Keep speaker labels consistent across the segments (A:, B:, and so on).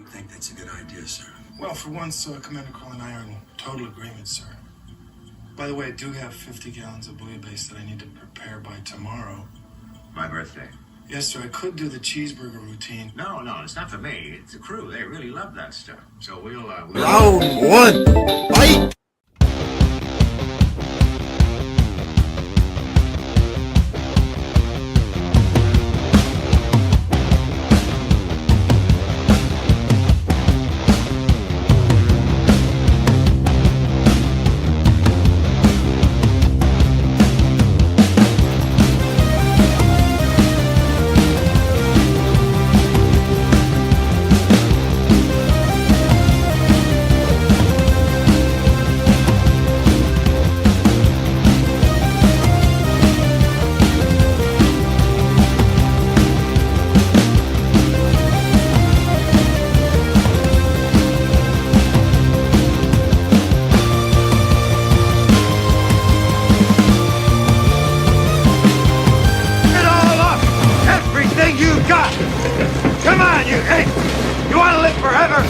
A: think that's a good idea, sir.
B: Well, for once, Commander Cole and I are in total agreement, sir. By the way, I do have 50 gallons of bouillabaisse that I need to prepare by tomorrow.
A: My birthday.
B: Yes, sir, I could do the cheeseburger routine.
A: No, it's not for me. It's the crew. They really love that stuff. So we'll
C: Round one, fight!
D: Come on, you hey! You want to live forever?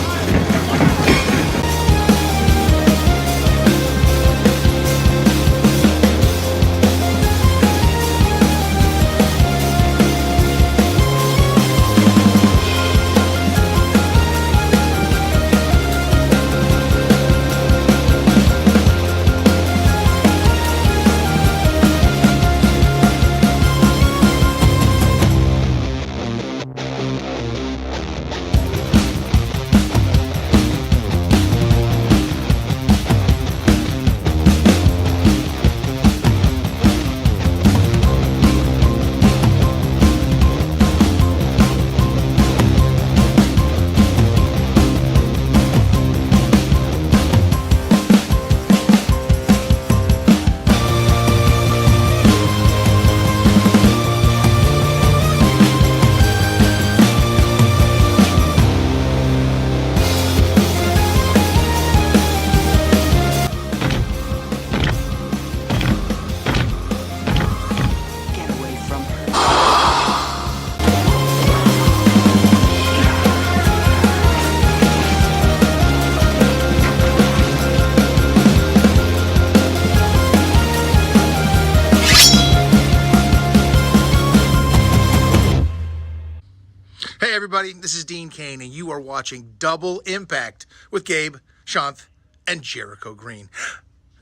C: Hey everybody, this is Dean Cain, and you are watching Double Impact with Gabe, Shanth, and Jericho Green.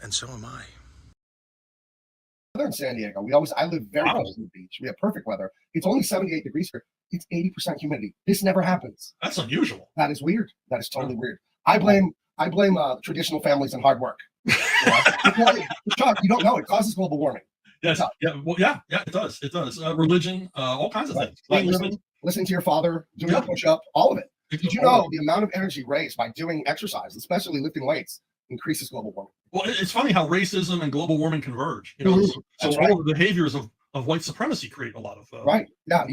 C: And so am I.
E: Weather in San Diego. I live very close to the beach. We have perfect weather. It's only 78 degrees here. It's 80% humidity. This never happens.
F: That's unusual.
E: That is weird. That is totally weird. I blame traditional families and hard work. Chuck, you don't know it causes global warming.
F: Yes. Yeah. Well, yeah. It does. It does. Religion, all kinds of things.
E: Right. Listen to your father, doing a push-up, all of it. Did you know the amount of energy raised by doing exercise, especially lifting weights, increases global warming?
F: Well, it's funny how racism and global warming converge. You know, so all of the behaviors of white supremacy create a lot of
E: right. Yeah.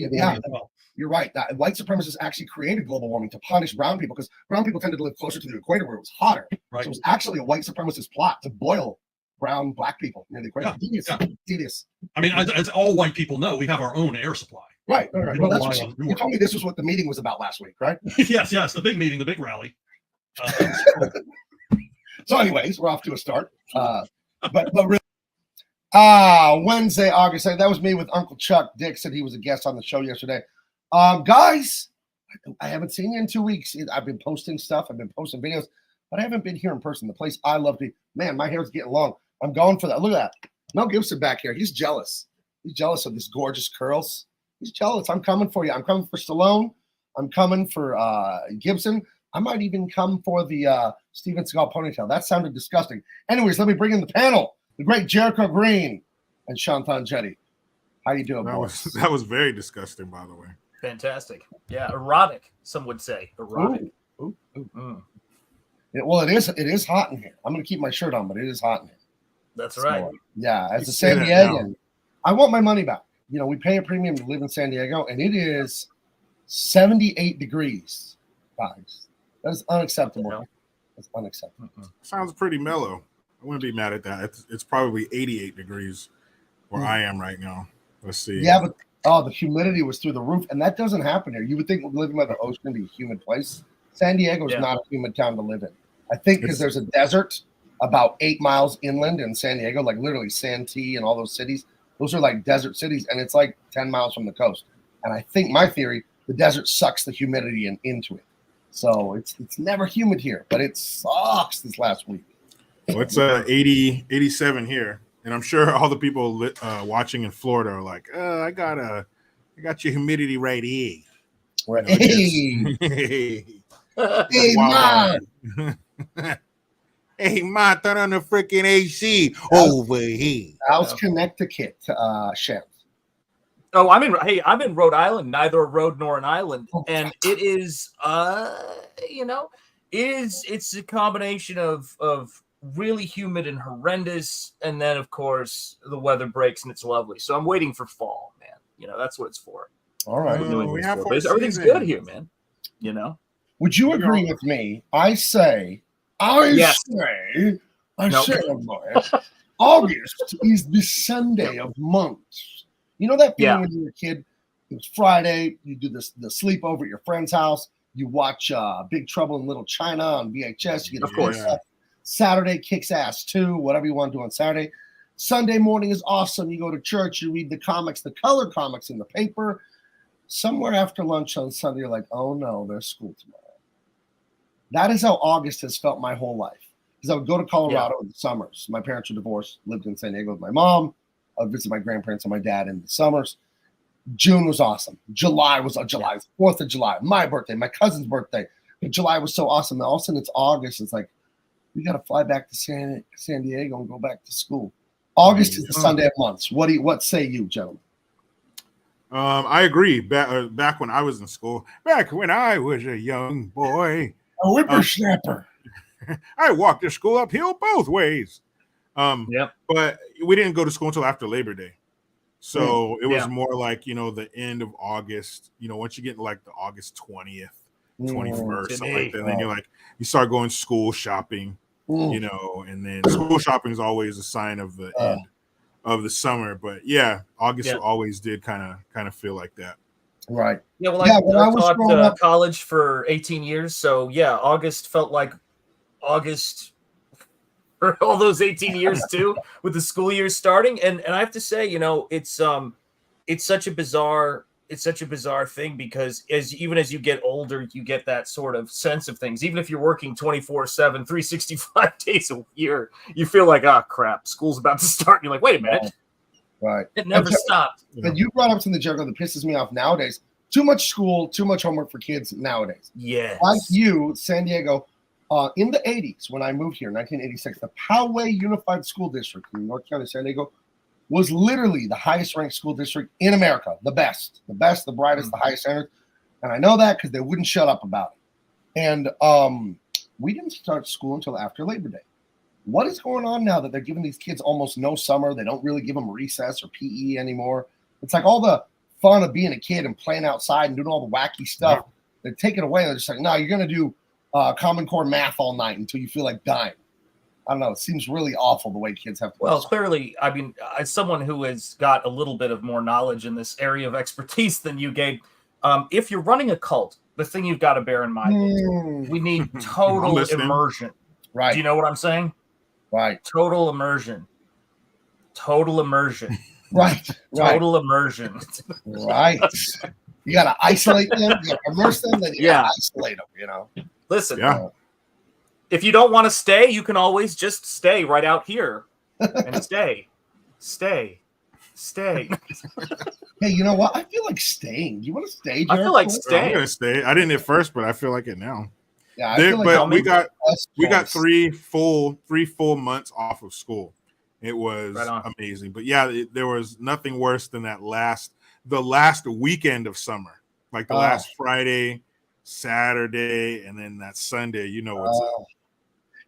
E: You're right. That white supremacists actually created global warming to punish brown people because brown people tended to live closer to the equator where it was hotter.
F: Right.
E: So it was actually a white supremacist plot to boil black people near the equator. Devious.
F: I mean, as all white people know, we have our own air supply.
E: Right. Well, that's what you told me this was what the meeting was about last week, right?
F: yes. The big meeting, the big rally.
E: So, anyways, we're off to a start. But really, Wednesday, August 8th, that was me with Uncle Chuck. Dick said he was a guest on the show yesterday. Guys, I haven't seen you in 2 weeks. I've been posting stuff. I've been posting videos, but I haven't been here in person. The place I love to be. Man, my hair's getting long. I'm going for that. Look at that. Mel Gibson back here. He's jealous. He's jealous of this gorgeous curls. He's jealous. I'm coming for you. I'm coming for Stallone. I'm coming for Gibson. I might even come for the Steven Seagal ponytail. That sounded disgusting. Anyways, let me bring in the panel. The great Jericho Green and Shantan Jetty. How you doing, boys?
G: That was very disgusting, by the way.
H: Fantastic. Yeah, erotic, some would say. Erotic.
E: Ooh. Well, it is hot in here. I'm going to keep my shirt on, but it is hot in here.
H: That's right.
E: Yeah, as a San Diegan, I want my money back. You know, we pay a premium to live in San Diego, and it is 78 degrees, guys. That is unacceptable. That's unacceptable.
G: Sounds pretty mellow. I wouldn't be mad at that. It's probably 88 degrees where I am right now. Let's see.
E: Yeah, but the humidity was through the roof, and that doesn't happen here. You would think living by the ocean would be a humid place. San Diego is
H: Yeah.
E: not a humid town to live in. I think because there's a desert about 8 miles inland in San Diego, like literally Santee and all those cities. Those are like desert cities, and it's like 10 miles from the coast. And I think my theory, the desert sucks the humidity into it. So it's never humid here, but it sucks this last week.
G: Well, it's 87 here, and I'm sure all the people watching in Florida are like, I got your humidity right here.
E: Right.
G: Hey,
E: Hey, Ma.
G: Hey, Ma, turn on the freaking AC over here.
E: How's Connecticut, Shem?
H: Oh, I'm in Rhode Island, neither a road nor an island, and it is it's a combination of really humid and horrendous, and then of course the weather breaks and it's lovely. So I'm waiting for fall, man. That's what it's for.
E: All right.
H: Everything's good here, man.
E: Would you agree with me? I say,
H: Yes.
E: boy, August is the Sunday of months. You know that feeling when you were a kid? It was Friday. You do the sleepover at your friend's house. You watch Big Trouble in Little China on VHS. You get
H: Of course.
E: Saturday kicks ass too. Whatever you want to do on Saturday. Sunday morning is awesome. You go to church. You read the comics, the color comics in the paper. Somewhere after lunch on Sunday, you're like, oh no, there's school tomorrow. That is how August has felt my whole life. Because I would go to Colorado in the summers. My parents were divorced, lived in San Diego with my mom. I would visit my grandparents and my dad in the summers. June was awesome. July was 4th of July, my birthday, my cousin's birthday. But July was so awesome. And all of a sudden it's August. It's like, we got to fly back to San Diego and go back to school. August is the Sunday of months. What say you, gentlemen?
G: I agree. Back when I was in school, back when I was a young boy,
E: A whippersnapper.
G: I walked to school uphill both ways.
H: Yep.
G: But we didn't go to school until after Labor Day. So it was more like, the end of August, once you get like the August 20th, 21st, something like that, then you start going school shopping, and then school shopping is always a sign of the end of the summer. But August always did kind of feel like that.
E: Right.
H: Yeah, well,
E: when
H: I
E: was
H: taught
E: growing up,
H: college for 18 years, so August felt like August for all those 18 years too, with the school year starting. And I have to say, it's such a bizarre thing, because even as you get older, you get that sort of sense of things. Even if you're working 24/7, 365 days a year, you feel like, crap, school's about to start. And you're like, wait a minute.
E: Right.
H: It never stopped.
E: And you brought up something, Jericho, that pisses me off nowadays. Too much school, too much homework for kids nowadays.
H: Yes.
E: Like you, San Diego, in the 80s, when I moved here in 1986, the Poway Unified School District in North County, San Diego, was literally the highest ranked school district in America. The best, the brightest, the highest standards. And I know that because they wouldn't shut up about it. And we didn't start school until after Labor Day. What is going on now that they're giving these kids almost no summer? They don't really give them recess or PE anymore. It's like all the fun of being a kid and playing outside and doing all the wacky stuff. They take it away. They're just like, no, you're going to do Common Core math all night until you feel like dying. I don't know. It seems really awful the way kids have to.
H: Well, clearly, I mean, as someone who has got a little bit of more knowledge in this area of expertise than you, Gabe, if you're running a cult, the thing you've got to bear in mind is we need total immersion.
E: Right.
H: Do you know what I'm saying?
E: Right.
H: Total immersion.
E: Right.
H: Total immersion.
E: Right. You got to isolate them. You got to immerse them. Then you got to isolate them,
H: Listen, if you don't want to stay, you can always just stay right out here and stay. Hey,
E: you know what? I feel like staying. Do you want to stay, Jared?
H: I feel like staying.
G: I'm gonna stay. I didn't at first, but I feel like it now.
E: Yeah, I feel like
G: but we got three full months off of school. It was amazing. But there was nothing worse than the last weekend of summer, like the last Friday, Saturday, and then that Sunday. You know what's up.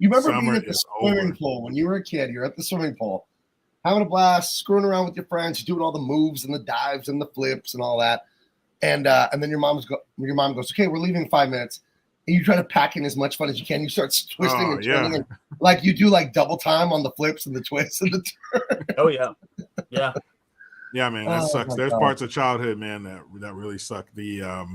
E: You remember being at the swimming pool when you were a kid? You're at the swimming pool, having a blast, screwing around with your friends, doing all the moves and the dives and the flips and all that. And then your mom goes, okay, we're leaving in 5 minutes. And you try to pack in as much fun as you can. You start twisting and turning, and like you do like double time on the flips and the twists and the turn.
H: Oh yeah.
G: Yeah, man, that sucks. There's parts of childhood, man, that really suck. The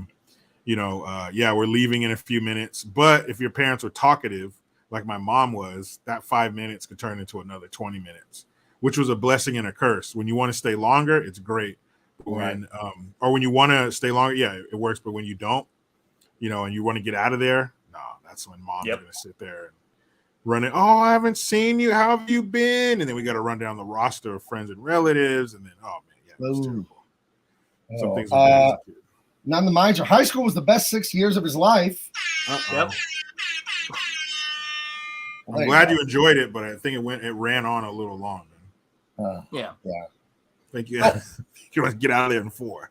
G: yeah, we're leaving in a few minutes. But if your parents were talkative, like my mom was, that 5 minutes could turn into another 20 minutes, which was a blessing and a curse. When you want to stay longer, it's great. When or when you want to stay longer, yeah, it works. But when you don't, and you want to get out of there, no, that's when mom's gonna sit there and run it. Oh, I haven't seen you. How have you been? And then we got to run down the roster of friends and relatives, and then oh man, yeah, it was terrible. Some things are bad as a kid.
E: None of the minds are high school was the best 6 years of his life.
H: Yep.
G: I'm glad you enjoyed it, but I think it ran on a little long.
H: Yeah.
G: Thank you. You want to get out of there in 4.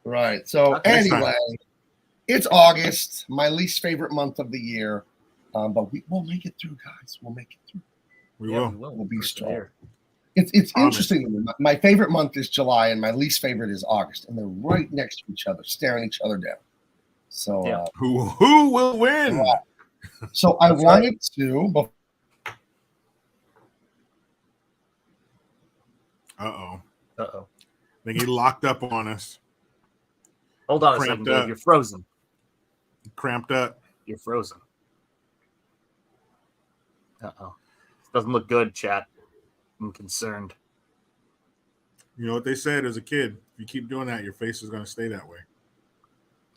E: Right. So anyway, it's August, my least favorite month of the year. But we'll make it through, guys. We'll make it through.
G: We will.
E: We'll be strong. It's interesting. My favorite month is July, and my least favorite is August, and they're right next to each other, staring each other down. So
G: who will win?
E: So I wanted to.
G: I think he locked up on us.
H: Hold on a second, Dave. You're frozen.
G: Cramped up.
H: You're frozen. Doesn't look good, chat. I'm concerned.
G: You know what they said as a kid? If you keep doing that, your face is going to stay that way.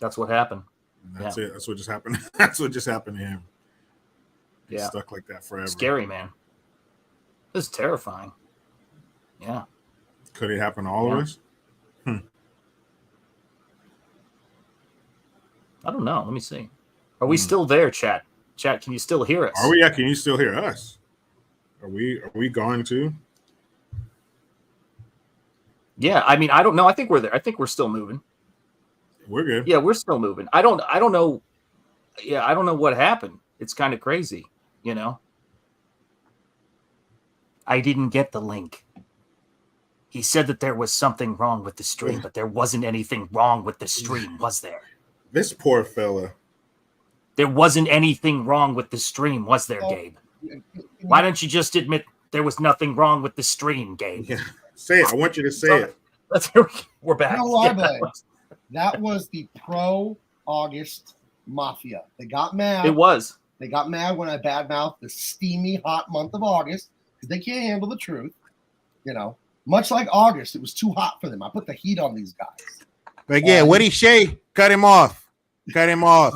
H: That's what happened.
G: And that's it. That's what just happened. That's what just happened to him. He's stuck like that forever.
H: Scary, man. This is terrifying. Yeah.
G: Could it happen to all of us?
H: I don't know. Let me see. Are we still there, chat? Chat, can you still hear us?
G: Are we? Yeah, can you still hear us? Are we going to?
H: Yeah, I mean, I don't know. I think we're there. I think we're still moving.
G: We're good.
H: Yeah, we're still moving. I don't know. Yeah, I don't know what happened. It's kind of crazy, I didn't get the link. He said that there was something wrong with the stream, but there wasn't anything wrong with the stream, was there?
G: This poor fella.
H: There wasn't anything wrong with the stream, was there, Gabe? Why don't you just admit there was nothing wrong with the stream, Gabe?
G: Yeah. Say it. I want you to say it.
H: We're back.
E: That was the pro-August mafia. They got mad.
H: It was.
E: They got mad when I badmouthed the steamy, hot month of August because they can't handle the truth. Much like August, it was too hot for them. I put the heat on these guys.
C: But yeah, what'd he say? Cut him off. Cut him off.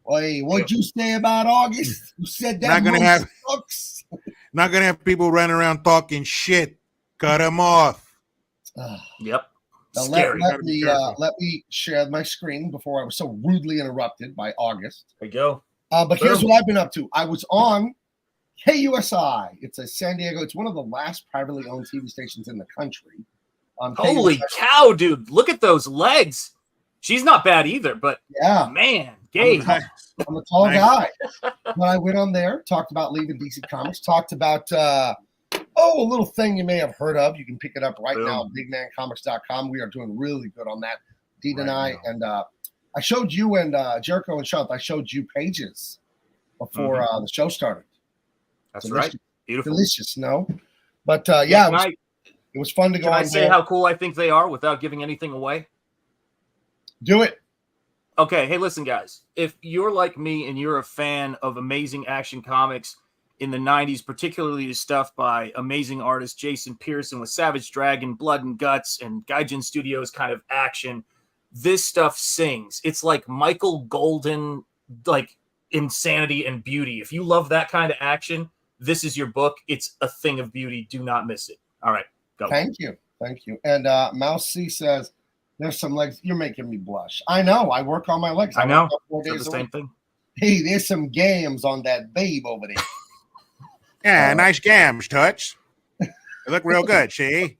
E: Hey, what'd you say about August? You said that sucks.
C: Not gonna have people running around talking shit. Cut him off.
H: Yep.
E: Now let me share my screen before I was so rudely interrupted by August.
H: There you go.
E: But here's what I've been up to. I was on KUSI. It's a San Diego. It's one of the last privately owned TV stations in the country.
H: Holy cow, dude! Look at those legs. She's not bad either, but man, Gabe.
E: I'm a tall guy. When I went on there, talked about leaving DC Comics, talked about a little thing you may have heard of. You can pick it up right now at bigmancomics.com. We are doing really good on that. Dean and I, and I showed you and Jericho and Sean, I showed you pages before the show started.
H: That's
E: delicious.
H: Right. Beautiful.
E: Delicious, no? But it was fun to go on.
H: Can I say how cool I think they are without giving anything away?
E: Do it.
H: Okay, hey, listen, guys. If you're like me and you're a fan of amazing action comics in the 90s, particularly the stuff by amazing artist Jason Pearson with Savage Dragon, Blood and Guts, and Gaijin Studios kind of action, this stuff sings. It's like Michael Golden, like insanity and beauty. If you love that kind of action, this is your book. It's a thing of beauty. Do not miss it. All right, go.
E: Thank you. And Mouse C says, there's some legs. You're making me blush. I know. I work on my legs.
H: I know.
E: 4 days
H: the same thing.
E: Hey, there's some gams on that babe over there.
C: Yeah, nice gams, Touch. They look real good, see?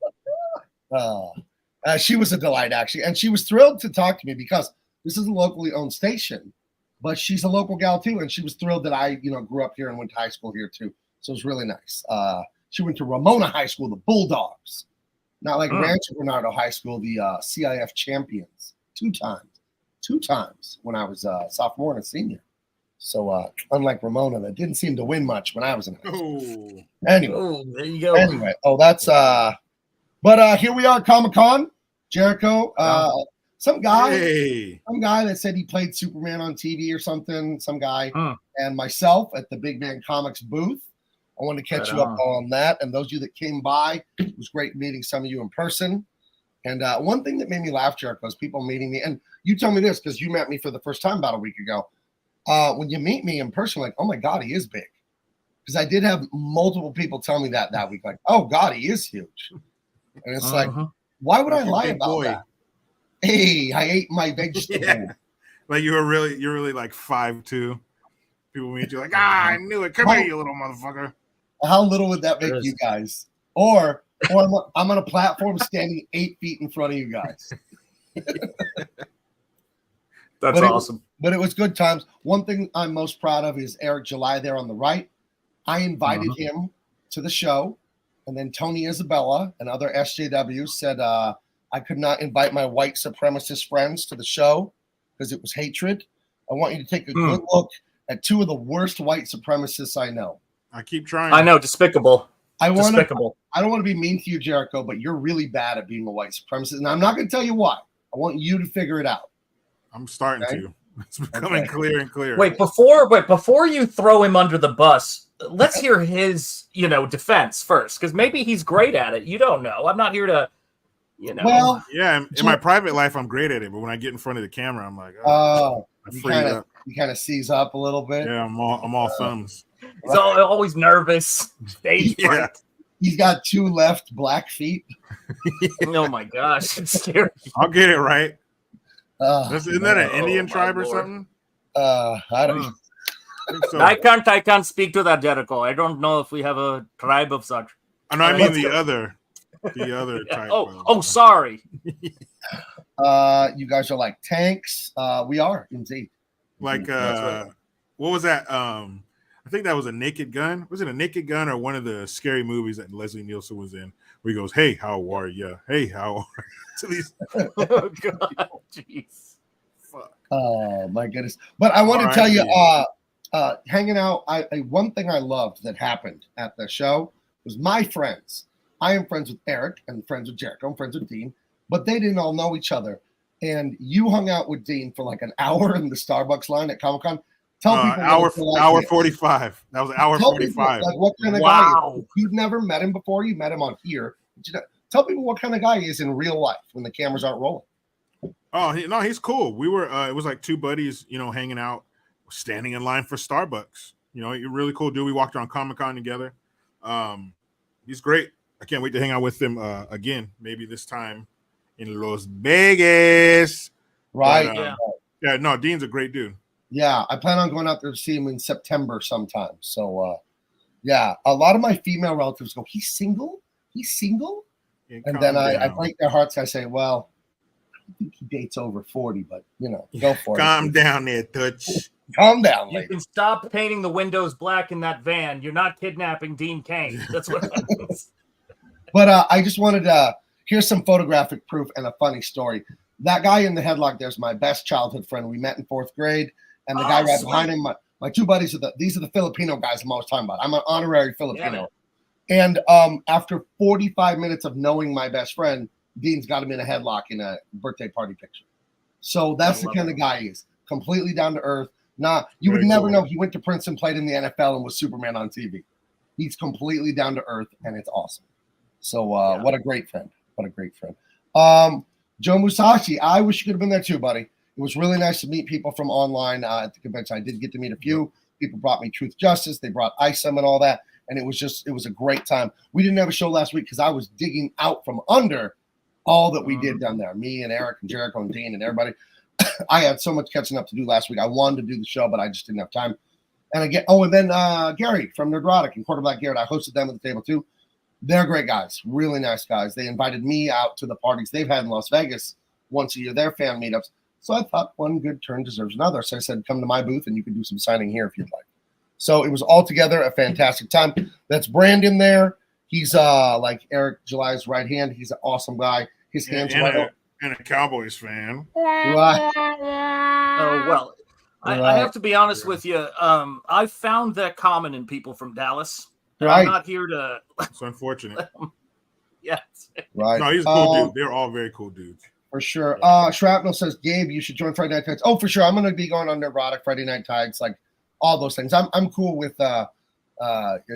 E: She was a delight, actually. And she was thrilled to talk to me because this is a locally owned station, but she's a local gal, too. And she was thrilled that I, grew up here and went to high school here, too. So it was really nice. She went to Ramona High School, the Bulldogs. Not like Rancho Bernardo High School, the CIF champions. Two times when I was a sophomore and a senior. So unlike Ramona, that didn't seem to win much when I was in high school. Anyway,
H: there you go.
E: Anyway, that's but here we are, Comic-Con. Jericho, Some guy,
G: Hey.
E: some guy that said he played Superman on TV or something. Some guy,
H: Hmm.
E: and myself at the Big Man Comics booth. I want to catch
H: Right
E: you up on that. And those of you that came by, it was great meeting some of you in person. And one thing that made me laugh, Jericho, is people meeting me. And you tell me this because you met me for the first time about a week ago. When you meet me in person, like, oh my God, he is big. Because I did have multiple people tell me that week, like, oh God, he is huge. And it's like, why would I lie about that? Hey, I ate my vegetable.
G: Yeah. Like you're really like 5'2". People meet you like, I knew it. Come here, you little motherfucker.
E: How little would that make you guys? Or I'm on a platform standing 8 feet in front of you guys.
H: That's awesome.
E: But it was good times. One thing I'm most proud of is Eric July there on the right. I invited him to the show, and then Tony Isabella and other SJWs said I could not invite my white supremacist friends to the show because it was hatred. I want you to take a good look at two of the worst white supremacists I know.
G: I keep trying.
H: I know, despicable.
E: I don't want to be mean to you, Jericho, but you're really bad at being a white supremacist, and I'm not going to tell you why. I want you to figure it out.
G: I'm starting to. It's becoming clear and clear.
H: Wait, before you throw him under the bus, let's hear his, defense first, because maybe he's great at it. You don't know. I'm not here to,
E: Well,
G: yeah, in my private life, I'm great at it, but when I get in front of the camera, I'm like,
E: you kind of seize up a little bit.
G: Yeah, I'm all thumbs.
H: He's always nervous. Stage fright.
E: He's got 2 left black feet.
H: Oh my gosh, it's scary.
G: I'll get it right.
E: Isn't
G: that an Indian tribe or something?
E: I don't.
G: So.
H: I can't speak to that, Jericho. I don't know if we have a tribe of such.
G: I mean the other type.
H: Oh, sorry.
E: You guys are like tanks. We are indeed.
G: Like what was that? I think that was a Naked Gun. Was it a Naked Gun or one of the scary movies that Leslie Nielsen was in? Where he goes, "Hey, how are you? Hey, how are you?" To these.
H: Oh God, jeez.
G: Fuck.
E: Oh my goodness! But I want to tell you, hanging out. One thing I loved that happened at the show was my friends. I am friends with Eric and friends with Jericho. I'm friends with Dean, but they didn't all know each other. And you hung out with Dean for like an hour in the Starbucks line at Comic-Con. Tell people
G: hour 45. That was hour 45.
E: Like what kind of guy is. You've never met him before. You met him on here. Tell people what kind of guy he is in real life when the cameras aren't rolling.
G: Oh, he's cool. We were it was like 2 buddies, hanging out, standing in line for Starbucks. You're really cool dude. We walked around Comic-Con together. He's great. I can't wait to hang out with him again, maybe this time in Las Vegas.
E: Right.
G: But, yeah, no, Dean's a great dude.
E: Yeah, I plan on going out there to see him in September sometime. So, yeah, a lot of my female relatives go, he's single? He's single?
G: Yeah,
E: and then I break their hearts. I say, well, I think he dates over 40, but, go for it.
G: Calm down there, Dutch.
E: Calm down,
H: lady. You can stop painting the windows black in that van. You're not kidnapping Dean Cain. That's what happens.
E: But I just wanted to here's some photographic proof and a funny story. That guy in the headlock there's my best childhood friend. We met in 4th grade. And the guy right behind him, my 2 buddies these are the Filipino guys I'm always talking about. I'm an honorary Filipino. Yeah, and after 45 minutes of knowing my best friend, Dean's got him in a headlock in a birthday party picture. So that's the kind of guy he is. Completely down to earth. You would never know he went to Princeton, played in the NFL, and was Superman on TV. He's completely down to earth, and it's awesome. So what a great friend. What a great friend. Joe Musashi, I wish you could have been there too, buddy. It was really nice to meet people from online at the convention. I did get to meet a few. People brought me Truth Justice. They brought ISOM and all that. And it was a great time. We didn't have a show last week because I was digging out from under all that we did down there. Me and Eric and Jericho and Dean and everybody. I had so much catching up to do last week. I wanted to do the show, but I just didn't have time. And and then Gary from Nerdrotic and Quarterback Garrett. I hosted them at the table too. They're great guys. Really nice guys. They invited me out to the parties they've had in Las Vegas once a year, their fan meetups. So I thought one good turn deserves another. So I said, come to my booth and you can do some signing here if you'd like. So it was altogether a fantastic time. That's Brandon there. He's like Eric July's right hand. He's an awesome guy. His hands
G: and a Cowboys fan.
E: Right.
H: Oh, well, I have to be honest with you. I found that common in people from Dallas.
E: Right.
H: I'm not here to.
G: It's unfortunate.
H: Yes.
E: Right.
G: No, he's a cool dude. They're all very cool dudes.
E: For sure. Shrapnel says, Gabe, you should join Friday Night Tides. Oh, for sure. I'm going to be going on Neurotic Friday Night Tides, like all those things. I'm cool with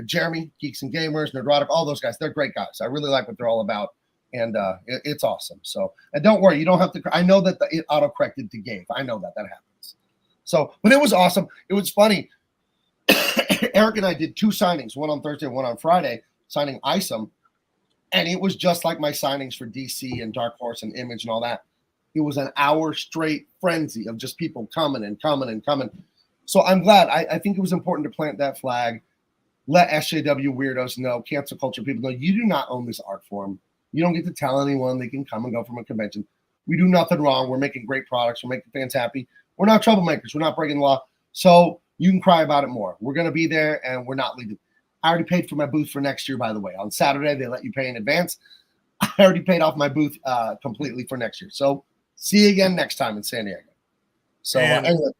E: Jeremy, Geeks and Gamers, Neurotic, all those guys. They're great guys. I really like what they're all about, and it's awesome. So, and don't worry, you don't have to. I know that it auto-corrected to Gabe. I know that happens. So, but it was awesome. It was funny. Eric and I did 2 signings, one on Thursday, one on Friday, signing Isom. And it was just like my signings for DC and Dark Horse and Image and all that. It was an hour straight frenzy of just people coming and coming and coming. So I'm glad. I think it was important to plant that flag. Let SJW weirdos know, cancel culture people know, you do not own this art form. You don't get to tell anyone they can come and go from a convention. We do nothing wrong. We're making great products. We're making fans happy. We're not troublemakers. We're not breaking the law. So you can cry about it more. We're going to be there, and we're not leaving. I already paid for my booth for next year, by the way. On Saturday, they let you pay in advance. I already paid off my booth completely for next year. So see you again next time in San Diego. So anyway.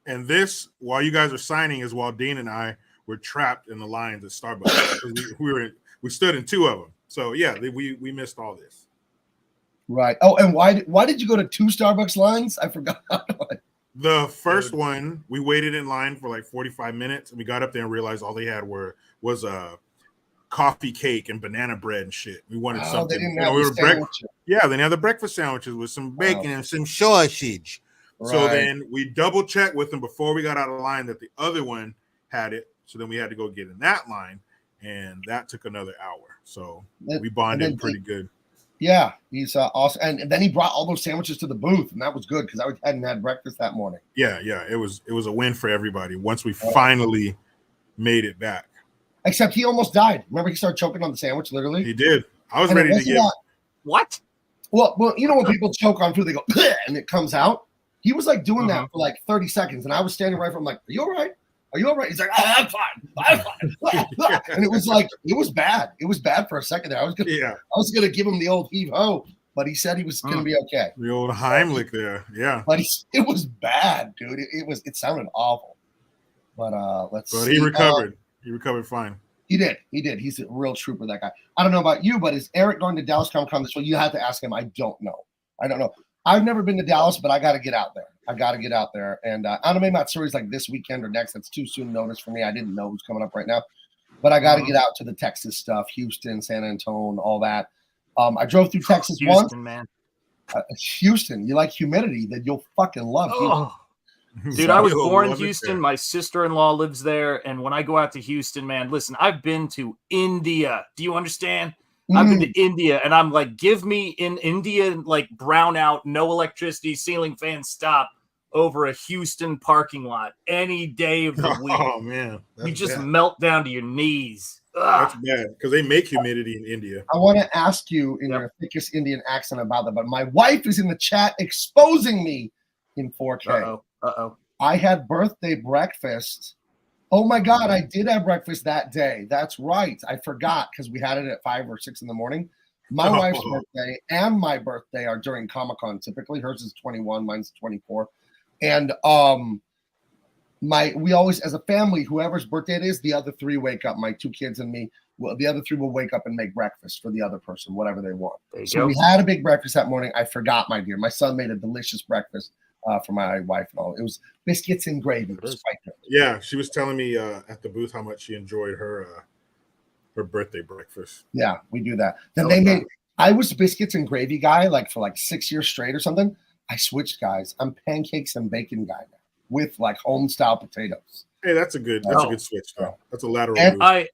G: And this, while you guys are signing, is while Dean and I were trapped in the lines at Starbucks. we stood in 2 of them. So yeah, we missed all this.
E: Right. Oh, and why did you go to 2 Starbucks lines? I forgot.
G: The first one, we waited in line for like 45 minutes, and we got up there and realized all they had was a coffee cake and banana bread and shit. We wanted something.
E: They didn't have the
G: they had the breakfast sandwiches with some bacon and some sausage. Right. So then we double checked with them before we got out of line that the other one had it. So then we had to go get in that line, and that took another hour. So we bonded pretty good.
E: Yeah, he's awesome. And then he brought all those sandwiches to the booth, and that was good because I hadn't had breakfast that morning.
G: Yeah, it was a win for everybody once we finally made it back.
E: Except he almost died. Remember, he started choking on the sandwich, literally?
G: He did. I was ready to give.
H: What?
E: Well, you know when people choke on food, they go, and it comes out? He was like doing that for like 30 seconds, and I was standing right from like, are you all right? Are you all right? He's like, I'm fine. And it was like, it was bad. It was bad for a second there. I was gonna give him the old heave ho, but he said he was gonna be okay.
G: The old Heimlich there, yeah.
E: But it was bad, dude. It sounded awful. But let's see.
G: He recovered. He recovered fine.
E: He did. He's a real trooper, that guy. I don't know about you, but is Eric going to Dallas Comic Con this week? You have to ask him. I don't know. I've never been to Dallas, but I got to get out there. And Anime Matsuri's like this weekend or next. That's too soon notice for me. I didn't know who's coming up right now. But I got to get out to the Texas stuff, Houston, San Antonio, all that. I drove through Texas once.
H: Man.
E: Houston, you like humidity, then you'll fucking love Houston.
H: Dude, I was born in Houston. My sister-in-law lives there. And when I go out to Houston, man, listen, I've been to India. Do you understand? I've been to India, and I'm like, give me in India, like brownout, no electricity, ceiling fan stop over a Houston parking lot any day of the week.
G: Oh, man.
H: You just melt down to your knees. Ugh.
G: That's bad because they make humidity in India.
E: I want to ask you in your thickest Indian accent about that, but my wife is in the chat exposing me in 4K.
H: Uh-oh.
E: I had birthday breakfast. Oh my God, I did have breakfast that day. That's right. I forgot because we had it at 5 or 6 in the morning. My wife's birthday and my birthday are during Comic-Con typically. Hers is 21, mine's 24. And we always, as a family, whoever's birthday it is, the other 3 wake up. My 2 kids and me. Well, the other 3 will wake up and make breakfast for the other person, whatever they want. So we had a big breakfast that morning. I forgot, my dear. My son made a delicious breakfast for my wife and all. It was biscuits and gravy. It was quite good.
G: Yeah, she was telling me at the booth how much she enjoyed her birthday breakfast.
E: Yeah, we do that. Then I was biscuits and gravy guy like for like 6 years straight or something. I switched guys. I'm pancakes and bacon guy now with like home style potatoes.
G: Hey, that's a good switch though. That's a lateral
E: and
G: move.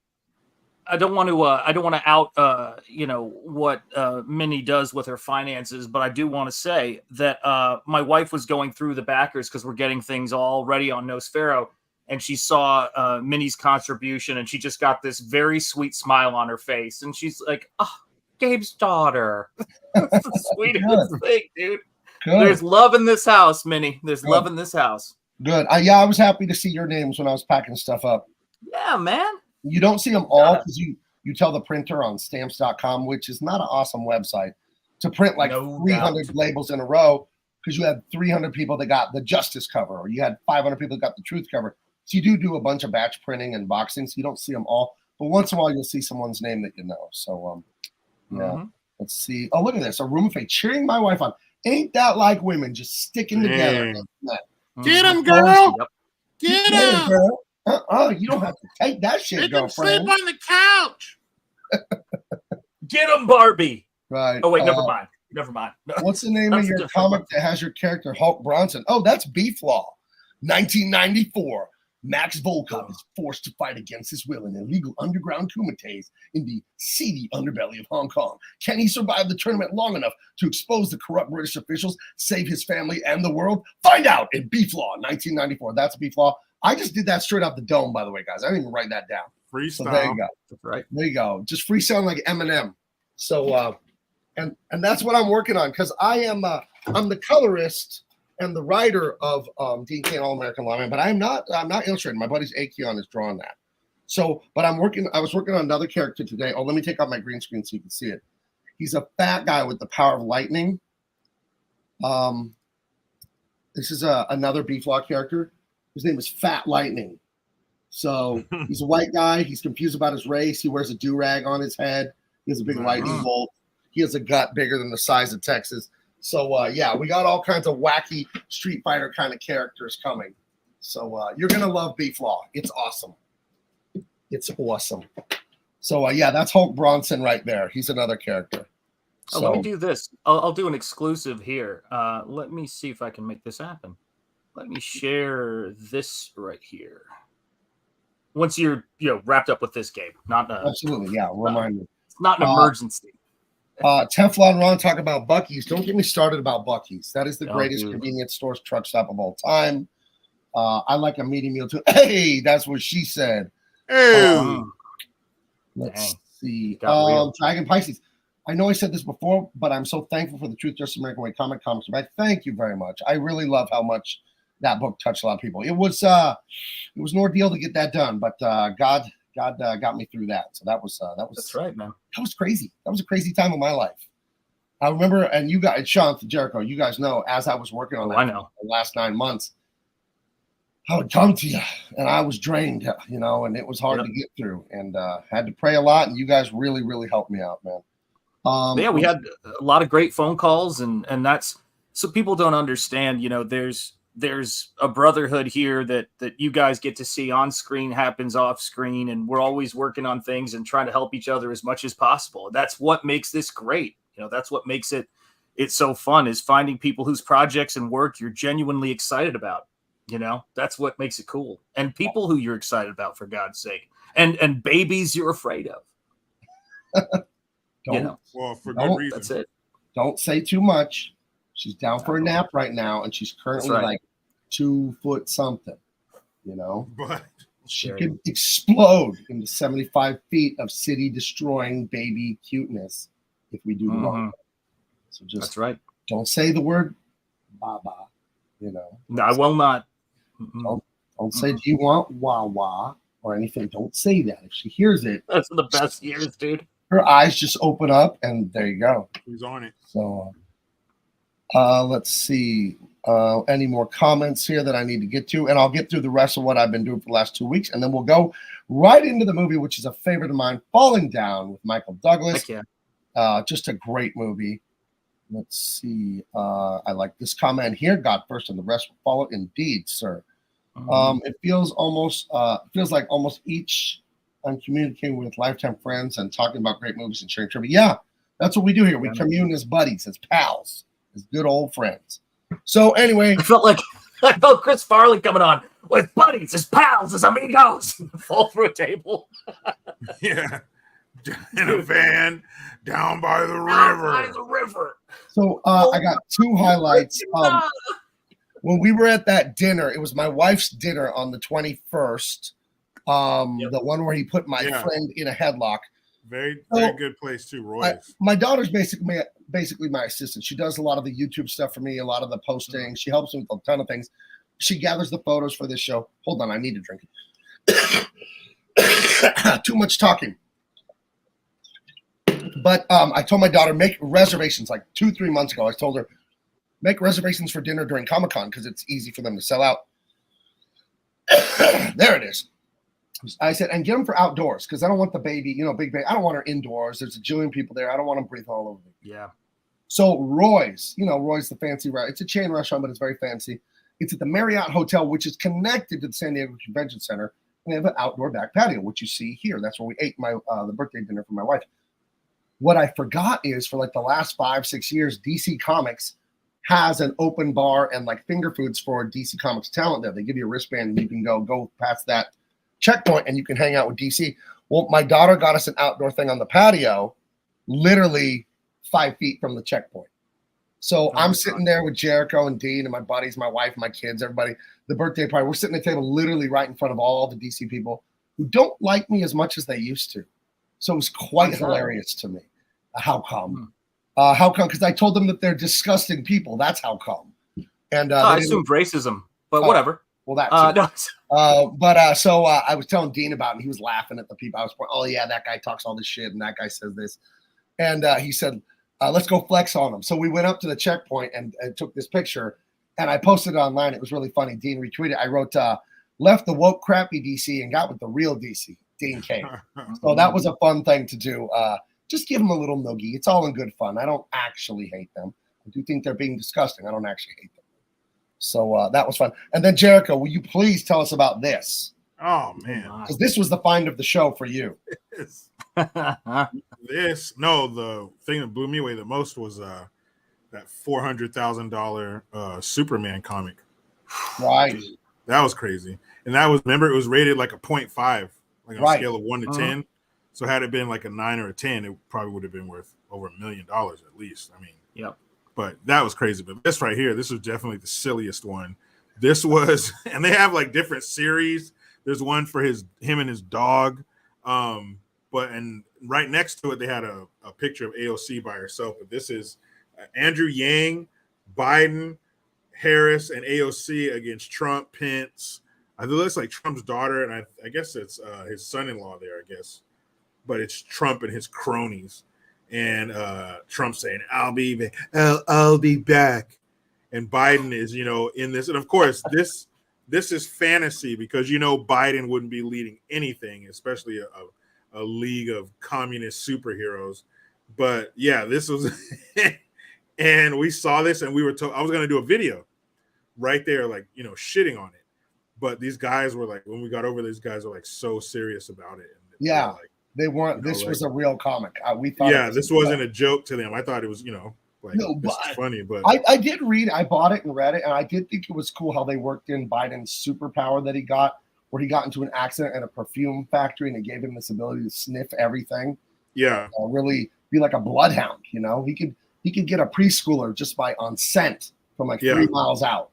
H: I don't want to out what Minnie does with her finances, but I do want to say that my wife was going through the backers because we're getting things all ready on Nosfero, and she saw Minnie's contribution, and she just got this very sweet smile on her face, and she's like, "Oh, Gabe's daughter." That's the sweetest thing, dude. Good. There's love in this house, Minnie. There's love in this house.
E: Good. I was happy to see your names when I was packing stuff up.
H: Yeah, man.
E: You don't see them all because you tell the printer on stamps.com, which is not an awesome website, to print like 300 labels in a row because you had 300 people that got the Justice cover, or you had 500 people that got the Truth cover. So you do a bunch of batch printing and boxing, so you don't see them all. But once in a while, you'll see someone's name that you know. So, yeah. Let's see. Oh, look at this. A room of fate cheering my wife on. Ain't that like women just sticking together?
C: Get him, girl.
H: Yep.
C: Get him.
E: Girl. You don't have to take that shit,
C: Make him sleep
E: girlfriend.
C: on the couch.
H: Get him, Barbie.
E: Right.
H: Oh wait, never mind.
E: What's the name of your comic that has your character Hulk Bronson? Oh, that's B-Flaw. 1994. Max Volkov is forced to fight against his will in illegal underground kumites in the seedy underbelly of Hong Kong. Can he survive the tournament long enough to expose the corrupt British officials, save his family and the world? Find out in B-Flaw, 1994. That's B-Flaw. I just did that straight off the dome, by the way, guys. I didn't even write that down.
G: Freestyle.
E: So there you go.
H: That's right.
E: There you go. Just freestyle like Eminem. So, and that's what I'm working on, because I'm the colorist and the writer of Dean Cain All-American Lawman, but I'm not illustrating. My buddy's Akeon is drawing that. So, but I was working on another character today. Oh, let me take out my green screen so you can see it. He's a fat guy with the power of lightning. This is another B-Flaw character. His name is Fat Lightning. So he's a white guy. He's confused about his race. He wears a do-rag on his head. He has a big lightning bolt. He has a gut bigger than the size of Texas. So, yeah, we got all kinds of wacky Street Fighter kind of characters coming. So you're going to love B-Flaw. It's awesome. It's awesome. So, yeah, that's Hulk Bronson right there. He's another character.
H: Oh, let me do this. I'll do an exclusive here. Let me see if I can make this happen. Let me share this right here. Once you're wrapped up with this game, not
E: absolutely, yeah. Remind me.
H: It's not an emergency.
E: Teflon Ron, talk about Buc-ee's. Don't get me started about Buc-ee's. That is the greatest convenience store truck stop of all time. I like a meaty meal too. Hey, that's what she said.
C: Hey.
E: Let's see. Dragon Pisces. I know I said this before, but I'm so thankful for the Truth Just American Way comics. I thank you very much. I really love how much that book touched a lot of people. It was an ordeal to get that done, but God got me through that. So that was
H: that's right, man.
E: That was crazy. That was a crazy time of my life. I remember, and you guys, Sean, Jericho, you guys know, as I was working on that
H: the
E: last 9 months, I would come to you, and I was drained, and it was hard to get through, and had to pray a lot, and you guys really, really helped me out, man.
H: Yeah, we had a lot of great phone calls, and that's so people don't understand. There's a brotherhood here that you guys get to see on screen happens off screen, and we're always working on things and trying to help each other as much as possible. That's what makes this great. That's what makes it's so fun, is finding people whose projects and work you're genuinely excited about. That's what makes it cool, and people who you're excited about, for God's sake, and babies you're afraid of.
G: Well, for good reason.
H: That's it.
E: Don't say too much. She's down for a nap right now, and she's currently like 2 foot something,
G: But
E: she could explode into 75 feet of city-destroying baby cuteness if we do the wrong thing. So just
H: that's right.
E: Don't say the word "baba,"
H: No, I will not.
E: Don't say, "Do you want wah-wah?" or anything. Don't say that. If she hears it,
H: that's the best years, dude.
E: Her eyes just open up, and there you go.
G: He's on it.
E: So, let's see. Any more comments here that I need to get to? And I'll get through the rest of what I've been doing for the last 2 weeks, and then we'll go right into the movie, which is a favorite of mine, Falling Down with Michael Douglas.
H: Heck yeah.
E: Just a great movie. Let's see. I like this comment here. God first, and the rest will follow. Indeed, sir. It feels like almost each I'm communicating with lifetime friends and talking about great movies and sharing trivia. Yeah, that's what we do here. We commune as buddies, as pals, as good old friends. So anyway,
H: I felt Chris Farley coming on with buddies, as pals, as amigos. Fall through a table.
G: Yeah, in a van down by the river.
E: So I got 2 highlights. When we were at that dinner, it was my wife's dinner on the 21st. The one where he put my friend in a headlock.
G: Very good place too, Roy.
E: My daughter's basically my assistant. She does a lot of the YouTube stuff for me, a lot of the posting. She helps me with a ton of things. She gathers the photos for this show. Hold on, I need to drink it. Too much talking. But I told my daughter, make reservations like 2-3 months ago. I told her, make reservations for dinner during Comic-Con because it's easy for them to sell out. There it is. I said, and get them for outdoors because I don't want the baby, big baby. I don't want her indoors. There's a jillion people there. I don't want them breathing all over me.
H: Yeah.
E: So Roy's, Roy's the fancy restaurant. It's a chain restaurant, but it's very fancy. It's at the Marriott Hotel, which is connected to the San Diego Convention Center. And they have an outdoor back patio, which you see here. That's where we ate the birthday dinner for my wife. What I forgot is for like the last 5-6 years, DC Comics has an open bar and like finger foods for DC Comics talent there. They give you a wristband and you can go past that checkpoint and you can hang out with DC. Well, my daughter got us an outdoor thing on the patio, literally 5 feet from the checkpoint. So I'm sitting there with Jericho and Dean and my buddies, my wife, my kids, everybody, the birthday party. We're sitting at the table literally right in front of all the DC people who don't like me as much as they used to. So it was quite hilarious to me. How come? How come? Because I told them that they're disgusting people. That's how come. And
H: I assumed racism, but whatever.
E: Well, that's so I was telling Dean about it, and he was laughing at the people. I was pointing, oh yeah, that guy talks all this shit, and that guy says this. And he said, let's go flex on them. So we went up to the checkpoint and took this picture, and I posted it online. It was really funny. Dean retweeted. I wrote, left the woke crappy DC and got with the real DC, Dean Cain. So that was a fun thing to do. Just give them a little noogie. It's all in good fun. I don't actually hate them. I do think they're being disgusting. I don't actually hate them. So that was fun. And then Jericho, will you please tell us about this?
G: Oh man,
E: because this was the find of the show for you.
G: The thing that blew me away the most was that $400,000 Superman comic.
E: Right.
G: That was crazy. And that was, remember, it was rated like a 0.5, like on a scale of 1 to 10. So had it been like a 9 or a 10, it probably would have been worth over $1 million at least. I mean,
H: yep.
G: But that was crazy. But this right here, this was definitely the silliest one. This was, and they have like different series. There's one for him and his dog. And right next to it, they had a picture of AOC by herself. But this is Andrew Yang, Biden, Harris, and AOC against Trump, Pence. I think it's like Trump's daughter, and I guess it's his son-in-law there, I guess. But it's Trump and his cronies. And Trump saying, I'll be back. And Biden is, in this. And of course, this is fantasy because, Biden wouldn't be leading anything, especially a league of communist superheroes. But yeah, this was, and we saw this and we were told I was going to do a video right there, like, shitting on it. But these guys were like, when we got over, these guys were like so serious about it. And
E: yeah.
G: Like,
E: they weren't. This was a real comic. We thought.
G: Yeah, this wasn't a joke to them. I thought it was, it's funny. But
E: I did read. I bought it and read it, and I did think it was cool how they worked in Biden's superpower that he got, where he got into an accident at a perfume factory, and it gave him this ability to sniff everything.
G: Yeah,
E: really be like a bloodhound. He could get a preschooler just on scent from like 3 miles out.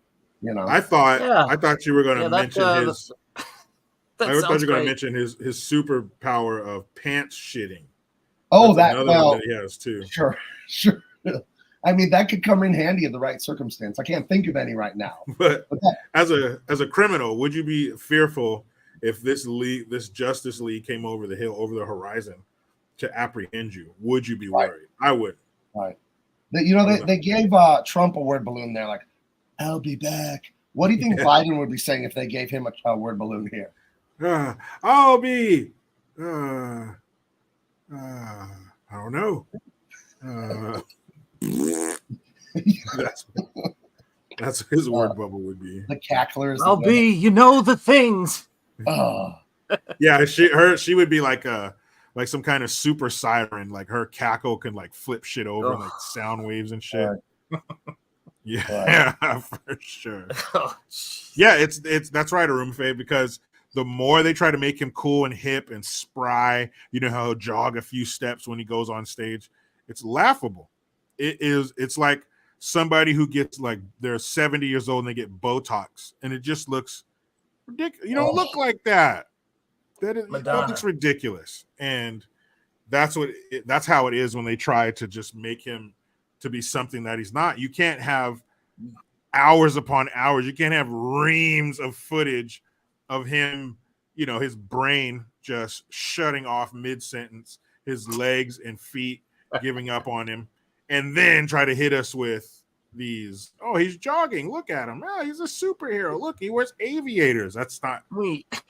G: I thought you were going to mention his. I thought you were going to mention his superpower of pants shitting.
E: Oh,
G: that's another one that he has too.
E: Sure. I mean, that could come in handy in the right circumstance. I can't think of any right now.
G: But as a criminal, would you be fearful if this Justice League came over the hill, over the horizon to apprehend you? Would you be worried? I would.
E: Right. They gave Trump a word balloon there, like, I'll be back. What do you think Biden would be saying if they gave him a word balloon here?
G: I'll be. I don't know. That's his word bubble would be.
E: The cacklers.
H: I'll be. The things.
G: Yeah, she would be like some kind of super siren. Like her cackle can like flip shit over, like sound waves and shit. Yeah, for sure. Yeah, it's that's right, Arumfe, because the more they try to make him cool and hip and spry, how he'll jog a few steps when he goes on stage. It's laughable. It's like somebody who gets like they're 70 years old and they get Botox and it just looks ridiculous. You don't look like that. That looks ridiculous. And that's how it is when they try to just make him to be something that he's not. You can't have hours upon hours. You can't have reams of footage of him, his brain just shutting off mid-sentence, his legs and feet giving up on him, and then try to hit us with these. Oh, he's jogging. Look at him. Oh, he's a superhero. Look, he wears aviators. That's not.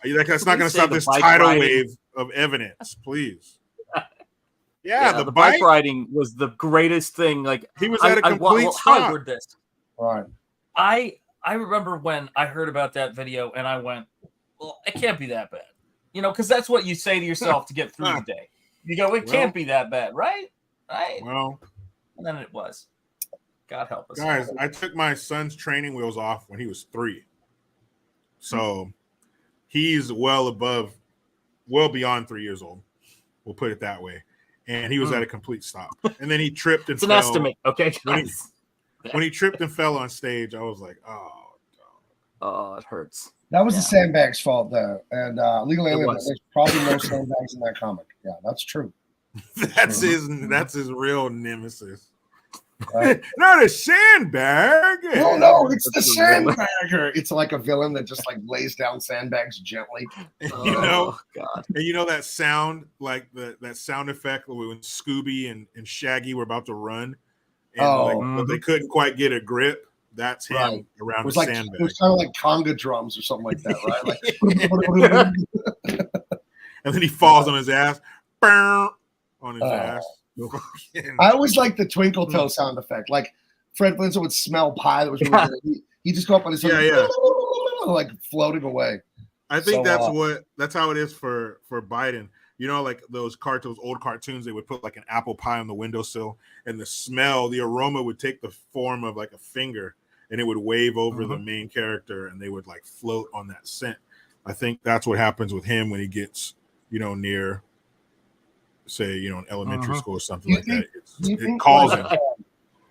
G: That's not going to stop this tidal wave of evidence, please. Yeah,
H: the bike riding was the greatest thing. Like
G: he was at a complete stop.
H: How I word this?
E: Right.
H: I remember when I heard about that video and I went, well, it can't be that bad. You know, because that's what you say to yourself to get through the day. You go, it can't be that bad, right? Right.
G: Well,
H: and then it was. God help us.
G: Guys, I took my son's training wheels off when he was 3. So he's well beyond 3 years old. We'll put it that way. And he was at a complete stop. And then he tripped and fell.
H: It's an estimate, okay?
G: When he tripped and fell on stage, I was like,
H: oh, it hurts.
E: That was the sandbag's fault, though. And Legal Alien, there's probably no sandbags in that comic. Yeah, that's true.
G: That's his real nemesis. Right. Not a sandbag.
E: No, it's the sandbagger. It's like a villain that just like lays down sandbags gently.
H: God.
G: And you know that sound, like that sound effect when Scooby and Shaggy were about to run, and but they couldn't quite get a grip. That's him around the sandbag.
E: It was kind of like conga drums or something like that, right?
G: And then he falls on his ass. On his ass.
E: I always like the twinkle toe sound effect. Like Fred Flintstone would smell pie that was really good. He just go up on his like floating away.
G: I think that's how it is for Biden. You know, like those old cartoons, they would put like an apple pie on the windowsill, and the aroma would take the form of like a finger, and it would wave over the main character, and they would like float on that scent. I think that's what happens with him when he gets, near, say, an elementary school or something like that. It calls him.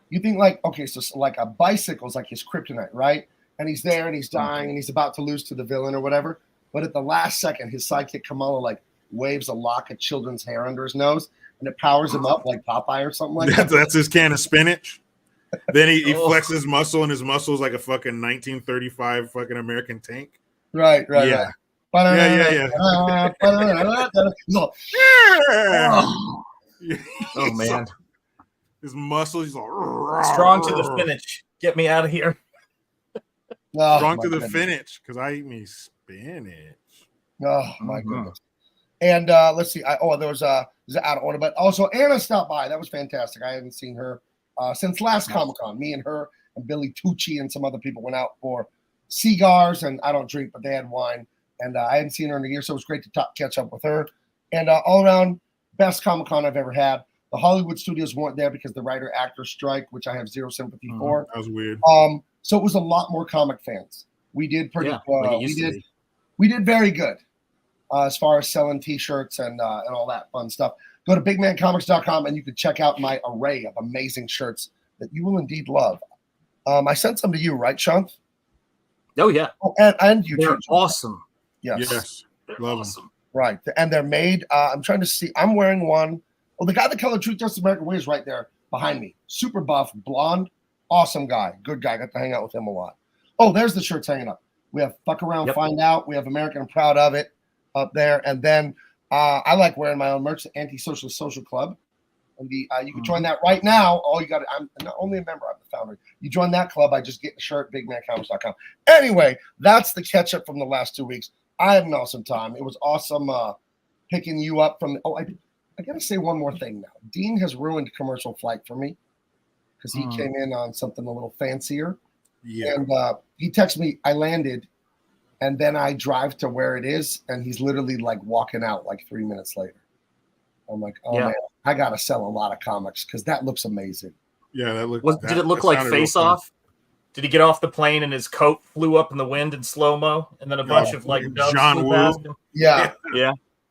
E: You think like, okay, so like a bicycle's like his kryptonite, right? And he's there and he's dying and he's about to lose to the villain or whatever. But at the last second, his sidekick Kamala like waves a lock of children's hair under his nose and it powers him up like Popeye or something like that.
G: That's his can of spinach. Then he flexes his muscle, and his muscle is like a fucking 1935 fucking American tank.
E: Right.
G: Yeah.
H: Oh man,
G: his muscles. He's all
H: strong to the finish. Get me out of here.
G: Strong to the finish because I eat me spinach.
E: Oh my goodness. And let's see. There was out of order, but also Anna stopped by. That was fantastic. I haven't seen her since last Comic-Con. Me and her and Billy Tucci and some other people went out for cigars, and I don't drink, but they had wine. And I hadn't seen her in a year, so it was great to catch up with her. And all around, best Comic-Con I've ever had. The Hollywood studios weren't there because the writer-actor strike, which I have zero sympathy for.
G: That was weird.
E: So it was a lot more comic fans. We did we did very good as far as selling T-shirts and all that fun stuff. Go to bigmancomics.com and you can check out my array of amazing shirts that you will indeed love. I sent some to you, right, Sean?
H: Oh yeah.
E: Oh, and you.
H: They're awesome.
E: Yes.
G: Love them.
E: Right. And they're made. I'm trying to see. I'm wearing one. Well, the guy that colored Truth Justice American Way is right there behind me. Super buff, blonde, awesome guy. Good guy. Got to hang out with him a lot. Oh, there's the shirts hanging up. We have Fuck Around, Find Out. We have American and Proud of It up there. And then I like wearing my own merch, the Anti-Social Social Club. And you can join that right now. All you got, I'm not only a member, I'm the founder. You join that club, I just get the shirt, bigmancomics.com. Anyway, that's the catch up from the last 2 weeks. I had an awesome time. It was awesome picking you up from I got to say one more thing now. Dean has ruined commercial flight for me because he came in on something a little fancier.
G: Yeah.
E: And he texted me, I landed, and then I drive to where it is, and he's literally like walking out like 3 minutes later. I'm like, man, I got to sell a lot of comics because that looks amazing.
G: Yeah, that looked.
H: Did it look like Face Off? Did he get off the plane and his coat flew up in the wind in slow mo, and then a bunch of like doves flew past him?
E: Yeah.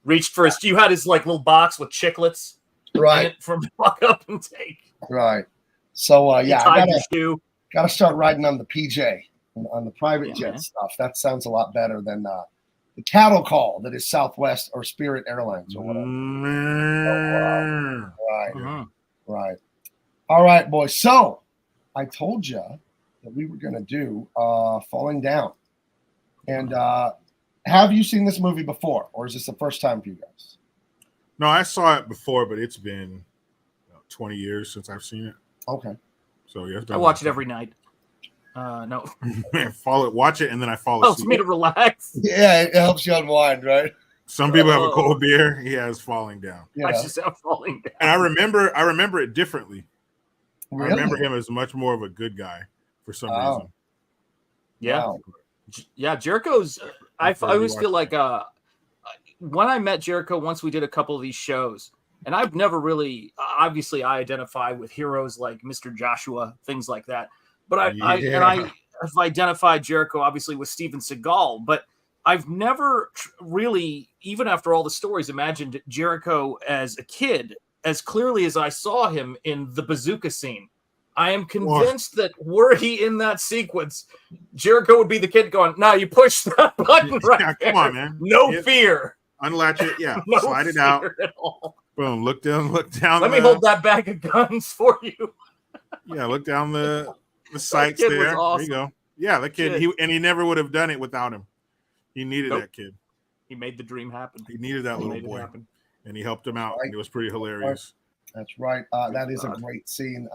H: Reached for his. You had his like little box with chiclets,
E: right?
H: For him to walk up and take.
E: Right. So I gotta start riding on the PJ, on the private jet stuff. That sounds a lot better than the cattle call that is Southwest or Spirit Airlines or whatever. Right. All right, boys. So I told you that we were going to do Falling Down. And have you seen this movie before, or is this the first time for you guys?
G: No, I saw it before, but it's been 20 years since I've seen it.
E: Okay.
G: So you have to
H: I watch it every night. No.
G: watch it, and then I fall
H: Helps
G: asleep.
H: me to relax.
E: Yeah, it helps you unwind, right?
G: Some people have a cold beer. He has falling down.
E: Yeah.
H: I just have falling down.
G: And I remember it differently.
E: Really?
G: I remember him as much more of a good guy for some reason.
H: Yeah.
E: Wow.
H: Yeah, Jericho's I always feel like when I met Jericho, once we did a couple of these shows, and I've never really, obviously I identify with heroes like Mr. Joshua, things like that. But I've identified Jericho obviously with Steven Seagal, but I've never really, even after all the stories, imagined Jericho as a kid as clearly as I saw him in the bazooka scene. I am convinced that were he in that sequence, Jericho would be the kid going, "No, you push that button right there.
G: Come on, man.
H: No fear.
G: Unlatch it. Yeah.
H: No
G: Slide it out.
H: at all.
G: Boom. Look down.
H: Let me hold that bag of guns for you."
G: Yeah. Look down the sights
H: kid
G: there.
H: was awesome.
G: There you go. Yeah. The kid. He never would have done it without him. He needed that kid.
H: He made the dream happen.
G: He needed that little boy. And he helped him out. Right. It was pretty hilarious.
E: That's right. That is a great scene.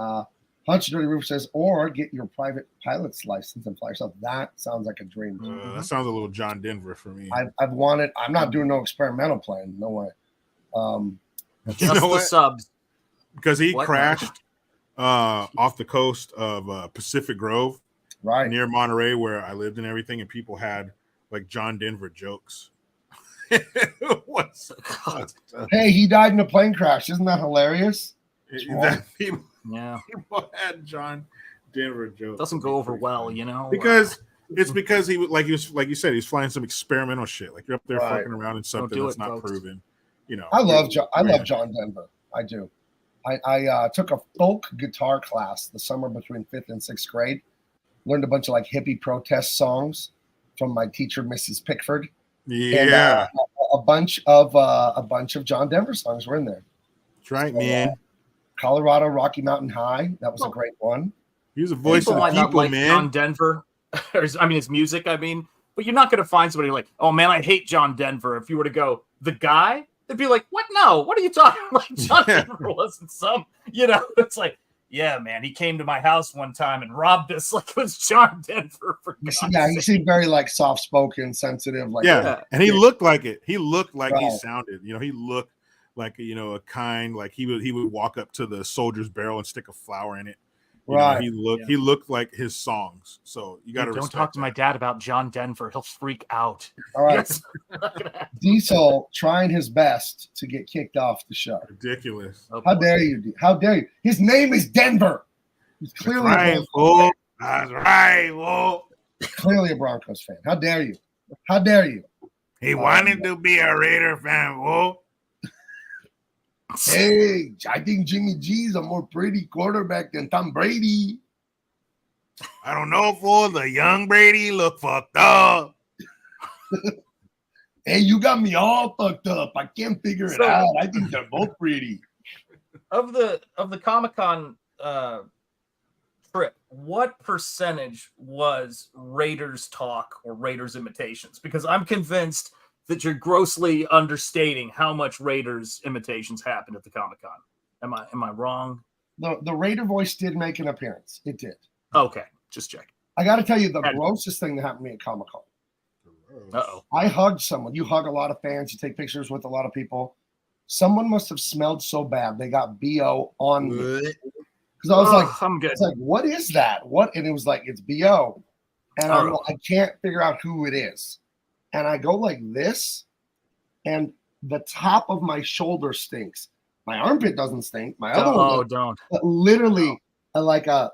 E: Hunch Dirty Roof says, or get your private pilot's license and fly yourself. That sounds like a dream.
G: That sounds a little John Denver for me.
E: I've wanted. I'm not doing no experimental plane. No way.
H: Just the subs.
G: Because he crashed off the coast of Pacific Grove,
E: right
G: near Monterey, where I lived and everything, and people had like John Denver jokes.
E: Hey, he died in a plane crash. Isn't that hilarious?
H: Yeah.
G: People had John Denver jokes.
H: Doesn't go over well, you know.
G: Because he was like you said, he's flying some experimental shit. Like you're up there fucking around in something that's not proven. You know.
E: I love John Denver. I do. I took a folk guitar class the summer between 5th and 6th grade. Learned a bunch of like hippie protest songs from my teacher, Mrs. Pickford.
G: Yeah.
E: And, a bunch of John Denver songs were in there.
G: That's right, man.
E: Colorado, Rocky Mountain High. That was a great one.
G: He was a voice of the people, man.
H: John Denver. His music, but you're not going to find somebody like, oh man, I hate John Denver. If you were to go, the guy, they'd be like, what? No, what are you talking about? Like, John Denver wasn't it's like, yeah, man, he came to my house one time and robbed us like it was John Denver.
E: He seemed very like soft-spoken, sensitive. Like
G: and he looked like it. He looked like he sounded. You know, he looked like a kind. Like he would walk up to the soldier's barrel and stick a flower in it. You know, he looked like his songs. So you got to
H: don't talk to my dad about John Denver. He'll freak out.
E: All right, Diesel trying his best to get kicked off the show.
G: Ridiculous.
E: How dare you? How dare you? His name is Denver. He's clearly
G: That's right,
E: clearly a Broncos fan. How dare you? How dare you?
G: He wanted to be a Raider fan, whoa.
E: Hey, I think Jimmy G's a more pretty quarterback than Tom Brady.
G: I don't know, fool. The young Brady look fucked up.
E: Hey, you got me all fucked up. I can't figure it out. I think they're both pretty.
H: Of the Comic-Con trip, what percentage was Raiders talk or Raiders imitations? Because I'm convinced that you're grossly understating how much Raiders imitations happened at the Comic-Con. Am I wrong?
E: The Raider voice did make an appearance. It did.
H: Okay, just check.
E: I got to tell you the grossest thing that happened to me at Comic-Con.
H: Uh-oh.
E: I hugged someone. You hug a lot of fans. You take pictures with a lot of people. Someone must have smelled so bad they got BO on me. Because I was
H: I'm good.
E: It's like, what is that? What? And it was like, it's BO. And I can't figure out who it is. And I go like this, and the top of my shoulder stinks. My armpit doesn't stink. My other one
H: don't.
E: But literally, like a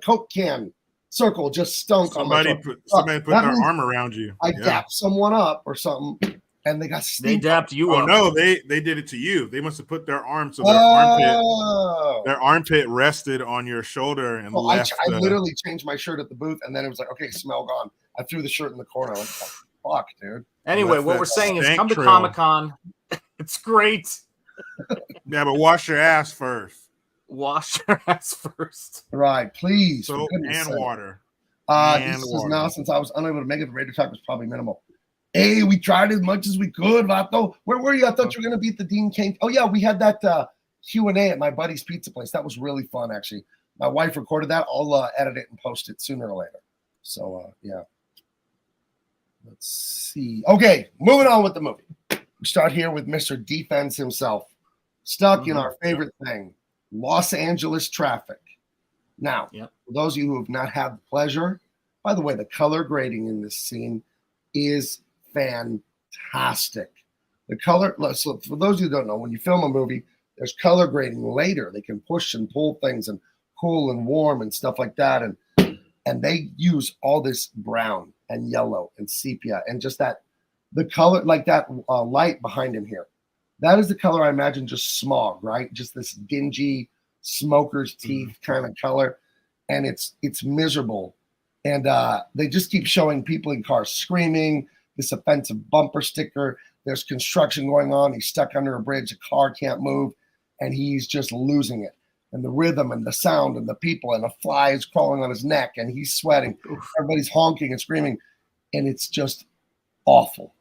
E: Coke can circle just stunk on my shoulder.
G: Somebody put their arm around you.
E: I dapped someone up or something, and they got stink.
H: They dapped you up.
G: No, they did it to you. They must have put their arm so their armpit rested on your shoulder and left.
E: I literally changed my shirt at the booth, and then it was like, okay, smell gone. I threw the shirt in the corner. I was like, fuck, dude.
H: Anyway, what we're saying is come to Comic-Con. It's great.
G: Yeah, but wash your ass first.
H: Wash your ass first.
E: Right, please.
G: Soap and water.
E: He says now, since I was unable to make it, the Raider talk was probably minimal. Hey, we tried as much as we could, Vato. Where were you? I thought you were going to beat the Dean Cain. Oh, yeah, we had that Q&A at my buddy's pizza place. That was really fun, actually. My wife recorded that. I'll edit it and post it sooner or later. So yeah. Let's see. Okay, moving on with the movie. We start here with Mr. Defense himself, stuck in our favorite thing, Los Angeles traffic. Now, for those of you who have not had the pleasure, by the way, the color grading in this scene is fantastic. The color, so for those of you who don't know, when you film a movie, there's color grading later. They can push and pull things and cool and warm and stuff like that. And they use all this brown and yellow and sepia and just that, the color, like that light behind him here. That is the color I imagine just smog, right? Just this dingy smoker's teeth kind of color. And it's miserable. And they just keep showing people in cars screaming, this offensive bumper sticker. There's construction going on. He's stuck under a bridge. A car can't move. And he's just losing it. And the rhythm and the sound and the people and a fly is crawling on his neck and he's sweating. Everybody's honking and screaming. And it's just awful.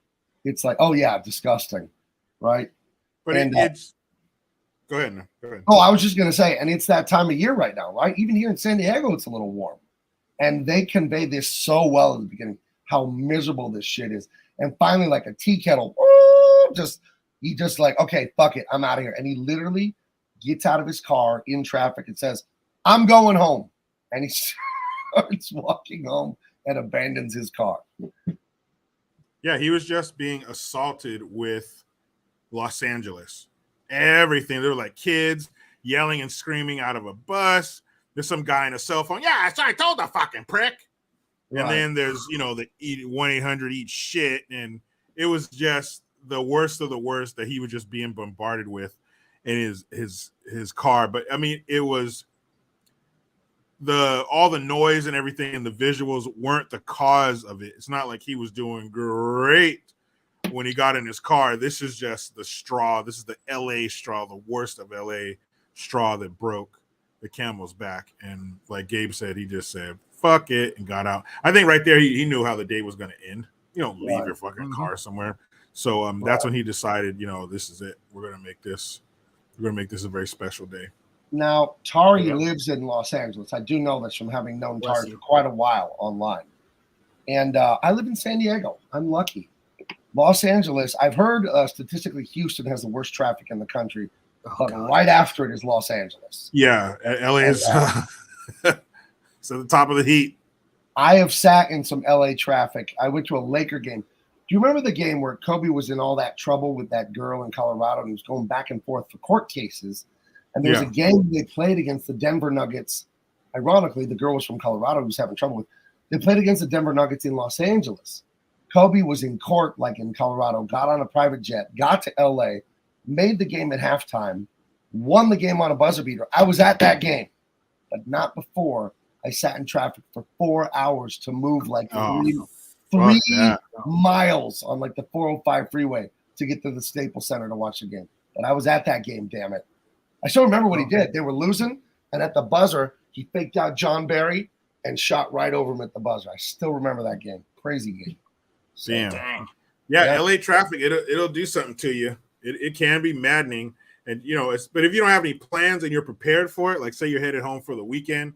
E: It's like, oh yeah, disgusting. Right?
G: But it's go ahead.
E: Oh, I was just going to say, and it's that time of year right now, right? Even here in San Diego, it's a little warm. And they convey this so well at the beginning, how miserable this shit is. And finally, like a tea kettle, he just like, okay, fuck it, I'm out of here. And he literally gets out of his car in traffic and says, I'm going home. And he starts walking home and abandons his car.
G: Yeah, he was just being assaulted with Los Angeles. Everything. They were like kids yelling and screaming out of a bus. There's some guy in a cell phone. Yeah, I told the fucking prick. Right. And then there's, the 1-800 eat shit. And it was just the worst of the worst that he was just being bombarded with in his car. But I mean, it was all the noise and everything and the visuals weren't the cause of it. It's not like he was doing great when he got in his car. This is just the straw. This is the LA straw, the worst of LA straw that broke the camel's back. And like Gabe said, he just said, fuck it, and got out. I think right there, he knew how the day was going to end. Leave your fucking car somewhere. So that's when he decided, this is it. We're going to make this a very special day.
E: Now, Tari lives in Los Angeles. I do know this from having known Tari for quite a while online. And I live in San Diego. I'm lucky. Los Angeles, I've heard statistically Houston has the worst traffic in the country, but right after it is Los Angeles.
G: Yeah, LA is it's at the top of the heat.
E: I have sat in some LA traffic. I went to a Laker game. Do you remember the game where Kobe was in all that trouble with that girl in Colorado and he was going back and forth for court cases? And there was a game they played against the Denver Nuggets. Ironically, the girl was from Colorado who was having trouble with. They played against the Denver Nuggets in Los Angeles. Kobe was in court, like in Colorado, got on a private jet, got to LA, made the game at halftime, won the game on a buzzer beater. I was at that game, but not before I sat in traffic for 4 hours to move like three miles on like the 405 freeway to get to the Staples Center to watch the game. But I was at that game, damn it. I still remember what he did. They were losing, and at the buzzer, he faked out John Barry and shot right over him at the buzzer. I still remember that game. Crazy game. So,
G: damn. Yeah, LA traffic, it'll do something to you. It can be maddening. And but if you don't have any plans and you're prepared for it, like say you're headed home for the weekend,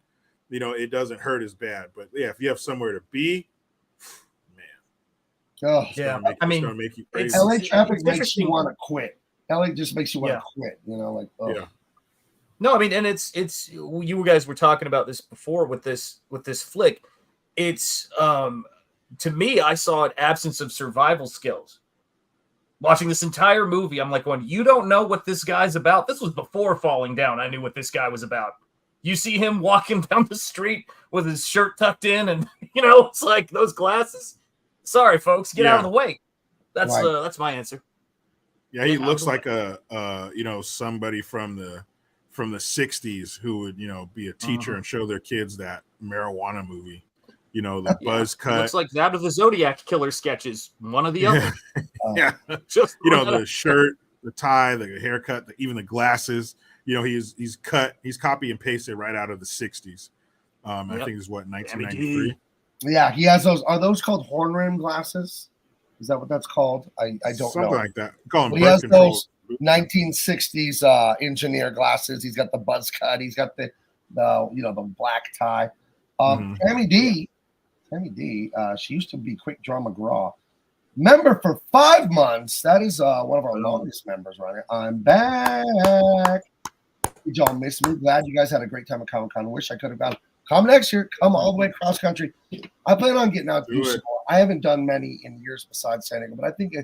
G: it doesn't hurt as bad. But yeah, if you have somewhere to be, man.
E: Oh,
G: it's gonna make you crazy.
E: LA traffic makes you want to quit. LA just makes you want to quit,
G: Yeah.
H: No, I mean, and it's you guys were talking about this before with this flick. It's to me, I saw an absence of survival skills. Watching this entire movie, I'm like, you don't know what this guy's about. This was before Falling Down. I knew what this guy was about. You see him walking down the street with his shirt tucked in, and it's like those glasses. Sorry, folks, get out of the way. That's my answer.
G: Yeah, he looks like a somebody from the 60s who would be a teacher and show their kids that marijuana movie. The buzz cut.
H: Looks like that of the Zodiac Killer sketches. One or the other.
G: Yeah, just the shirt, the tie, the haircut, even the glasses. He's copy and pasted right out of the 60s. I think it's 1993.
E: Yeah, he has those. Are those called horn rim glasses? Is that what that's called? I don't know.
G: Something like that. Call them
E: he has those 1960s engineer glasses. He's got the buzz cut. He's got the the black tie. Tammy D, she used to be Quick Draw McGraw. Member for 5 months. That is one of our longest members, right? I'm back. Did y'all miss me? Glad you guys had a great time at Comic-Con. Wish I could have gone. Come next year. Come all the way across country. I plan on getting out to do some more. I haven't done many in years besides San Diego, but I think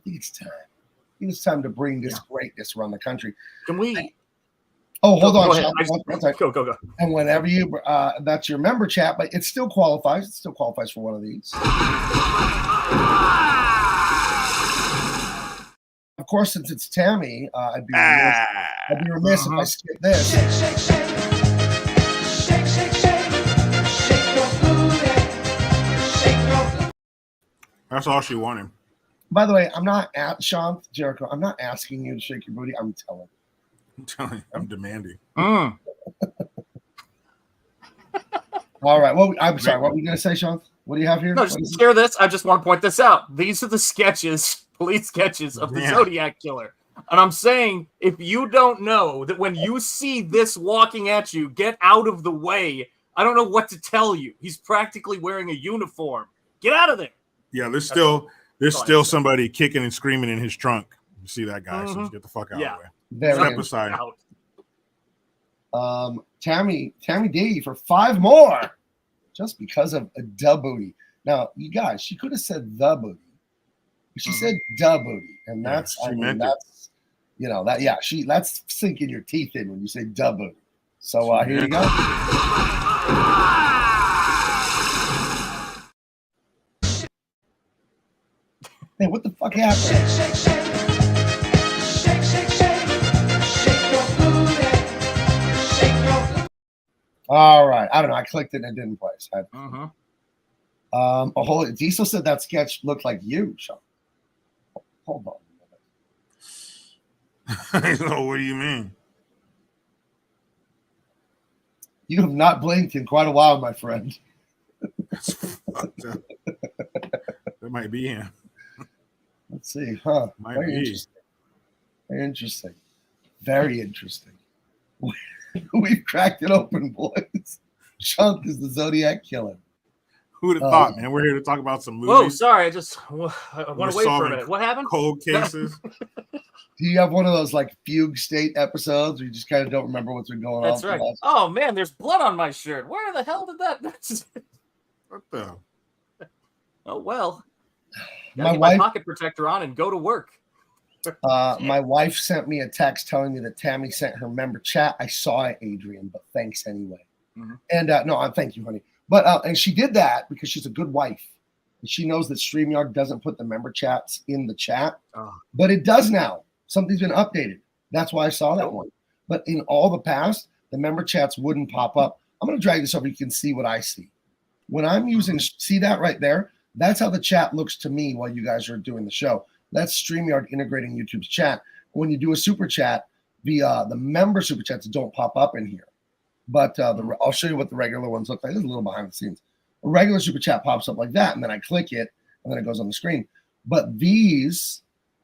E: it's time. I think it's time to bring this greatness around the country.
H: Can we?
E: Oh, hold on,
H: Sean. Go.
E: And whenever you, that's your member chat, but it still qualifies. It still qualifies for one of these. Of course, since it's Tammy, I'd be remiss if I skip this.
G: That's all she wanted.
E: By the way, I'm not at Sean Jericho. I'm not asking you to shake your booty. I'm telling.
G: I'm demanding.
E: All right. Well, I'm sorry. What were you going to say, Sean? What do you have here?
H: No, just share this. I just want to point this out. These are the sketches, police sketches of the Zodiac Killer. And I'm saying, if you don't know that when you see this walking at you, get out of the way. I don't know what to tell you. He's practically wearing a uniform. Get out of there.
G: Yeah, there's still somebody kicking and screaming in his trunk. You see that guy? So just get the fuck out of the way. Step aside.
E: Tammy D for 5 more, just because of a da booty. Now, you guys, she could have said the booty. She said da booty, and that's that's sinking your teeth in when you say da booty. So here you go. Hey, what the fuck happened? All right. I don't know. I clicked it and it didn't place. Diesel said that sketch looked like you, Sean. Hold on
G: a minute. So what do you mean?
E: You have not blinked in quite a while, my friend.
G: That's fucked up. That might be him.
E: Let's see, huh? Very interesting. Very interesting. We've cracked it open, boys. Chunk is the Zodiac Killer.
G: Who would have thought, man? We're here to talk about some movies.
H: Whoa, sorry. I went away for a minute. What happened?
G: Cold cases.
E: Do you have one of those like fugue state episodes where you just kind of don't remember what's been going on?
H: That's right. Oh, man, there's blood on my shirt. Where the hell did that?
G: What the?
H: Oh, well.
E: My
H: wife, my pocket protector on and go to work.
E: My wife sent me a text telling me that Tammy sent her member chat. I saw it, Adrian, but thanks anyway. And thank you, honey. But and she did that because she's a good wife. And she knows that StreamYard doesn't put the member chats in the chat, but it does now. Something's been updated. That's why I saw that one. But in all the past, the member chats wouldn't pop up. I'm going to drag this over. You can see what I see. When I'm using, see that right there? That's how the chat looks to me while you guys are doing the show. That's StreamYard integrating YouTube's chat. When you do a super chat, the member super chats don't pop up in here. But I'll show you what the regular ones look like. This is a little behind the scenes. A regular super chat pops up like that, and then I click it, and then it goes on the screen. But these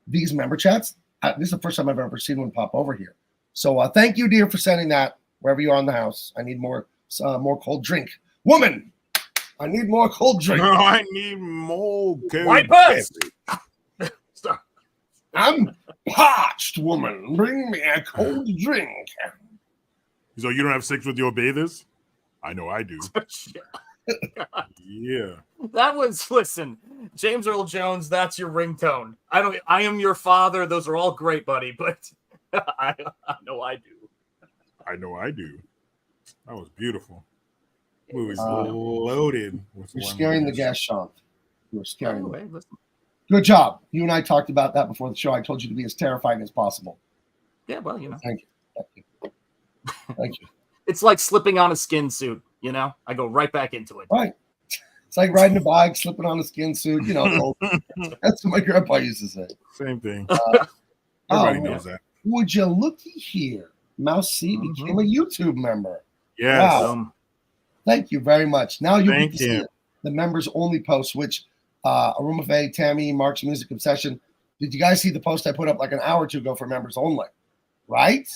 E: member chats, this is the first time I've ever seen one pop over here. So thank you, dear, for sending that wherever you are in the house. I need more cold drink. Woman, I need more cold drink.
G: No, I need more cold
H: White puss.
G: Stop.
E: I'm parched, woman. Bring me a cold drink.
G: So you don't have sex with your bathers? I know I do. Yeah.
H: That was, listen, James Earl Jones, that's your ringtone. I am your father. Those are all great, buddy, but I know I do.
G: I know I do. That was beautiful. Movie's loaded with
E: You're scaring the guest, Sean. You're scaring
H: me.
E: Good job. You and I talked about that before the show. I told you to be as terrifying as possible.
H: Yeah, well,
E: Thank you. Thank you.
H: It's like slipping on a skin suit, you know? I go right back into it.
E: Right. It's like riding a bike, slipping on a skin suit, you know. That's what my grandpa used to say.
G: Same thing.
E: Everybody
G: knows that.
E: Would you looky here? Mouse C became a YouTube member.
G: Yes.
E: Wow. Thank you very much. Now you can see the members only post, which Aruma Faye, Tammy, Mark's Music Obsession. Did you guys see the post I put up like an hour or two ago for members only? Right?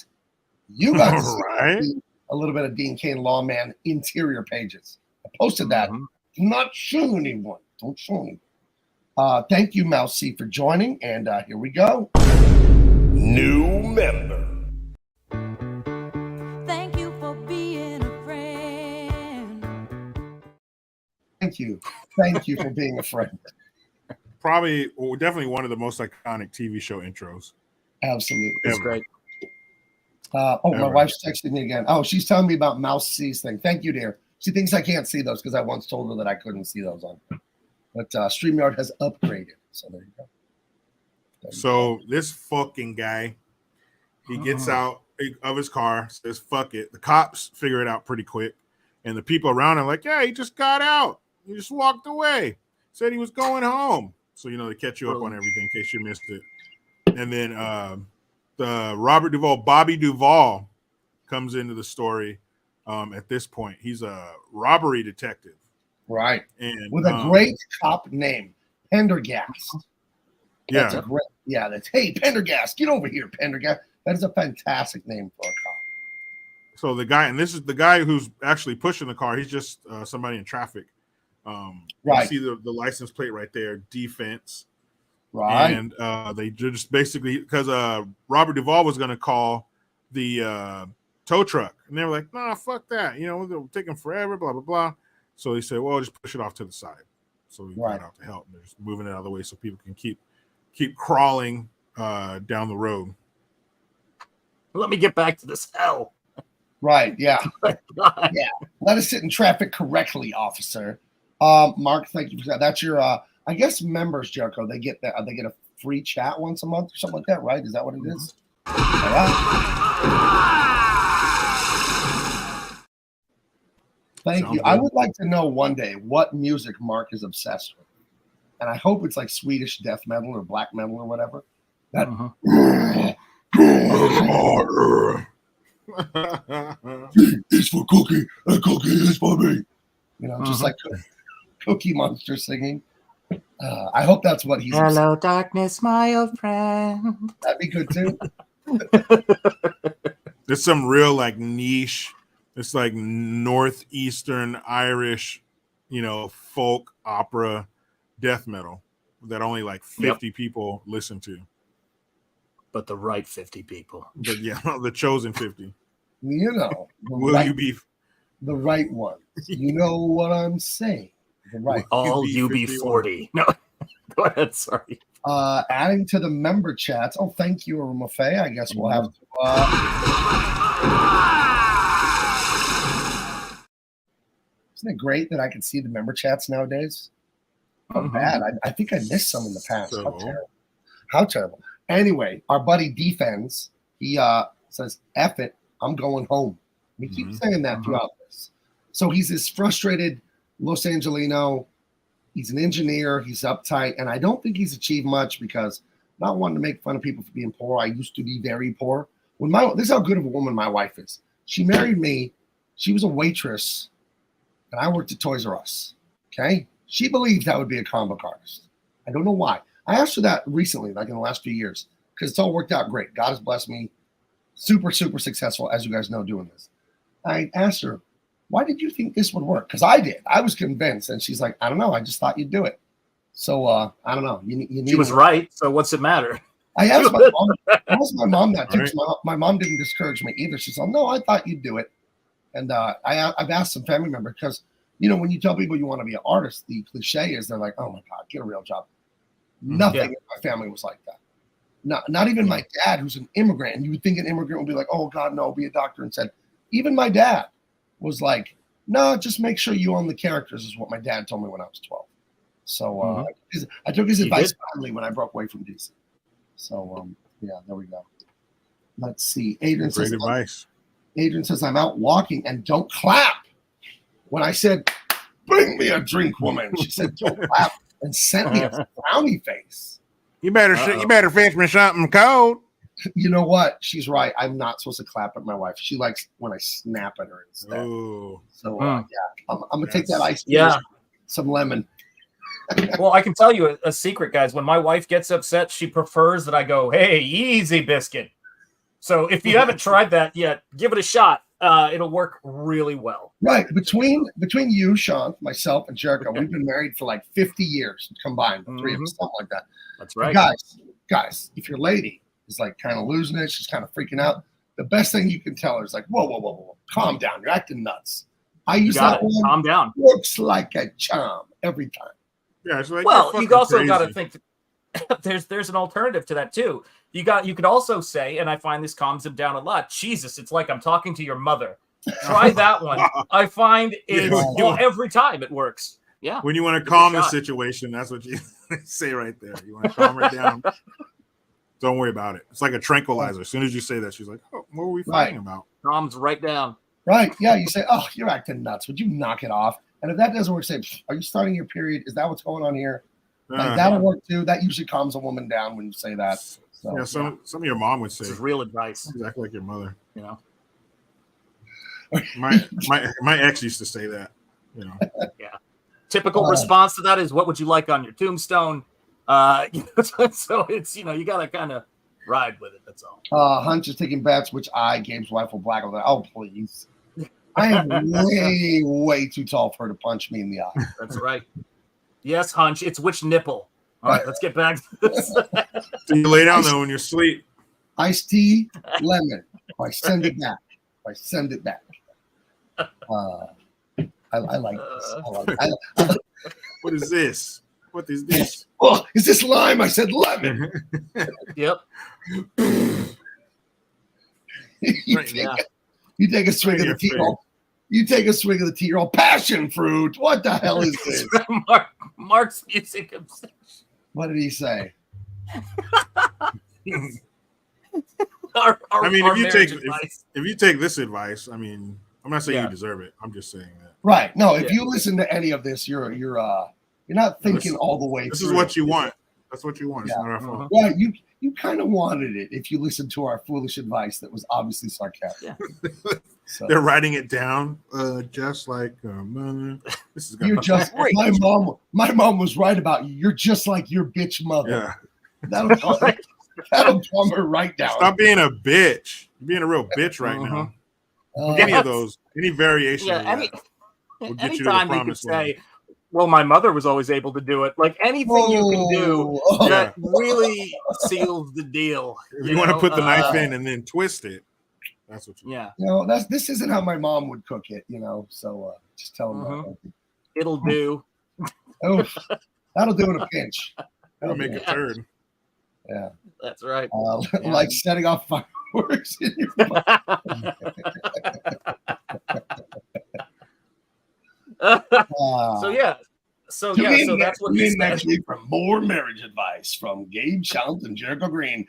E: You guys.
G: Right.
E: a little bit of Dean Cain Lawman interior pages. I posted that. Do not show anyone. Don't show anyone. Thank you, Mouse C, for joining. And here we go.
I: New member.
J: Thank you for being a friend.
E: Thank you. Thank you for being a friend.
G: Probably, well, definitely one of the most iconic TV show intros.
E: Absolutely.
H: It's great.
E: My wife's texting me again. Oh, she's telling me about Mouse C's thing. Thank you, dear. She thinks I can't see those because I once told her that I couldn't see those on. But StreamYard has upgraded. So there you go.
G: So this fucking guy, he gets out of his car, says, fuck it. The cops figure it out pretty quick. And the people around him are like, yeah, he just got out. He just walked away. Said he was going home. So, they catch you up on everything in case you missed it. And then the Robert Duvall, Bobby Duvall, comes into the story at this point. He's a robbery detective.
E: Right.
G: And
E: with a great cop name, Pendergast. That's hey, Pendergast, get over here, Pendergast. That is a fantastic name for a cop.
G: So the guy, and this is the guy who's actually pushing the car. He's just somebody in traffic. You see the license plate right there, defense.
E: Right.
G: And they just basically, because Robert Duvall was going to call the tow truck. And they were like, nah, fuck that. They're taking forever, blah, blah, blah. So he said, well, just push it off to the side. So he got out to help. And they're just moving it out of the way so people can keep crawling down the road.
H: Let me get back to this hell.
E: Right, yeah. Yeah. Let us sit in traffic correctly, officer. Mark, thank you for that. That's your I guess members, Jericho, they get that they get a free chat once a month or something like that, right? Is that what it is? All right. Thank you. I would like to know one day what music Mark is obsessed with. And I hope it's like Swedish death metal or black metal or whatever. That it's for Cookie, and Cookie is for me. Just like Cookie Monster singing. I hope that's what he's.
K: Hello, darkness, my old friend.
E: That'd be good too.
G: There's some real niche. It's like northeastern Irish, folk opera death metal that only 50 people listen to.
H: But the right 50 people.
G: But yeah, the chosen 50.
E: Will you be the right one? You know what I'm saying. The right.
H: All UB40. No, go ahead. Sorry.
E: Adding to the member chats. Oh, thank you, Mafe. I guess we'll have to. Isn't it great that I can see the member chats nowadays? Oh, bad. I think I missed some in the past. How terrible. Anyway, our buddy Defense, he says, F it, I'm going home. We keep saying that throughout this. So he's this frustrated Los Angelino. He's an engineer. He's uptight. And I don't think he's achieved much because not wanting to make fun of people for being poor. I used to be very poor. This is how good of a woman my wife is. She married me. She was a waitress. And I worked at Toys R Us. Okay? She believed I would be a comic book artist. I don't know why. I asked her that recently, in the last few years, because it's all worked out great. God has blessed me. Super, super successful, as you guys know, doing this. I asked her, why did you think this would work? Because I did. I was convinced. And she's like, I don't know. I just thought you'd do it. So, I don't know.
H: She was right. So what's it matter?
E: I asked my mom that too. Right. My mom didn't discourage me either. She said, no, I thought you'd do it. And I've asked some family members because, when you tell people you want to be an artist, the cliche is they're like, oh, my God, get a real job. Nothing in my family was like that. Not even my dad, who's an immigrant. And you would think an immigrant would be like, oh, God, no, be a doctor. And said, even my dad was like, no, just make sure you own the characters is what my dad told me when I was 12. So I took his advice finally when I broke away from DC. So, there we go. Let's see. Adrian says,
G: advice.
E: Adrian says, I'm out walking and don't clap. When I said, bring me a drink, woman, she said, don't clap and sent me a frowny face.
G: You better fetch me something cold.
E: You know what? She's right. I'm not supposed to clap at my wife. She likes when I snap at her instead.
G: Oh.
E: So, I'm going to take that ice. Some lemon.
H: Well, I can tell you a secret, guys. When my wife gets upset, she prefers that I go, hey, easy, biscuit. So if you haven't tried that yet, give it a shot. it'll work really well.
E: Right. Between you, Sean, myself, and Jericho, we've been married for like 50 years combined, the three of us, something like that.
H: That's right.
E: Guys, if your lady is like kind of losing it, she's kind of freaking out, the best thing you can tell her is like, whoa, calm down. You're acting nuts. I use that one.
H: Calm down.
E: Looks like a charm every time.
G: Yeah, it's like,
H: well, you also got to
G: crazy.
H: think there's an alternative to that too. You could also say, and I find this calms him down a lot. Jesus, it's like I'm talking to your mother. Try that one. I find every time it works. Yeah.
G: When you want to calm the situation, that's what you say right there. You want to calm her down. Don't worry about it. It's like a tranquilizer. As soon as you say that, she's like, "Oh, what were we fighting about?"
H: Calms right down.
E: Right. Yeah. You say, "Oh, you're acting nuts. Would you knock it off?" And if that doesn't work, say, "Are you starting your period? Is that what's going on here?" Like, that'll work too. That usually calms a woman down when you say that. So,
G: yeah. Some of your mom would say,
H: "This is real advice."
G: Exactly like your mother.
H: You know.
G: My ex used to say that. You know.
H: Yeah. Typical response to that is, "What would you like on your tombstone?" So it's you got to kind of ride with it. That's all.
E: Hunch is taking bets, which Gabe's wife will black on that. Oh, please. I am way too tall for her to punch me in the eye.
H: That's right. Yes, Hunch. It's which nipple? All right, let's get back to this.
G: So you lay down though when you're asleep.
E: Iced tea, lemon. I send it back. I like this.
G: What is this? What is this?
E: Oh, is this lime? I said lemon.
H: Yep.
E: You take a swig of the tea. You take a swig of the tea. You're all passion fruit. What the hell is this?
H: Mark's music obsession.
E: What did he say?
G: If you take this advice, I mean, I'm not saying you deserve it. I'm just saying that.
E: Right. No, if you listen to any of this, you're not thinking all the way through.
G: This is what you want. That's what you want.
E: Yeah.
G: It's not our fault.
E: Yeah, you kind of wanted it if you listened to our foolish advice that was obviously sarcastic.
H: Yeah.
E: So.
G: They're writing it down, just like mother. This is
E: You're just
G: great.
E: My mom was right about you. You're just like your bitch mother.
G: Yeah.
E: That'll calm her right down.
G: Stop being a bitch. You're being a real bitch right now. Any of those, any variation of that will get you to the
H: anytime you could
G: promised land.
H: say, well, my mother was always able to do it. Like anything you can do that really seals the deal.
G: If you want to put the knife in and then twist it, that's what you
E: this isn't how my mom would cook it, so just tell them
H: it'll do.
E: Oh, that'll do in a pinch.
G: That'll make a turd.
E: Yeah.
H: That's right.
E: Like setting off fireworks in your mouth.
H: So that's what he said.
E: Next week for more marriage advice from Gabe, Shant, and Jericho Green.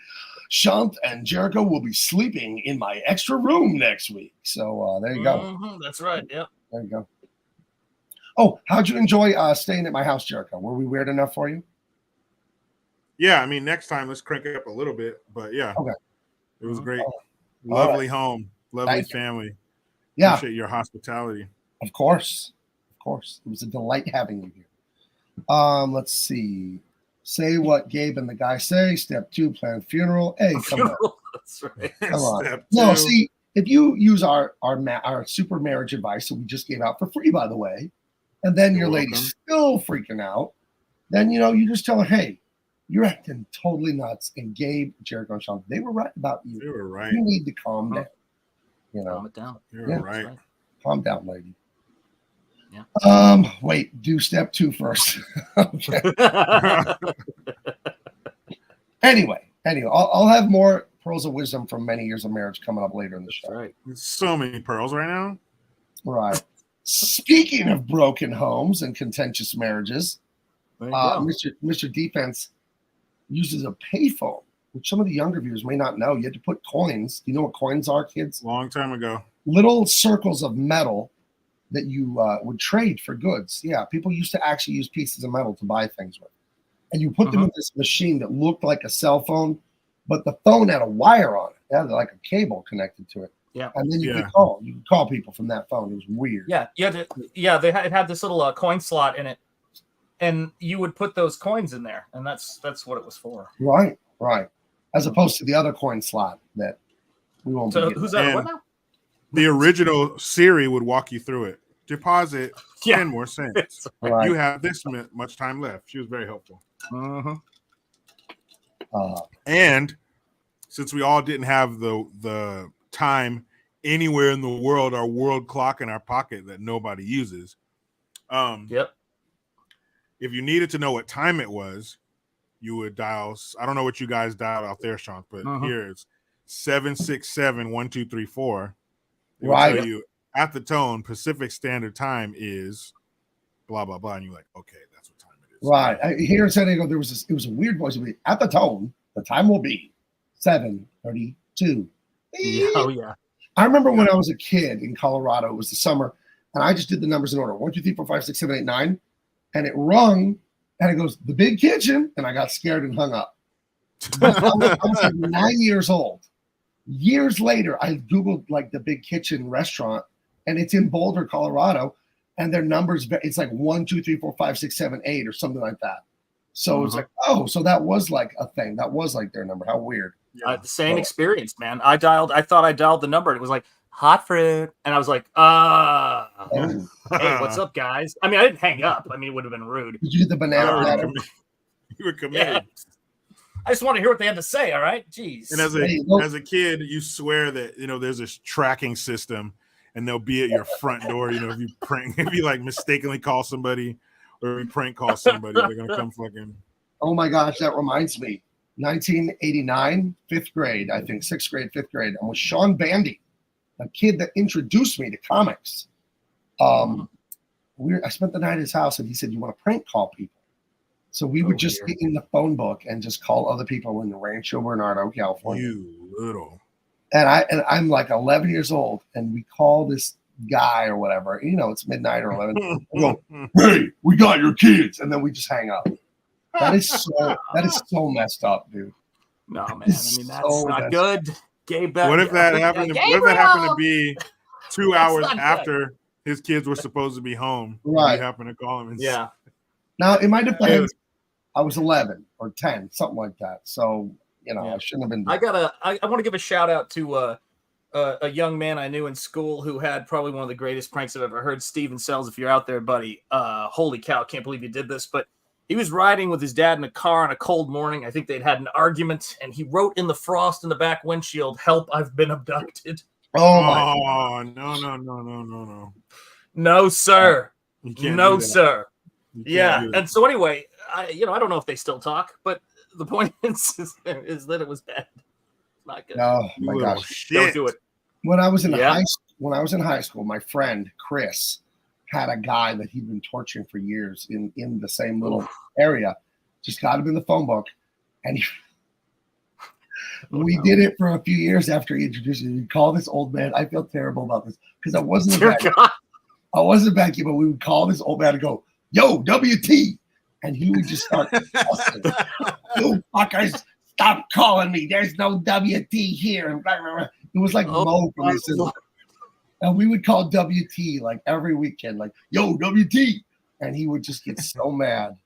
E: Shant and Jericho will be sleeping in my extra room next week. So there you go.
H: That's right. Yep.
E: There you go. Oh, how'd you enjoy staying at my house, Jericho? Were we weird enough for you?
G: Yeah, I mean, next time let's crank it up a little bit, but yeah,
E: okay,
G: it was great.
E: Lovely
G: home, lovely family.
E: Yeah,
G: appreciate your hospitality.
E: Of course, it was a delight having you here. Let's see. Say what Gabe and the guy say. Step 2, plan funeral. Hey, come on.
H: That's right.
E: Come on.
G: Step 2.
E: No, see, if you use our super marriage advice that we just gave out for free, by the way, and then your lady's still freaking out, then you just tell her, hey, you're acting totally nuts. And Gabe, Jericho, and Sean, they were right about you.
G: They were right.
E: You need to calm down.
H: Calm it down.
G: You're right.
E: Calm down, lady.
H: Yeah.
E: Wait, do step 2 first. Okay. Anyway, I'll have more pearls of wisdom from many years of marriage coming up later in the show.
H: Right.
G: There's so many pearls right now.
E: Right. Speaking of broken homes and contentious marriages, Mr. Defense uses a payphone, which some of the younger viewers may not know. You had to put coins. Do you know what coins are, kids?
G: Long time ago.
E: Little circles of metal that you would trade for goods. Yeah, people used to actually use pieces of metal to buy things with. And you put them in this machine that looked like a cell phone, but the phone had a wire on it. It had like a cable connected to it.
H: Yeah.
E: And then you could call. You could call people from that phone. It was weird.
H: Yeah. It had this little coin slot in it. And you would put those coins in there. And that's what it was for.
E: Right. As opposed to the other coin slot that we won't be
H: who's that? What now?
G: The original Siri would walk you through it. Deposit 10 more cents.
E: Right.
G: You have this much time left. She was very helpful. And since we all didn't have the time anywhere in the world, our world clock in our pocket that nobody uses.
H: Yep.
G: If you needed to know what time it was, you would dial. I don't know what you guys dialed out there, Sean, but here it's 767-1234. It will tell you at the tone Pacific Standard Time is blah blah blah, and you're like, okay, that's what time it is.
E: Right. Here in San Diego, it was a weird voice. At the tone, the time will be 7:32.
H: Oh yeah.
E: I remember when I was a kid in Colorado, it was the summer, and I just did the numbers in order: 1, 2, 3, 4, 5, 6, 7, 8, 9, and it rung, and it goes the big kitchen, and I got scared and hung up. I was like 9 years old. Years later, I Googled like the big kitchen restaurant, and it's in Boulder, Colorado, and their numbers, it's like 1, 2, 3, 4, 5, 6, 7, 8 or something like that. So it's like, oh, so that was like a thing. That was like their number. How weird.
H: The same experience, man. I thought I dialed the number, and it was like hot fruit, and I was like, hey, what's up, guys? I mean, I didn't hang up. I mean, it would have been rude.
E: Did you get the banana platter?
G: You were committed.
H: Yeah. I just want to hear what they had to say. All right, jeez.
G: And as a kid, you swear that there's this tracking system, and they'll be at your front door. If you like mistakenly call somebody, or if you prank call somebody, they're gonna come fucking.
E: Oh my gosh, that reminds me. 1989, 5th grade, I think 6th grade, 5th grade. I'm with Sean Bandy, a kid that introduced me to comics. I spent the night at his house, and he said, "You want to prank call people?" So we would just get in the phone book and just call other people in Rancho Bernardo, California.
G: You little.
E: And I'm like 11 years old, and we call this guy or whatever. It's midnight or 11. We go, "Hey, we got your kids," and then we just hang up. That is so messed up, dude.
H: No, man. I mean, that's not good. Gabe,
G: what if that happened? What if that happened to be 2 hours after his kids were supposed to be home?
E: Right.
G: You happen to call him.
H: Yeah.
E: Now, in my defense, I was 11 or 10, something like that. So, I shouldn't have been.
H: I want to give a shout out to a young man I knew in school who had probably one of the greatest pranks I've ever heard. Steven Sells, if you're out there, buddy. Holy cow, can't believe you did this. But he was riding with his dad in a car on a cold morning. I think they'd had an argument, and he wrote in the frost in the back windshield, "Help, I've been abducted."
G: Oh, no.
H: No, sir. No, sir.
G: Yeah.
H: And so anyway, I don't know if they still talk, but the point is that it was bad. It's not good.
E: Oh my gosh.
H: Don't do it.
E: When I was in high school, my friend Chris had a guy that he'd been torturing for years in the same little area. Just got him in the phone book, and we did it for a few years after he introduced me. We'd call this old man. I feel terrible about this because I wasn't a bad kid, but we would call this old man and go, "Yo, WT," and he would just start cussing. "You fuckers, stop calling me. There's no WT here." And blah, blah, blah. It was like Mo from the cinema. And we would call WT like every weekend, like, "Yo, WT," and he would just get so mad.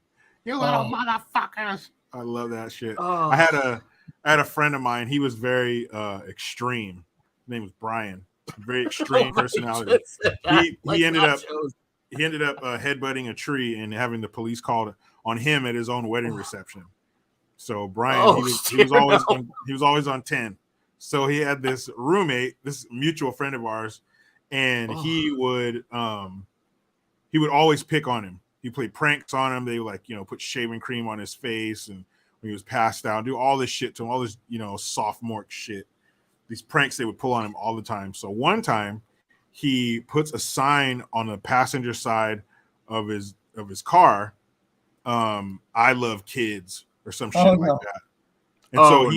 G: "You little motherfuckers!" I love that shit. I had a friend of mine. He was very extreme. His name was Brian. Very extreme personality. He ended up headbutting a tree and having the police called on him at his own wedding reception. So Brian, he was always on 10. So he had this roommate, this mutual friend of ours, and he would always pick on him. He played pranks on him. They would put shaving cream on his face, and when he was passed out, do all this shit to him, all this sophomore shit. These pranks they would pull on him all the time. So one time he puts a sign on the passenger side of his car, "I love kids," or some shit like that. And so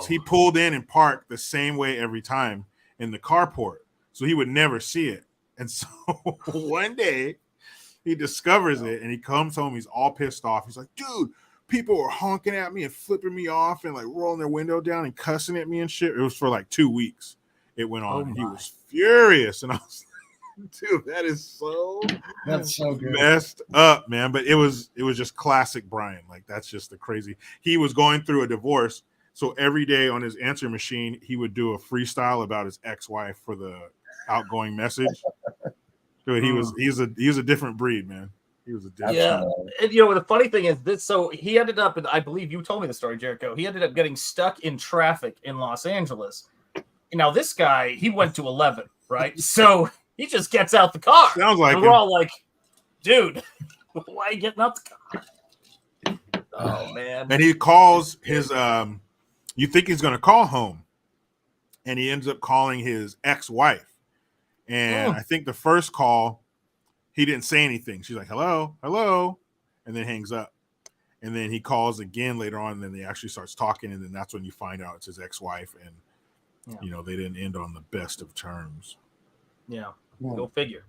G: he pulled in and parked the same way every time in the carport. So he would never see it. And so one day he discovers it and he comes home. He's all pissed off. He's like, "Dude, people were honking at me and flipping me off and like rolling their window down and cussing at me and shit." It was for like 2 weeks. It went on. And he was furious. And I was like, "Dude, that's so good. Messed up, man." But it was just classic Brian. Like, that's just the crazy. He was going through a divorce. So every day on his answer machine, he would do a freestyle about his ex-wife for the outgoing message. Dude, he's a different breed, man. He was a different.
H: Yeah, and you know the funny thing is this. So he ended up, and I believe you told me the story, Jericho. He ended up getting stuck in traffic in Los Angeles. Now this guy, he went to 11, right? So he just gets out the car.
G: Sounds like
H: and we're all like, dude, why are you getting out the car? Oh man!
G: And he calls his you think he's gonna call home, and he ends up calling his ex-wife. And I think the first call, he didn't say anything. She's like, hello, hello, and then hangs up. And then he calls again later on, and then they actually starts talking, and then that's when you find out it's his ex-wife, and you know, they didn't end on the best of terms.
H: Yeah, go figure.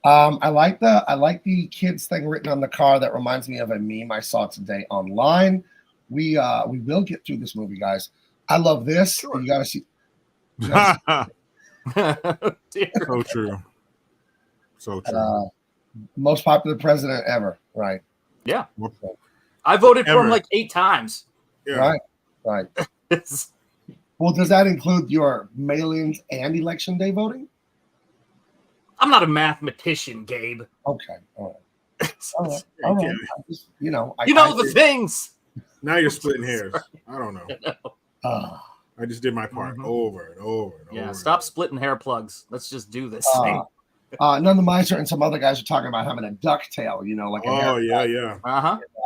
E: I like the kids thing written on the car. That reminds me of a meme I saw today online. We will get through this movie, guys. I love this. Sure. You gotta see.
G: So true. So true.
E: Most popular president ever, right?
H: Yeah. I voted for him like 8 times.
G: Yeah.
E: Right. Well, does that include your mail-ins and election day voting?
H: I'm not a mathematician, Gabe.
E: Okay. All right. Just, you know
H: the things.
G: Now you're splitting hairs. I don't know. I just did my part over and over and over.
H: Yeah, stop splitting hair plugs. Let's just do this thing.
E: None of the miser and some other guys are talking about having a duck tail, like a hair.
G: Yeah.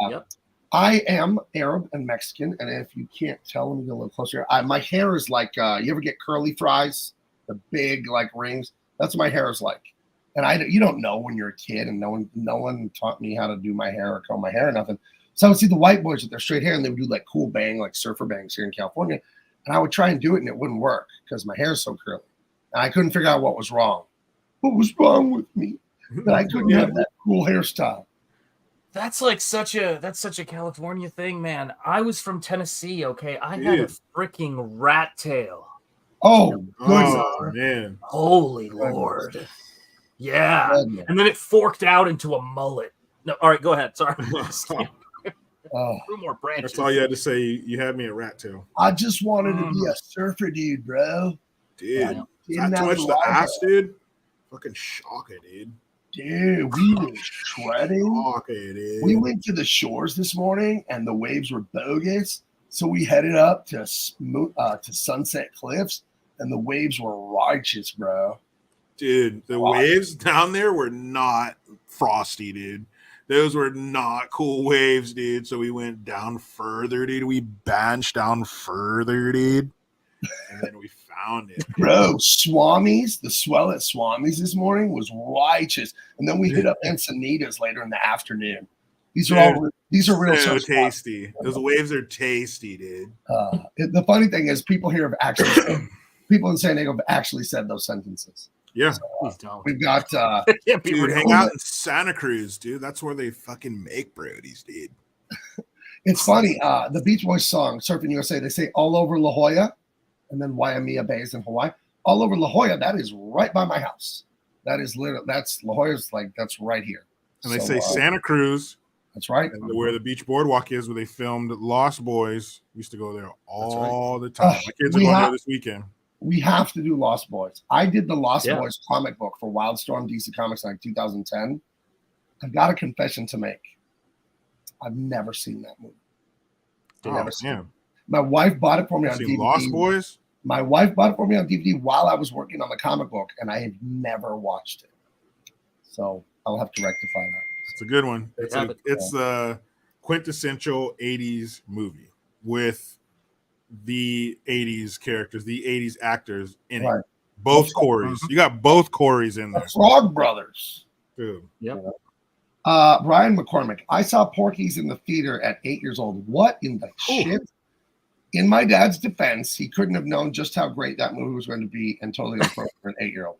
H: Yep.
E: I am Arab and Mexican, and if you can't tell, let me get a little closer. My hair is like, you ever get curly fries? The big like rings? That's what my hair is like. And you don't know when you're a kid, and no one taught me how to do my hair or comb my hair or nothing. So I would see the white boys with their straight hair, and they would do like cool bang, like surfer bangs here in California. And I would try and do it, and it wouldn't work because my hair is so curly. And I couldn't figure out what was wrong. What was wrong with me? That I couldn't have that cool hairstyle.
H: That's such a California thing, man. I was from Tennessee, okay? I had a freaking rat tail.
E: Oh, good.
G: Man.
H: Holy Lord. Yeah. And then it forked out into a mullet. No, all right, go ahead. Sorry. 2 more branches.
G: That's all you had to say. You had me at rat tail.
E: I just wanted to be a surfer dude, bro.
G: Dude. Not too much the ass, dude. Fucking shocker, dude.
E: Dude, we were shredding.
G: Shocker, dude.
E: We went to the shores this morning, and the waves were bogus. So we headed up to Sunset Cliffs, and the waves were righteous, bro.
G: Dude, the waves down there were not frosty, dude. Those were not cool waves, dude. So we went down further, dude. We benched down further, dude. And then we found it.
E: Bro, Swami's, the swell at Swami's this morning was righteous. And then we hit up Encinitas later in the afternoon. These are real
G: so tasty. Those waves are tasty, dude.
E: The funny thing is people here have actually people in San Diego have actually said those sentences.
G: Yeah.
E: So, we've got
G: dude, hang out in Santa Cruz, dude. That's where they fucking make brodies, dude.
E: It's funny. The Beach Boys song, Surfing USA, they say all over La Jolla, and then Waimea Bay is in Hawaii. All over La Jolla, that is right by my house. That is literally, that's La Jolla's that's right here.
G: And they say Santa Cruz.
E: That's right.
G: And where the beach boardwalk is, where they filmed Lost Boys. We used to go there all the time. My kids are going there this weekend.
E: We have to do Lost Boys. I did the Lost Boys comic book for Wildstorm DC Comics in 2010. I've got a confession to make. I've never seen that movie. Never seen it. My wife bought it for me on DVD.
G: Lost Boys?
E: My wife bought it for me on DVD while I was working on the comic book, and I have never watched it. So I'll have to rectify that.
G: It's a good one. It's a quintessential 80s movie with the 80s characters, the 80s actors in it. Both Corys. You got both Corys in there.
E: The Frog Brothers.
G: Dude.
H: Yep.
E: Brian McCormick. I saw Porky's in the theater at 8 years old. What in the shit? In my dad's defense, he couldn't have known just how great that movie was going to be and totally appropriate for an 8-year-old.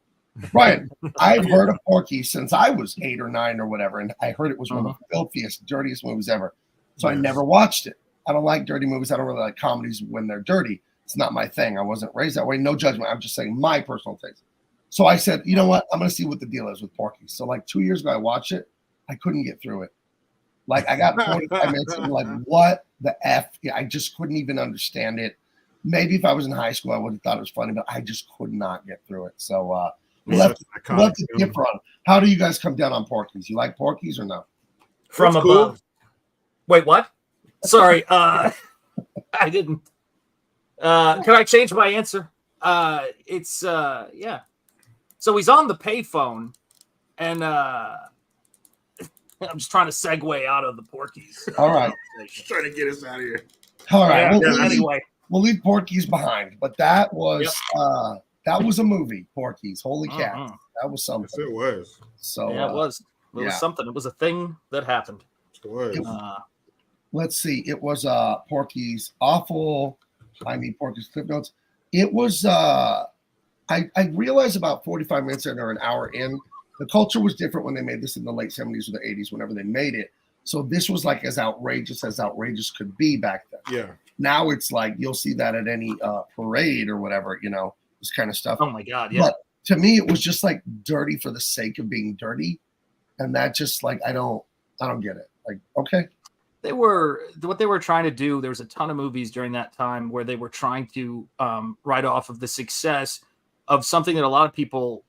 E: Brian, I've heard of Porky since I was 8 or 9 or whatever, and I heard it was one of the filthiest, dirtiest movies ever. So I never watched it. I don't like dirty movies. I don't really like comedies when they're dirty. It's not my thing. I wasn't raised that way. No judgment. I'm just saying my personal taste. So I said, you know what? I'm going to see what the deal is with Porky. So 2 years ago, I watched it. I couldn't get through it. I got 45 minutes and what the F? Yeah, I just couldn't even understand it. Maybe if I was in high school, I would have thought it was funny, but I just could not get through it. So we'll
G: It's
E: have
G: such an iconic
E: to
G: film.
E: differ on. How do you guys come down on Porky's? You like Porky's or no?
H: From
G: That's
H: above.
G: cool.
H: Wait, what? Sorry, I didn't. Can I change my answer? It's yeah. So he's on the payphone, and I'm just trying to segue out of the Porky's.
E: All right.
G: Trying to get us out of here.
E: All right.
H: Yeah, anyway,
E: we'll leave Porky's behind, but that was a movie. Porky's, holy cat, that was something.
G: Yes, it was.
E: So
H: yeah, it was. It was something. It was a thing that happened.
G: It was.
E: Let's see. It was Porky's awful. I mean, Porky's Clip Notes. It was. I realized about 45 minutes in or an hour in, the culture was different when they made this in the late 70s or the 80s. Whenever they made it, so this was like as outrageous could be back then.
G: Yeah.
E: Now it's like you'll see that at any parade or whatever, this kind of stuff.
H: Oh my God, yeah.
E: But to me, it was just like dirty for the sake of being dirty, and that just like I don't get it. Like, okay.
H: What they were trying to do. There was a ton of movies during that time where they were trying to write off of the success of something that a lot of people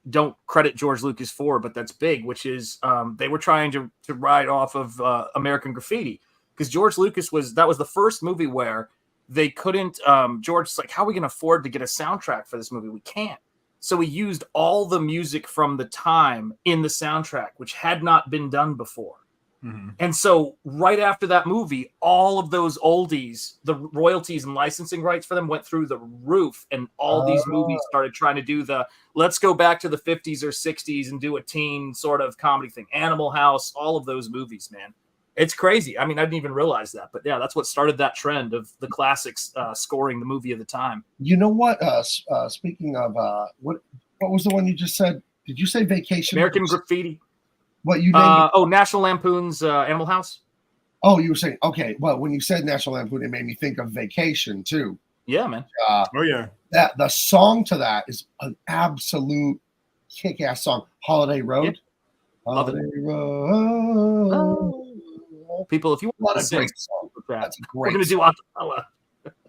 H: don't credit George Lucas for, but that's big, which is they were trying to write off of American Graffiti, because George Lucas that was the first movie where they couldn't. George's like, how are we going to afford to get a soundtrack for this movie? We can't. So he used all the music from the time in the soundtrack, which had not been done before. Mm-hmm. And so right after that movie, all of those oldies, the royalties and licensing rights for them went through the roof. And all these movies started trying to do let's go back to the 50s or 60s and do a teen sort of comedy thing. Animal House, all of those movies, man. It's crazy. I mean, I didn't even realize that. But yeah, that's what started that trend of the classics scoring the movie of the time.
E: You know what? Speaking of, what was the one you just said? Did you say Vacation?
H: American Graffiti.
E: What you named
H: National Lampoon's Animal House.
E: Oh, you were saying, okay. Well, when you said National Lampoon, it made me think of Vacation too.
H: Yeah, man.
G: Oh yeah.
E: That the song to that is an absolute kick-ass song. Holiday Road.
H: Yep.
E: Holiday Road.
H: Oh. People, if you want to
E: great song. That's a great.
H: We're gonna do acapella.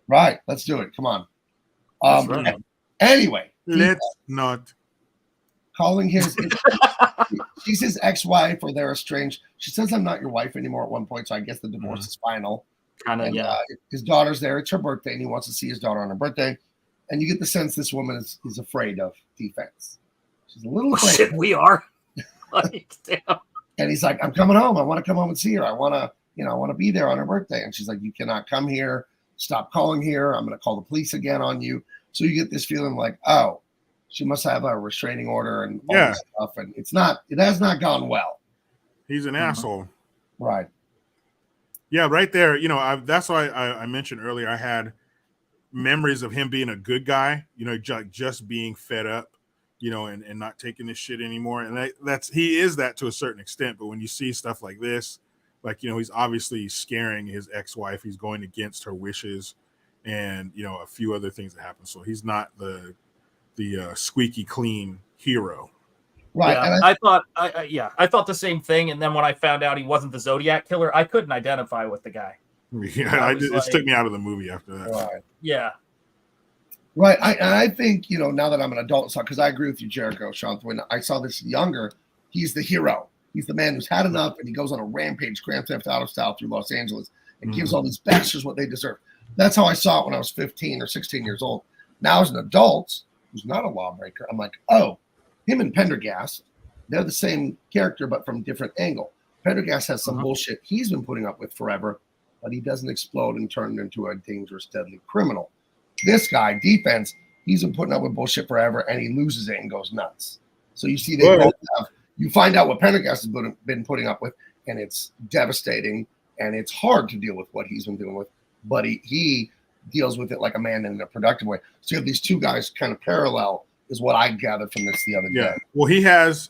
E: Right. Let's do it. Come on.
H: Right.
E: Anyway,
G: let's not.
E: Calling she's his ex-wife, or they're estranged. She says, "I'm not your wife anymore" at one point, so I guess the divorce is final.
H: Kind of, yeah.
E: His daughter's there. It's her birthday, and he wants to see his daughter on her birthday. And you get the sense this woman is afraid of defense. She's a little afraid.
H: Shit, we are. Like, damn.
E: And he's like, "I'm coming home. I want to come home and see her. I want to be there on her birthday." And she's like, "You cannot come here. Stop calling here. I'm going to call the police again on you." So you get this feeling like, oh, she must have a restraining order and all this stuff. And it has not gone well.
G: He's an asshole.
E: Right.
G: Yeah, right there. That's why I mentioned earlier, I had memories of him being a good guy, just being fed up, and not taking this shit anymore. And he is that to a certain extent. But when you see stuff like this, like, he's obviously scaring his ex-wife. He's going against her wishes and, a few other things that happen. So he's not the squeaky clean hero.
E: Right.
H: Yeah,
E: and
H: I thought the same thing. And then when I found out he wasn't the Zodiac killer, I couldn't identify with the guy.
G: Yeah, it took me out of the movie after that.
E: Right.
H: Yeah.
E: Right. I think, now that I'm an adult, because I agree with you, Jericho, Sean, when I saw this younger, he's the hero. He's the man who's had enough, and he goes on a rampage, Grand Theft Auto style, through Los Angeles and gives all these bastards what they deserve. That's how I saw it when I was 15 or 16 years old. Now, as an adult who's not a lawbreaker, I'm like, oh, him and Pendergast, they're the same character, but from a different angle. Pendergast has some bullshit he's been putting up with forever, but he doesn't explode and turn into a dangerous, deadly criminal. This guy, Defense, he's been putting up with bullshit forever, and he loses it and goes nuts. So you see, you find out what Pendergast has been putting up with, and it's devastating, and it's hard to deal with what he's been dealing with, but he deals with it like a man in a productive way. So you have these two guys kind of parallel, is what I gathered from this the other day.
G: Well, he has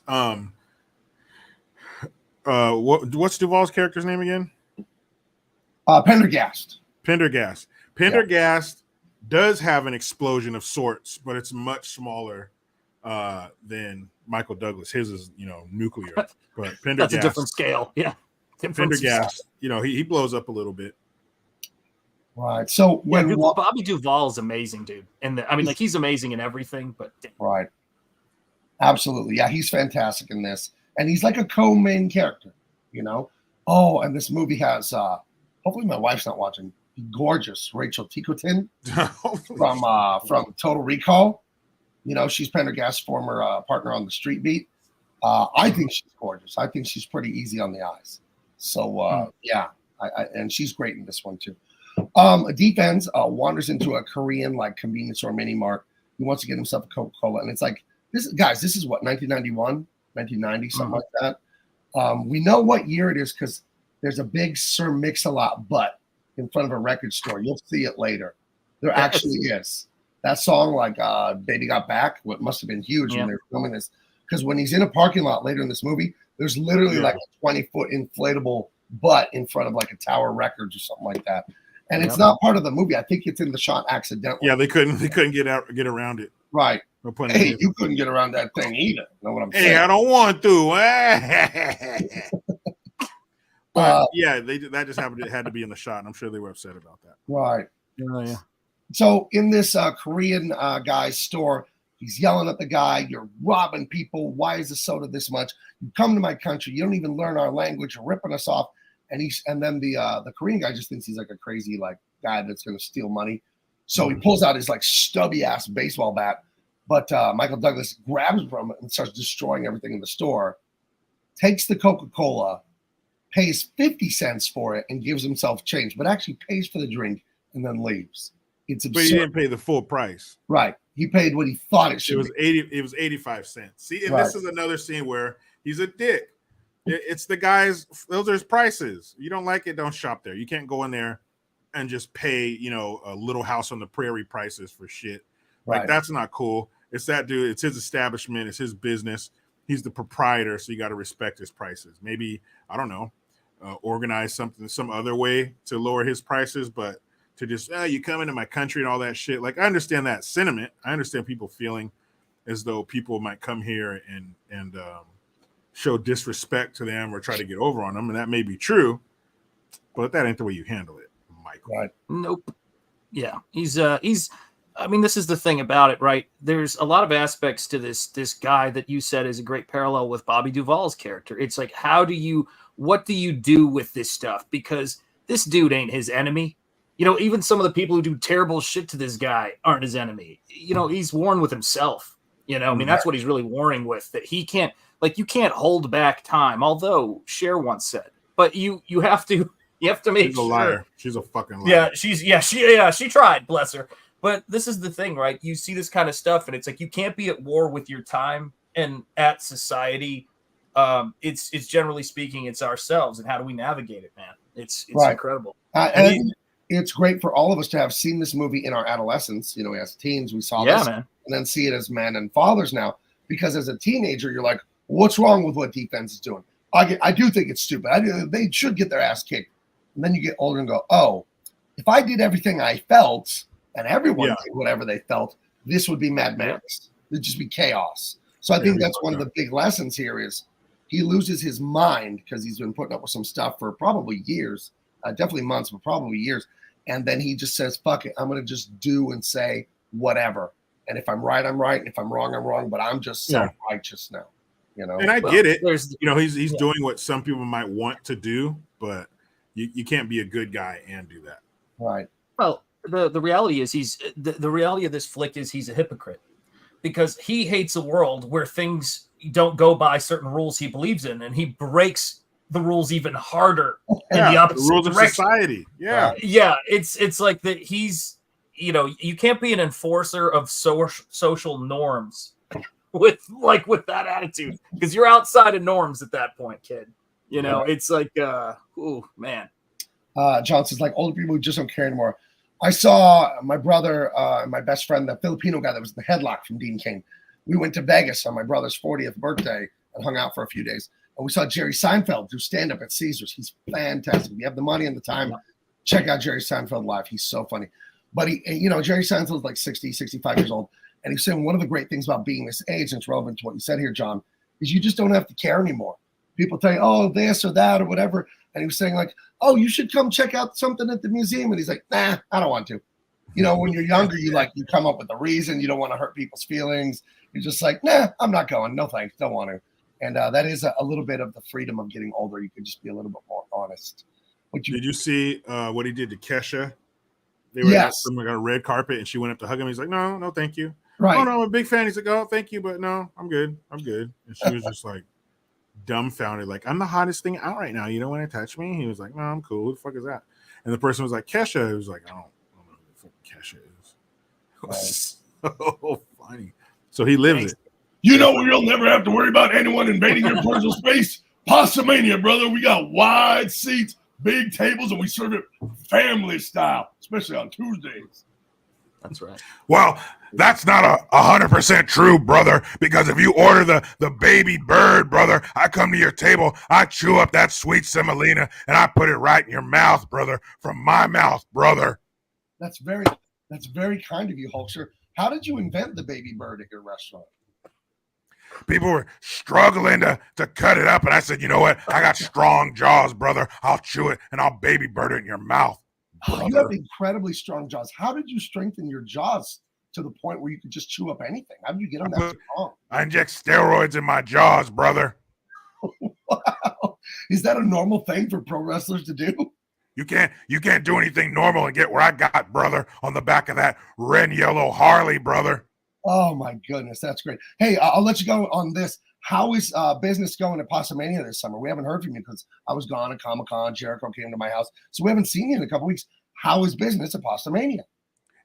G: what's Duvall's character's name again?
E: Pendergast.
G: Pendergast does have an explosion of sorts, but it's much smaller than Michael Douglas. His is, nuclear. But Pendergast,
H: that's a different scale. Yeah.
G: Pendergast, he blows up a little bit.
E: Right. So
H: Yeah,
E: when
H: Bobby Duvall is amazing, dude. And I mean, like he's amazing in everything, but
E: right. Absolutely. Yeah, he's fantastic in this. And he's like a co-main character, you know. Oh, and this movie has hopefully my wife's not watching. Gorgeous Rachel Ticotin from Total Recall. You know, she's Pendergast's former partner on the Street Beat. I think she's gorgeous. I think she's pretty easy on the eyes. So yeah, and she's great in this one too. Defense wanders into a Korean like convenience store mini mart. He wants to get himself a Coca-Cola, and it's like this, guys. This is what 1991, 1990, something like that. We know what year it is because there's a big Sir Mix-a-Lot butt in front of a record store. You'll see it later. There actually is. That song, like Baby Got Back, what must have been huge when they were filming this. Because when he's in a parking lot later in this movie, there's literally like a 20-foot inflatable butt in front of like a Tower Records or something like that. And it's not part of the movie. I think it's in the shot accidentally.
G: Yeah, they couldn't get around it.
E: Right. Hey, you couldn't get around that thing either. You know what I'm saying?
G: Hey, I don't want to. But yeah, that just happened. It had to be in the shot, and I'm sure they were upset about that.
E: Right.
H: Yeah.
E: So in this Korean guy's store, he's yelling at the guy, "You're robbing people. Why is the soda this much? You come to my country. You don't even learn our language. You're ripping us off." And then the Korean guy just thinks he's like a crazy like guy that's going to steal money. So he pulls out his like stubby ass baseball bat, but Michael Douglas grabs from it and starts destroying everything in the store. Takes the Coca-Cola, pays 50 cents for it, and gives himself change, but actually pays for the drink and then leaves. It's absurd.
G: But he didn't pay the full price.
E: Right. He paid what he thought it should be.
G: It was 85 cents. See, and this is another scene where he's a dick. It's the guys, those are his prices. You don't like it, don't shop there. You can't go in there and just pay, you know, a Little House on the Prairie prices for shit. Like, that's not cool. It's that dude. It's his establishment. It's his business. He's the proprietor, so you got to respect his prices. Maybe, I don't know, organize something some other way to lower his prices, but to just, you come into my country and all that shit. Like, I understand that sentiment. I understand people feeling as though people might come here and show disrespect to them or try to get over on them, and that may be true, but that ain't the way you handle it, Michael.
E: Right.
H: Nope. Yeah, he's I mean, this is the thing about it, right? There's a lot of aspects to this guy that you said is a great parallel with Bobby Duvall's character. It's like, what do you do with this stuff? Because this dude ain't his enemy. You know, even some of the people who do terrible shit to this guy aren't his enemy. You know, he's warring with himself. You know, I mean, that's what he's really warring with, that he can't, like, you can't hold back time. Although Cher once said, but you have to make
G: She's a liar. She's a fucking
H: Yeah,
G: liar.
H: she tried, bless her. But this is the thing, right? You see this kind of stuff, and it's like you can't be at war with your time and at society. It's generally speaking, it's ourselves, and how do we navigate it, man? It's incredible.
E: And it's great for all of us to have seen this movie in our adolescence. You know, as teens, we saw this,
H: man.
E: And then see it as men and fathers now. Because as a teenager, you're like, what's wrong with what defense is doing? I do think it's stupid. They should get their ass kicked. And then you get older and go, oh, if I did everything I felt and everyone did whatever they felt, this would be Mad Max. It'd just be chaos. So I think that's one of the big lessons here is he loses his mind because he's been putting up with some stuff for probably years, definitely months, but probably years. And then he just says, fuck it, I'm going to just do and say whatever. And if I'm right, I'm right. And if I'm wrong, I'm wrong. But I'm just self-righteous now. You know?
G: And I get it. You know, he's doing what some people might want to do, but you can't be a good guy and do that.
E: Right.
H: Well, the reality is the reality of this flick is he's a hypocrite because he hates a world where things don't go by certain rules he believes in, and he breaks the rules even harder in the opposite
G: rules
H: direction.
G: of society.
H: It's like that he's, you know, you can't be an enforcer of social norms with that attitude because you're outside of norms at that point, kid. You know, it's like, oh man.
E: Johnson's like older people who just don't care anymore. I saw my brother and my best friend, the Filipino guy that was the headlock from Dean Cain. We went to Vegas on my brother's 40th birthday and hung out for a few days. And we saw Jerry Seinfeld do stand-up at Caesars. He's fantastic. If you have the money and the time, check out Jerry Seinfeld live. He's so funny. But Jerry Seinfeld's like 60, 65 years old. And he's saying one of the great things about being this age, and it's relevant to what you said here, John, is you just don't have to care anymore. People tell you, oh, this or that or whatever. and he was saying like, "Oh, you should come check out something at the museum," and he's like, "Nah, I don't want to." You know, when you're younger, you come up with a reason. You don't want to hurt people's feelings. You're just like, "Nah, I'm not going. No thanks, don't want to." And that is a little bit of the freedom of getting older. You can just be a little bit more honest.
G: Did you see what he did to Kesha? They were
E: Yes.
G: on a red carpet, and she went up to hug him. He's like, "No, no, thank you."
E: Right.
G: "Oh no, I'm a big fan." He's like, "Oh, thank you, but no, I'm good. I'm good." And she was just like dumbfounded, like, "I'm the hottest thing out right now. You don't want to touch me?" He was like, "No, I'm cool. Who the fuck is that?" And the person was like, "Kesha." He was like, I don't know who the fuck Kesha is. It was so funny. So he lives it.
L: You know, you'll never have to worry about anyone invading your personal space. Pastamania, brother. We got wide seats, big tables, and we serve it family style, especially on Tuesdays.
H: That's right.
I: Well, that's not 100% true, brother, because if you order the baby bird, brother, I come to your table, I chew up that sweet semolina, and I put it right in your mouth, brother, from my mouth, brother.
E: That's very kind of you, Hulkster. How did you invent the baby bird at your restaurant?
I: People were struggling to cut it up, and I said, you know what? I got strong jaws, brother. I'll chew it, and I'll baby bird it in your mouth.
E: Oh, you have incredibly strong jaws. How did you strengthen your jaws to the point where you could just chew up anything? How did you get them that strong?
I: I inject steroids in my jaws, brother.
E: Wow. Is that a normal thing for pro wrestlers to do?
I: You can't do anything normal and get where I got, brother, on the back of that red and yellow Harley, brother.
E: Oh my goodness, that's great. Hey, I'll let you go on this. How is business going at Pastamania this summer? We haven't heard from you because I was gone at Comic-Con. Jericho came to my house, so we haven't seen you in a couple weeks. How is business at Pastamania?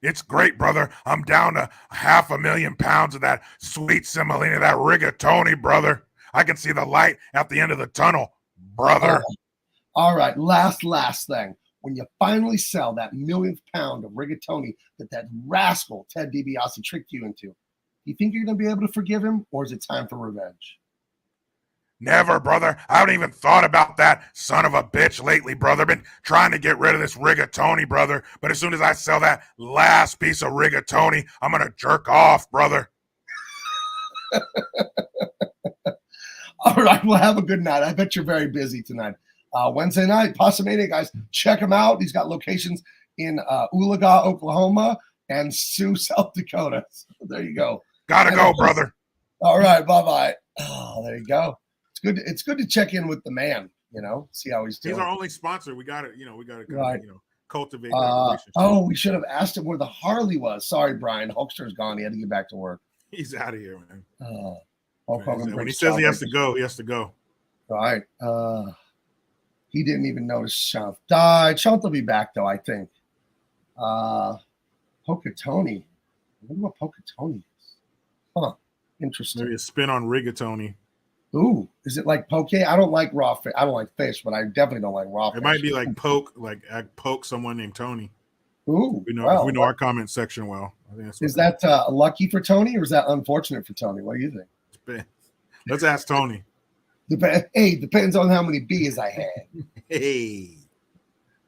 I: It's great, brother. I'm down to 500,000 pounds of that sweet semolina, that rigatoni, brother. I can see the light at the end of the tunnel, brother.
E: Oh. All right, last thing. When you finally sell that millionth pound of rigatoni that rascal Ted DiBiase tricked you into, do you think you're going to be able to forgive him, or is it time for revenge?
I: Never, brother. I haven't even thought about that son of a bitch lately, brother. Been trying to get rid of this rigatoni, brother. But as soon as I sell that last piece of rigatoni, I'm going to jerk off, brother.
E: All right, well, have a good night. I bet you're very busy tonight. Wednesday night, Pastamania, guys, check him out. He's got locations in Oolaga, Oklahoma, and Sioux, South Dakota. So there you go.
I: Gotta go, brother.
E: All right, bye-bye. Oh, there you go. It's good to check in with the man, see how he's doing.
G: He's our only sponsor. We got to
E: Right.
G: Cultivate that relationship.
E: Oh, we should have asked him where the Harley was. Sorry, Brian. Hulkster's gone. He had to get back to work.
G: He's out of here, man.
E: When
G: he says he has to go, he has to go.
E: Right. He didn't even notice Shanth died. Shanth will be back, though, I think. Pocatoni. I wonder what Pocatoni is. Huh. Interesting.
G: Maybe a spin on rigatoni.
E: Ooh, is it like poke? I don't like raw fish. I don't like fish, but I definitely don't like raw fish.
G: It might be like poke someone named Tony.
E: Ooh,
G: we know our comment section well. I think that's
E: is that lucky for Tony, or is that unfortunate for Tony? What do you think?
G: Let's ask Tony.
E: Depends on how many beers I had.
G: Hey,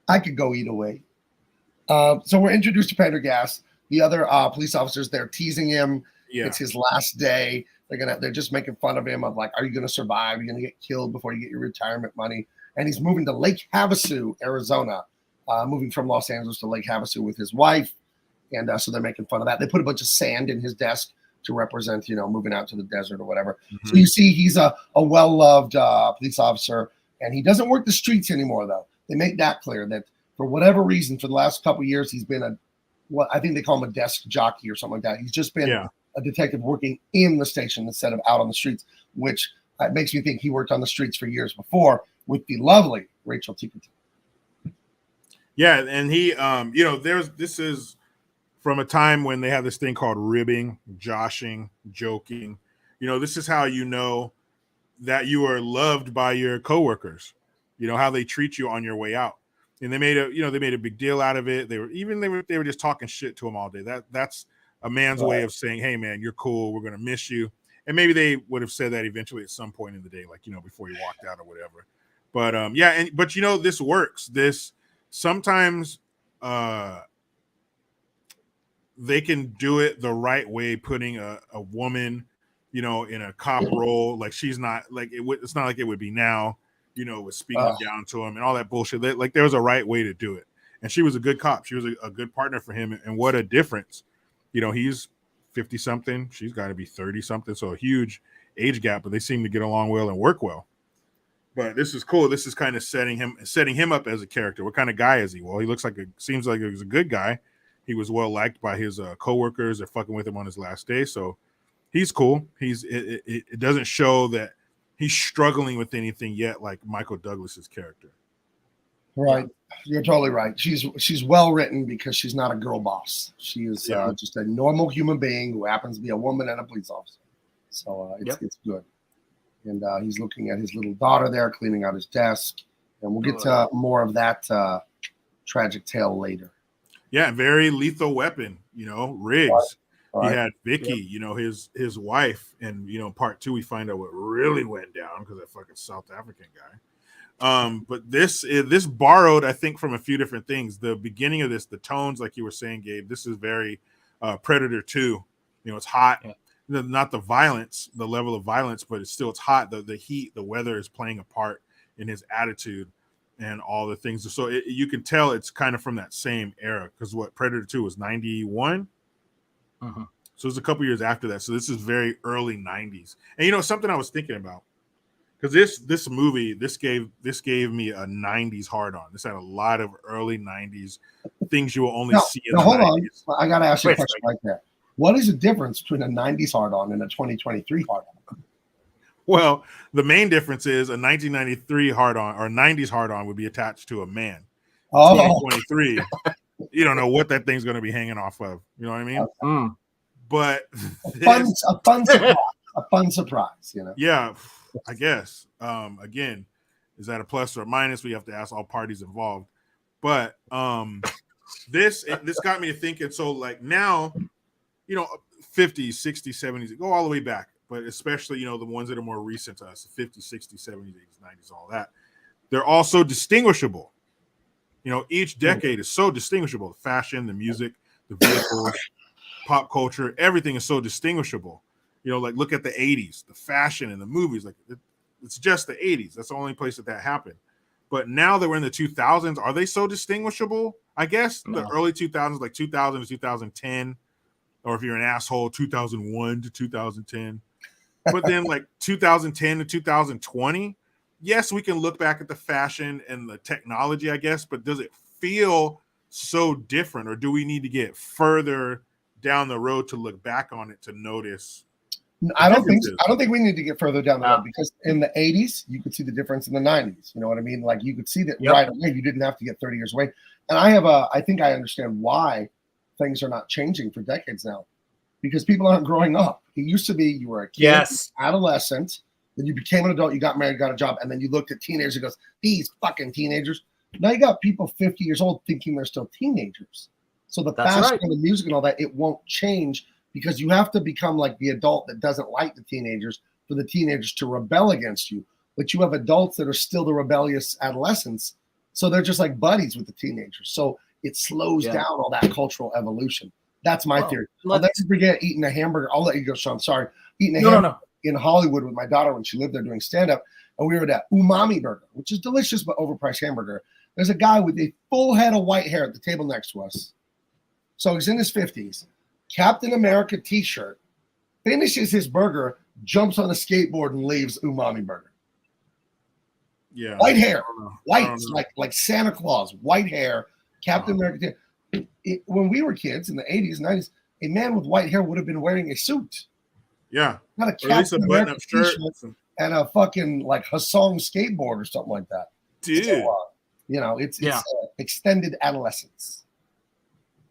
E: I could go either way. So we're introduced to Pendergast. The other police officers, they're teasing him. Yeah. It's his last day. They're just making fun of him of like, are you going to survive? Are you going to get killed before you get your retirement money? And he's moving to Lake Havasu, Arizona, moving from Los Angeles to Lake Havasu with his wife. And so they're making fun of that. They put a bunch of sand in his desk to represent, moving out to the desert or whatever. Mm-hmm. So you see he's a well-loved police officer, and he doesn't work the streets anymore, though. They make that clear that for whatever reason, for the last couple of years, he's been what I think they call him a desk jockey or something like that. He's just been a detective working in the station instead of out on the streets, which makes me think he worked on the streets for years before with the lovely Rachel Ticotin.
G: Yeah, and he, this is from a time when they had this thing called ribbing, joshing, joking. This is how you know that you are loved by your coworkers. How they treat you on your way out. And they made a big deal out of it. They were just talking shit to him all day. That's a man's way of saying, hey man, you're cool. We're going to miss you. And maybe they would have said that eventually at some point in the day, like, before he walked out or whatever. But but this works. This sometimes they can do it the right way, putting a woman, in a cop role. Like she's not like it's not like it would be now. was speaking down to him and all that bullshit. Like there was a right way to do it. And she was a good cop. She was a good partner for him. And what a difference. He's 50 something. She's got to be 30 something. So a huge age gap, but they seem to get along well and work well. But this is cool. This is kind of setting him up as a character. What kind of guy is he? Well, he seems like he was a good guy. He was well liked by his coworkers. They're fucking with him on his last day. So he's cool. It doesn't show that he's struggling with anything yet, like Michael Douglas's character.
E: Right. You're totally right. She's well written because she's not a girl boss. She is just a normal human being who happens to be a woman and a police officer. So it's good. And he's looking at his little daughter there, cleaning out his desk. And we'll get to more of that tragic tale later.
G: Yeah, very Lethal Weapon, Riggs.
E: Right.
G: He had Vicky, his wife. And, part 2, we find out what really went down because that fucking South African guy. But this borrowed, I think, from a few different things. The beginning of this, the tones, like you were saying, Gabe, this is very Predator 2. It's hot. Yeah. Not the violence, the level of violence, but it's hot. The heat, the weather is playing a part in his attitude and all the things. So you can tell it's kind of from that same era because what Predator 2 was 91. So it's a couple years after that. So this is very early 90s. And something I was thinking about, because this movie, this gave me a 90s hard on. This had a lot of early 90s things you will only see in the 90s.
E: Hold on. I got to ask you a question right there. What is the difference between a 90s hard on and a 2023 hard on?
G: Well, the main difference is a 1993 hard on or 90s hard on would be attached to a man. 2023, you don't know what that thing's going to be hanging off of. You know what I mean?
E: Okay.
G: But
E: a fun surprise,
G: Yeah, I guess. Again, is that a plus or a minus? We have to ask all parties involved. But this got me thinking. So like now, 50s, 60s, 70s, go all the way back, but especially, the ones that are more recent to us, the 50s, 60s, 70s, 80s, 90s, all that. They're all so distinguishable. Each decade is so distinguishable. The fashion, the music, the vehicles, pop culture, everything is so distinguishable. Like look at the 80s, the fashion and the movies, like it's just the 80s. That's the only place that happened. But now that we're in the 2000s, are they so distinguishable? I guess the early 2000s, like 2000 to 2010, or if you're an asshole, 2001 to 2010. But then like 2010 to 2020, yes, we can look back at the fashion and the technology, I guess, but does it feel so different, or do we need to get further down the road to look back on it to notice?
E: I don't think we need to get further down the road, because in the 80s you could see the difference in the 90s. You know what I mean? Like you could see that right away. You didn't have to get 30 years away. And I think I understand why things are not changing for decades now, because people aren't growing up. It used to be you were a kid, adolescent, then you became an adult, you got married, got a job, and then you looked at teenagers and goes, these fucking teenagers. Now you got people 50 years old thinking they're still teenagers. So the fashion and the music and all that, it won't change, because you have to become like the adult that doesn't like the teenagers for the teenagers to rebel against you. But you have adults that are still the rebellious adolescents. So they're just like buddies with the teenagers. So it slows down all that cultural evolution. That's my theory. I'll never forget eating a hamburger. I'll let you go, Sean. Sorry. Eating a hamburger in Hollywood with my daughter when she lived there doing stand-up. And we were at Umami Burger, which is delicious but overpriced hamburger. There's a guy with a full head of white hair at the table next to us. So he's in his 50s. Captain America t-shirt, finishes his burger, jumps on a skateboard and leaves Umami Burger.
G: Yeah.
E: White hair. White, like Santa Claus. White hair. Captain America. When we were kids in the 80s, 90s, a man with white hair would have been wearing a suit.
G: Yeah.
E: Not a Captain America t-shirt and a fucking like Hassan skateboard or something like that.
G: Dude.
E: So, it's extended adolescence.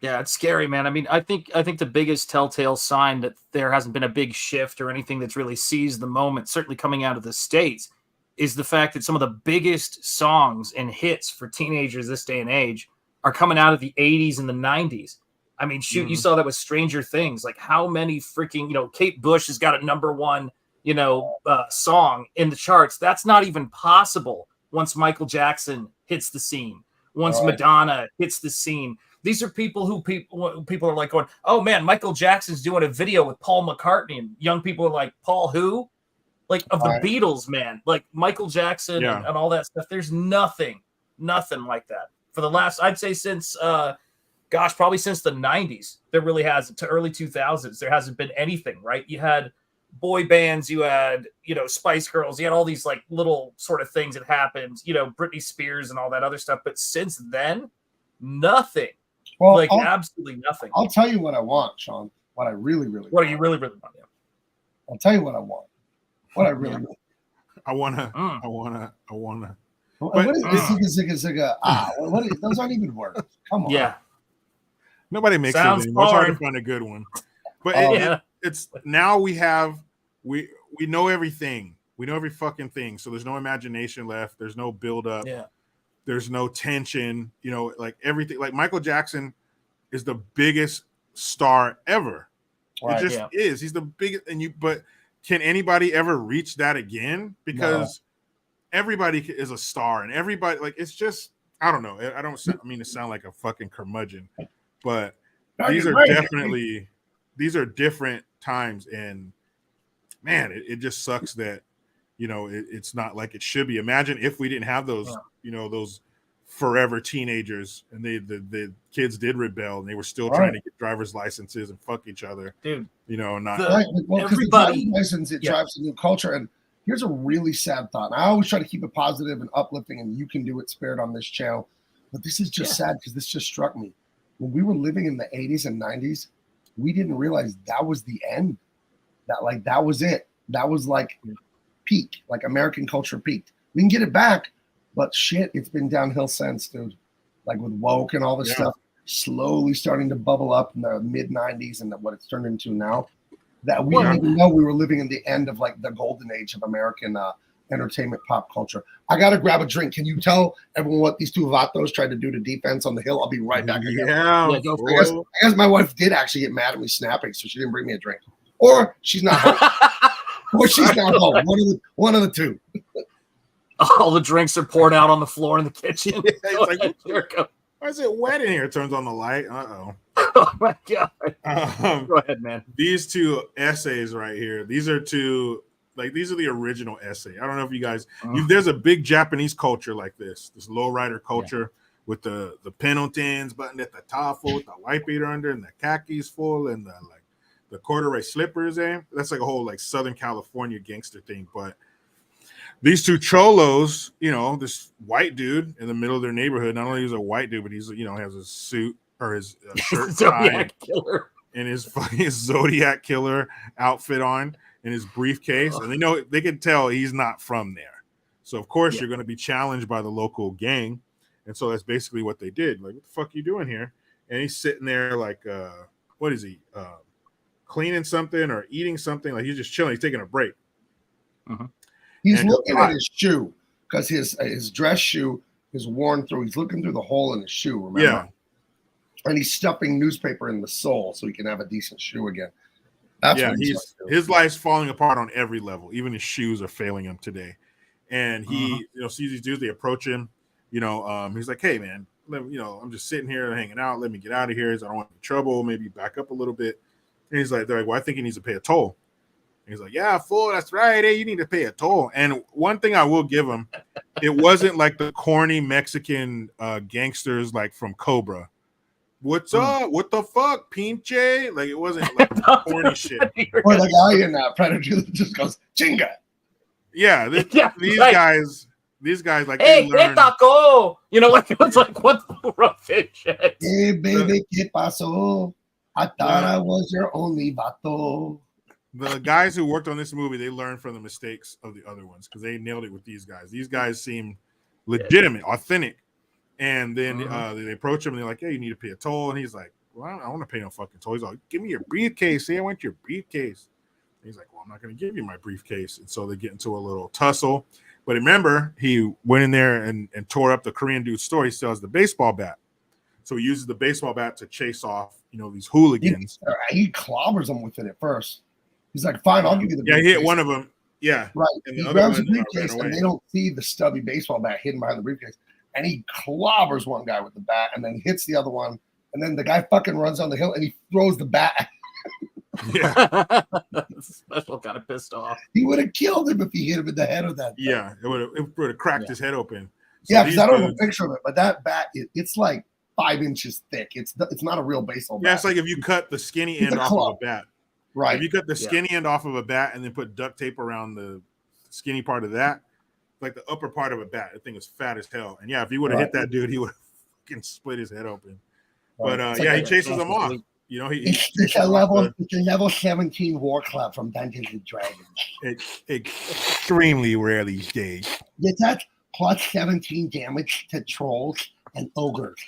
H: Yeah, it's scary, man. I mean, I think the biggest telltale sign that there hasn't been a big shift or anything that's really seized the moment, certainly coming out of the States, is the fact that some of the biggest songs and hits for teenagers this day and age are coming out of the 80s and the 90s. I mean, shoot, you saw that with Stranger Things. Like how many freaking, Kate Bush has got a #1, song in the charts. That's not even possible once Michael Jackson hits the scene, once Madonna hits the scene. These are people who people are like going, oh man, Michael Jackson's doing a video with Paul McCartney, and young people are like, Paul who? like of the Beatles, man, like Michael Jackson
G: Yeah.
H: and all that stuff. There's nothing like that for the last, I'd say since, probably since the 90s, there really hasn't, to early 2000s, there hasn't been anything, right? You had boy bands, you had, Spice Girls, you had all these like little sort of things that happened, Britney Spears and all that other stuff. But since then, nothing.
E: Well,
H: like absolutely nothing.
E: I'll tell you what I want, Sean. What I really want.
H: What do you really want? Yeah.
E: I'll tell you what I want. What I really want.
G: I wanna.
E: What is zigga? What is, those aren't even words. Come on.
H: Yeah.
G: Nobody makes
H: Sounds
G: it anymore. It's hard to
H: hard.
G: find a good one. But it's now we know everything. We know every fucking thing. So there's no imagination left. There's no build up.
H: Yeah.
G: There's no tension. Like everything. Like Michael Jackson is the biggest star ever.
E: Right.
G: It just is. He's the biggest. But can anybody ever reach that again? Because everybody is a star, and everybody, like, it's just, I don't know. I don't mean to sound like a fucking curmudgeon, but these are different times, and man, it just sucks that it's not like it should be. Imagine if we didn't have those those forever teenagers, and the kids did rebel, and they were still trying to get driver's licenses and fuck each other,
H: dude.
E: Well, because the driver's license, it drives a new culture. And here's a really sad thought. I always try to keep it positive and uplifting, and you can do it spared on this channel, but this is just sad because this just struck me. When we were living in the 80s and 90s, we didn't realize that was the end. That was it. That was like peak, like American culture peaked. We can get it back, but shit, it's been downhill since, dude. Like with woke and all this stuff, slowly starting to bubble up in the mid 90s and what it's turned into now. That we didn't even know we were living in the end of like the golden age of American entertainment pop culture. I gotta grab a drink. Can you tell everyone what these two vatos tried to do to defense on the hill? I'll be right back. I guess my wife did actually get mad at me snapping, so she didn't bring me a drink. Or she's not home. Or she's not home. One of the two.
H: All the drinks are poured out on the floor in the kitchen.
G: Why is it wet in here? It turns on the light.
H: Oh my god. Go ahead, man.
G: These two essays right here. These are the original essay. I don't know if you guys. There's a big Japanese culture like this lowrider culture with the Pendletons buttoned at the top full with the white beater under and the khakis full and the corduroy slippers. That's like a whole like Southern California gangster thing, but. These two cholos, this white dude in the middle of their neighborhood. Not only is a white dude, but he's has a suit or his shirt
H: Zodiac killer
G: and his Zodiac killer outfit on and his briefcase, and they can tell he's not from there. So of course you're going to be challenged by the local gang, and so that's basically what they did. Like, what the fuck are you doing here? And he's sitting there like, what is he? Cleaning something or eating something? Like he's just chilling. He's taking a break.
E: He's looking at his shoe because his dress shoe is worn through. He's looking through the hole in his shoe, remember?
G: Yeah.
E: And he's stuffing newspaper in the sole so he can have a decent shoe again. That's what
G: his life's falling apart on every level. Even his shoes are failing him today. And he sees these dudes, they approach him. He's like, hey, man, I'm just sitting here hanging out. Let me get out of here. I don't want any trouble. Maybe back up a little bit. And they're like, well, I think he needs to pay a toll. He's like, yeah, fool, that's right. Hey, you need to pay a toll. And one thing I will give him, it wasn't like the corny Mexican gangsters like from Cobra. What's up? What the fuck, pinche? Like, it wasn't like corny shit.
E: Or the guy in Predator that just goes, chinga.
G: Yeah, these guys, like,
H: hey, que taco. Like, it was like, what the rough shit?
E: Hey, baby, que pasó? I thought I was your only vato.
G: The guys who worked on this movie, they learned from the mistakes of the other ones because they nailed it with these guys. These guys seem legitimate, authentic. And then they approach him and they're like, hey, you need to pay a toll. And he's like, well, I don't want to pay no fucking toll. He's like, give me your briefcase. Say I want your briefcase. And he's like, well, I'm not going to give you my briefcase. And so they get into a little tussle. But remember, he went in there and tore up the Korean dude's store. He still has the baseball bat. So he uses the baseball bat to chase off, these hooligans.
E: He clobbers them with it at first. He's like, fine, I'll give you the briefcase.
G: He hit one of them. Yeah.
E: Right.
G: And
E: he grabs the briefcase and they don't see the stubby baseball bat hidden behind the briefcase. And he clobbers one guy with the bat and then hits the other one. And then the guy fucking runs down the hill and he throws the bat.
G: Yeah.
H: Special kind of pissed off.
E: He would have killed him if he hit him in the head with that thing.
G: Yeah, it would have cracked his head open. So
E: Yeah, because I don't have a
G: dudes-
E: picture of it, but that bat, it's like 5 inches thick. It's not a real baseball bat.
G: Yeah, it's like if you cut the skinny
E: It's
G: end
E: a
G: off
E: club.
G: of a bat.
E: Right.
G: If you cut the skinny end off of a bat and then put duct tape around the skinny part of that, like the upper part of a bat, the thing is fat as hell. And yeah, if you would have hit that dude, he would have fucking split his head open. But
E: It's
G: yeah,
E: like
G: he chases them off. You know,
E: it's a level 17 war club from Dungeons and Dragons.
I: It's extremely rare these days.
E: Get that? Plus 17 damage to trolls and ogres.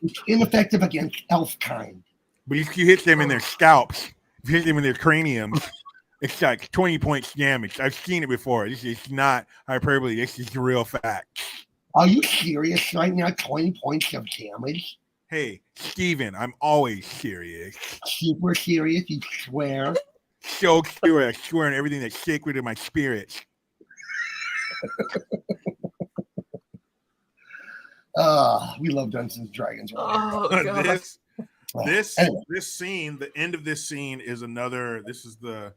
E: It's ineffective against elf kind.
I: But if you hit them in their scalps, if you hit them in their craniums, it's like 20 points damage. I've seen it before. This is not hyperbole. This is the real fact.
E: Are you serious right now? 20 points of damage?
I: Hey, Steven, I'm always serious.
E: Super serious, you swear?
I: So serious. I swear on everything that's sacred in my spirit.
E: We love Dungeons and Dragons.
H: Oh, God.
G: This
E: Anyway.
G: this scene, the end of this scene is another. This is the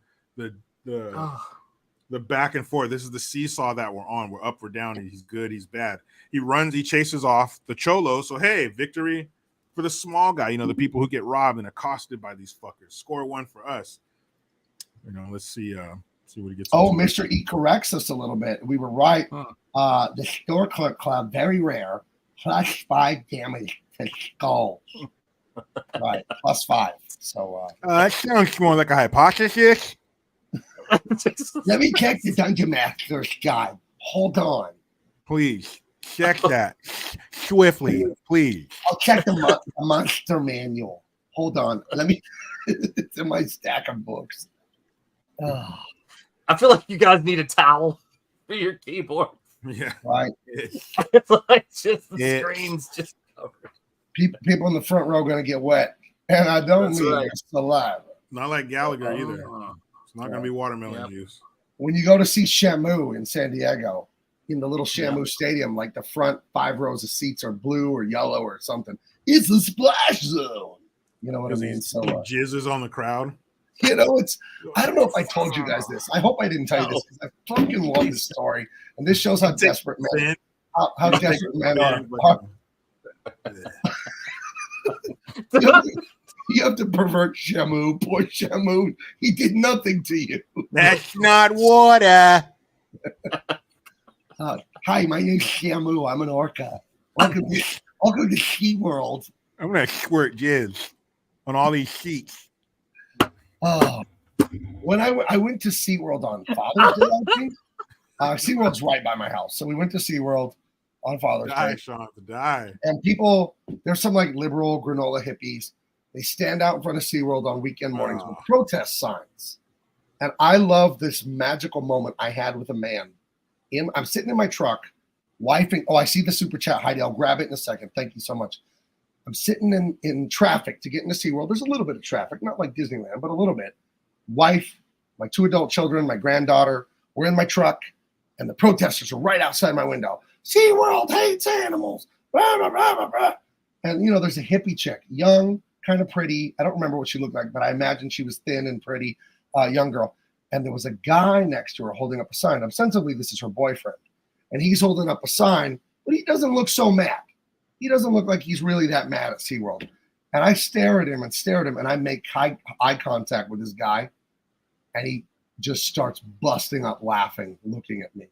G: back and forth. This is the seesaw that we're on. We're up, we're down. He's good, he's bad. He runs, he chases off the cholo. So hey, victory for the small guy. You know, the people who get robbed and accosted by these fuckers. Score one for us. You know, let's see what he gets.
E: Oh,
G: into.
E: Mr. E corrects us a little bit. We were right. The store clerk club, very rare, plus 5 damage to skull. Right, plus 5. So
I: That sounds more like a hypothesis.
E: let me check the Dungeon Master's guide. Hold on.
I: Please check that swiftly, please.
E: I'll check the monster manual. Hold on. Let me. It's in my stack of books.
H: I feel like you guys need a towel for your keyboard.
G: Yeah.
E: Right.
H: It's like just the screen's just covered.
E: People in the front row are going to get wet. And I don't
G: That's
E: mean
G: right.
E: it's alive.
G: Not like Gallagher either. It's not gonna be watermelon juice.
E: When you go to see Shamu in San Diego, in the little Shamu Stadium, like the front 5 rows of seats are blue or yellow or something. It's a splash zone. You know what I mean? So,
G: He jizzes on the crowd.
E: you know, I don't know if I told you guys this. I hope I didn't tell you this because I fucking love this story. And this shows how desperate men, how desperate men are. You have to pervert Shamu. Poor Shamu. He did nothing to you.
I: That's not water.
E: Hi, my name's Shamu. I'm an orca. Welcome to SeaWorld.
I: I'm gonna squirt jizz on all these seats.
E: Oh, when I went to SeaWorld on Father's Day, I think. SeaWorld's right by my house. So we went to SeaWorld on Father's Day.
G: Sean, die.
E: And people, there's some like liberal granola hippies. They stand out in front of SeaWorld on weekend mornings with protest signs. And I love this magical moment I had with a man. I'm sitting in my truck, wifing. Oh, I see the super chat, Heidi. I'll grab it in a second. Thank you so much. I'm sitting in traffic to get into SeaWorld. There's a little bit of traffic, not like Disneyland, but a little bit. Wife, my 2 adult children, my granddaughter, we're in my truck, and the protesters are right outside my window. SeaWorld hates animals. Blah, blah, blah, blah, blah. And, you know, there's a hippie chick, young, kind of pretty. I don't remember what she looked like, but I imagine she was thin and pretty, young girl. And there was a guy next to her holding up a sign. Ostensibly, this is her boyfriend. And he's holding up a sign, but he doesn't look so mad. He doesn't look like he's really that mad at SeaWorld. And I stare at him, and I make eye contact with this guy. And he just starts busting up laughing, looking at me.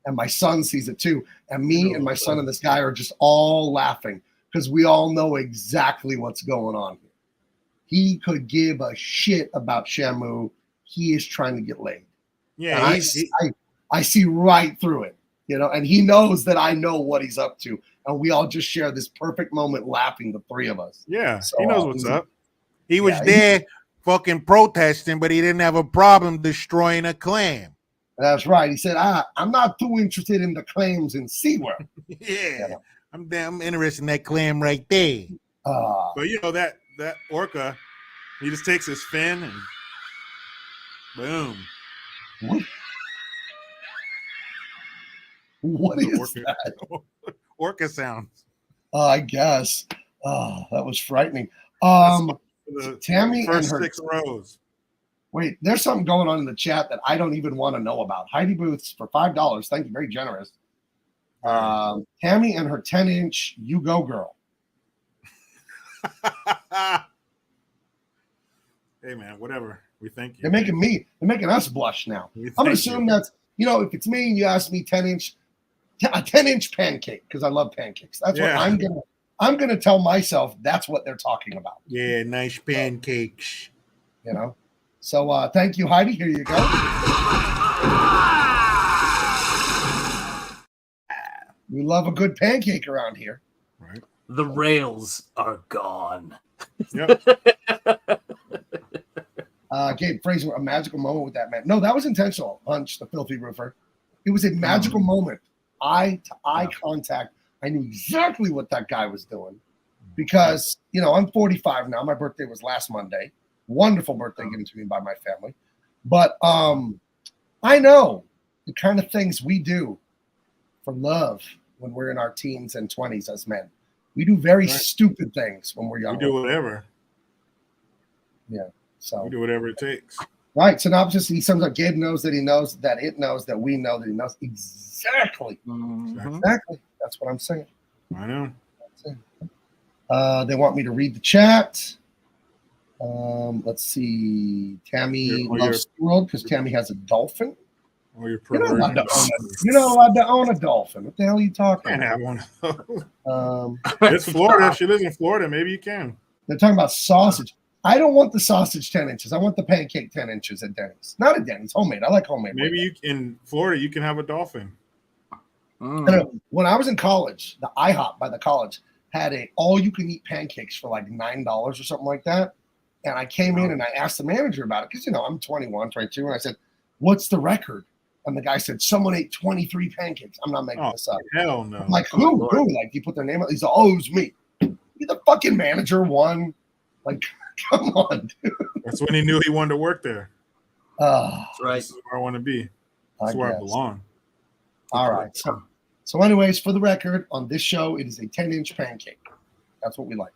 E: And my son sees it too. And me and my son and this guy are just all laughing because we all know exactly what's going on here. He could give a shit about Shamu. He is trying to get laid.
G: Yeah,
E: I see right through it, you know, and he knows that I know what he's up to. And we all just share this perfect moment laughing, the 3 of us.
G: Yeah,
E: So,
G: he knows what's up.
I: He was there fucking protesting, but he didn't have a problem destroying a clam.
E: That's right. He said, I'm not too interested in the claims in SeaWorld.
I: Yeah, I'm interested in that clam right there.
G: But you know that orca, he just takes his fin and boom.
E: What is that?
G: Orca sounds.
E: I guess. Oh, that was frightening.
G: The The
E: Tammy and
G: first
E: her
G: 6 rows.
E: Wait, there's something going on in the chat that I don't even want to know about. Heidi Booths for $5. Thank you, very generous. Tammy and her 10-inch You Go Girl.
G: Hey man, whatever. We thank you.
E: They're making us blush now. I'm gonna assume that's, if it's me and you ask me 10-inch, a 10-inch pancake, because I love pancakes. That's what I'm gonna tell myself. That's what they're talking about.
G: Yeah, nice pancakes.
E: So thank you, Heidi. Here you go. We love a good pancake around here.
G: Right.
H: The rails are gone.
G: Yep.
E: Gabe Fraser, a magical moment with that man. No, that was intentional. Hunch, the filthy roofer. It was a magical moment. Eye to eye contact. I knew exactly what that guy was doing because, I'm 45 now. My birthday was last Monday. Wonderful birthday given to me by my family. But I know the kind of things we do for love when we're in our teens and 20s as men. We do very stupid things when we're young.
G: We do whatever.
E: Yeah. So
G: we do whatever it takes.
E: Right. Synopsis. He sums up. Gabe knows that he knows that it knows that we know that he knows. Exactly. Exactly. That's what I'm saying.
G: I know.
E: They want me to read the chat. Let's see. Tammy loves SeaWorld because Tammy has a dolphin.
G: Oh, you're
E: not allowed to own a dolphin. What the hell are you talking
G: about?
E: Can't
G: have one. It's Florida. If she lives in Florida, maybe you can.
E: They're talking about sausage. I don't want the sausage 10 inches. I want the pancake 10 inches at Denny's. Not at Denny's. Homemade. I like homemade.
G: Maybe in Florida, you can have a dolphin.
E: When I was in college, the IHOP by the college had a all-you-can-eat pancakes for like $9 or something like that. And I came in and I asked the manager about it because, I'm 21, 22. And I said, what's the record? And the guy said, someone ate 23 pancakes. I'm not making this up.
G: Hell no.
E: I'm like, who? Like, you put their name on? He's like, it was me. You the fucking manager won. Like, come on, dude.
G: That's when he knew he wanted to work there.
E: That's
G: right. This is where I want to be. That's where I belong.
E: All right. So anyways, for the record, on this show, it is a 10-inch pancake. That's what we like.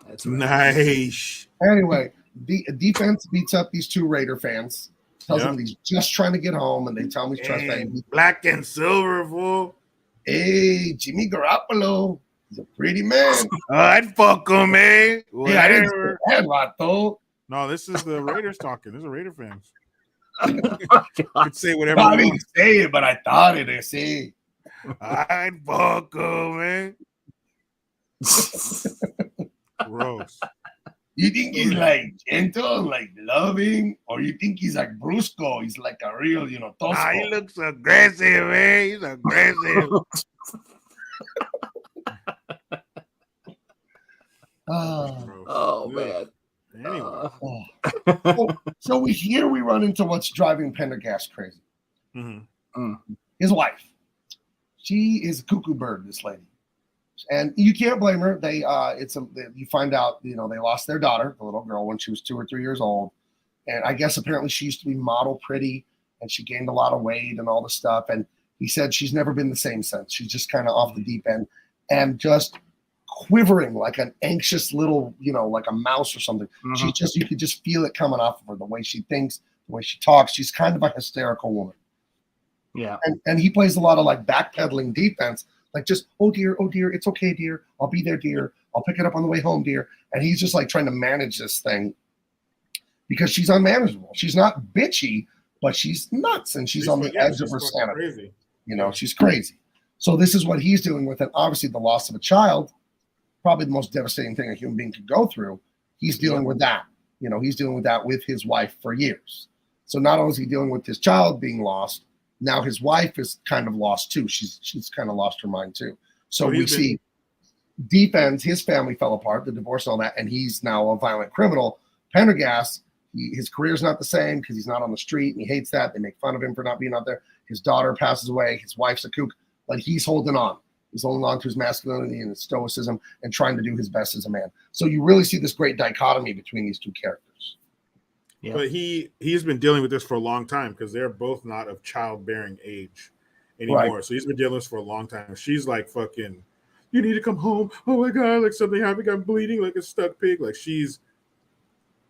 G: That's nice.
E: Anyway, the defense beats up these 2 Raider fans. Tells him he's just trying to get home, and they tell him he's trespassing.
G: Black and silver, fool.
E: Hey, Jimmy Garoppolo. He's a pretty man.
G: I'd fuck him, man.
E: Hey, I didn't say that, Vato.
G: No, this is the Raiders talking. This is Raider fans. You can say whatever
E: I
G: you
E: didn't
G: want.
E: say it, but I thought it. See.
G: I'd fuck him, man. Gross.
E: You think he's like gentle, like loving, or you think he's like brusco? He's like a real, tosco.
G: Nah, he looks aggressive, man. He's aggressive.
H: Oh man.
G: Anyway.
E: So we run into what's driving Pendergast crazy. His wife. She is a cuckoo bird, this lady. And you can't blame her. You find out, they lost their daughter, the little girl, when she was 2 or 3 years old. And I guess apparently she used to be model pretty and she gained a lot of weight and all this stuff. And he said she's never been the same since. She's just kind of off the deep end and just quivering like an anxious little, like a mouse or something. You could just feel it coming off of her, the way she thinks, the way she talks. She's kind of a hysterical woman.
H: Yeah.
E: And he plays a lot of like backpedaling defense. Like just, oh dear, it's okay, dear. I'll be there, dear. I'll pick it up on the way home, dear. And he's just like trying to manage this thing because she's unmanageable. She's not bitchy, but she's nuts and she's on the edge of her sanity. She's crazy. So this is what he's dealing with. And obviously the loss of a child, probably the most devastating thing a human being could go through. He's dealing with that. He's dealing with that with his wife for years. So not only is he dealing with his child being lost, now his wife is kind of lost too. She's kind of lost her mind too. So we see deep ends, his family fell apart, the divorce and all that, and he's now a violent criminal. Pendergast, his career's not the same because he's not on the street and he hates that. They make fun of him for not being out there. His daughter passes away. His wife's a kook, but he's holding on. He's holding on to his masculinity and his stoicism and trying to do his best as a man. So you really see this great dichotomy between these 2 characters.
G: Yeah. But he's been dealing with this for a long time because they're both not of childbearing age anymore. Right. So he's been dealing with this for a long time. She's like, fucking, you need to come home. Oh my God, like something happened. I'm bleeding like a stuck pig. Like she's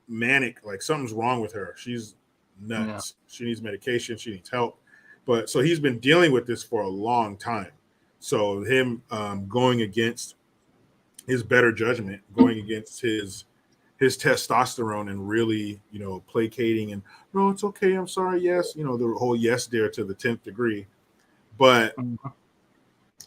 G: manic, like something's wrong with her. She's nuts. Yeah. She needs medication. She needs help. But so he's been dealing with this for a long time. So him going against his better judgment, going against his testosterone, and really, you know, placating and no, it's okay, I'm sorry, yes, you know, the whole yes dare to the 10th degree. But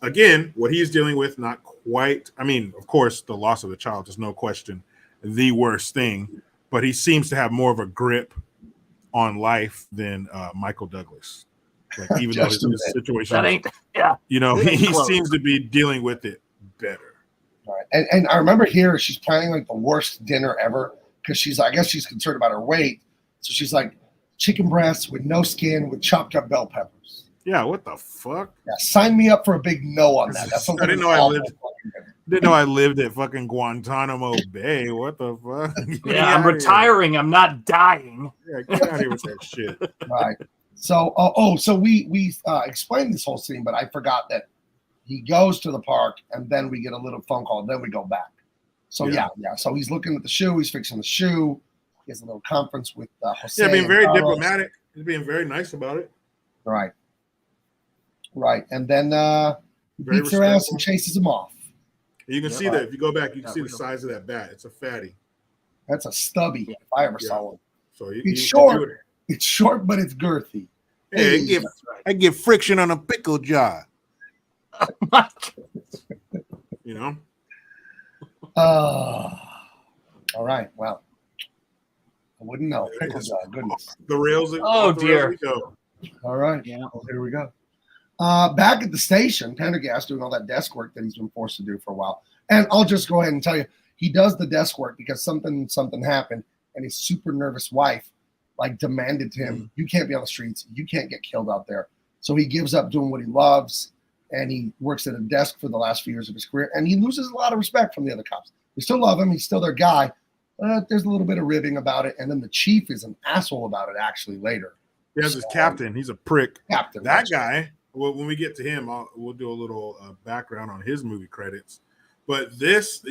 G: again, what he's dealing with, not quite. I mean, of course, the loss of the child is no question the worst thing, but he seems to have more of a grip on life than Michael Douglas. Like, even though his situation, you know, he seems to be dealing with it better.
E: Right. And I remember here she's planning like the worst dinner ever because I guess she's concerned about her weight. So she's like, chicken breasts with no skin with chopped up bell peppers.
G: Yeah, what the fuck?
E: Yeah, sign me up for a big no on that. That's
G: I didn't know I lived at fucking Guantanamo Bay. What the fuck?
H: Yeah, I'm retiring. I'm not dying.
G: Yeah, get out of here with that shit.
E: Right. So, so we explained this whole scene, but I forgot that he goes to the park and then we get a little phone call. Then we go back. So yeah. So he's looking at the shoe. He's fixing the shoe. He has a little conference with Jose.
G: Yeah, being very diplomatic. He's being very nice about it.
E: Right. Right. And then he beats her ass and chases him off.
G: You can see that if you go back, you can see the size of that bat. It's a fatty.
E: That's a stubby if I ever saw one.
G: So
E: it's short. It's short, but it's girthy.
I: Hey, I get friction on a pickle jar.
G: You know?
E: All right. Well, I wouldn't know. Pickle jar. Goodness.
G: The rails.
H: Dear.
E: All right.
H: Yeah.
E: Well, here we go. Back at the station, Pendergast doing all that desk work that he's been forced to do for a while. And I'll just go ahead and tell you, he does the desk work because something happened, and his super nervous wife demanded to him, you can't be on the streets, you can't get killed out there. So he gives up doing what he loves, and he works at a desk for the last few years of his career, and he loses a lot of respect from the other cops. We still love him, he's still their guy, but there's a little bit of ribbing about it, and then the chief is an asshole about it actually later.
G: He has his captain, he's a prick.
E: Captain.
G: That guy, well, when we get to him, we'll do a little background on his movie credits. But this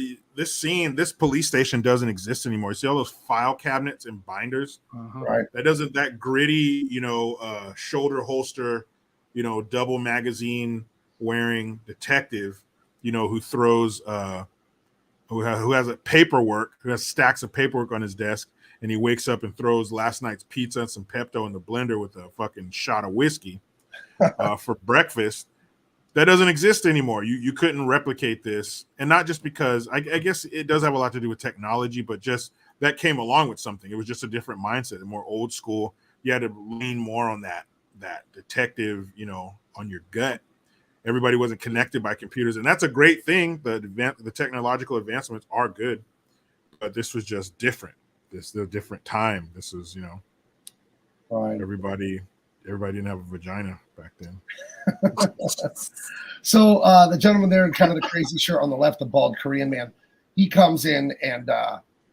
G: scene, this police station doesn't exist anymore. You see all those file cabinets and binders?
E: Right.
G: That gritty, shoulder holster, double magazine wearing detective, who throws, who has who has stacks of paperwork on his desk, and he wakes up and throws last night's pizza and some Pepto in the blender with a fucking shot of whiskey for breakfast. That doesn't exist anymore. You couldn't replicate this, and not just because I guess it does have a lot to do with technology, but just that came along with something. It was just a different mindset, more old school. You had to lean more on that detective, on your gut. Everybody wasn't connected by computers, and that's a great thing. The technological advancements are good, but this was just different. This is a different time. This is,
E: right.
G: Everybody didn't have a vagina back then.
E: So the gentleman there in kind of the crazy shirt on the left, the bald Korean man, he comes in and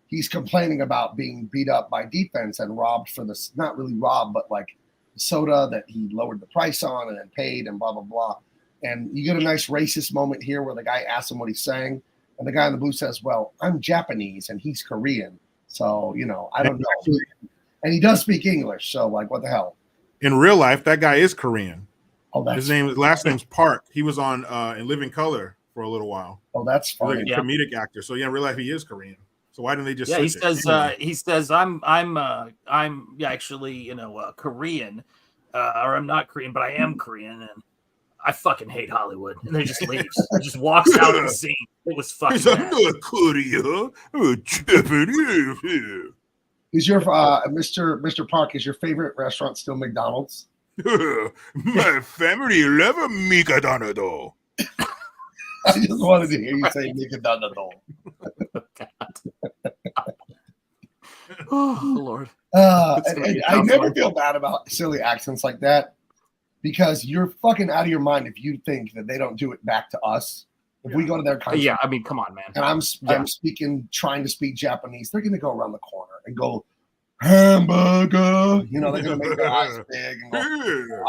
E: he's complaining about being beat up by defense and robbed for this, not really robbed, but soda that he lowered the price on and then paid and blah, blah, blah. And you get a nice racist moment here where the guy asks him what he's saying. And the guy in the blue says, well, I'm Japanese and he's Korean. So, I don't know. And he does speak English. So what the hell?
G: In real life, that guy is Korean.
E: Oh,
G: his last name's Park. He was on In Living Color for a little while.
E: Oh, that's funny.
G: Like a comedic actor. So yeah, in real life he is Korean. So why didn't they just?
H: Yeah, he says I'm actually Korean, or I'm not Korean, but I am Korean, and I fucking hate Hollywood. And then he just leaves. He just walks out of the scene. It was fucking.
I: He's like, not Korea, I'm Japanese.
E: Is your Mr. Park? Is your favorite restaurant still McDonald's?
I: My family love McDonald's.
E: I just wanted to hear you say McDonald's.
H: Oh Lord!
E: I never feel bad about silly accents like that because you're fucking out of your mind if you think that they don't do it back to us. If we go to their country,
H: yeah, I mean, come on, man.
E: And I'm trying to speak Japanese. They're gonna go around the corner and go hamburger. They're gonna make their eyes big and go,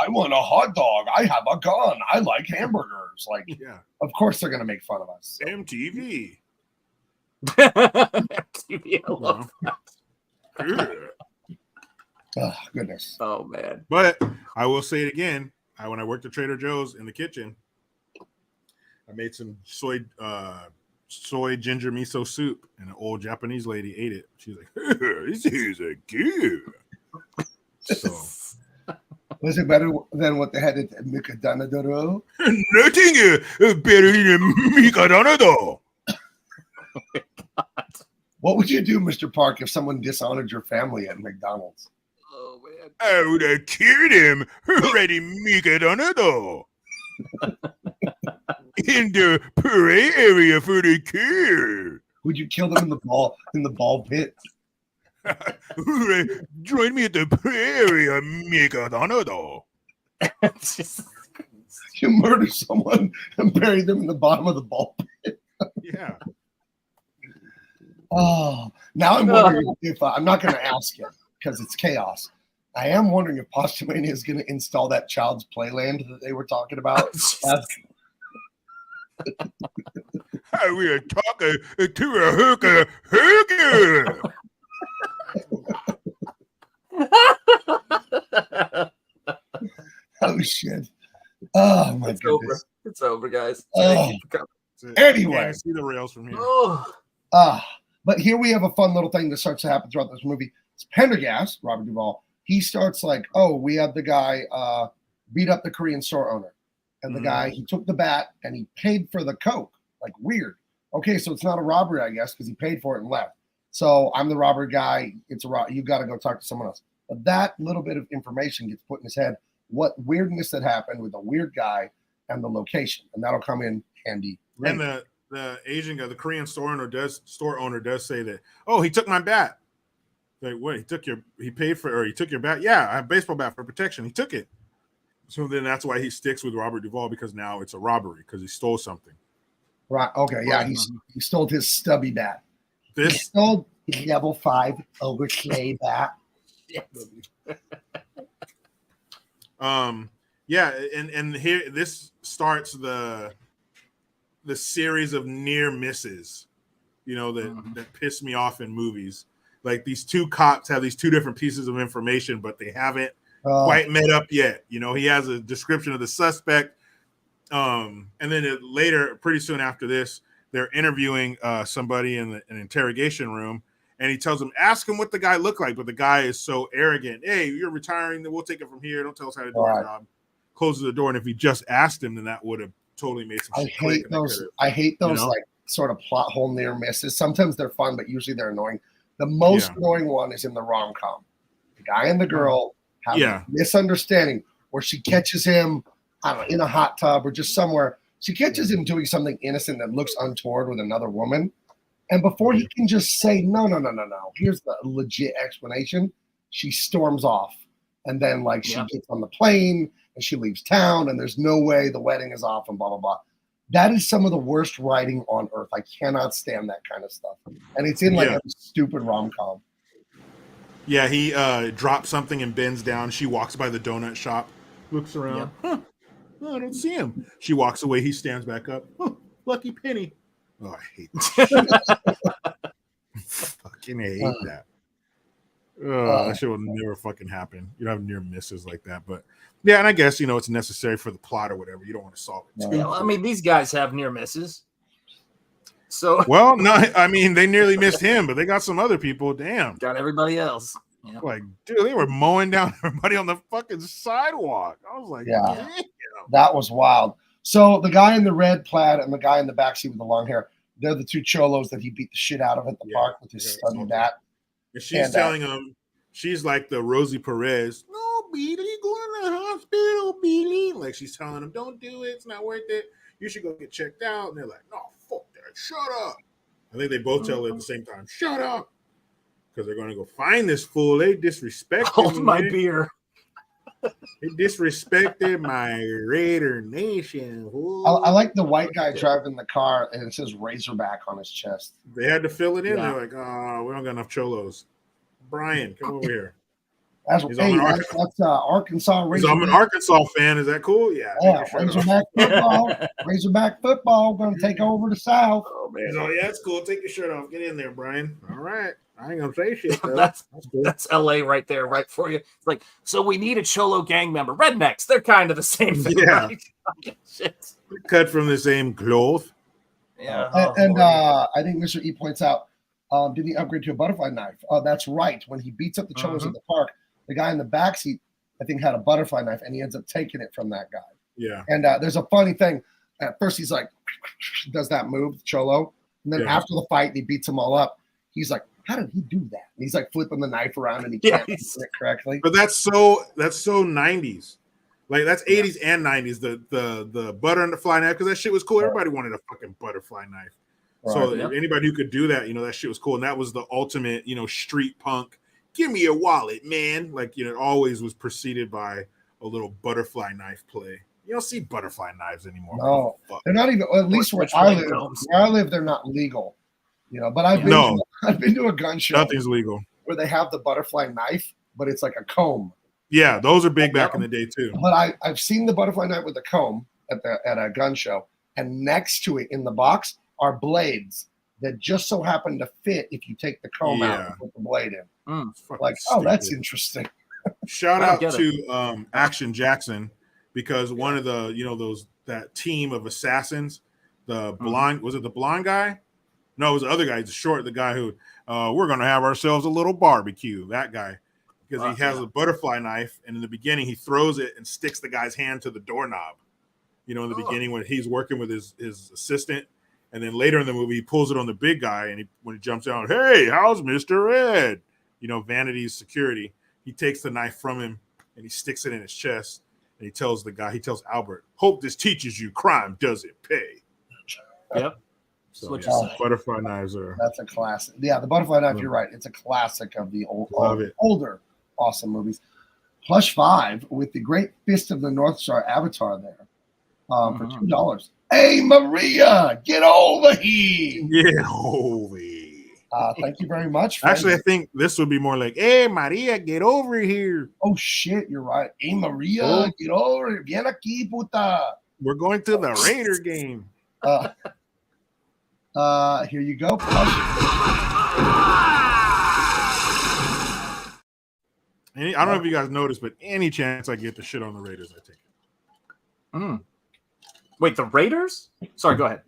E: I want a hot dog. I have a gun. I like hamburgers. Of course they're gonna make fun of us.
G: MTV.
H: MTV, I love that.
E: Oh, goodness.
H: Oh man.
G: But I will say it again. When I worked at Trader Joe's in the kitchen, I made some soy ginger miso soup, and an old Japanese lady ate it. She's like, "This is a good." So,
E: was it better than what they had at Mikadana?
I: Nothing better than Mikadana.
E: What would you do, Mr. Park, if someone dishonored your family at McDonald's?
H: Oh man.
I: I would have killed him. Ready, Mikadana. In the parade area for the kill.
E: Would you kill them in the ball pit?
I: Join me at the area, Mikadana.
E: You murder someone and bury them in the bottom of the ball pit.
G: yeah.
E: Oh, now I'm wondering if I'm not going to ask him because it's chaos. I am wondering if Postumania is going to install that child's playland that they were talking about.
I: We are talking to a hooker.
E: Oh shit! Oh my
H: It's
E: goodness!
H: over. It's over, guys.
E: Anyway,
G: see the rails from here.
E: But here we have a fun little thing that starts to happen throughout this movie. It's Pendergast, Robert Duvall. He starts like, oh, we have the guy beat up the Korean store owner. And the guy, he took the bat and he paid for the Coke. Like, weird. Okay, so it's not a robbery, I guess, because he paid for it and left. So I'm the robber guy. It's a you got to go talk to someone else. But that little bit of information gets put in his head. What weirdness that happened with the weird guy and the location. And that'll come in handy.
G: And the Asian guy, the Korean store owner does say that, oh, he took my bat. Like, what? He paid for, or he took your bat? Yeah, I have a baseball bat for protection. He took it. So then that's why he sticks with Robert Duvall, because now it's a robbery because he stole something.
E: Right. Okay. Yeah. He stole his stubby bat. He stole his level 5 overslay bat.
G: Yeah. And here, this starts the series of near misses, that piss me off in movies. Like, these two cops have these two different pieces of information, but they haven't quite met up yet. He has a description of the suspect. And then later, pretty soon after this, they're interviewing somebody in an interrogation room, and he tells them, ask him what the guy looked like. But the guy is so arrogant. Hey, you're retiring. We'll take it from here. Don't tell us how to do our job. Closes the door. And if he just asked him, then that would have totally made some shit click.
E: I hate those like sort of plot hole near misses. Sometimes they're fun, but usually they're annoying. The most annoying one is in the rom-com. The guy and the girl have a misunderstanding where she catches him, I don't know, in a hot tub or just somewhere. She catches him doing something innocent that looks untoward with another woman. And before he can just say, no, here's the legit explanation, she storms off. And then she gets on the plane and she leaves town and there's no way the wedding is off and blah, blah, blah. That is some of the worst writing on earth. I cannot stand that kind of stuff. And it's in a stupid rom-com.
G: Yeah, he drops something and bends down. She walks by the donut shop, looks around. Huh, I don't see him. She walks away. He stands back up. Oh, lucky penny. Oh, I hate that. Fucking hate that. That shit will never fucking happen. You don't have near misses like that. But yeah, and I guess, it's necessary for the plot or whatever. You don't want to solve it.
H: Yeah, I mean, these guys have near misses. So
G: well, no, I mean, they nearly missed him, but they got some other people. Damn.
H: Got everybody else. Yeah.
G: Like, dude, they were mowing down everybody on the fucking sidewalk. I was like,
E: yeah, that was wild. So the guy in the red plaid and the guy in the backseat with the long hair, they're the two cholos that he beat the shit out of at the park with his stubby bat.
G: And she's telling him, she's like the Rosie Perez. No, Billy, go in the hospital, Billy. Like, she's telling him, don't do it. It's not worth it. You should go get checked out. And they're like, no, fuck that. Shut up. I think they both tell her at the same time, shut up. Because they're going to go find this fool. They disrespected
H: Hold my beer.
G: They disrespected my Raider Nation.
E: I like the white guy driving the car and it says Razorback on his chest.
G: They had to fill it in. They're like, oh, we don't got enough cholos. Brian, come over here.
E: That's Arkansas Razorback.
G: I'm an Arkansas fan. Is that cool? Yeah.
E: Razorback football. Razorback football going to take over the South.
G: Oh, man. Oh, yeah, it's cool. Take your shirt off. Get in there, Brian. All right. I ain't gonna say shit. Though.
H: That's LA right there, right for you. It's like, so we need a Cholo gang member. Rednecks, they're kind of the same thing.
G: Yeah.
H: Right? Shit.
G: Cut from the same cloth.
H: Yeah.
E: I think Mr. E points out, did he upgrade to a butterfly knife? Oh, that's right. When he beats up the Cholos in the park, the guy in the backseat, I think, had a butterfly knife, and he ends up taking it from that guy.
G: Yeah.
E: And there's a funny thing. At first, he's like, does that move, Cholo? And then after the fight, he beats them all up. He's like, how did he do that? And he's like flipping the knife around, and he can't do it correctly.
G: But that's so 90s. Like that's 80s and 90s. The butterfly knife, because that shit was cool. Everybody wanted a fucking butterfly knife. So anybody who could do that, that shit was cool. And that was the ultimate, street punk. Give me your wallet, man. Like, it always was preceded by a little butterfly knife play. You don't see butterfly knives anymore.
E: No, they're not even. At least where I live, they're not legal. But I've been to a gun show.
G: Nothing's legal.
E: Where they have the butterfly knife, but it's like a comb.
G: Yeah, those are big back in the day too.
E: But I've seen the butterfly knife with a comb at a gun show, and next to it in the box are blades that just so happen to fit if you take the comb out and put the blade in. Like, that's interesting.
G: Shout out to Action Jackson, because one of the that team of assassins, the blonde, was it the blonde guy? No, it was the other guy, the guy who we're gonna have ourselves a little barbecue. That guy, because he has a butterfly knife, and in the beginning he throws it and sticks the guy's hand to the doorknob. In the beginning when he's working with his assistant, and then later in the movie he pulls it on the big guy, and when he jumps out, hey, how's Mr. Ed? Vanity's security. He takes the knife from him and he sticks it in his chest, and he tells Albert, hope this teaches you crime doesn't pay.
H: Yep.
G: So butterfly knives are.
E: That's a classic. Yeah, the butterfly knife. You're right. It's a classic of the older awesome movies. Plush 5 with the Great Fist of the North Star avatar there for $2. Hey Maria, get over here.
G: Get over here.
E: Thank you very much. Friend.
G: Actually, I think this would be more like, hey Maria, get over here.
E: Oh shit, you're right. Hey Maria, get over here. Viene aquí, puta.
G: We're going to the Raider game.
E: Here you go.
G: I don't know if you guys noticed, but any chance I get to shit on the Raiders, I take it.
H: Wait, the Raiders? Sorry, go ahead.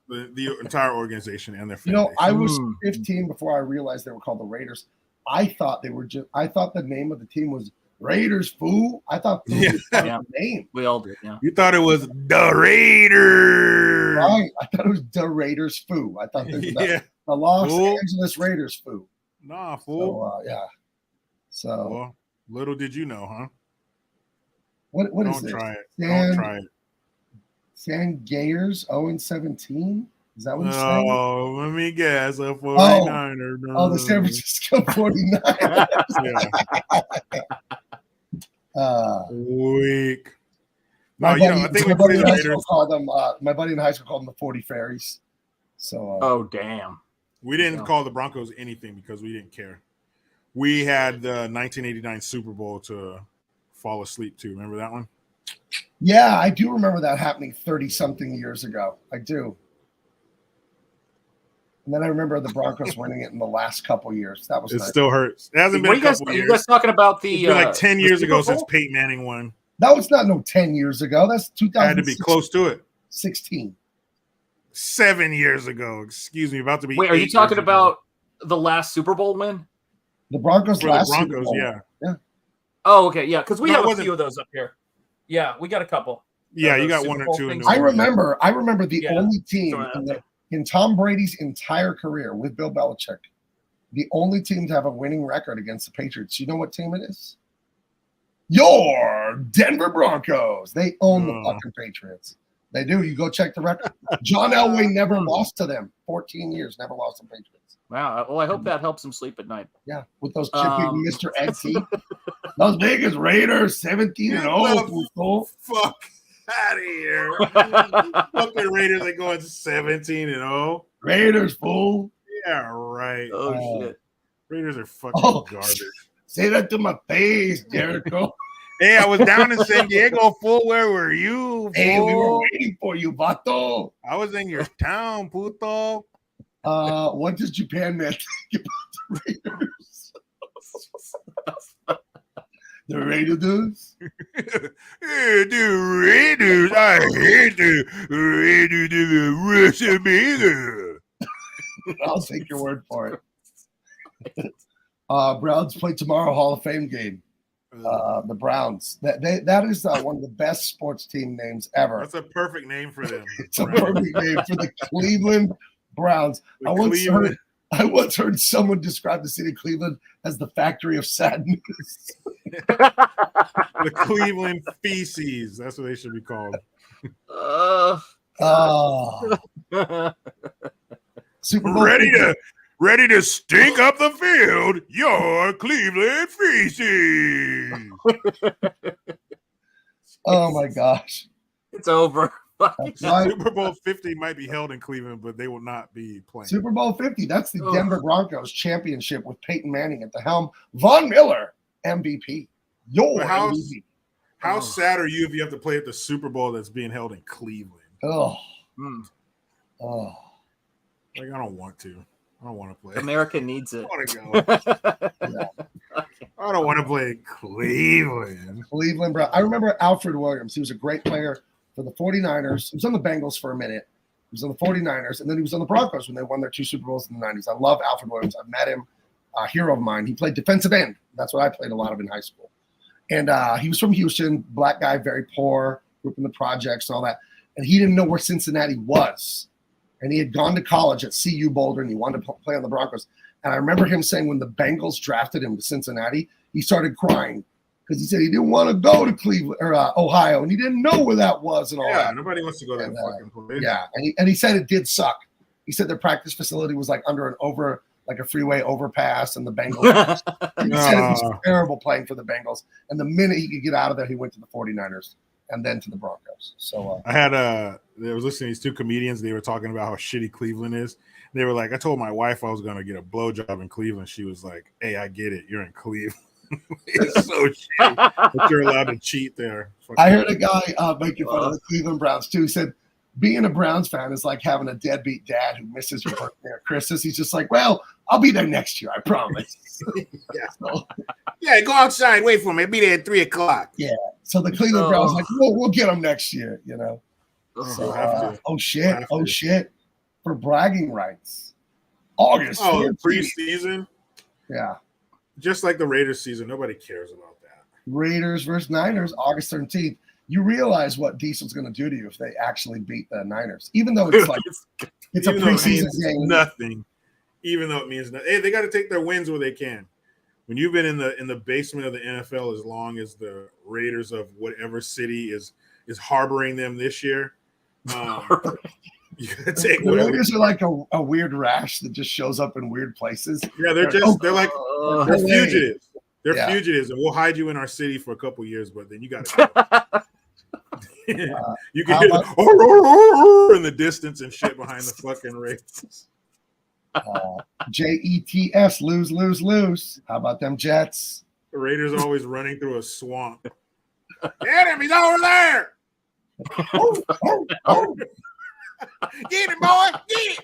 G: the entire organization and their fan base.
E: I was 15 before I realized they were called the Raiders. I thought the name of the team was Raiders, fool. I thought was the name.
H: We all did, yeah.
G: You thought it was the Raiders.
E: Right. I thought it was the Raiders, fool. I thought it was the Los Angeles Raiders, fool.
G: Nah, fool.
E: So
G: well, little did you know, huh?
E: What is this?
G: Don't try it.
E: San Gayers 0-17? Is that what it's saying?
G: Oh, let me guess. A 49er.
E: Oh, the San Francisco 49ers.
G: Weak.
E: My buddy in high school called them the 40 Fairies. So
H: damn.
G: We didn't call the Broncos anything because we didn't care. We had the 1989 Super Bowl to fall asleep to. Remember that one?
E: Yeah, I do remember that happening 30-something years ago. I do. And then I remember the Broncos winning it in the last couple years. That was nice.
G: Still hurts. It hasn't been a couple years.
H: You guys talking about the?
G: It's been like 10 years ago since Peyton Manning won.
E: That was not 10 years ago. That's 2000.
G: Had to be close to it.
E: 16.
G: 7 years ago. Excuse me. About to be.
H: Wait, are you talking about the last Super Bowl win?
E: The Broncos last
G: the Broncos,
E: Super Bowl.
G: Yeah.
H: Oh, okay, yeah, because we have a few of those up here. Yeah, we got a couple.
G: Yeah, you got one or two.
E: I remember the only team in Tom Brady's entire career with Bill Belichick, the only team to have a winning record against the Patriots. You know what team it is? Your Denver Broncos. They own the fucking Patriots. They do. You go check the record. John Elway never lost to them. 14 years, never lost to the Patriots.
H: Wow. Well, I hope that helps him sleep at night.
E: Yeah, with those chipping Mr. Ed teeth. Las Vegas Raiders, 17-0.
G: Fuck out of here. Fucking Raiders are going 17-0.
E: Raiders, fool.
G: Yeah, right.
H: Oh, shit.
G: Raiders are fucking garbage.
E: Say that to my face, Jericho.
G: Hey, I was down in San Diego, fool. Where were you, fool?
E: Hey, we were waiting for you, vato.
G: I was in your town, puto.
E: What does Japan man think about the Raiders? The Raiders?
I: The Raiders. I hate the Raiders in the Russian Beagle.
E: I'll take your word for it. Browns play tomorrow, Hall of Fame game. The Browns. That is one of the best sports team names ever.
G: That's a perfect name for them.
E: It's a perfect name for the Cleveland Browns. I once heard someone describe the city of Cleveland as the factory of sadness.
G: The Cleveland feces. That's what they should be called.
E: Super Bowl
I: ready to stink up the field. Your Cleveland feces.
E: Oh my gosh.
H: It's over.
G: Super Bowl 50 might be held in Cleveland, but they will not be playing.
E: Super Bowl 50. That's the Denver Broncos championship with Peyton Manning at the helm. Von Miller, MVP. MVP.
G: How sad are you if you have to play at the Super Bowl that's being held in Cleveland?
E: Oh.
G: Like, I don't want to. I don't want to play.
H: America needs it.
G: I want to go. I don't want to play in Cleveland.
E: Cleveland, bro. I remember Alfred Williams. He was a great player for the 49ers. He was on the Bengals for a minute. He was on the 49ers, and then he was on the Broncos when they won their 2 Super Bowls in the 90s. I love Alfred Williams. I met him, a hero of mine. He played defensive end. That's what I played a lot of in high school. And he was from Houston, black guy, very poor, grew up in the projects and all that. And he didn't know where Cincinnati was. And he had gone to college at CU Boulder, and he wanted to play on the Broncos. And I remember him saying when the Bengals drafted him to Cincinnati, he started crying because he said he didn't want to go to Cleveland or Ohio, and he didn't know where that was and all that.
G: Yeah, nobody wants to go there. Fucking place.
E: Yeah, and he said it did suck. He said their practice facility was like under like a freeway overpass, and the Bengals. He said it was terrible playing for the Bengals. And the minute he could get out of there, he went to the 49ers and then to the Broncos. So
G: I was listening to these 2 comedians. They were talking about how shitty Cleveland is. They were like, I told my wife I was going to get a blowjob in Cleveland. She was like, hey, I get it. You're in Cleveland. It's so shitty that you're allowed to cheat there.
E: I heard a guy making fun of the Cleveland Browns too. He said, being a Browns fan is like having a deadbeat dad who misses your birthday or Christmas. He's just like, well, I'll be there next year. I promise.
I: Yeah, go outside. Wait for me. I'll be there at 3:00.
E: Yeah. So the Cleveland Browns like, we'll get them next year, you know. So, oh shit. For bragging rights. August.
G: Preseason.
E: Yeah.
G: Just like the Raiders season, nobody cares about that.
E: Raiders versus Niners, August 13th. You realize what Diesel's going to do to you if they actually beat the Niners, even though it's like it's a preseason game.
G: Nothing. Even though it means nothing. Hey, they got to take their wins where they can. When you've been in the basement of the NFL as long as the Raiders of whatever city is harboring them this year, you gotta take
E: the Raiders are like a weird rash that just shows up in weird places.
G: Yeah, they're fugitives. They're fugitives, and we'll hide you in our city for a couple years, but then you got to you can hear in the distance and shit behind the fucking Raiders.
E: Jets, lose. How about them Jets?
G: The Raiders are always running through a swamp. Get him! He's over there! Get him, boy! Get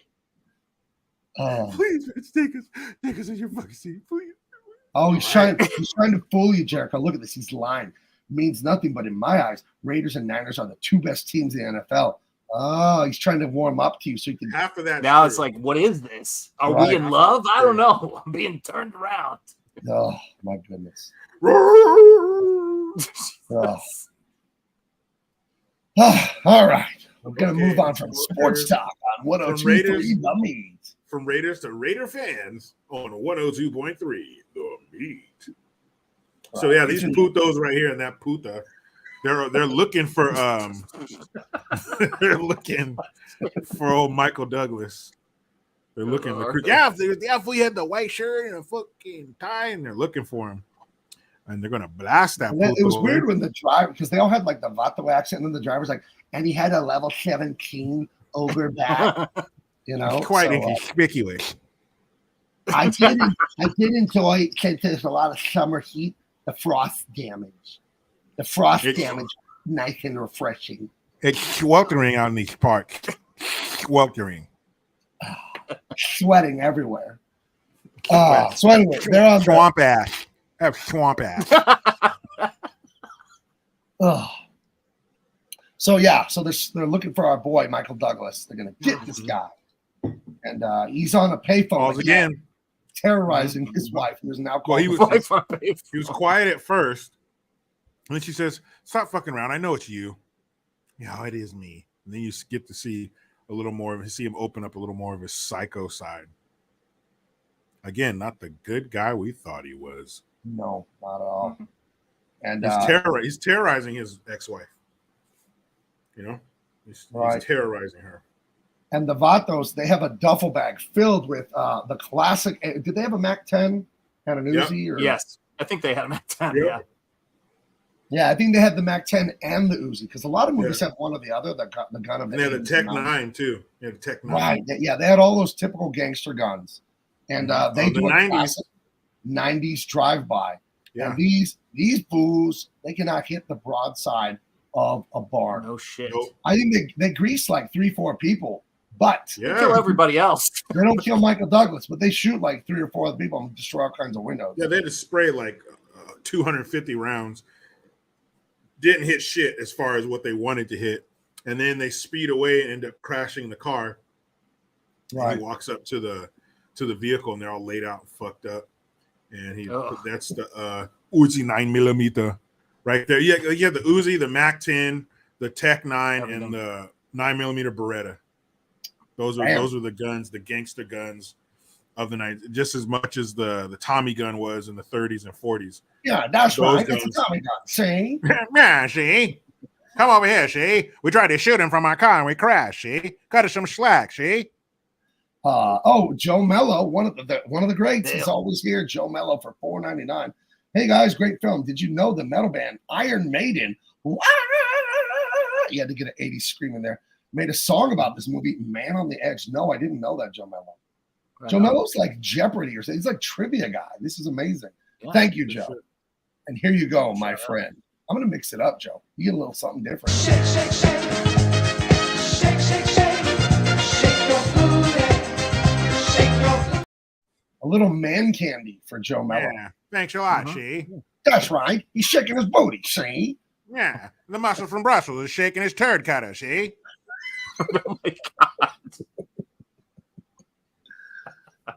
G: it! Please, take us in your fucking seat, please.
E: Oh, he's trying to fool you, Jericho. Look at this. He's lying. Means nothing, but in my eyes, Raiders and Niners are the 2 best teams in the NFL. Oh, he's trying to warm up to you so you can.
G: Half of that.
H: Now it's like, what is this? Are we in love? I don't know. I'm being turned around.
E: Oh my goodness. All right, we're gonna move on from sports talk on 102.3 The Meat.
G: From Raiders to Raider fans on 102.3 The Meat. So yeah, these putos right here and that puta, they're looking for they're looking for old Michael Douglas. They're looking if we had the white shirt and a fucking tie, and they're looking for him. And they're gonna blast that.
E: It was weird when the driver, because they all had like the Vato accent, and then the driver's like, and he had a level 17 over back. You know,
I: quite inconspicuous.
E: I did enjoy, since there's a lot of summer heat, the frost damage. Nice and refreshing.
I: It's sweltering out in these parks. Sweltering.
E: sweating everywhere. So anyway, they're on
I: swamp ass. Have swamp ass.
E: So yeah, so they're looking for our boy Michael Douglas. They're gonna get this guy, and he's on a payphone
G: again,
E: terrorizing his wife, who is now
G: Well,
E: called.
G: he was quiet at first, and then she says, "Stop fucking around. I know it's you." Yeah, it is me. And then you get to see a little more of see him open up a little more of his psycho side. Again, not the good guy we thought he was.
E: No, not at all. And
G: he's terrorizing his ex-wife. You know, he's terrorizing her.
E: And the Vatos, they have a duffel bag filled with the classic. Did they have a Mac 10 and an Uzi? Or?
H: Yes, I think they had a Mac 10.
G: Yep.
H: Yeah.
E: Yeah, I think they had the Mac 10 and the Uzi because a lot of movies have one or the other. The gun of the.
G: And they had the Tech 9 too. They had the Tech 9.
E: Right. Yeah, they had all those typical gangster guns, and they do a
G: 90s.
E: classic 90s drive-by.
G: Yeah.
E: And these fools, they cannot hit the broadside of a barn.
H: No shit.
G: Nope.
E: I think they grease like 3-4 people, but
H: They kill everybody else.
E: they don't kill Michael Douglas, but they shoot like 3 or 4 other people and destroy all kinds of windows.
G: Yeah, they had to spray like 250 rounds. Didn't hit shit as far as what they wanted to hit, and then they speed away and end up crashing the car.
E: Right.
G: He walks up to the vehicle, and they're all laid out and fucked up. And that's the Uzi 9mm right there. Yeah, you have the Uzi, the Mac 10, the Tech 9, and the 9mm Beretta. Those are the guns, the gangster guns of the night, just as much as the Tommy gun was in the 30s and 40s.
E: Yeah, that's
G: Those
E: right. It's a Tommy gun. See?
I: Yeah, see? Come over here, see? We tried to shoot him from our car and we crashed, see? Cut us some slack, see?
E: Joe Mello, one of the greats, is always here. Joe Mello for $4.99. Hey guys, great film. Did you know the metal band Iron Maiden? You had to get an 80s scream in there. Made a song about this movie, Man on the Edge. No, I didn't know that, Joe Mello. Joe Mello's like Jeopardy or something. He's like trivia guy. This is amazing.
H: Yeah,
E: Thank you, Joe. And here you go, my friend. I'm gonna mix it up, Joe. You get a little something different.
J: Shake, shake, shake. Shake, shake, shake. Shake your booty. Shake your booty.
E: A little man candy for Joe Mello.
I: Yeah, thanks a lot, see?
E: That's right. He's shaking his booty, see?
I: Yeah, the muscle from Brussels is shaking his turd cutter, see?
H: Oh my god.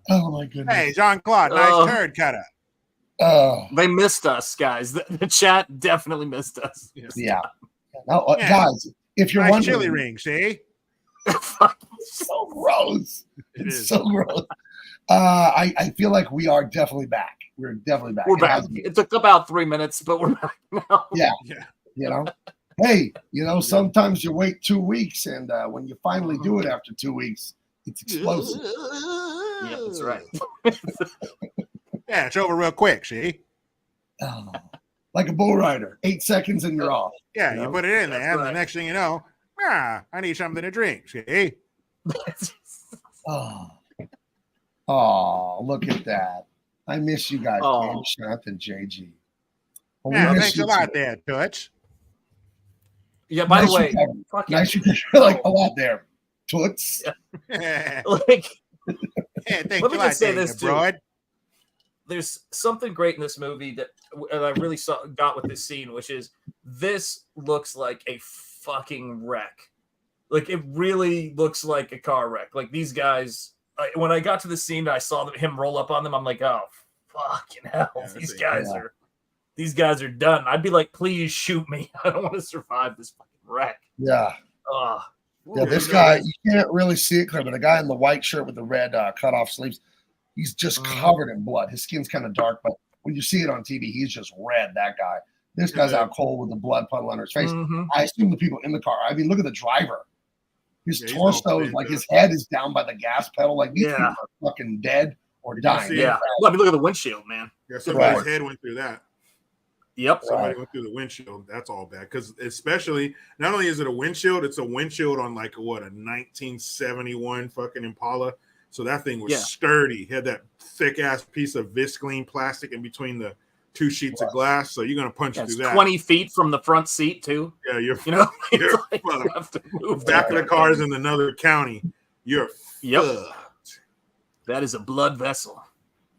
E: Oh my goodness.
I: Hey, Jean-Claude, nice turd cutter.
H: They missed us, guys. The chat definitely missed us.
E: Yeah. Now, guys, if you're
I: nice
E: wondering,
I: chili ring, see?
E: so gross. It's so gross. I feel like we are definitely back. We're definitely back.
H: We're back. It took about 3 minutes, but we're back now.
E: Yeah. You know, hey, sometimes you wait 2 weeks, and when you finally do it after 2 weeks, it's explosive.
H: Yeah, that's right.
I: Yeah, it's over real quick, see?
E: Oh, like a bull rider, 8 seconds and you're off.
I: Yeah, you put it in there, and the next thing you know, I need something to drink, see?
E: Oh, look at that. I miss you guys,
H: Oh.
E: Shanth and JG.
I: Yeah, thanks a lot there, Toots.
H: Yeah, by
E: Nice
H: the way,
E: recovery.
H: fucking-
E: Nice recovery. Like a lot there. Toots.
I: Yeah,
H: like,
I: thanks
H: let
I: a
H: me
I: lot
H: just say
I: there,
H: this too.
I: broad.
H: There's something great in this movie that I really got with this scene, which is this looks like a fucking wreck. Like, it really looks like a car wreck. Like, these guys, when I got to the scene, I saw him roll up on them. I'm like, oh, fucking hell, these guys are done. I'd be like, please shoot me. I don't want to survive this fucking wreck.
E: Yeah.
H: Ugh.
E: Yeah, this guy, you can't really see it clear, but the guy in the white shirt with the red cut-off sleeves, he's just covered in blood. His skin's kind of dark, but when you see it on TV, he's just red, that guy. This guy's out cold with the blood puddle on his face. I assume the people in the car, I mean, look at the driver. His torso is like, his head is down by the gas pedal. Like, these people are fucking dead or dying.
H: Yeah. Well, I mean, look at the windshield, man.
G: Yeah, somebody's head went through that.
H: Yep.
G: Somebody went through the windshield. That's all bad. Because especially, not only is it a windshield, it's a windshield on like a 1971 fucking Impala. So that thing was sturdy. Had that thick ass piece of Visclean plastic in between the two sheets of glass. So you're gonna punch through that.
H: 20 feet from the front seat too.
G: Yeah, you're
H: like
G: fucked.
H: you have to move
G: Back of the car is in another county. You're fucked.
H: That is a blood vessel.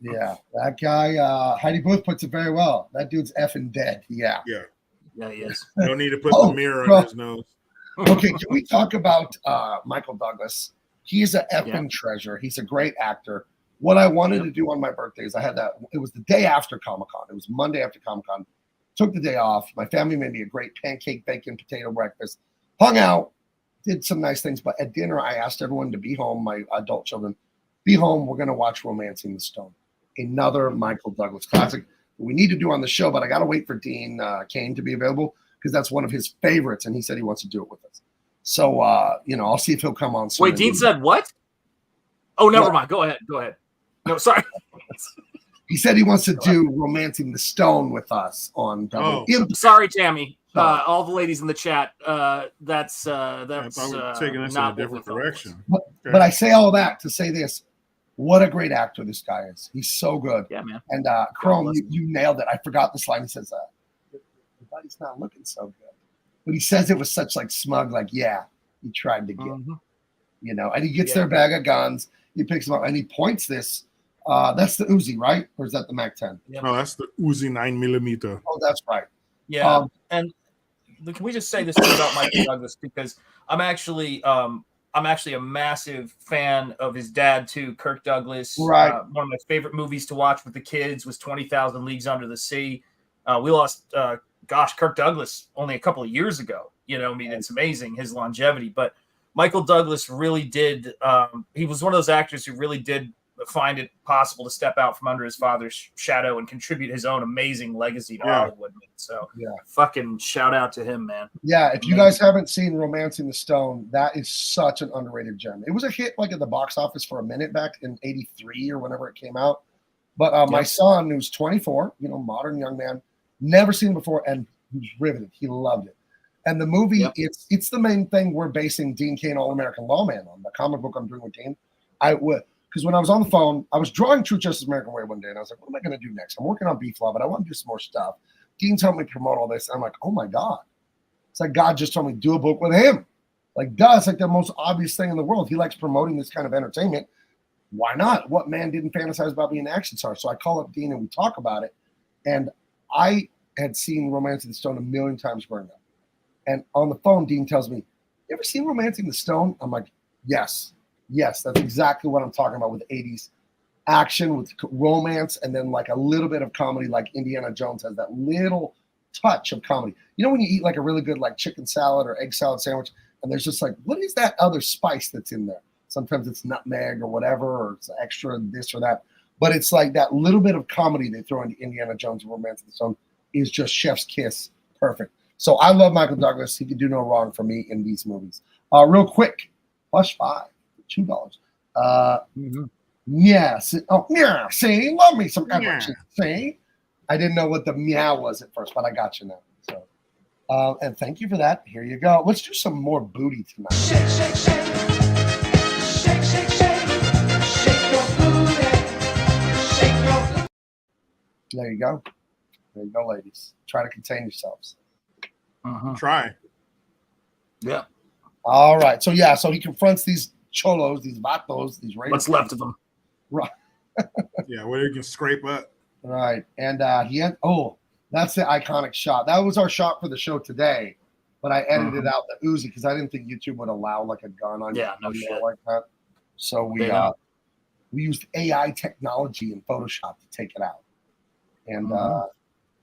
E: Yeah, that guy, Heidi Booth puts it very well. That dude's effing dead. Yeah.
G: Yeah.
H: Yeah, he is.
G: No need to put
E: Oh,
G: the mirror
E: bro.
G: under his nose.
E: Okay, can we talk about Michael Douglas? He's an effing
H: Yeah.
E: treasure. He's a great actor. What I wanted to do on my birthday is I had that. It was the day after Comic-Con. It was Monday after Comic-Con. Took the day off. My family made me a great pancake, bacon, potato breakfast. Hung out, did some nice things. But at dinner, I asked everyone to be home, my adult children, be home. We're going to watch Romancing the Stone, another Michael Douglas classic. We need to do on the show, but I got to wait for Dean Cain to be available because that's one of his favorites, and he said he wants to do it with us. So, I'll see if he'll come on soon.
H: Wait, Dean said what? Oh, never mind. Go ahead. No, sorry.
E: He said he wants to do Romancing the Stone with us on Double Impact.
H: Sorry, Tammy. All the ladies in the chat. That's
G: I thought we were taking this in a different direction.
E: But I say all that to say this. What a great actor this guy is. He's so good.
H: Yeah, man.
E: And Chrome, you nailed it. I forgot this line. He says, your body's not looking so good. But he says it with such like smug, like, yeah, he tried to get, and he gets their bag of guns. He picks them up and he points this. That's the Uzi, right? Or is that the Mac 10?
G: No, that's the Uzi 9mm.
E: Oh, that's right.
H: Yeah. And can we just say this thing about Michael Douglas? Because I'm actually a massive fan of his dad too, Kirk Douglas.
E: Right.
H: One of my favorite movies to watch with the kids was 20,000 Leagues Under the Sea. We lost, Kirk Douglas only a couple of years ago. It's amazing his longevity. But Michael Douglas really did. He was one of those actors who really did find it possible to step out from under his father's shadow and contribute his own amazing legacy to Hollywood. So, fucking shout out to him, man.
E: Yeah, if you guys haven't seen Romancing the Stone, that is such an underrated gem. It was a hit like at the box office for a minute back in '83 or whenever it came out. But my son, who's 24, modern young man, never seen it before, and he was riveted. He loved it. And the movie, it's the main thing we're basing Dean Cain, All-American Lawman on, the comic book I'm doing with Dean. Because when I was on the phone, I was drawing True Justice American Way one day, and I was like, what am I going to do next? I'm working on Beef Law, but I want to do some more stuff. Dean's helped me promote all this. I'm like, oh my God. It's like God just told me, do a book with him. Like, it's like the most obvious thing in the world. He likes promoting this kind of entertainment. Why not? What man didn't fantasize about being an action star? So I call up Dean and we talk about it. And I had seen Romancing the Stone a million times growing up. And on the phone, Dean tells me, you ever seen Romancing the Stone? I'm like, yes, that's exactly what I'm talking about with 80s action, with romance, and then like a little bit of comedy, like Indiana Jones has that little touch of comedy. When you eat like a really good like chicken salad or egg salad sandwich, and there's just like, what is that other spice that's in there? Sometimes it's nutmeg or whatever, or it's extra this or that. But it's like that little bit of comedy they throw into Indiana Jones and Romancing the Stone is just chef's kiss. Perfect. So I love Michael Douglas. He can do no wrong for me in these movies. Real quick, +5, $2. Yes. Oh, yeah. See, love me some energy. See, I didn't know what the meow was at first, but I got you now. So, and thank you for that. Here you go. Let's do some more booty tonight.
J: Shake, shake, shake. Shake, shake, shake. Shake your booty. Shake your booty.
E: There you go. There you go, ladies. Try to contain yourselves.
G: Try.
H: Yeah.
E: All right. So he confronts these cholos, these vatos, these raiders.
H: What's left of them?
E: Right.
G: Yeah, where you can scrape up.
E: Right. And that's the iconic shot. That was our shot for the show today, but I edited out the Uzi because I didn't think YouTube would allow like a gun on
H: no shit
E: like that. So we used AI technology in Photoshop to take it out.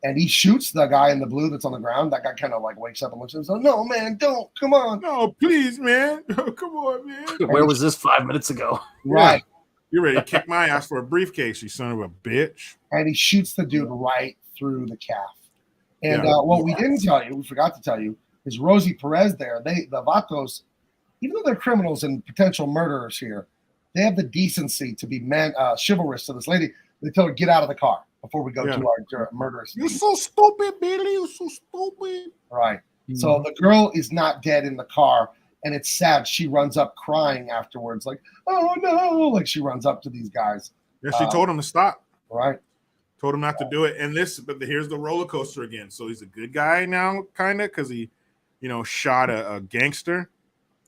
E: And he shoots the guy in the blue that's on the ground. That guy kind of like wakes up and looks at him and says, no, man, don't. Come on.
G: No, please, man. Come on, man.
H: Where was this 5 minutes ago?
E: Right.
G: You're ready to kick my ass for a briefcase, you son of a bitch.
E: And he shoots the dude right through the calf. And what we didn't tell you, we forgot to tell you, is Rosie Perez there. The vatos, even though they're criminals and potential murderers here, they have the decency to be chivalrous to this lady. They tell her, get out of the car before we go to our murderous.
G: You're so stupid, Billy. You're so stupid.
E: Right. So the girl is not dead in the car. And it's sad. She runs up crying afterwards, like, oh, no. Like she runs up to these guys.
G: Yeah, she told him to stop.
E: Right.
G: Told him not to do it. And here's the roller coaster again. So he's a good guy now, kind of, because he, shot a gangster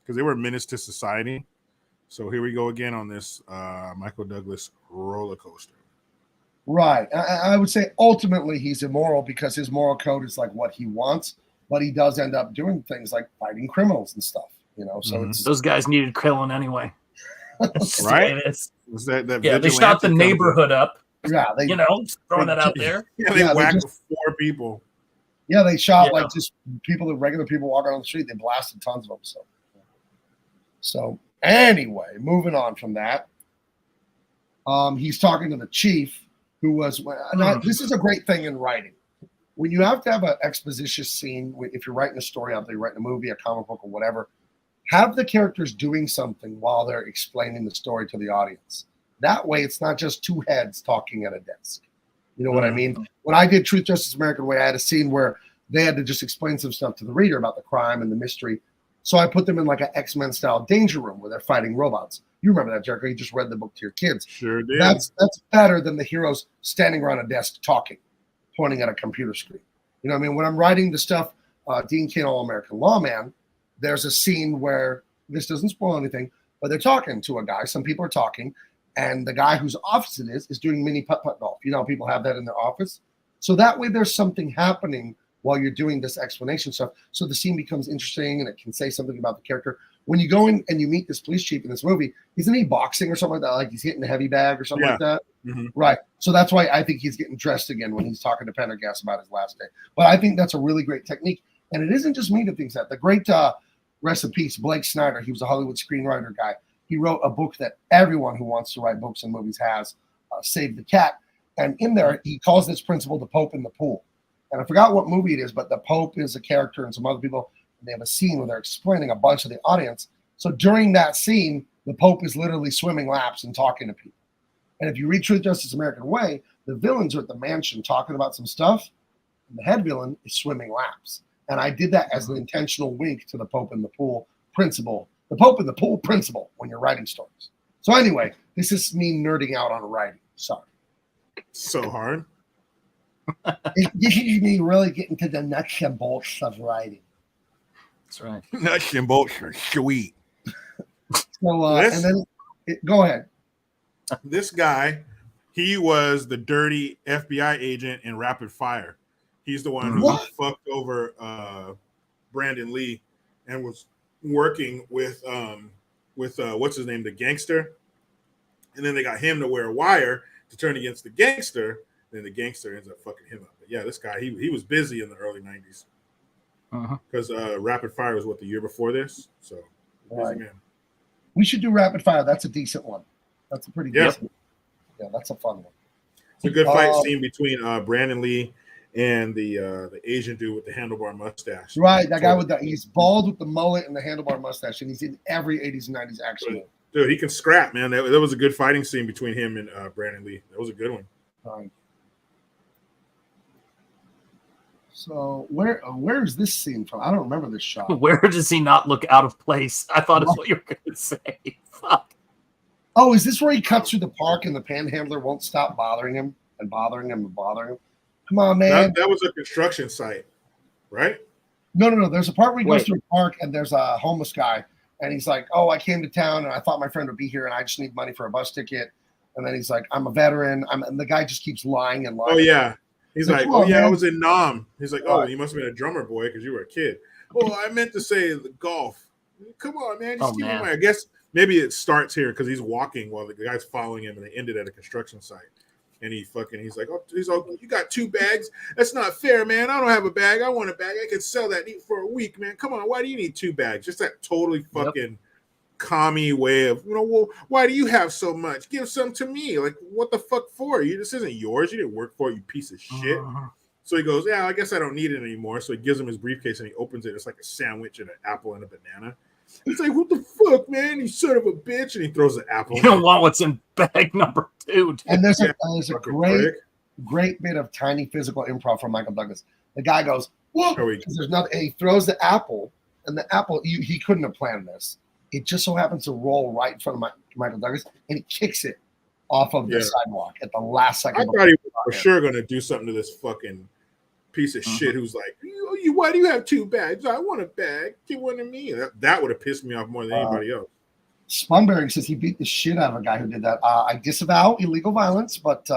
G: because they were a menace to society. So here we go again on this Michael Douglas roller coaster.
E: Right. I would say ultimately he's immoral because his moral code is like what he wants, but he does end up doing things like fighting criminals and stuff. So it's
H: Those guys needed Krillin anyway.
G: Right?
H: It's,
G: Was that
H: they shot the neighborhood up.
E: Yeah,
H: throwing that out there.
G: Yeah, they whacked 4 people.
E: Yeah, they shot like just people that regular people walking on the street. They blasted tons of them. So anyway, moving on from that, he's talking to the chief, who was. This is a great thing in writing. When you have to have an exposition scene, if you're writing a story out there, you're writing a movie, a comic book, or whatever, have the characters doing something while they're explaining the story to the audience. That way, it's not just 2 heads talking at a desk. You know what I mean? When I did Truth, Justice, American Way, I had a scene where they had to just explain some stuff to the reader about the crime and the mystery. So I put them in like an X-Men style danger room where they're fighting robots. You remember that, Jericho? You just read the book to your kids.
G: Sure did.
E: That's better than the heroes standing around a desk talking, pointing at a computer screen. You know what I mean? When I'm writing the stuff, Dean Cain, All-American Lawman, there's a scene where, this doesn't spoil anything, but they're talking to a guy. Some people are talking. And the guy whose office it is doing mini putt-putt golf. You know how people have that in their office? So that way there's something happening while you're doing this explanation stuff. So the scene becomes interesting and it can say something about the character. When you go in and you meet this police chief in this movie, isn't he boxing or something like that? Like he's hitting a heavy bag or something like that?
G: Mm-hmm.
E: Right. So that's why I think he's getting dressed again when he's talking to Pendergast about his last day. But I think that's a really great technique. And it isn't just me that thinks that. The great rest in peace, Blake Snyder, he was a Hollywood screenwriter guy. He wrote a book that everyone who wants to write books and movies has, Save the Cat. And in there, he calls this principle the Pope in the Pool. And I forgot what movie it is, but the Pope is a character and some other people. And they have a scene where they're explaining a bunch of the audience. So during that scene, the Pope is literally swimming laps and talking to people. And if you read Truth, Justice, American Way, the villains are at the mansion talking about some stuff. And the head villain is swimming laps. And I did that as an intentional wink to the Pope in the Pool principle. The Pope in the Pool principle when you're writing stories. So anyway, this is me nerding out on writing. Sorry.
G: So hard.
E: This is me really getting to the nuts and bolts of writing.
H: That's right.
I: Nuts and bolts are sweet.
E: So and then go ahead.
G: This guy, he was the dirty FBI agent in Rapid Fire. He's the one who fucked over Brandon Lee and was working with what's his name, the gangster, and then they got him to wear a wire to turn against the gangster. Then the gangster ends up fucking him up. But yeah, this guy he was busy in the early 90s because Rapid Fire was the year before this. So busy man.
E: We should do Rapid Fire. That's a decent one. That's a pretty decent one. Yeah, that's a fun one.
G: It's a good fight scene between Brandon Lee and the Asian dude with the handlebar mustache.
E: Right, that guy he's bald with the mullet and the handlebar mustache, and he's in every 80s and 90s action movie.
G: Dude, he can scrap, man. That was a good fighting scene between him and Brandon Lee. That was a good one.
E: Right. So where is this scene from? I don't remember this shot.
H: Where does he not look out of place? I thought it's what you were going to say. Fuck.
E: Oh, is this where he cuts through the park and the panhandler won't stop bothering him and bothering him and bothering him? Come on, man.
G: That was a construction site, right?
E: No. There's a part where he goes through a park and there's a homeless guy. And he's like, oh, I came to town and I thought my friend would be here and I just need money for a bus ticket. And then he's like, I'm a veteran. And the guy just keeps lying and lying.
G: Oh, yeah. He's like,
E: oh,
G: yeah,
E: man.
G: I was in Nam. He's like, oh, you must have been a drummer boy because you were a kid. Oh, I meant to say the golf. Come on, man. Just give me money. I guess maybe it starts here because he's walking while the guy's following him and they ended at a construction site. And he's like, oh, you got 2 bags? That's not fair, man. I don't have a bag. I want a bag. I could sell that for a week, man. Come on. Why do you need 2 bags? Just that totally fucking commie way of, well, why do you have so much? Give some to me. Like, what the fuck for? This isn't yours. You didn't work for it, you piece of shit. So he goes, yeah, I guess I don't need it anymore. So he gives him his briefcase and he opens it. It's like a sandwich and an apple and a banana. He's like, what the fuck, man? You son of a bitch. And he throws the apple.
H: You don't want what's in bag number 2. Dude.
E: And there's a great bit of tiny physical improv from Michael Douglas. The guy goes, whoa, because there's nothing. And he throws the apple. And the apple, he couldn't have planned this. It just so happens to roll right in front of Michael Douglas, and he kicks it off of the sidewalk at the last second.
G: I thought he was for sure going to do something to this fucking piece of shit who's like, why do you have 2 bags? I want a bag. Give one to me. That would have pissed me off more than anybody else.
E: Spunberry says he beat the shit out of a guy who did that. I disavow illegal violence, but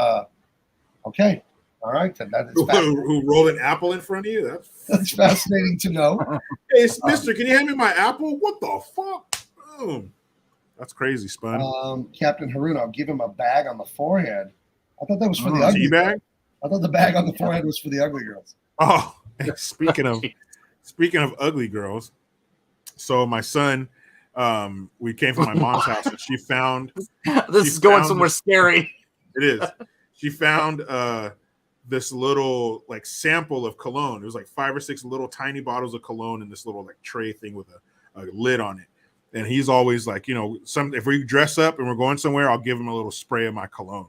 E: okay. All right. That is
G: who rolled an apple in front of you?
E: That's fascinating to know.
G: Hey, mister, can you hand me my apple? What the fuck? Boom. That's crazy, Spun.
E: Captain Haroon, I'll give him a bag on the forehead. I thought that was for the ugly
G: bag.
E: girls. I thought the bag on the forehead was for the ugly girls.
G: Oh, speaking of ugly girls, so my son, we came from my mom's house and she found
H: this is going somewhere scary.
G: It is. She found this little like sample of cologne. It was like 5 or 6 little tiny bottles of cologne in this little like tray thing with a lid on it. And he's always like, you know, if we dress up and we're going somewhere, I'll give him a little spray of my cologne.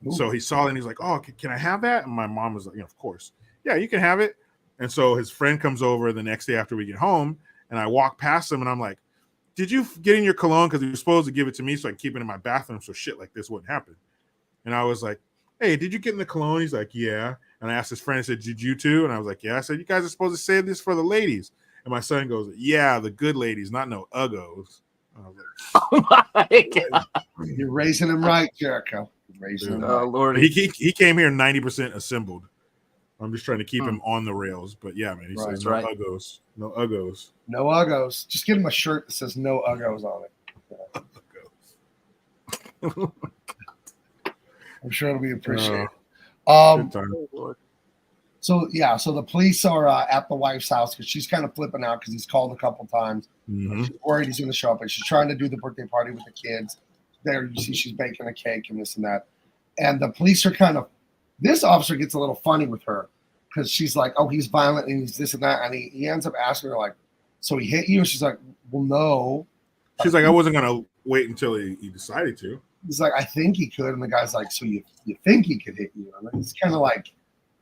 G: Ooh. So he saw it and he's like, oh, can I have that? And my mom was like, of course. Yeah, you can have it. And so his friend comes over the next day after we get home, and I walk past him and I'm like, did you get in your cologne? Because he was supposed to give it to me so I can keep it in my bathroom so shit like this wouldn't happen. And I was like, hey, did you get in the cologne? He's like, yeah. And I asked his friend, I said, did you too? And I was like, yeah. I said, you guys are supposed to save this for the ladies. And my son goes, yeah, the good ladies, not no uggos. I was like,
H: oh my God.
E: You're raising him right, Jericho.
H: Oh, Lord.
G: He came here 90% assembled. I'm just trying to keep him on the rails. But yeah, man, he says no uggos. No uggos.
E: No uggos. Just give him a shirt that says no uggos on it.
G: Uggos.
E: I'm sure it'll be appreciated. So the police are at the wife's house because she's kind of flipping out because he's called a couple times.
G: Mm-hmm.
E: She's worried he's going to show up, and she's trying to do the birthday party with the kids. There, you see, she's baking a cake and this and that. And the police are this officer gets a little funny with her because she's like, oh, he's violent and he's this and that. And he ends up asking her, like, so he hit you? And she's like, well, no.
G: She's like, I wasn't going to wait until he decided to.
E: He's like, I think he could. And the guy's like, so you think he could hit you? And it's kind of like,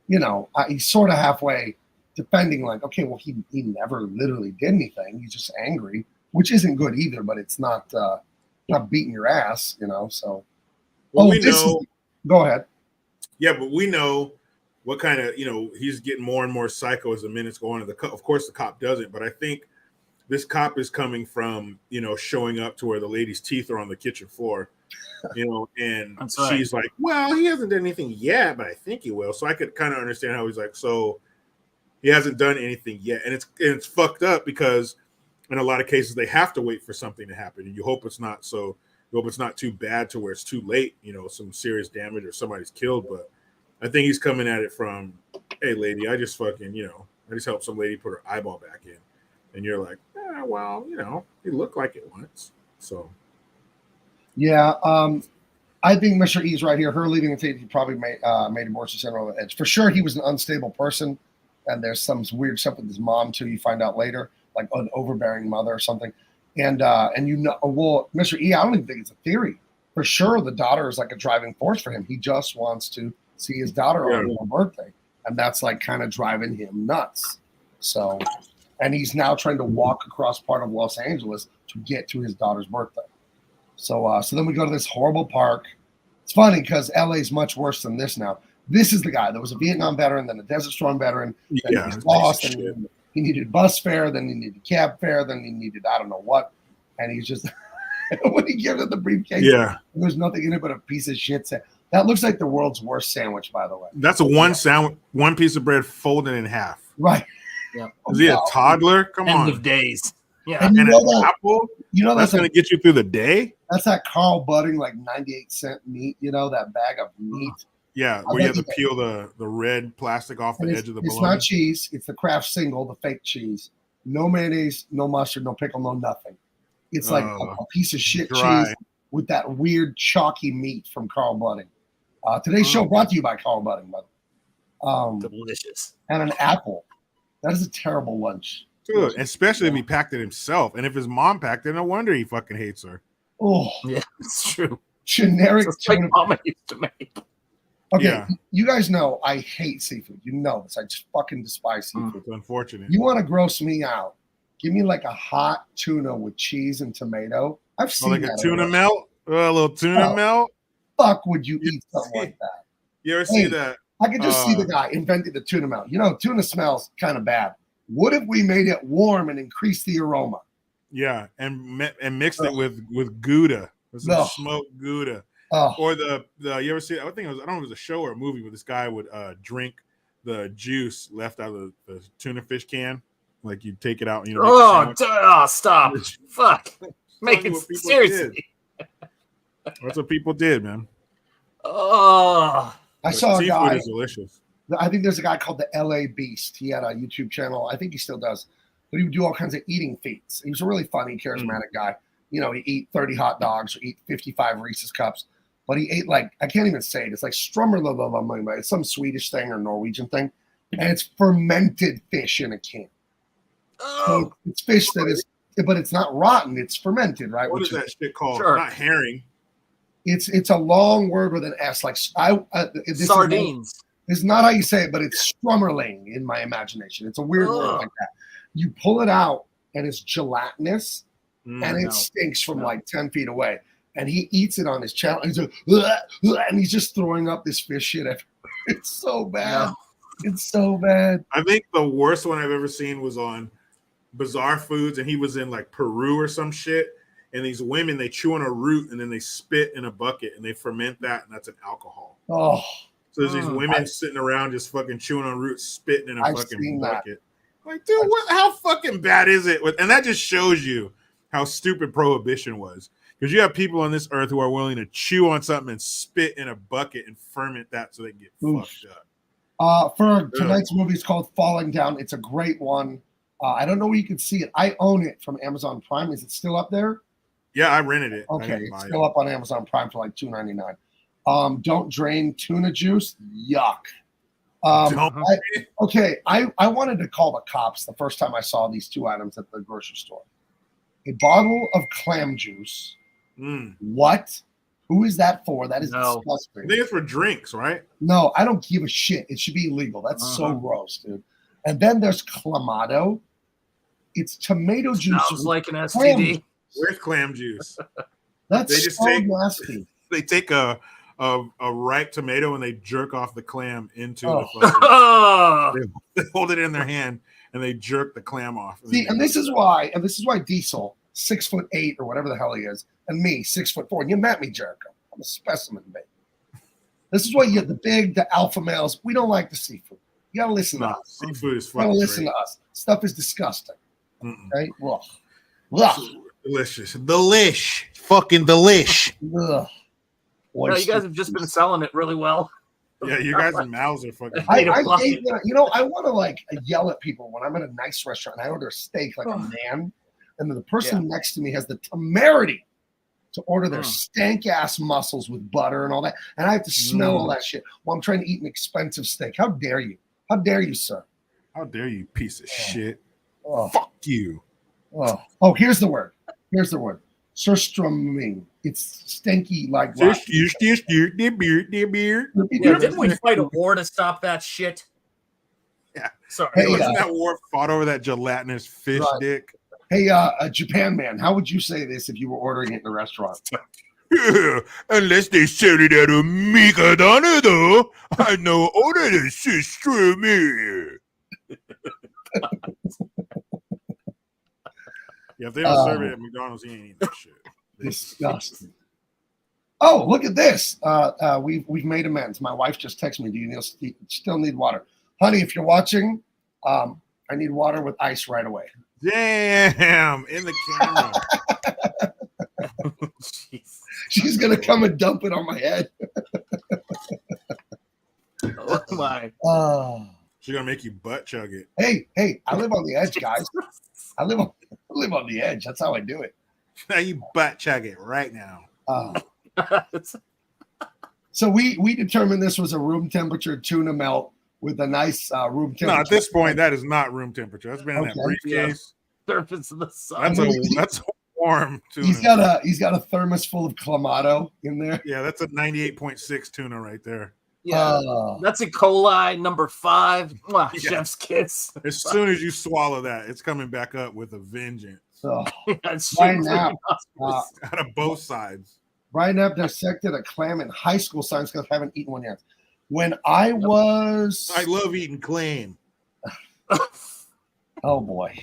E: you know, he's sort of halfway defending, like, okay, well, he never literally did anything. He's just angry, which isn't good either, but it's not beating your ass, you know. So,
G: well,
E: go ahead.
G: Yeah, but we know what kind of, you know, he's getting more and more psycho as the minutes go on. Of course, the cop doesn't, but I think this cop is coming from, you know, showing up to where the lady's teeth are on the kitchen floor, you know, and she's like, well, he hasn't done anything yet, but I think he will. So I could kind of understand how he's like, so he hasn't done anything yet. And it's fucked up because in a lot of cases they have to wait for something to happen, and you hope it's not too bad to where it's too late, you know, some serious damage or somebody's killed. But I think he's coming at it from, hey, lady, I just fucking, you know, I just helped some lady put her eyeball back in. And you're like, well, you know, he looked like it once. So.
E: Yeah. I think Mr. E's right here. Her leaving the tape, he probably made him more central on the edge. For sure, he was an unstable person. And there's some weird stuff with his mom, too, you find out later, like an overbearing mother or something. And you know, well, Mr. E, I don't even think it's a theory. For sure, the daughter is like a driving force for him. He just wants to see his daughter on her birthday. And that's like kind of driving him nuts. So, and he's now trying to walk across part of Los Angeles to get to his daughter's birthday. So then we go to this horrible park. It's funny because LA is much worse than this now. This is the guy that was a Vietnam veteran, then a Desert Storm veteran. Then he was lost, and he needed bus fare, then he needed cab fare, then he needed I don't know what. And he's just when he gives it the briefcase, there's nothing in it but a piece of shit. That looks like the world's worst sandwich, by the way.
G: That's one piece of bread folded in half.
E: Right.
H: Yeah.
G: Is he a toddler? Come on.
H: End of days. Yeah.
E: And
G: an apple?
E: You know
G: that's going to get you through the day?
E: That's that Carl Budding, like 98-cent meat, you know, that bag of meat.
G: Yeah, where you have to peel the red plastic off the edge of the bologna.
E: It's not cheese. It's the Kraft single, the fake cheese. No mayonnaise, no mustard, no pickle, no nothing. It's like a piece of shit cheese with that weird chalky meat from Carl Budding. Today's show brought to you by Carl Budding, by the way.
H: Delicious.
E: And an apple. That is a terrible lunch.
G: Dude, especially if he packed it himself. And if his mom packed it, no wonder he fucking hates her.
E: Oh,
H: yeah, it's true.
E: Generic.
H: It's like Mama used to make.
E: Okay, you guys know I hate seafood. You know this. I just fucking despise seafood.
G: It's unfortunate.
E: You want to gross me out? Give me like a hot tuna with cheese and tomato. I've seen
G: like
E: that
G: a tuna melt. A little tuna melt.
E: Fuck, would you eat something like that?
G: You ever see that?
E: I could just see the guy invented the tuna melt. You know, tuna smells kind of bad. What if we made it warm and increased the aroma?
G: Yeah, and mixed it with Gouda, with some smoked Gouda. Or the you ever see? I think it was, I don't know if it was a show or a movie, but this guy would drink the juice left out of the tuna fish can. Like you take it out and you know.
H: Stop! Fuck! Make it seriously.
G: That's what people did, man.
H: Oh,
E: I saw a guy.
G: Seafood is delicious.
E: I think there's a guy called the LA Beast. He had a YouTube channel. I think he still does. But he would do all kinds of eating feats. He was a really funny, charismatic guy. You know, he eat 30 hot dogs or eat 55 Reese's cups. But he ate like, I can't even say it. It's like strummer, it's some Swedish thing or Norwegian thing. And it's fermented fish in a can. So it's fish that is, but it's not rotten. It's fermented, right?
G: What is that shit called?
H: Sure.
G: Not herring.
E: It's a long word with an S. Like
H: sardines.
E: It's not how you say it, but it's strummerling in my imagination. It's a weird word like that. You pull it out and it's gelatinous and it stinks from like 10 feet away. And he eats it on his channel. He's like, and he's just throwing up this fish shit everywhere. It's so bad. No. It's so bad.
G: I think the worst one I've ever seen was on Bizarre Foods, and he was in like Peru or some shit. And these women, they chew on a root and then they spit in a bucket and they ferment that, and that's an alcohol.
E: Oh.
G: So there's these women sitting around just fucking chewing on roots, spitting in a fucking bucket. Like, dude, how fucking bad is it? And that just shows you how stupid prohibition was. Because you have people on this earth who are willing to chew on something and spit in a bucket and ferment that so they get fucked up.
E: For tonight's movie, it's called Falling Down. It's a great one. I don't know where you can see it. I own it from Amazon Prime. Is it still up there?
G: Yeah, I rented it.
E: Okay, it's still up on Amazon Prime for like $2.99. Don't drain tuna juice. Yuck. I wanted to call the cops the first time I saw these two items at the grocery store. A bottle of clam juice. What? Who is that for? That is disgusting.
G: I think it's for drinks, right?
E: No, I don't give a shit. It should be illegal. That's so gross, dude. And then there's Clamato. It's tomato juice.
H: Sounds like an STD.
G: Where's clam juice?
E: That's nasty.
G: They take a ripe tomato and they jerk off the clam into the fucking, they hold it in their hand and they jerk the clam off.
E: See, and this is why Diesel, 6'8" or whatever the hell he is, and me, 6'4". And you met me, Jericho. I'm a specimen, baby. This is why you get the alpha males. We don't like the seafood. You gotta listen to us.
G: Seafood is
E: fucking. You gotta listen to us. Stuff is disgusting. Okay? Ugh.
G: Delicious.
C: Fucking delish.
E: Ugh.
H: No, you guys have just been selling it really well.
G: Yeah, you guys' mouths are fucking.
E: I want to like yell at people when I'm at a nice restaurant and I order a steak like a man, and then the person next to me has the temerity to order their stank ass mussels with butter and all that, and I have to smell all that shit while I'm trying to eat an expensive steak. How dare you? How dare you, sir?
G: How dare you, piece of shit? Fuck you.
E: Oh, here's the word. Surströmming. It's stinky like rock.
H: Didn't we fight a war to stop that shit?
G: Yeah.
H: Sorry.
G: Hey, wasn't that war fought over that gelatinous fish dick?
E: Hey, Japan man, how would you say this if you were ordering it in a restaurant?
I: Unless they sell it at a Mikadana, though, I know order the surströmming.
G: Yeah, if they don't serve it at McDonald's, he ain't eating that shit.
E: Disgusting. Oh, look at this. We've made amends. My wife just texted me, do you still need water? Honey, if you're watching, I need water with ice right away.
G: Damn, in the camera.
E: She's going to come and dump it on my head.
H: Oh, my.
G: She's going to make you butt chug it.
E: Hey, I live on the edge, guys. I live on the edge. That's how I do it.
G: Now you butt chug it right now.
E: So we determined this was a room temperature tuna melt with a nice room temperature.
G: No, at this point, that is not room temperature. That's been in that briefcase.
H: Surface of the sun.
G: That's warm tuna.
E: He's got a thermos full of Clamato in there.
G: Yeah, that's a 98.6 tuna right there.
H: Yeah, that's E. coli number 5. Mwah, chef's kiss.
G: As soon as you swallow that, it's coming back up with a vengeance.
E: Brian Knapp,
G: out of both sides.
E: Brian Knapp dissected a clam in high school science because I haven't eaten one yet. When I love eating clam. Oh boy.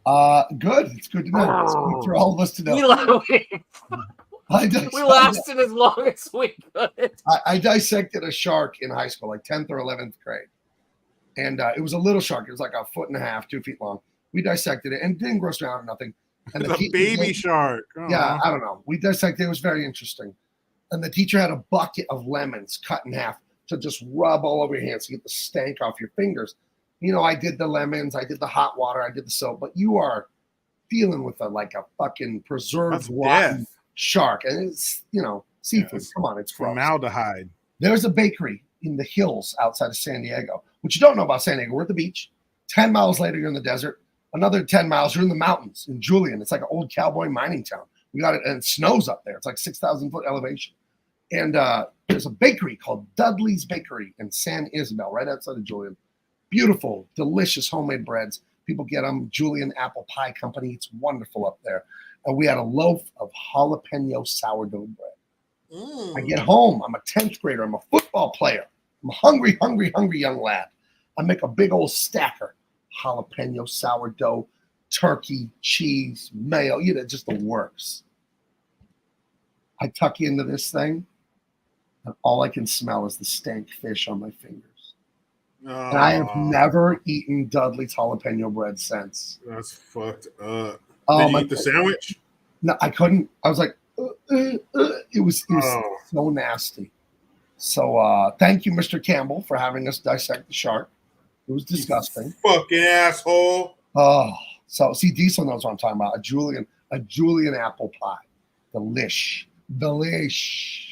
E: Good. It's good to know. It's good for all of us to know.
H: We lasted as long as we could.
E: I dissected a shark in high school, like 10th or 11th grade. And it was a little shark. It was like a 1.5 feet, 2 feet long. We dissected it and it didn't gross around or nothing. And
G: It's a baby shark.
E: Yeah, I don't know. We dissected it. It was very interesting. And the teacher had a bucket of lemons cut in half to just rub all over your hands to get the stank off your fingers. You know, I did the lemons, I did the hot water, I did the soap, but you are dealing with a fucking preserved rotten shark. And it's, you know, seafood.
G: Yes.
E: Come on, it's gross.
G: Formaldehyde.
E: There's a bakery in the hills outside of San Diego, which you don't know about San Diego. We're at the beach. 10 miles later, you're in the desert. Another 10 miles, you're in the mountains in Julian. It's like an old cowboy mining town. We got it, and it snows up there. It's like 6,000 foot elevation. And there's a bakery called Dudley's Bakery in San Isabel, right outside of Julian. Beautiful, delicious homemade breads. People get them. Julian Apple Pie Company. It's wonderful up there. And we had a loaf of jalapeno sourdough bread. I get home. I'm a 10th grader. I'm a football player. I'm a hungry, hungry, hungry young lad. I make a big old stacker. Jalapeno sourdough, turkey, cheese, mayo, you know, just the works. I tuck into this thing, and all I can smell is the stank fish on my fingers. And I have never eaten Dudley's jalapeno bread since.
G: That's fucked up.
E: Oh,
G: Did you eat the sandwich?
E: No, I couldn't. I was like, it was so nasty. So thank you, Mr. Campbell, for having us dissect the shark. It was disgusting.
G: Fucking asshole.
E: Oh, so see, Diesel knows what I'm talking about. A Julian apple pie. Delish.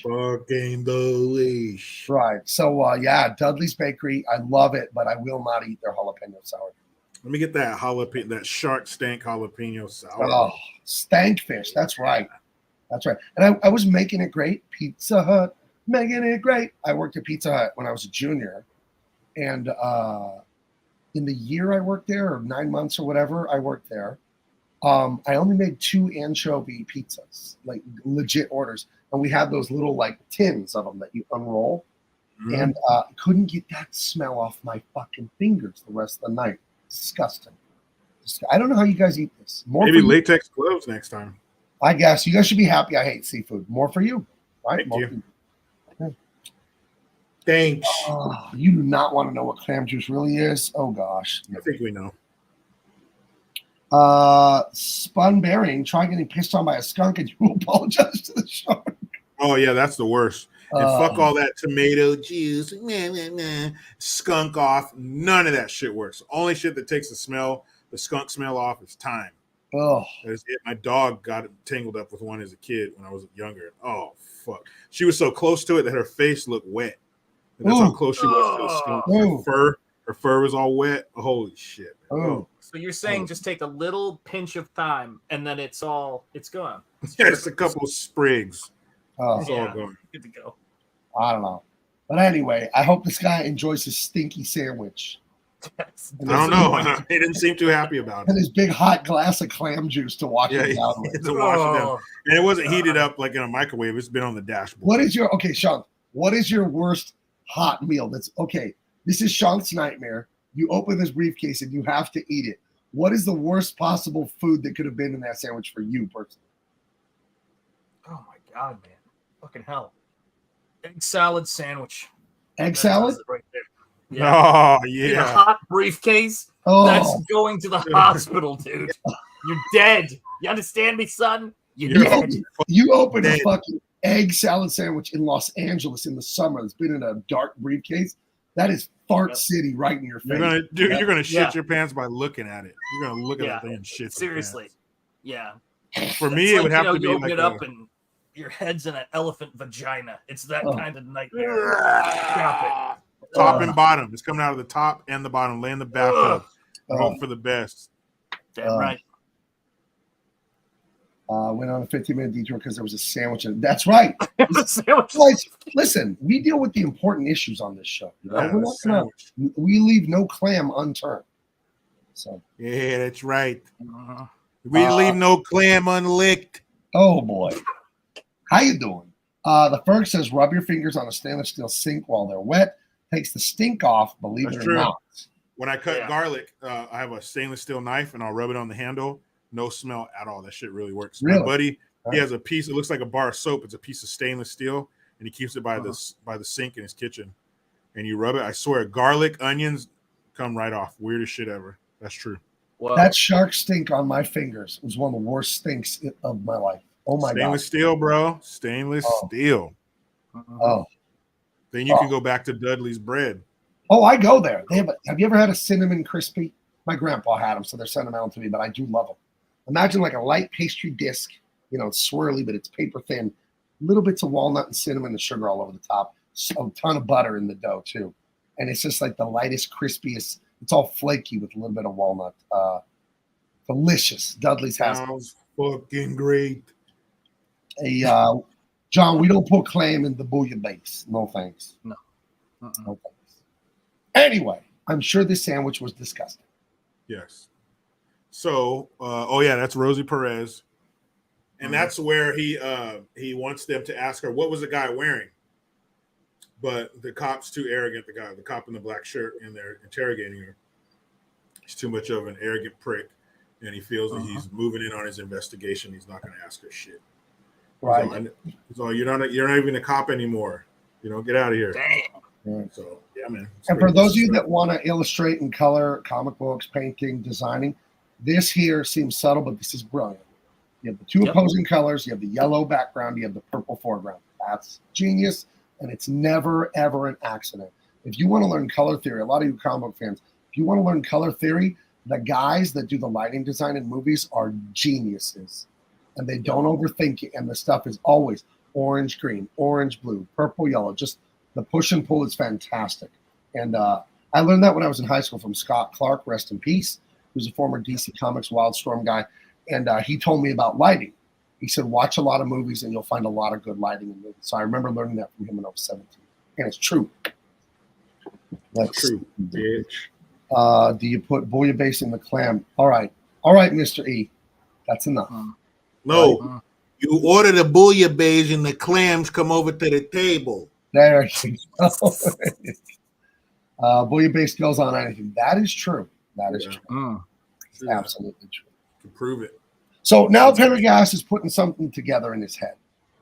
G: Fucking delish.
E: Right. So yeah, Dudley's Bakery. I love it, but I will not eat their jalapeno sourdough.
G: Let me get that that shark stank jalapeno sour.
E: Oh, stank fish. That's right. That's right. And I was making it great. Pizza Hut, making it great. I worked at Pizza Hut when I was a junior. And in the year I worked there, or 9 months or whatever I worked there, I only made 2 anchovy pizzas, like legit orders. And we had those little like tins of them that you unroll. And couldn't get that smell off my fucking fingers the rest of the night. Disgusting. I don't know how you guys eat this.
G: Maybe latex gloves next time.
E: I guess you guys should be happy I hate seafood. More for you, right?
G: Thank you. Thanks.
E: You do not want to know what clam juice really is. Oh gosh.
G: I think we know.
E: Spun bearing. Try getting pissed on by a skunk and you apologize to the shark.
G: Oh yeah, that's the worst. And fuck all that tomato juice, skunk off. None of that shit works. The only shit that takes the skunk smell off is time.
E: Oh,
G: my dog got tangled up with one as a kid when I was younger. Oh fuck, she was so close to it that her face looked wet. And that's how close she was to the skunk. Her fur was all wet. Holy shit.
E: Oh.
H: So you're saying just take a little pinch of thyme and then it's gone.
G: Yeah, just a couple of sprigs.
E: Oh,
G: it's all gone.
H: Good to go.
E: I don't know. But anyway, I hope this guy enjoys his stinky sandwich.
G: I don't know. He didn't seem too happy about it.
E: And his big hot glass of clam juice to wash it down with.
G: To wash it down. And it wasn't heated up like in a microwave. It's been on the dashboard.
E: Sean, what is your worst hot meal? That's okay. This is Sean's nightmare. You open this briefcase and you have to eat it. What is the worst possible food that could have been in that sandwich for you personally?
H: Oh my God, man. Fucking hell. Egg salad sandwich.
E: Egg salad?
H: Right there.
G: Yeah. Oh,
H: In a
G: yeah.
H: hot briefcase.
E: Oh.
H: That's going to the hospital, dude. You're dead. You understand me, son? You're dead.
E: You open a fucking egg salad sandwich in Los Angeles in the summer that's been in a dark briefcase. That is fart city right in your face.
G: You're gonna shit your pants by looking at it. You're gonna look at that thing and shit.
H: Seriously. Yeah.
G: For me, it would have to be
H: you open
G: like
H: it up and your head's in an elephant vagina. It's that kind of nightmare. Stop it.
G: Top and bottom. It's coming out of the top and the bottom. Lay in the bathtub. Hope for the best.
H: Damn right.
E: Went on a 15-minute detour because there was a sandwich. That's right. Listen, we deal with the important issues on this show. You know? We leave no clam unturned. So
G: yeah, that's right. We leave no clam unlicked.
E: Oh boy, how you doing? The Ferg says rub your fingers on a stainless steel sink while they're wet. Takes the stink off. Believe it or not.
G: When I cut
H: Yeah.
G: garlic, I have a stainless steel knife and I'll rub it on the handle. No smell at all. That shit really works.
E: Really?
G: My buddy, he has a piece. It looks like a bar of soap. It's a piece of stainless steel, and he keeps it by the sink in his kitchen. And you rub it. I swear, garlic, onions come right off. Weirdest shit ever. That's true.
H: Well,
E: That shark stink on my fingers was one of the worst stinks of my life. Oh my
G: Stainless
E: god.
G: steel, bro. Stainless steel.
E: Oh.
G: Then you can go back to Dudley's bread.
E: Oh, I go there. Have you ever had a cinnamon crispy? My grandpa had them, so they're sentimental to me, but I do love them. Imagine like a light pastry disc. You know, it's swirly, but it's paper thin. Little bits of walnut and cinnamon and sugar all over the top. A ton of butter in the dough too. And it's just like the lightest, crispiest. It's all flaky with a little bit of walnut. Delicious. Dudley's has
G: Sounds fucking great.
E: John, we don't put clam in the bouillabaisse. No thanks.
H: No.
E: No thanks. Anyway, I'm sure this sandwich was disgusting.
G: Yes. So, that's Rosie Perez. And that's where he wants them to ask her, what was the guy wearing? But the cop's too arrogant, the cop in the black shirt, and they're interrogating her. He's too much of an arrogant prick, and he feels that he's moving in on his investigation. He's not going to ask her shit.
E: Right.
G: So you're not even a cop anymore. You know, get out of here.
E: Right.
G: So yeah, man.
E: And for those of you that want to illustrate and color comic books, painting, designing, this here seems subtle, but this is brilliant. You have the two opposing colors. You have the yellow background. You have the purple foreground. That's genius, and it's never, ever an accident. If you want to learn color theory, a lot of you comic book fans, if you want to learn color theory, the guys that do the lighting design in movies are geniuses, and they don't overthink it, and the stuff is always orange, green, orange, blue, purple, yellow. Just the push and pull is fantastic. And I learned that when I was in high school from Scott Clark, rest in peace, who's a former DC Comics Wildstorm guy. And he told me about lighting. He said, watch a lot of movies and you'll find a lot of good lighting in movies. So I remember learning that from him when I was 17. And it's true.
G: That's true, bitch.
E: Do you put bouillabaisse in the clam? All right, Mr. E. That's enough.
M: No, you order the bouillabaisse and the clams come over to the table.
E: There you go. Bouillabaisse goes on anything. That is true. That is true. It's absolutely true.
G: To prove it.
E: So now Pendergast is putting something together in his head.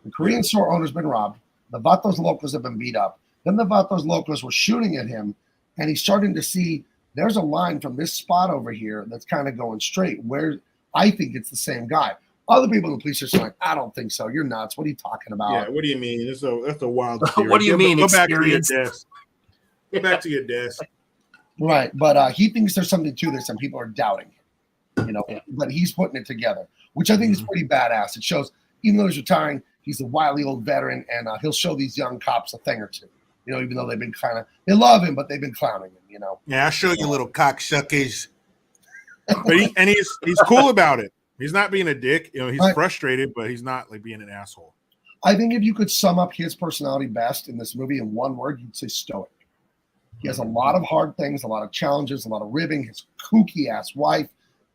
E: The Korean store owner's been robbed. The Vatos Locos have been beat up. Then the Vatos Locos were shooting at him, and he's starting to see there's a line from this spot over here that's kind of going straight. Where I think it's the same guy. Other people in the police are like, I don't think so. You're nuts. What are you talking about?
G: Yeah, what do you mean? That's a wild theory.
H: What do you mean?
G: Go back to your
H: Experience?
G: desk. Go back to your desk.
E: Right, but he thinks there's something to this, and people are doubting him. You know, but he's putting it together, which I think is pretty badass. It shows, even though he's retiring, he's a wily old veteran, and he'll show these young cops a thing or two. You know, even though they've been they love him, but they've been clowning him. You know.
M: Yeah, I'll show you little cocksuckers.
G: But he's cool about it. He's not being a dick. You know, he's frustrated, but he's not like being an asshole.
E: I think if you could sum up his personality best in this movie in one word, you'd say stoic. He has a lot of hard things, a lot of challenges, a lot of ribbing, his kooky ass wife,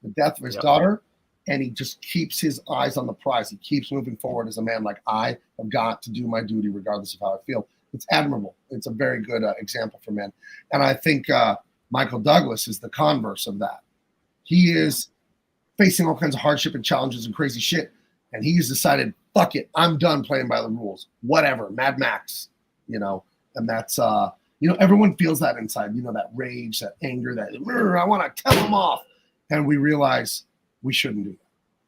E: the death of his daughter, and he just keeps his eyes on the prize. He keeps moving forward as a man like, I have got to do my duty regardless of how I feel. It's admirable. It's a very good example for men. And I think Michael Douglas is the converse of that. He is facing all kinds of hardship and challenges and crazy shit, and he has decided, fuck it, I'm done playing by the rules. Whatever, Mad Max, you know, and that's, you know, everyone feels that inside, you know, that rage, that anger, that I want to tell them off. And we realize we shouldn't do that.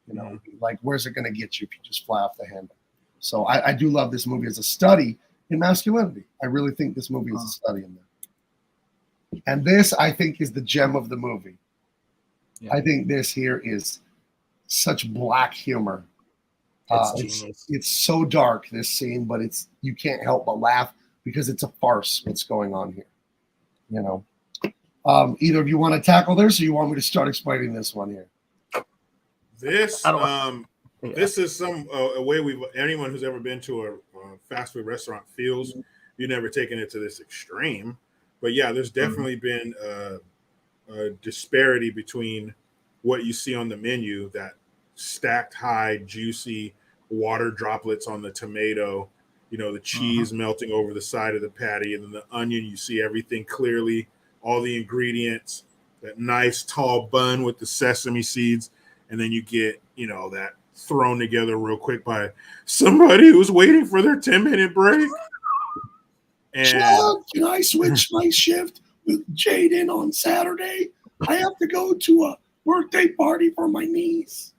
E: You know, like, where's it going to get you if you just fly off the handle? So I do love this movie as a study in masculinity. I really think this movie is a study in that. And this, I think, is the gem of the movie. I think this here is such black humor. It's so dark, this scene, but you can't help but laugh because it's a farce what's going on here. You know, either of you want to tackle this, or you want me to start explaining this one here?
G: This this is a way anyone who's ever been to a fast food restaurant feels. You've never taken it to this extreme, but yeah, there's definitely been a disparity between what you see on the menu, that stacked high, juicy water droplets on the tomato, you know, the cheese melting over the side of the patty, and then the onion, you see everything clearly all the ingredients, that nice tall bun with the sesame seeds, and then you get, that thrown together real quick by somebody who's waiting for their 10-minute break. And
L: Chuck, can I switch my shift with Jaden on Saturday? I have to go to a birthday party for my niece.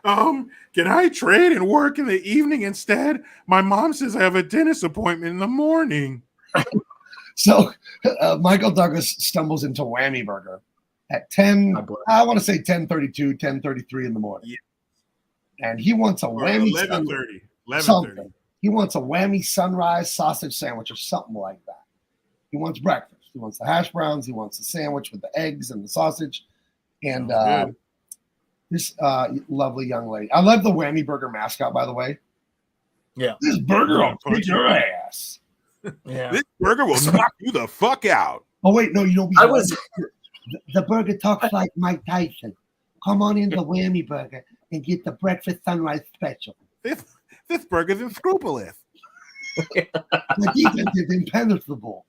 G: Can I trade and work in the evening instead? My mom says I have a dentist appointment in the morning.
E: So Michael Douglas stumbles into Whammy Burger at 10, I want to say 10:32, 10:33 in the morning.
G: Yeah.
E: And he wants a whammy
G: 11:30.
E: 11:30. He wants a whammy sunrise sausage sandwich or something like that. He wants breakfast. He wants the hash browns. He wants the sandwich with the eggs and the sausage. And this lovely young lady. I love the Whammy Burger mascot, by the way.
H: Yeah.
L: This burger will kick your ass.
H: Yeah.
I: This burger will knock you the fuck out.
E: Oh, wait, no, you know,
H: I was
E: the burger talks like Mike Tyson. Come on in the Whammy Burger and get the breakfast sunrise special.
I: This burger's unscrupulous.
E: The defense is impenetrable.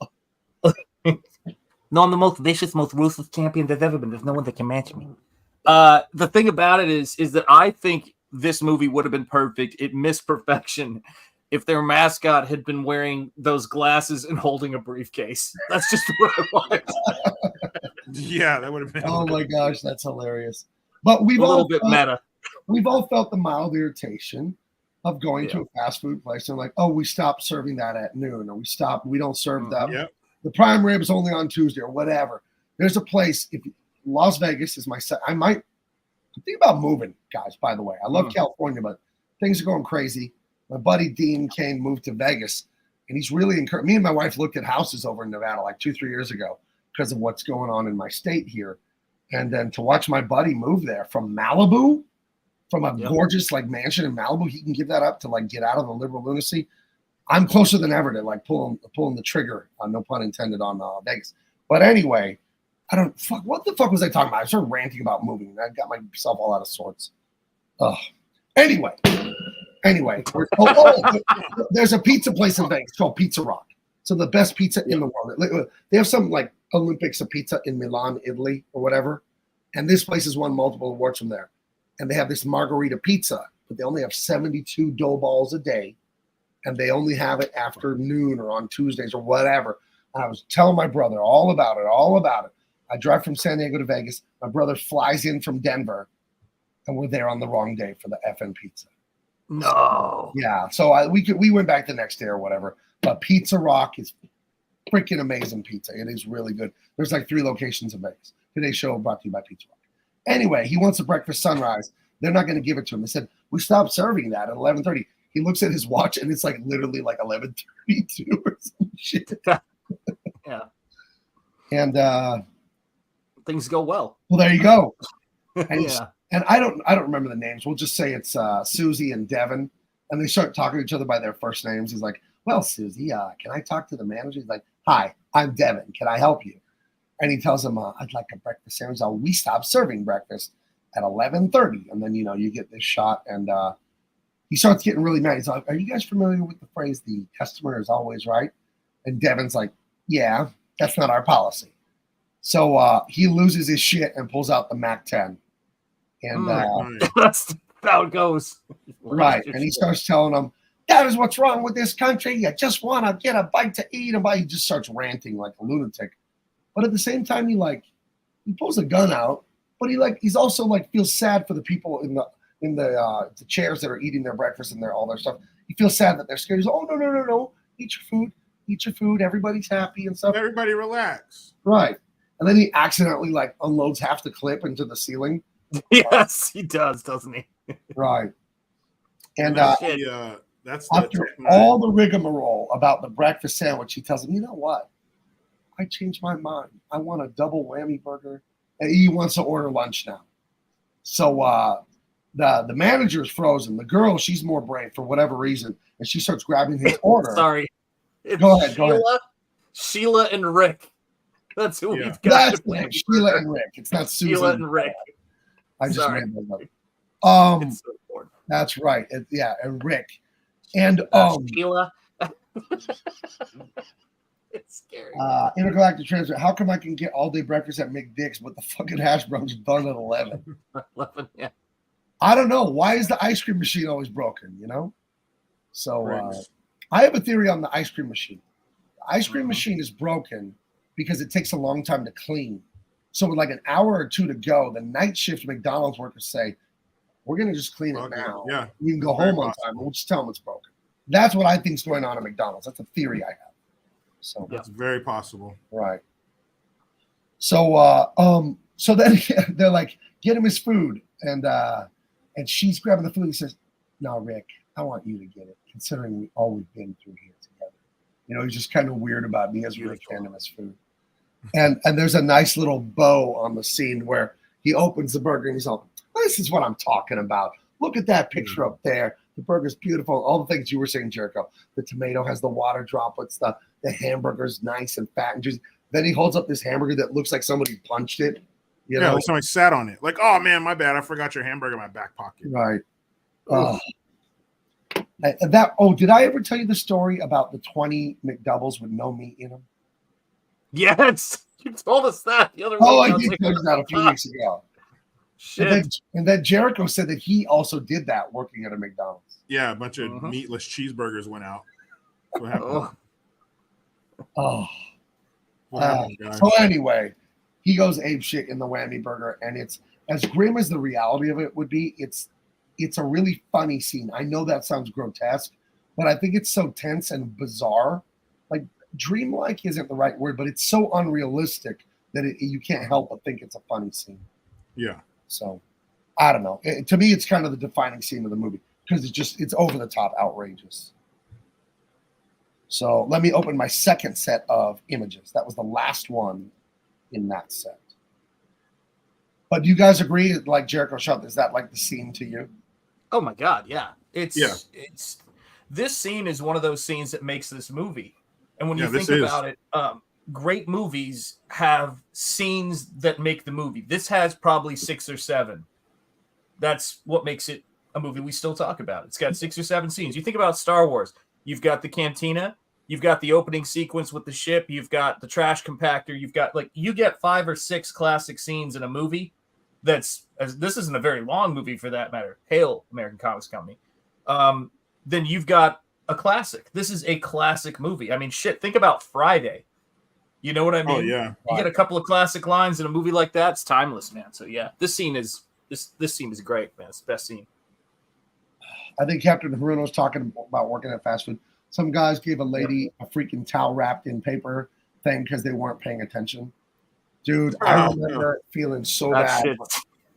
K: No, I'm the most vicious, most ruthless champion there's ever been. There's no one that can match me.
H: the thing about it is that I think this movie would have been perfect. It missed perfection if their mascot had been wearing those glasses and holding a briefcase. That's just what I want.
G: Yeah, that would have been.
E: Oh my gosh, that's hilarious. But we've
H: A little
E: all
H: bit
E: felt,
H: meta.
E: We've all felt the mild irritation of going to a fast food place and like, oh, we stopped serving that at noon, or we don't serve that.
G: Yep.
E: The prime rib is only on Tuesday or whatever. There's a place. If Las Vegas is my set, I'm thinking about moving, guys. By the way, I love California, but things are going crazy. My buddy Dean Cain moved to Vegas, and he's really encouraged. Me and my wife looked at houses over in Nevada like 2-3 years ago because of what's going on in my state here. And then to watch my buddy move there from Malibu, from a gorgeous like mansion in Malibu, he can give that up to like get out of the liberal lunacy. I'm closer than ever to like pulling the trigger, no pun intended, on Vegas. But anyway, what the fuck was I talking about? I started ranting about moving. I got myself all out of sorts. Anyway, there's a pizza place in Vegas called Pizza Rock. So the best pizza in the world. They have some like Olympics of pizza in Milan, Italy, or whatever. And this place has won multiple awards from there. And they have this margarita pizza, but they only have 72 dough balls a day. And they only have it after noon or on Tuesdays or whatever. And I was telling my brother all about it. I drive from San Diego to Vegas. My brother flies in from Denver, and we're there on the wrong day for the effing pizza.
H: No.
E: Yeah. So we went back the next day or whatever. But Pizza Rock is freaking amazing pizza. It is really good. There's like 3 locations in Vegas. Today's show brought to you by Pizza Rock. Anyway, he wants a breakfast sunrise. They're not going to give it to him. They said, we stopped serving that at 11:30. He looks at his watch, and it's like literally like 11:32 or some shit.
H: Yeah.
E: And
H: things go well.
E: Well, there you go. And,
H: Yeah.
E: and I don't remember the names. We'll just say it's Susie and Devin. And they start talking to each other by their first names. He's like, well, Susie, can I talk to the manager? He's like, hi, I'm Devin. Can I help you? And he tells him, I'd like a breakfast sandwich. We stopped serving breakfast at 11:30. And then, you get this shot. And he starts getting really mad. He's like, are you guys familiar with the phrase, the customer is always right? And Devin's like, yeah, that's not our policy. So he loses his shit and pulls out the Mac 10. And
H: that's how it goes.
E: Right. And he starts telling them, that is what's wrong with this country. You just want to get a bite to eat. And he just starts ranting like a lunatic. But at the same time, he pulls a gun out, but he's also like feels sad for the people in the chairs that are eating their breakfast and all their stuff. He feels sad that they're scared. He's like, oh, no. Eat your food. Everybody's happy and stuff.
G: Everybody relax.
E: Right. And then he accidentally like unloads half the clip into the ceiling.
H: Yes, he does, doesn't he?
E: Right. And
G: that's
E: after all the rigmarole about the breakfast sandwich, he tells him, you know what? I changed my mind. I want a double whammy burger. And he wants to order lunch now. So the manager is frozen. The girl, she's more brave for whatever reason. And she starts grabbing his order.
H: Sorry.
E: Go ahead.
H: Sheila and Rick. That's who we've got.
E: That's it. Sheila and Rick. It's not Susan.
H: Sheila and Rick.
E: I just
H: Sorry.
E: made that up.
H: It's so important.
E: That's right. And Rick. And
H: Sheila. It's scary.
E: Intergalactic Transit. How come I can get all day breakfast at McDick's, but the fucking hash browns are done at 11?
H: 11, yeah.
E: I don't know. Why is the ice cream machine always broken? So I have a theory on the ice cream machine. The ice cream machine is broken because it takes a long time to clean. So with like an hour or two to go, the night shift McDonald's workers say, we're going to just clean it now.
G: Yeah.
E: You can go home on time. We'll just tell them it's broken. That's what I think is going on at McDonald's. That's a theory I have. So
G: that's very possible.
E: Right. So so then they're like, get him his food. And she's grabbing the food. He says, no, Rick, I want you to get it, considering all we've been through here together. He's just kind of weird about me as Rick handing him his food. And there's a nice little bow on the scene where he opens the burger and he's all, this is what I'm talking about. Look at that picture up there. The burger's beautiful. All the things you were saying, Jericho. The tomato has the water droplets. The hamburger's nice and fat and juicy. Then he holds up this hamburger that looks like somebody punched it.
G: Like somebody sat on it. Like, oh man, my bad. I forgot your hamburger in my back pocket.
E: Right. Did I ever tell you the story about the 20 McDoubles with no meat in them?
H: Yes, you told us that the other week.
E: I did tell you that a few weeks ago.
H: Shit.
E: And then Jericho said that he also did that working at a McDonald's.
G: Yeah, a bunch of meatless cheeseburgers went out. What happened?
E: So anyway, he goes ape shit in the whammy burger, and it's as grim as the reality of it would be. It's a really funny scene. I know that sounds grotesque, but I think it's so tense and bizarre. Like dreamlike isn't the right word, but it's so unrealistic that you can't help but think it's a funny scene.
G: Yeah.
E: So I don't know. To me, it's kind of the defining scene of the movie because it's over the top outrageous. So let me open my second set of images. That was the last one in that set. But do you guys agree, like Jericho shot, is that like the scene to you?
H: Oh my God, yeah. It's this scene is one of those scenes that makes this movie. And when you think about it, great movies have scenes that make the movie. This has probably 6 or 7. That's what makes it a movie we still talk about. It's got 6 or 7 scenes. You think about Star Wars, you've got the cantina, you've got the opening sequence with the ship, you've got the trash compactor, you've got you get 5 or 6 classic scenes in a movie. This isn't a very long movie for that matter. Hail, American Comics Company. Then you've got a classic. This is a classic movie. I mean, shit, think about Friday. You know what I mean?
G: Oh, yeah.
H: You get a couple of classic lines in a movie like that, it's timeless, man. So yeah, this scene is great, man. It's the best scene.
E: I think Captain Haruno's talking about working at fast food. Some guys gave a lady a freaking towel wrapped in paper thing because they weren't paying attention. Dude, I remember feeling so bad.
H: Shit.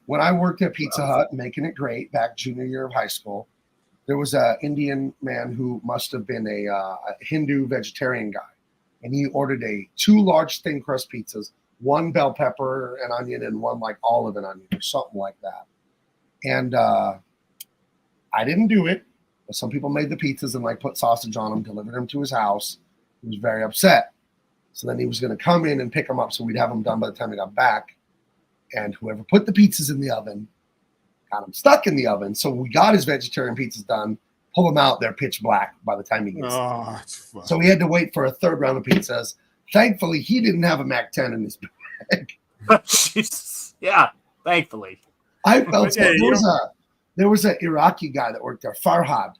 E: When I worked at Pizza Hut, making it great back junior year of high school, there was an Indian man who must have been a Hindu vegetarian guy. And he ordered 2 large thin crust pizzas, 1 bell pepper and onion and 1 like olive and onion or something like that. And I didn't do it, but some people made the pizzas and like put sausage on them, delivered them to his house. He was very upset. So then he was going to come in and pick them up so we'd have them done by the time he got back. And whoever put the pizzas in the oven got them stuck in the oven. So we got his vegetarian pizzas done. Pull them out, they're pitch black by the time he gets there. So we had to wait for a 3rd round of pizzas. Thankfully, he didn't have a Mac 10 in his bag.
H: Jesus. Yeah, thankfully.
E: I felt there was an Iraqi guy that worked there, Farhad,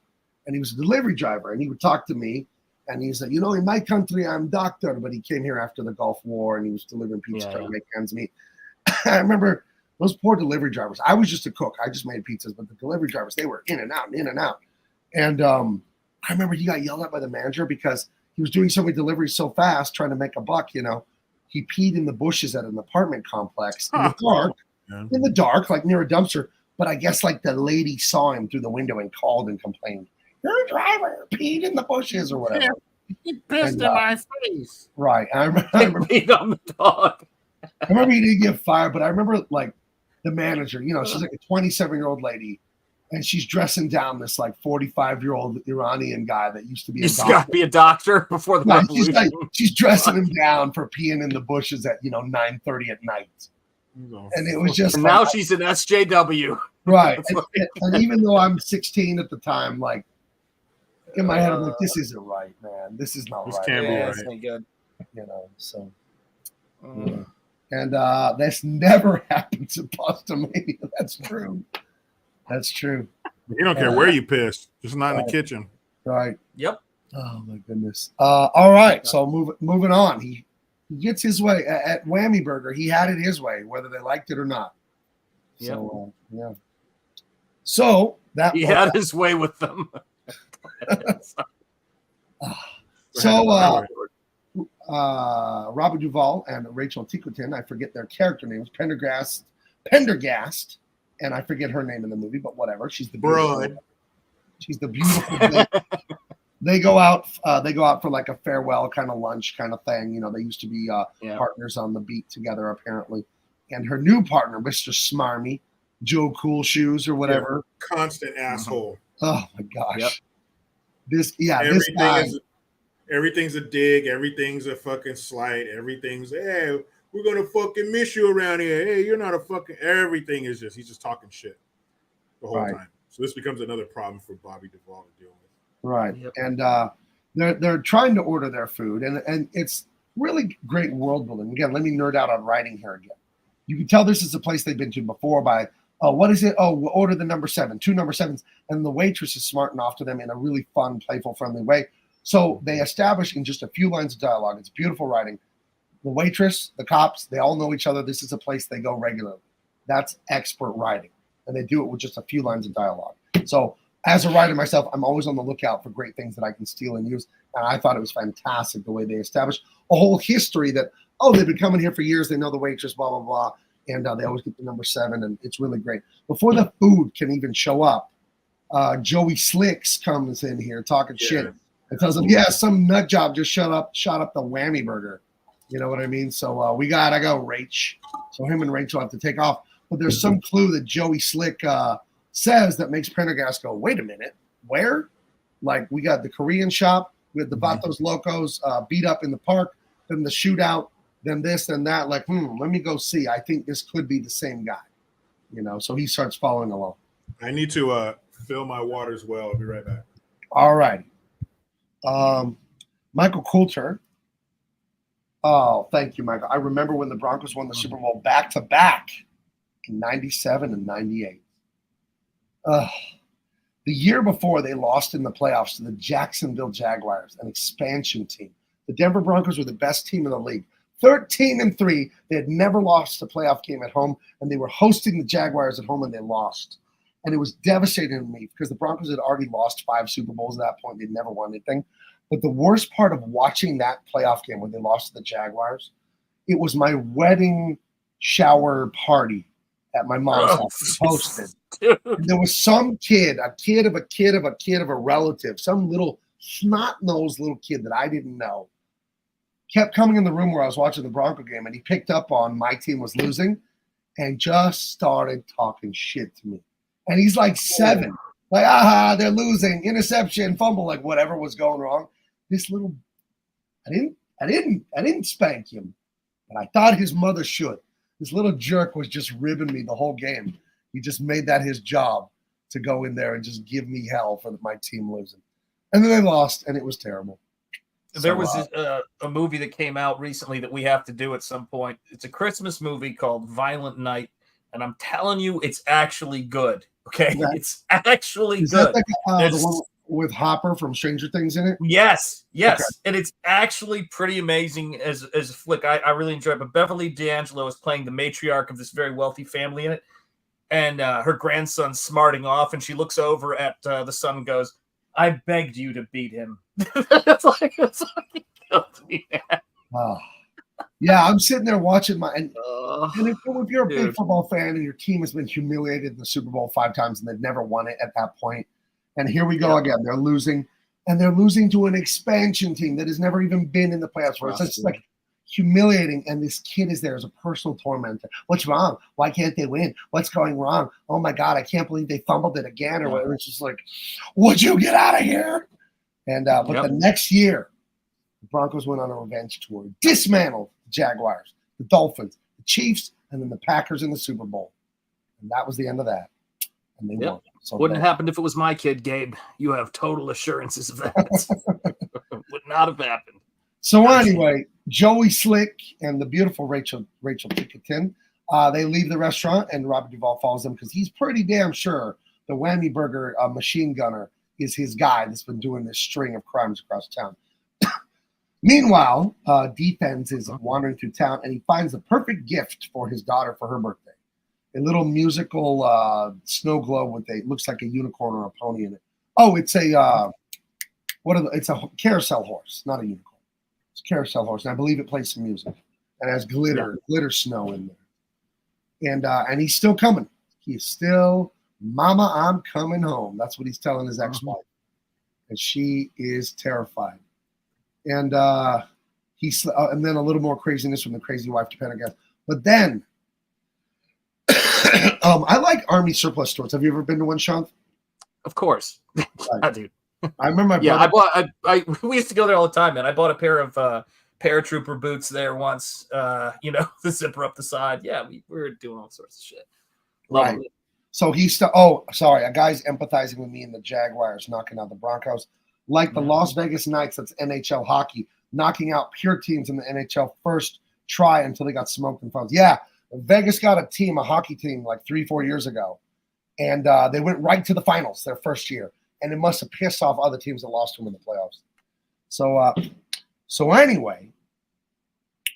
E: and he was a delivery driver, and he would talk to me, and he said, in my country, I'm doctor, but he came here after the Gulf War, and he was delivering pizza trying to make ends meet. I remember those poor delivery drivers. I was just a cook. I just made pizzas, but the delivery drivers, they were in and out and in and out. And I remember he got yelled at by the manager because he was doing so many deliveries so fast, trying to make a buck, He peed in the bushes at an apartment complex in the dark, like near a dumpster. But I guess like the lady saw him through the window and called and complained, your driver peed in the bushes or whatever.
M: He pissed in my face.
E: Right. I remember
H: peed on the dog.
E: I remember he didn't get fired, but I remember like the manager, she's like a 27-year-old lady. And she's dressing down this like 45-year-old Iranian guy that used to be a doctor.
H: Got to be a doctor before the revolution.
E: She's dressing him down for peeing in the bushes at 9:30 at night. And it was just
H: now she's an SJW.
E: Right. And even though I'm 16 at the time, like in my head, I'm like, this isn't right, man. This is not right.
G: Can't be right.
H: This ain't good.
E: You know, so. Yeah. And this never happens in Bostomania. That's true. That's true.
G: You don't care where you piss, just not in the kitchen.
E: Right.
H: Yep.
E: Oh my goodness. All right. So moving on. He gets his way at Whammy Burger. He had it his way, whether they liked it or not.
H: Yep.
E: So yeah. So that
H: he had his way with them.
E: So Robert Duvall and Rachel Ticotin, I forget their character names, Pendergast, and I forget her name in the movie, but whatever. She's the
M: Broad.
E: She's the beautiful thing. They go out for like a farewell kind of lunch kind of thing. You know, they used to be partners on the beat together, apparently. And her new partner, Mr. Smarmy, Joe Cool Shoes or whatever.
G: Yeah, constant asshole.
E: Oh my gosh.
G: Yep.
E: This guy.
G: Everything's a dig. Everything's a fucking slight. Everything's, hey, we're gonna fucking miss you around here. Hey, you're not a fucking. Everything is he's just talking shit the whole time. So this becomes another problem for Bobby Duvall to deal with.
E: Right. Yep. And they're trying to order their food, and it's really great world building. Again, let me nerd out on writing here again. You can tell this is a place they've been to before by, what is it? Oh, we'll order the number 7, 2 number 7s, and the waitress is smarting off to them in a really fun, playful, friendly way. So they establish in just a few lines of dialogue. It's beautiful writing. The waitress, the cops, they all know each other. This is a place they go regularly. That's expert writing. And they do it with just a few lines of dialogue. So as a writer myself, I'm always on the lookout for great things that I can steal and use. And I thought it was fantastic the way they established a whole history that, they've been coming here for years. They know the waitress, blah, blah, blah. And they always get the number 7. And it's really great. Before the food can even show up, Joey Slicks comes in here talking shit. And tells them, some nut job just shot up the Whammy Burger. You know what I mean? So I got Rach. So him and Rachel have to take off. But there's some clue that Joey Slick says that makes Prendergast go, wait a minute, where? Like, we got the Korean shop, we had the Vatos Locos beat up in the park, then the shootout, then this and that. Like, let me go see. I think this could be the same guy. You know, so he starts following along.
G: I need to fill my water as well. I'll be right back.
E: All right. Michael Coulter. Oh, thank you, Michael. I remember when the Broncos won the Super Bowl back-to-back in 97 and 98. The year before, they lost in the playoffs to the Jacksonville Jaguars, an expansion team. The Denver Broncos were the best team in the league. 13-3. They had never lost a playoff game at home, and they were hosting the Jaguars at home, and they lost. And it was devastating to me because the Broncos had already lost 5 Super Bowls at that point. They'd never won anything. But the worst part of watching that playoff game when they lost to the Jaguars, it was my wedding shower party at my mom's house hosted. There was some kid, a kid of a relative, some little snot-nosed little kid that I didn't know, kept coming in the room where I was watching the Bronco game, and he picked up on my team was losing and just started talking shit to me. And he's like 7. Like, they're losing, interception, fumble, like whatever was going wrong. This little, I didn't spank him, but I thought his mother should. This little jerk was just ribbing me the whole game. He just made that his job to go in there and just give me hell for my team losing. And then they lost, and it was terrible.
H: There was a movie that came out recently that we have to do at some point. It's a Christmas movie called Violent Night, and I'm telling you, it's actually good. Okay, it's actually
E: Is
H: good.
E: that like the one with Hopper from Stranger Things in it?
H: Yes,
E: Okay.
H: and it's actually pretty amazing as a flick. I really enjoy it. But Beverly D'Angelo is playing the matriarch of this very wealthy family in it, and her grandson's smarting off, and she looks over at the son and goes, "I begged you to beat him." it's like
E: Yeah, I'm sitting there watching and if you're a big football fan and your team has been humiliated in the Super Bowl 5 times and they've never won it at that point, and here we go again, they're losing, and they're losing to an expansion team that has never even been in the playoffs. Where it's just like humiliating, and this kid is there as a personal tormentor. What's wrong? Why can't they win? What's going wrong? Oh my God, I can't believe they fumbled it again, or whatever. It's just like, would you get out of here? And but the next year, the Broncos went on a revenge tour, dismantled the Jaguars, the Dolphins, the Chiefs, and then the Packers in the Super Bowl. And that was the end of that. And they won. So
H: wouldn't have happened if it was my kid, Gabe. You have total assurances of that. Would not have happened.
E: So anyway, Joey Slick and the beautiful Rachel Tickerton, they leave the restaurant, and Robert Duvall follows them because he's pretty damn sure the Whammy Burger machine gunner is his guy that's been doing this string of crimes across town. Meanwhile, Defense is wandering through town, and he finds the perfect gift for his daughter for her birthday. A little musical snow globe with looks like a unicorn or a pony in it. Oh, it's a it's a carousel horse, not a unicorn. It's a carousel horse, and I believe it plays some music. And has glitter snow in there. And he's still coming. He's still, Mama, I'm coming home. That's what he's telling his ex-wife. And she is terrified. And and then a little more craziness from the crazy wife to Pentagon. But then, I like army surplus stores. Have you ever been to one, Sean?
H: Of course, dude.
E: I remember.
H: We used to go there all the time, man. I bought a pair of paratrooper boots there once. The zipper up the side. Yeah, we were doing all sorts of shit.
E: Right. So sorry, a guy's empathizing with me in the Jaguars knocking out the Broncos. Like the Las Vegas Knights, that's NHL hockey, knocking out pure teams in the NHL first try until they got smoked in front. Yeah, Vegas got a hockey team, like 3-4 years ago, and they went right to the finals their first year, and it must have pissed off other teams that lost to them in the playoffs. So anyway,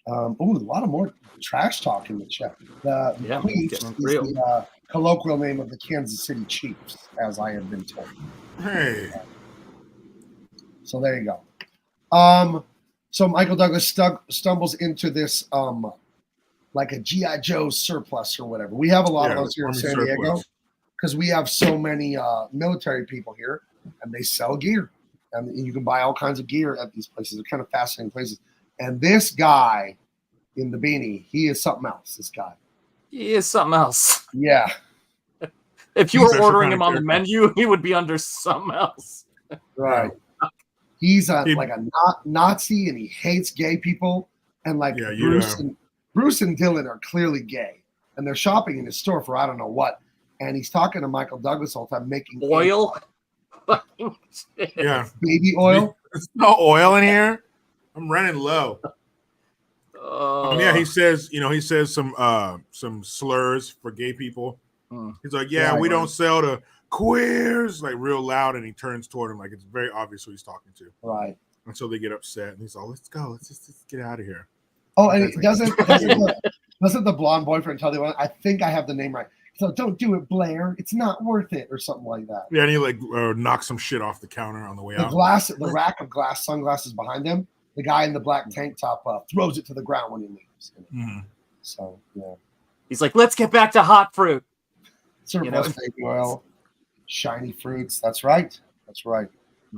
E: a lot of more trash talk in the chat. The Chiefs is the colloquial name of the Kansas City Chiefs, as I have been told.
G: Hey.
E: So there you go. So Michael Douglas stumbles into this like a G.I. Joe surplus or whatever. We have a lot of us here in San Diego because we have so many military people here, and they sell gear. And you can buy all kinds of gear at these places. They're kind of fascinating places. And this guy in the beanie, he is something else, this guy.
H: He is something else.
E: Yeah.
H: If you were ordering him on the menu, he would be under something else.
E: Right. He's like a Nazi, and he hates gay people. And like Bruce and Dylan are clearly gay, and they're shopping in his store for I don't know what. And he's talking to Michael Douglas all the time, making
H: oil.
G: Yeah,
E: baby oil.
G: There's no oil in here. I'm running low. Yeah, he says some slurs for gay people. He's like, we don't sell to queers, like real loud, and he turns toward him like it's very obvious who he's talking to.
E: Right.
G: And so they get upset, and he's like, let's go, let's just get out of here.
E: Oh, and doesn't the blonde boyfriend tell the one? I think I have the name right. So don't do it, Blair. It's not worth it, or something like that.
G: Yeah, and he like knocks some shit off the counter on the way out.
E: The rack of glass sunglasses behind him. The guy in the black tank top throws it to the ground when he leaves. So yeah,
H: he's like, let's get back to hot fruit.
E: Surplus baby oil, shiny fruits. That's right.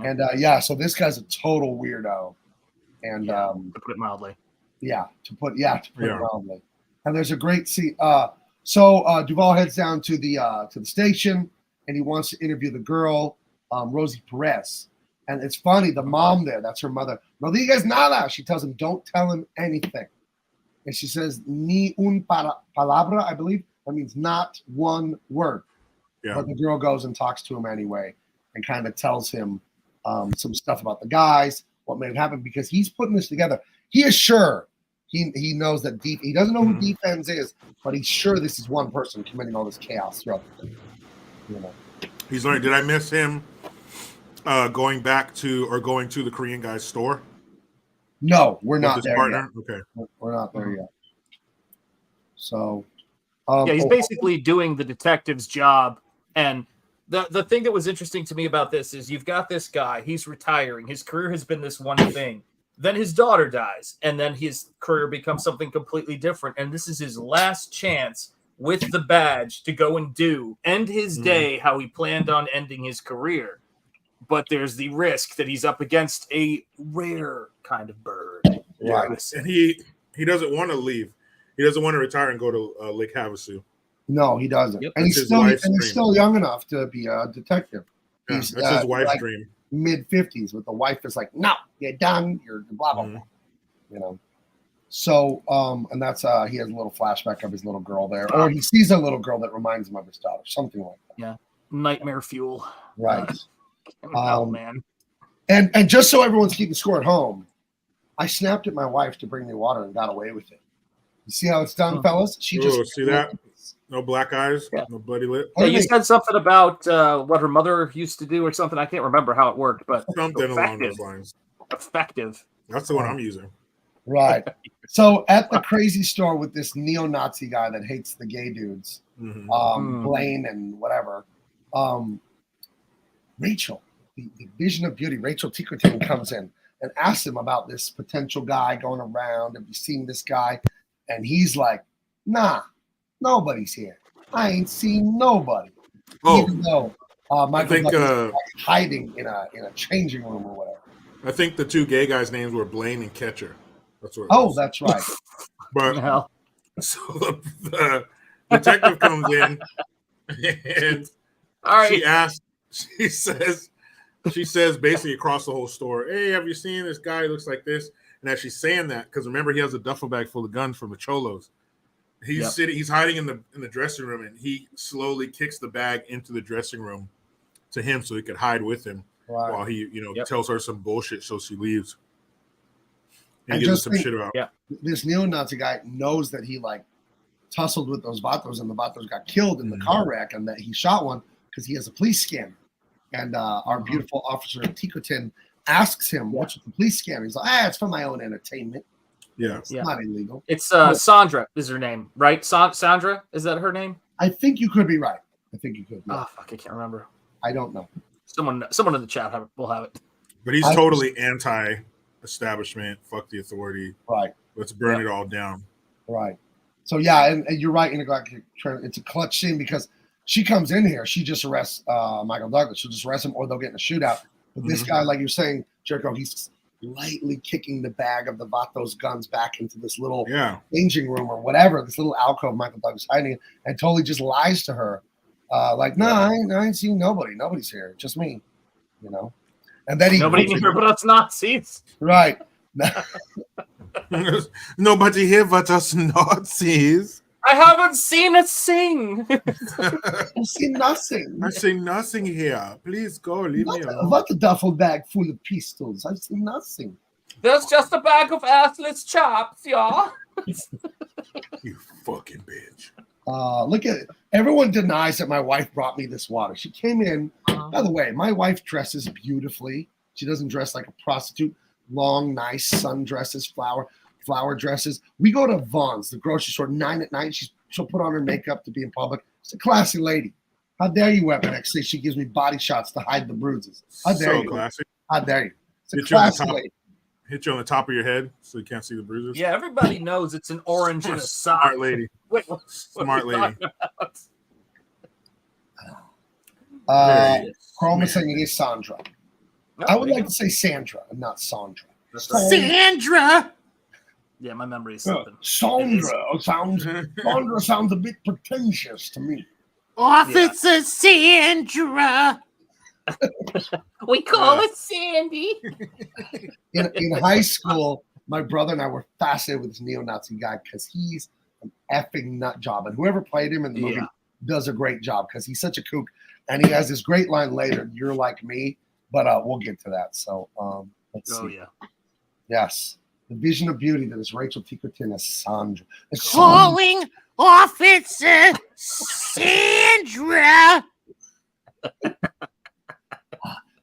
E: And so this guy's a total weirdo. And
H: to put it mildly.
E: To put it mildly. And there's a great scene. So Duvall heads down to the station, and he wants to interview the girl, Rosie Perez. And it's funny, the mom there, that's her mother. No digas nada. She tells him, don't tell him anything. And she says, ni un palabra, I believe. That means not one word. Yeah. But the girl goes and talks to him anyway, and kind of tells him some stuff about the guys, what may have happened, because he's putting this together. He is sure he knows that he doesn't know who Defense is, but he's sure this is one person committing all this chaos throughout the thing.
G: He's like, did I miss him going to the Korean guy's store?
E: No, we're not there yet.
G: Okay.
E: We're not there yet. So
H: he's basically doing the detective's job. And the thing that was interesting to me about this is you've got this guy, he's retiring. His career has been this one thing. Then his daughter dies, and then his career becomes something completely different. And this is his last chance with the badge to go and end his day how he planned on ending his career. But there's the risk that he's up against a rare kind of bird.
G: Yeah. And he doesn't want to leave. He doesn't want to retire and go to Lake Havasu.
E: No, he doesn't.
G: Yep.
E: And he's still young enough to be a detective.
G: Yeah,
E: that's
G: his wife's dream.
E: Mid-50s, but the wife is like, no, you're done. You're blah, blah, blah. So, and that's, he has a little flashback of his little girl there. Or he sees a little girl that reminds him of his daughter, something like that.
H: Yeah. Nightmare fuel.
E: Right.
H: Man.
E: And just so everyone's keeping score at home, I snapped at my wife to bring me water and got away with it. You see how it's done, fellas? She just
G: see that? No black eyes, no bloody lip.
H: Yeah, you said something about what her mother used to do or something. I can't remember how it worked, but
G: something along those lines.
H: Effective.
G: That's the one I'm using.
E: Right. So at the crazy store with this neo-Nazi guy that hates the gay dudes, Blaine and whatever, Rachel, the vision of beauty, Rachel Ticotin comes in and asks him about this potential guy going around. Have you seen this guy? And he's like, nah, nobody's here. I ain't seen nobody. Even though Michael Douglas is hiding in a changing room or whatever.
G: I think the two gay guys' names were Blaine and Ketcher. That's what.
E: That's right.
G: But so the detective comes in and she says basically across the whole store, "Hey, have you seen this guy? He looks like this." And as she's saying that, because remember he has a duffel bag full of guns from the Cholos. He's sitting, he's hiding in the dressing room, and he slowly kicks the bag into the dressing room to him so he could hide with him while he, tells her some bullshit so she leaves. And he gives her some shit about
E: this neo-Nazi guy knows that he like tussled with those vatos and the vatos got killed in the car wreck and that he shot one because he has a police scanner. And our beautiful officer Ticotin asks him, "What's with the police scanner?" He's like, "It's for my own entertainment. It's not illegal."
H: It's Sandra is her name, right? Sandra, is that her name?
E: I think you could be right. I think you could.
H: Oh fuck, I can't remember.
E: I don't know.
H: Someone in the chat will have it.
G: But he's totally anti-establishment. Fuck the authority.
E: Right.
G: Let's burn it all down.
E: Right. So and you're right. It's a clutch scene because she comes in here. She just arrests Michael Douglas. She'll just arrest him, or they'll get in a shootout. But this guy, like you're saying, Jericho, he's lightly kicking the bag of the Vatos guns back into this little changing room or whatever, this little alcove Michael Douglas hiding in, and totally just lies to her. I ain't seen nobody. Nobody's here. Just me, And then
H: nobody here but us Nazis.
E: Right.
G: Nobody here but us Nazis.
H: I haven't seen a thing.
E: I've seen nothing.
G: I see nothing here. Please go. Leave me alone.
E: What a duffel bag full of pistols. I've seen nothing.
H: There's just a bag of assless chops, y'all.
G: You fucking bitch.
E: Look at it. Everyone denies that my wife brought me this water. She came in. By the way, my wife dresses beautifully. She doesn't dress like a prostitute. Long, nice sundresses, flower dresses. We go to Vaughn's, the grocery store, 9 at night. She'll put on her makeup to be in public. She's a classy lady. How dare you, Weapon say she gives me body shots to hide the bruises? How dare you?
G: Classy.
E: How dare you? It's a classy lady.
G: Hit you on the top of your head so you can't see the bruises.
H: Yeah, everybody knows it's an orange and a sock.
G: Smart lady.
H: Wait,
G: smart lady.
E: Chrome is saying it is Sandra. I would like to say Sandra and not Sandra.
K: Sandra.
H: Yeah, my memory is something.
E: Sandra sounds a bit pretentious to me.
K: Officer Sandra.
H: We call it Sandy.
E: In high school, my brother and I were fascinated with this neo-Nazi guy because he's an effing nut job. And whoever played him in the movie does a great job because he's such a kook. And he has this great line later, "You're like me," but we'll get to that. So let's see.
H: Oh, yeah.
E: Yes. The vision of beauty that is Rachel Ticotin as Sandra.
K: Calling Officer Sandra.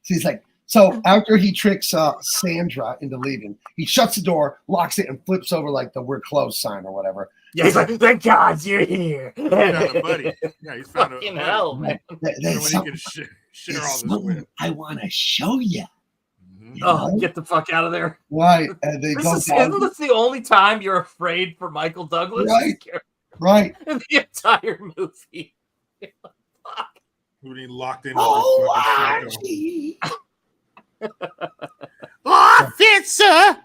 E: He's like, so after he tricks Sandra into leaving, he shuts the door, locks it, and flips over like the "we're closed" sign or whatever.
H: Yeah, he's like, "Thank God you're here."
G: He's found a buddy. Yeah, he's found a buddy.
H: Hell, man.
E: There's
G: He can share all this with.
E: I want to show you.
H: Oh, get the fuck out of there.
E: Right. And they go down.
H: Isn't this the only time you're afraid for Michael Douglas?
E: Right.
H: In the entire movie.
G: When he locked in.
K: Officer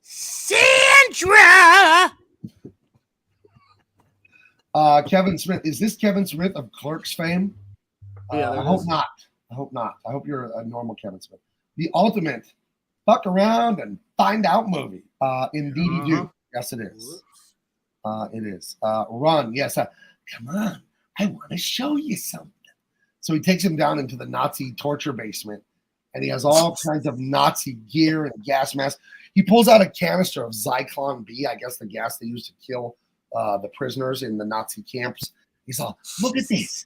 K: Sandra.
E: Kevin Smith. Is this Kevin Smith of Clerks fame?
H: Yeah,
E: I hope not. I hope not. I hope you're a normal Kevin Smith. The ultimate fuck around and find out movie. Indeedy do. Yes, it is. It is. Run. Yes. Come on. I want to show you something. So he takes him down into the Nazi torture basement, and he has all kinds of Nazi gear and gas masks. He pulls out a canister of Zyklon B, I guess the gas they used to kill the prisoners in the Nazi camps. He's all, look at this,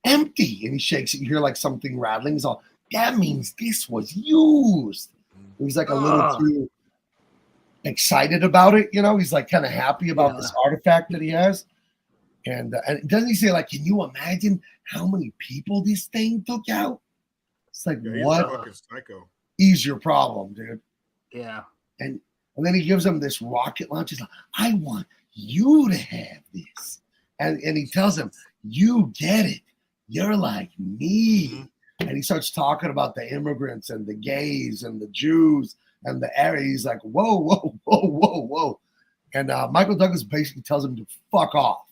E: empty. And he shakes it. You hear like something rattling. He's all, that means this was used. He's like a little too excited about it. You know, he's like kind of happy about this artifact that he has. And doesn't he say, like, can you imagine how many people this thing took out? It's like, what?
G: Fucking psycho.
E: Ease your problem, dude.
K: Yeah.
E: And then he gives him this rocket launch. He's like, I want you to have this. And he tells him, you get it. You're like me. And he starts talking about the immigrants and the gays and the Jews and the area. He's like, whoa, whoa, whoa, whoa, whoa. And Michael Douglas basically tells him to fuck off.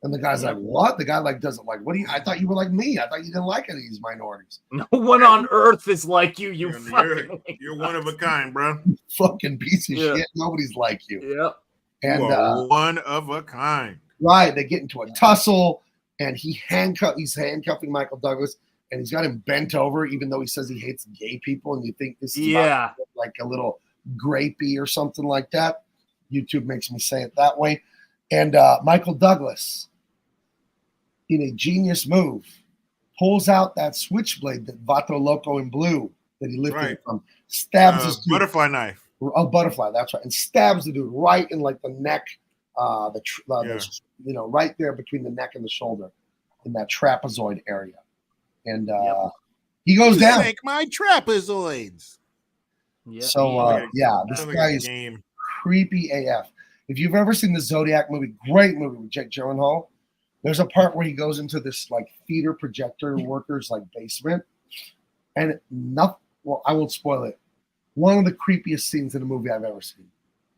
E: And the guy's like, what? The guy like doesn't like, what do you, I thought you were like me. I thought you didn't like any of these minorities.
H: No one on earth is like you.
G: You're one of a kind, bro.
E: Fucking piece of shit. Nobody's like you.
H: Yep.
E: And
G: you are one of a kind.
E: Right. They get into a tussle and he's handcuffing Michael Douglas and he's got him bent over, even though he says he hates gay people. And you think this is about, like a little grapey or something like that. YouTube makes me say it that way. And Michael Douglas, in a genius move, pulls out that switchblade that Vato Loco in blue that he lifted it from, stabs his dude.
G: Butterfly knife.
E: Oh, butterfly, that's right. And stabs the dude right in like the neck, you know, right there between the neck and the shoulder in that trapezoid area. And he goes down.
I: Take my trapezoids.
E: So, this guy is creepy AF. If you've ever seen the Zodiac movie, great movie with Jake Gyllenhaal, there's a part where he goes into this like theater projector workers like basement, and I won't spoil it. One of the creepiest scenes in a movie I've ever seen.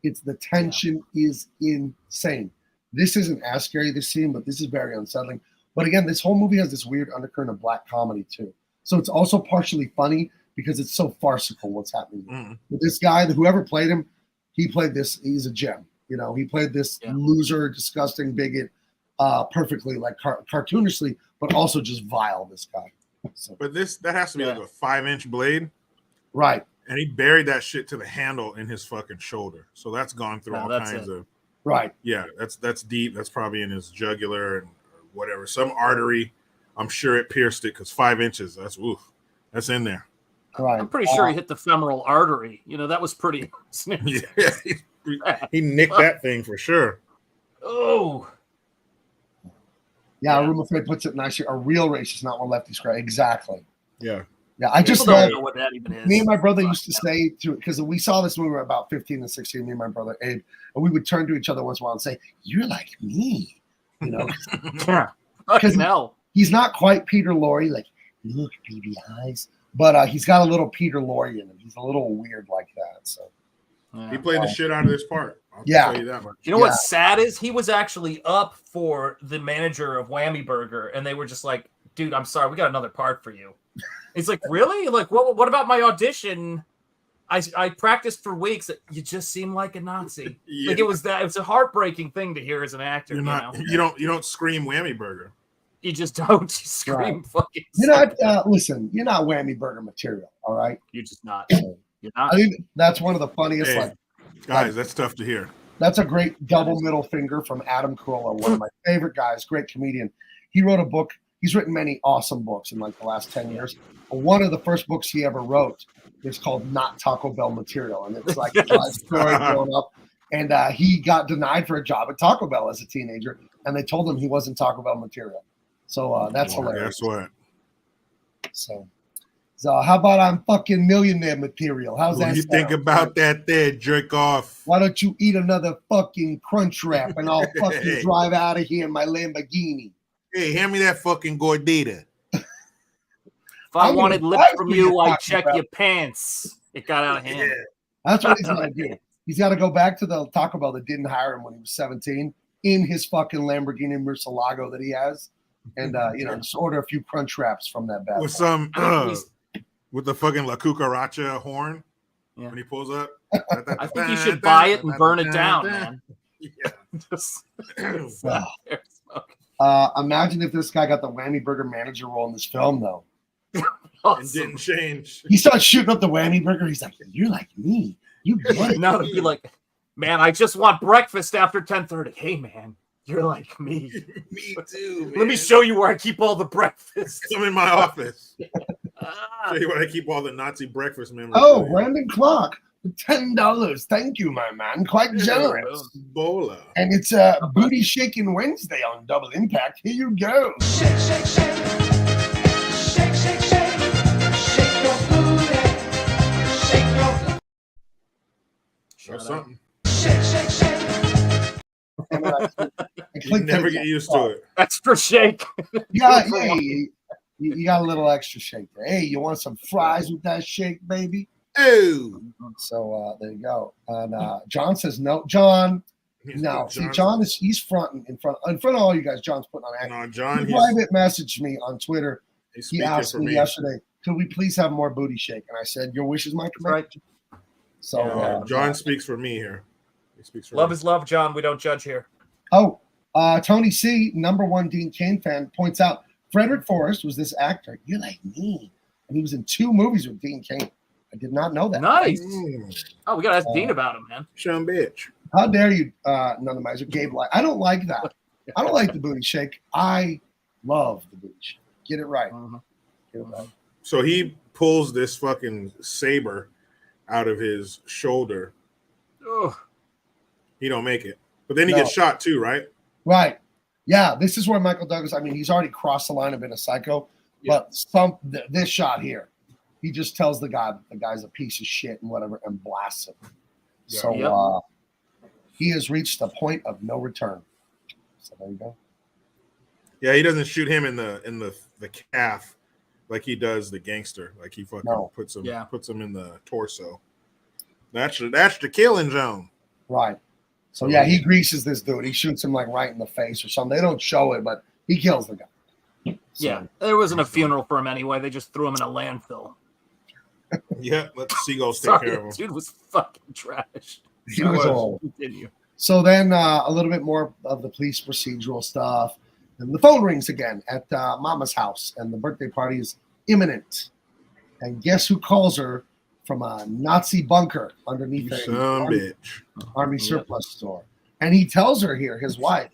E: It's the tension is insane. This isn't as scary, this scene, but this is very unsettling. But again, this whole movie has this weird undercurrent of black comedy too. So it's also partially funny because it's so farcical what's happening. With this guy, whoever played him, he played this. He's a gem. You know, he played this loser, disgusting bigot perfectly, like cartoonishly, but also just vile, this guy. So,
G: but that has to be like a 5-inch blade.
E: Right.
G: And he buried that shit to the handle in his fucking shoulder. So that's gone through all kinds of.
E: Right.
G: Yeah, that's deep. That's probably in his jugular and whatever. Some artery. I'm sure it pierced it because 5 inches. That's in there.
E: Right.
H: I'm pretty sure he hit the femoral artery. You know, that was pretty.
G: He nicked that thing for sure.
H: Oh.
E: Yeah, Rumafred puts it nicely. A real racist, not one lefty square. Exactly.
G: Yeah.
E: Yeah, I just
H: don't know what that even is.
E: Me and my brother used to say to because we saw this when we were about 15 and 16, me and my brother Abe, and we would turn to each other once in a while and say, "You're like me," you know? Because he's not quite Peter Lorre, like look, baby eyes, but he's got a little Peter Lorre in him. He's a little weird like that. So
G: he played the shit out of this part. I'll tell you that much.
H: You know what's sad is he was actually up for the manager of Whammy Burger, and they were just like, "Dude, I'm sorry, we got another part for you." He's like, really? Like, what about my audition? I practiced for weeks. You just seem like a Nazi. Like it was a heartbreaking thing to hear as an actor.
G: You don't scream Whammy Burger.
H: You just don't. You scream fucking.
E: You're not. Listen, you're not Whammy Burger material. All right.
H: You're just not.
E: You're not. I think that's one of the funniest.
G: Guys, that's tough to hear.
E: That's a great double middle finger from Adam Carolla, one of my favorite guys, great comedian. He wrote a book. He's written many awesome books in like the last 10 years. One of the first books he ever wrote is called Not Taco Bell Material. And it's like a life story growing up. And he got denied for a job at Taco Bell as a teenager. And they told him he wasn't Taco Bell material. So that's hilarious.
G: Guess what?
E: So how about I'm fucking millionaire material? How's that?
G: What do you think about that there, jerk off?
E: Why don't you eat another fucking crunch wrap and I'll fucking drive out of here in my Lamborghini?
I: Hey, hand me that fucking gordita.
H: If I wanted lip from you, I'd check your pants. It got out of hand.
E: Yeah. That's what he's got to do. He's got to go back to the Taco Bell that didn't hire him when he was 17 in his fucking Lamborghini Murcielago that he has. And, just order a few crunch wraps from that bad
G: with some, with the fucking La Cucaracha horn when he pulls up.
H: I think you should buy it and burn it down, man.
E: Imagine if this guy got the Whammy Burger manager role in this film, though.
G: It didn't change.
E: He starts shooting up the Whammy Burger. He's like, "You're like me. You get it.
H: Now it'd be like, man, I just want breakfast after 10:30. Hey, man, you're like me.
G: Me too, man.
H: Let me show you where I keep all the breakfast.
G: Come in my office. Show you where I keep all the Nazi breakfast memories.
E: Oh, Brandon Clark, $10. Thank you, my man. Quite generous.
G: Bola.
E: And it's a booty shaking Wednesday on Double Impact. Here you go.
J: Shake, shake, shake. Shake, shake, shake. Shake your booty. Shake your booty.
G: That's something.
J: Shake, shake, shake.
G: You never get used to it.
H: Extra shake.
E: Yeah, you got a little extra shake there. Hey, you want some fries with that shake, baby?
G: Oh.
E: So there you go. And John says no. John, no. See, John he's fronting in front of all you guys. John's putting on act.
G: No, John.
E: He private messaged me on Twitter. He asked me yesterday, could we please have more booty shake? And I said, your wish is my command.
H: Right.
E: So
G: John speaks for me here. He speaks for
H: Love
G: me.
H: is love, John. We don't judge here.
E: Oh, Tony C, #1 Dean Cain fan, points out Frederick Forrest was this actor. You're like me. And he was in 2 movies with Dean Cain. I did not know that.
H: Nice. Oh, we got to ask Dean about him, man.
G: Sean bitch.
E: How dare you, none of my Gabe? I don't like that. I don't like the booty shake. I love the booty shake. Get it right. Get it right.
G: So he pulls this fucking saber out of his shoulder.
H: Ugh.
G: He don't make it. But then he gets shot too, right?
E: Right. Yeah, this is where Michael Douglas, I mean, he's already crossed the line of being a psycho, but this shot here, he just tells the guy that the guy's a piece of shit and whatever and blasts him.
G: Yeah.
E: So he has reached the point of no return. So there you go.
G: Yeah, he doesn't shoot him in the calf like he does the gangster. Like he fucking puts him in the torso. That's the killing zone.
E: Right. So yeah, he greases this dude. He shoots him like right in the face or something. They don't show it, but he kills the guy. So,
H: Yeah, there wasn't a funeral for him anyway. They just threw him in a landfill.
G: Yeah, let the seagulls take
H: Sorry,
G: care of him.
H: dude was fucking trash.
E: He was old.
H: Continue.
E: So then a little bit more of the police procedural stuff. And the phone rings again at Mama's house, and the birthday party is imminent. And guess who calls her from a Nazi bunker underneath an army surplus store? And he tells her here, his wife,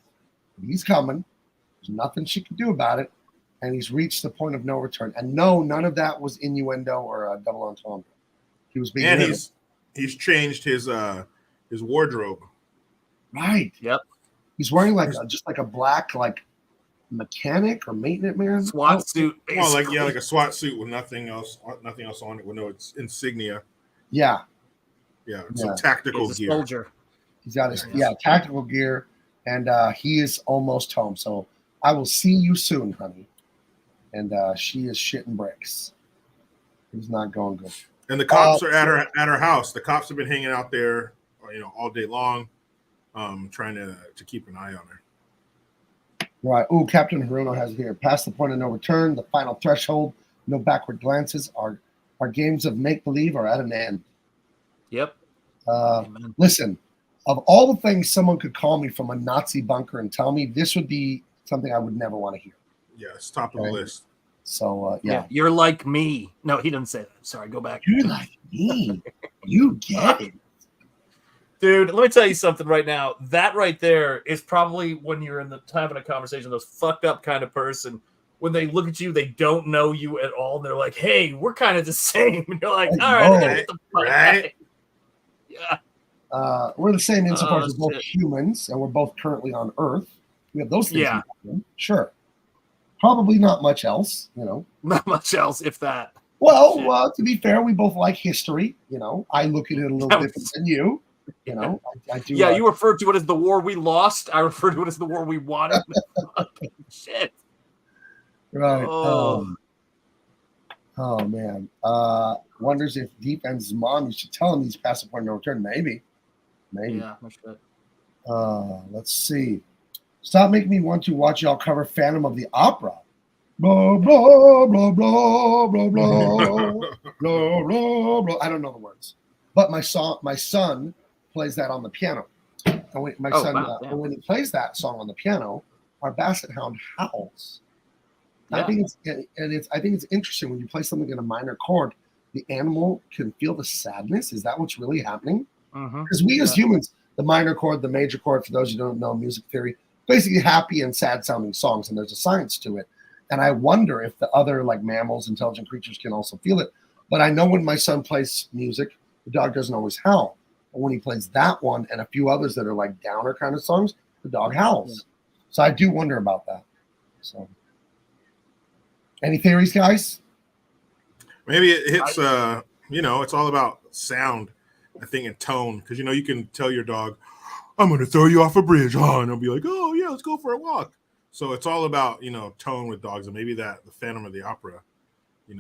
E: he's coming. There's nothing she can do about it. And he's reached the point of no return. And no, none of that was innuendo or a double entendre. He was being
G: he's changed his wardrobe.
E: Right.
H: Yep.
E: He's wearing just like a black mechanic or maintenance man
H: SWAT suit.
G: Oh, like a SWAT suit with nothing else on it with no insignia.
E: Yeah.
G: Yeah. Some tactical
H: He's a
G: gear.
H: soldier.
E: He's got his tactical gear, and he is almost home. So I will see you soon, honey. And she is shitting bricks. He's not going good.
G: And the cops are at her house. The cops have been hanging out there, all day long, trying to keep an eye on her.
E: Right. Oh, Captain Haruno has it here. Past the point of no return, the final threshold, no backward glances. Our games of make-believe are at an end.
H: Yep.
E: Listen, of all the things someone could call me from a Nazi bunker and tell me, this would be something I would never want to hear.
G: Yeah, it's top of the list.
E: So,
H: Yeah, you're like me. No, he didn't say that. Sorry, go back.
E: You're like me. You get it.
H: Dude, let me tell you something right now. That right there is probably when you're having a conversation, those fucked up kind of person. When they look at you, they don't know you at all. And they're like, hey, we're kind of the same. And you're like, all right, I gotta get the fuck out. Yeah.
E: We're the same insofar as we're both humans and we're both currently on Earth. We have those things.
H: Yeah.
E: Sure. Probably not much else,
H: Not much else, if that.
E: Well, to be fair, we both like history. I look at it a little different than you. I do.
H: Yeah, you refer to it as the war we lost. I refer to it as the war we won. Shit.
E: Right.
H: Oh.
E: Oh man. Wonders if Defense's mom should tell him he's past the point of no return. Maybe.
H: Yeah, no shit.
E: Let's see. Stop making me want to watch y'all cover Phantom of the Opera. Blah blah blah blah blah blah blah blah blah. I don't know the words, but my son plays that on the piano. And when when he plays that song on the piano, our basset hound howls.
H: Yeah.
E: I think it's interesting when you play something in a minor chord the animal can feel the sadness? Is that what's really happening?
K: Mm-hmm.
E: Because we as humans, the minor chord, the major chord, for those who don't know music theory, basically happy and sad sounding songs, and there's a science to it. And I wonder if the other like mammals, intelligent creatures can also feel it. But I know when my son plays music, the dog doesn't always howl. But when he plays that one and a few others that are like downer kind of songs, the dog howls. So I do wonder about that. So any theories, guys?
G: Maybe it hits it's all about sound, I think, and tone. Because you can tell your dog, I'm gonna throw you off a bridge, and they'll be like, oh yeah, let's go for a walk. So it's all about tone with dogs, and maybe that the Phantom of the Opera,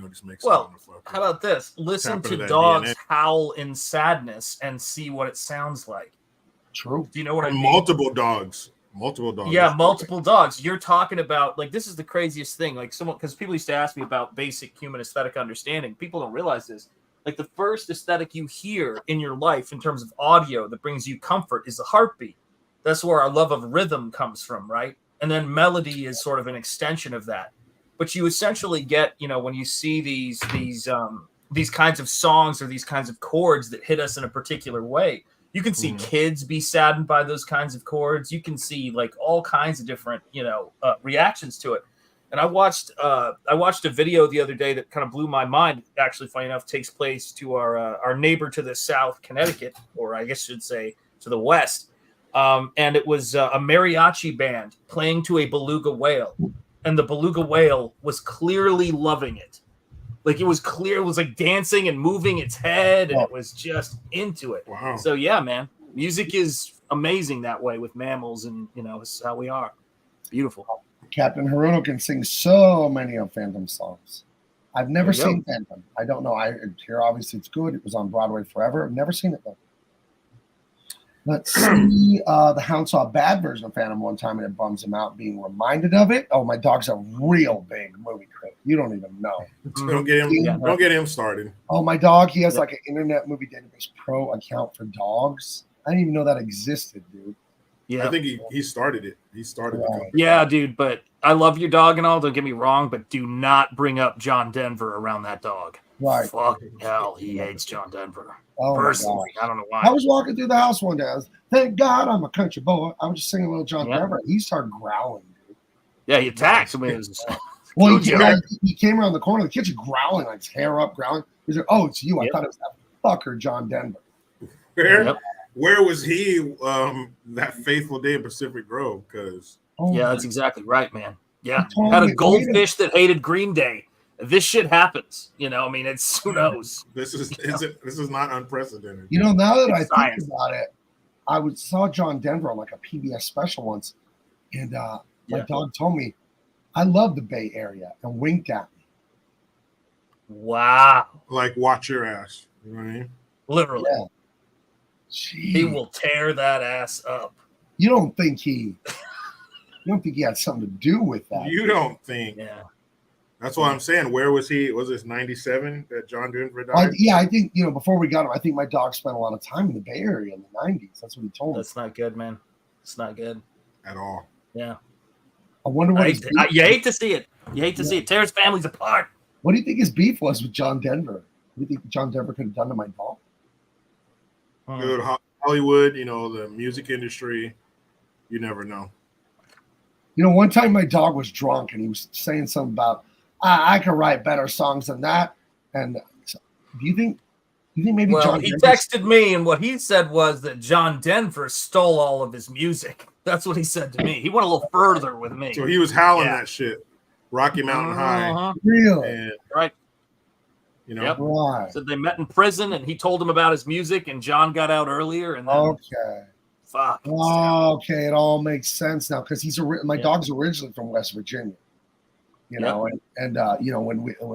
G: just makes.
H: Well, how about this? Listen to dogs howl in sadness and see what it sounds like.
E: True.
H: Do you know what I mean?
G: Multiple dogs.
H: Yeah, multiple dogs. You're talking about like this is the craziest thing. Like because people used to ask me about basic human aesthetic understanding. People don't realize this. Like the first aesthetic you hear in your life in terms of audio that brings you comfort is the heartbeat. That's where our love of rhythm comes from, right? And then melody is sort of an extension of that. But you essentially get, when you see these kinds of songs or these kinds of chords that hit us in a particular way, you can see kids be saddened by those kinds of chords. You can see like all kinds of different, reactions to it. And I watched a video the other day that kind of blew my mind. Actually, funny enough, takes place to our neighbor to the south, Connecticut, or I guess I should say to the west. And it was a mariachi band playing to a beluga whale, and the beluga whale was clearly loving it. Like it was clear, it was like dancing and moving its head, and it was just into it.
G: Wow.
H: So yeah, man, music is amazing that way with mammals, and it's how we are. Beautiful.
E: Captain Haruno can sing so many of Phantom songs. I've never seen Phantom. I don't know. I hear obviously it's good. It was on Broadway forever. I've never seen it though. Let's see. The Hound saw a bad version of Phantom one time, and it bums him out being reminded of it. Oh, my dog's a real big movie critic. You don't even know.
G: Don't get him started.
E: Oh, my dog. He has like an Internet Movie Database Pro account for dogs. I didn't even know that existed, dude.
H: Yeah,
G: I think he started it. He started the company.
H: Yeah, dude. But I love your dog and all. Don't get me wrong, but do not bring up John Denver around that dog.
E: Right.
H: Fucking hell, he hates John Denver.
E: Oh,
H: personally, I don't know why.
E: I was walking through the house one day. I was, thank God I'm a country boy. I was just singing a little John Denver. He started growling, dude.
H: Yeah, he attacked him.
E: Well, he came around the corner of the kitchen growling, like his hair up, growling. He's like, oh, it's you. I thought it was that fucker, John Denver.
G: Where was he that faithful day in Pacific Grove? Because
H: that's exactly right, man. Yeah, had a goldfish that hated Green Day. This shit happens, it's who knows.
G: This is not unprecedented.
E: Now that I think about it, I saw John Denver on like a PBS special once, and my dog told me, I love the Bay Area, and winked at me.
H: Wow.
G: Like, watch your ass. You know what I mean?
H: Literally.
E: Yeah.
H: He will tear that ass up.
E: You don't think he had something to do with that?
G: You don't think?
H: Yeah.
G: That's what I'm saying. Where was he? Was this 97 that John Denver died?
E: I think, before we got him, I think my dog spent a lot of time in the Bay Area in the 90s. That's what he told me.
H: That's not good, man. It's not good.
G: At all.
H: Yeah.
E: I wonder what
H: you hate to see it. You hate to see it. Tears families apart.
E: What do you think his beef was with John Denver? What do you think John Denver could have done to my dog?
G: Dude, Hollywood, the music industry, you never know.
E: One time my dog was drunk and he was saying something about, I could write better songs than that. And do you think maybe John
H: he
E: Denver
H: texted me, and what he said was that John Denver stole all of his music. That's what he said to me. He went a little further with me.
G: So he was howling that shit. Rocky Mountain High.
E: Really?
G: And,
H: right.
E: Right.
H: So they met in prison, and he told him about his music, and John got out earlier. And then, fuck.
E: Okay, it all makes sense now because my dog's originally from West Virginia. And when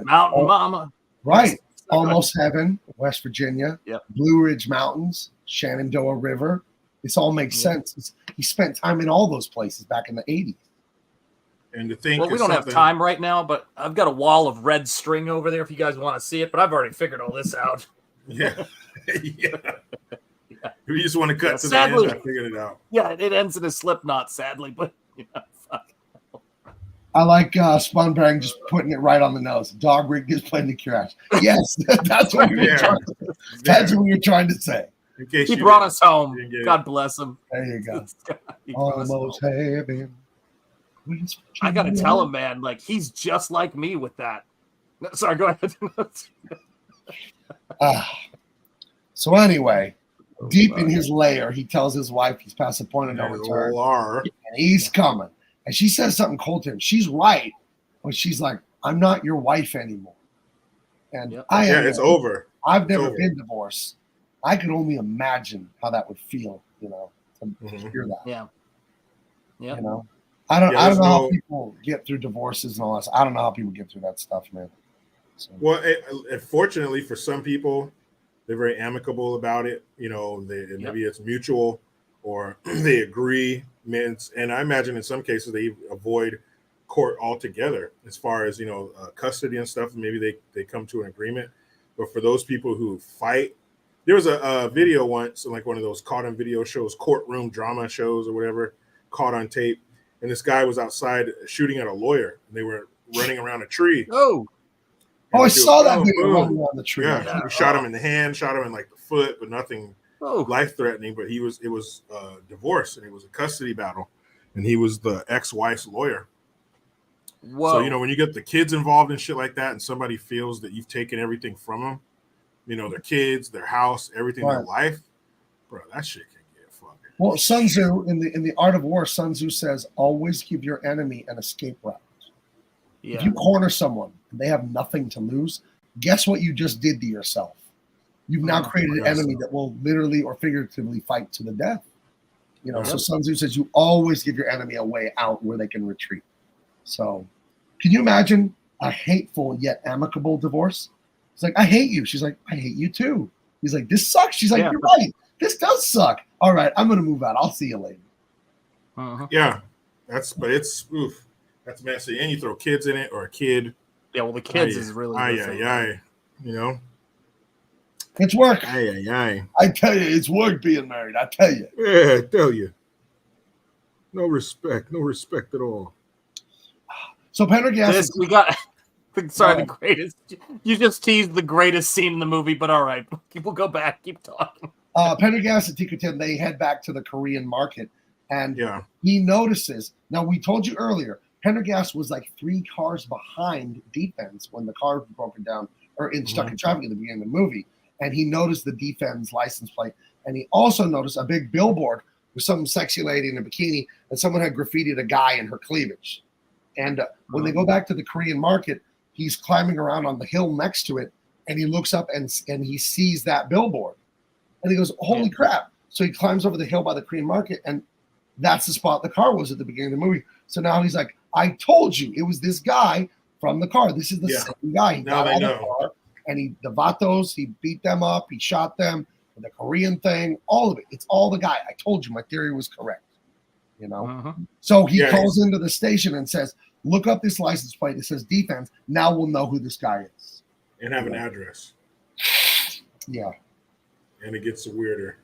H: Mountain Mama,
E: right, Almost Heaven, West Virginia,
H: Yep.
E: Blue Ridge Mountains, Shenandoah River. This all makes sense. He spent time in all those places back in the 80s.
G: And to think,
H: we don't have time right now, but I've got a wall of red string over there if you guys want to see it. But I've already figured all this out.
G: Yeah, yeah. We just want to cut to
H: sadly,
G: the end. I figured it out.
H: Yeah, it ends in a slip knot, sadly, but fuck.
E: I like Spunberg just putting it right on the nose. Dog rig is playing the crash. Yes, that's what you're trying to, that's what you're trying to say.
G: In case
H: He
G: you
H: brought
G: didn't-
H: us home.
G: didn't get it.
H: God bless him.
E: There you go.
H: He brought us
E: Almost
H: home.
E: heaven.
H: I gotta tell him, man, like he's just like me with that. No, sorry, go ahead.
E: So anyway, deep in his lair, he tells his wife he's past the point of no
G: There's
E: return,
G: Lar.
E: and he's coming. And she says something cold to him. She's right, but she's like, "I'm not your wife anymore." And I am.
G: It's over.
E: I've
G: It's
E: never
G: over.
E: been divorced. I can only imagine how that would feel, to hear that.
H: Yeah. Yeah.
E: You know, I don't
G: there's
E: know how
G: no-
E: people get through divorces and all that. I don't know how people get through that stuff, man. So,
G: Well, fortunately for some people, they're very amicable about it. Maybe it's mutual, or they agree. And I imagine in some cases they avoid court altogether, as far as custody and stuff. Maybe they come to an agreement. But for those people who fight, there was a video once, like one of those caught on video shows, courtroom drama shows or whatever, caught on tape. And this guy was outside shooting at a lawyer, and they were running around a tree.
H: Oh,
E: I saw that video
G: boom.
E: running on the tree.
G: Yeah, he shot him in the hand, shot him in like the foot, but nothing life threatening. But it was divorce, and it was a custody battle, and he was the ex-wife's lawyer.
H: Whoa.
G: So when you get the kids involved in shit like that, and somebody feels that you've taken everything from them, their kids, their house, everything, their life, bro, that shit can get fucking.
E: Well, Sun Tzu in the Art of War, Sun Tzu says, "Always give your enemy an escape route."
H: Yeah.
E: If you corner someone and they have nothing to lose, guess what you just did to yourself? You've now created an enemy that will literally or figuratively fight to the death. So Sun Tzu says you always give your enemy a way out where they can retreat. So can you imagine a hateful yet amicable divorce? It's like, "I hate you." She's like, "I hate you too." He's like, "This sucks." She's like, "You're right. This does suck. All right, I'm going to move out. I'll see you later."
G: Yeah, it's oof. That's messy. And you throw kids in it, or a kid.
H: Yeah, well, the kids is really
E: It's work.
G: Aye.
E: I tell you, it's work being married. I tell you.
G: Yeah, I tell you. No respect at all.
E: So Pendergast,
H: we got. The greatest. You just teased the greatest scene in the movie, but all right, we'll go back. Keep talking.
E: Pendergast and Tikutin, they head back to the Korean market, and he notices. Now, we told you earlier, Pendergast was like 3 cars behind defense when the car was broken down or stuck in traffic at the beginning of the movie, and he noticed the defense license plate, and he also noticed a big billboard with some sexy lady in a bikini, and someone had graffitied a guy in her cleavage. And when they go back to the Korean market, he's climbing around on the hill next to it, and he looks up and he sees that billboard. And he goes, "Holy crap." So he climbs over the hill by the Korean market, and that's the spot the car was at the beginning of the movie. So now he's like, "I told you, it was this guy from the car. This is the same guy." He
G: Now
E: got
G: they
E: out of
G: know.
E: the car, and the Vatos, he beat them up, he shot them, the Korean thing, all of it. It's all the guy. I told you, my theory was correct. So he calls into the station and says, "Look up this license plate. It says defense. Now we'll know who this guy is."
G: And have an address.
E: Yeah.
G: And it gets weirder.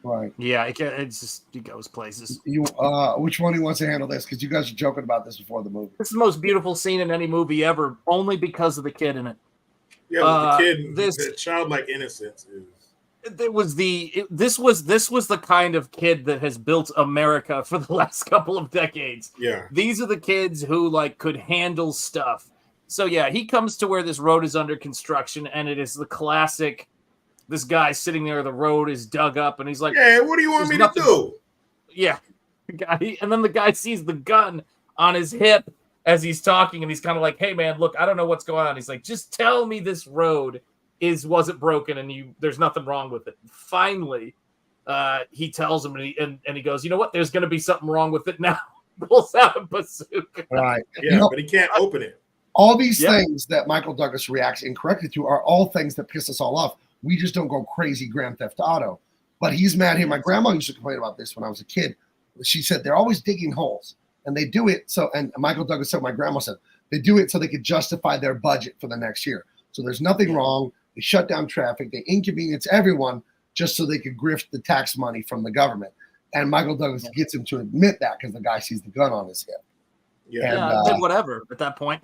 E: Right.
H: Yeah, it goes places.
E: Which one wants to handle this? Because you guys are joking about this before the movie.
H: This is the most beautiful scene in any movie ever, only because of the kid in it.
G: Yeah, but the kid, the childlike innocence is.
H: This was the kind of kid that has built America for the last couple of decades.
G: Yeah.
H: These are the kids who could handle stuff. So yeah, he comes to where this road is under construction, and it is the classic. This guy sitting there, the road is dug up, and he's like,
G: "Yeah, what do you want me to do?"
H: Yeah, and then the guy sees the gun on his hip as he's talking, and he's kind of like, "Hey man, look, I don't know what's going on." He's like, "Just tell me this road wasn't broken, and there's nothing wrong with it." Finally, he tells him, and he goes, "You know what? There's going to be something wrong with it now." Pulls out a bazooka.
E: Right.
G: Yeah, but he can't open it.
E: All these things that Michael Douglas reacts incorrectly to are all things that piss us all off. We just don't go crazy Grand Theft Auto. But he's mad here. My grandma used to complain about this when I was a kid. She said they're always digging holes. And they do it so, and Michael Douglas said, my grandma said, they do it so they could justify their budget for the next year. So there's nothing wrong. They shut down traffic. They inconvenience everyone just so they could grift the tax money from the government. And Michael Douglas gets him to admit that because the guy sees the gun on his hip.
H: Yeah,
E: And,
H: I did whatever at that point.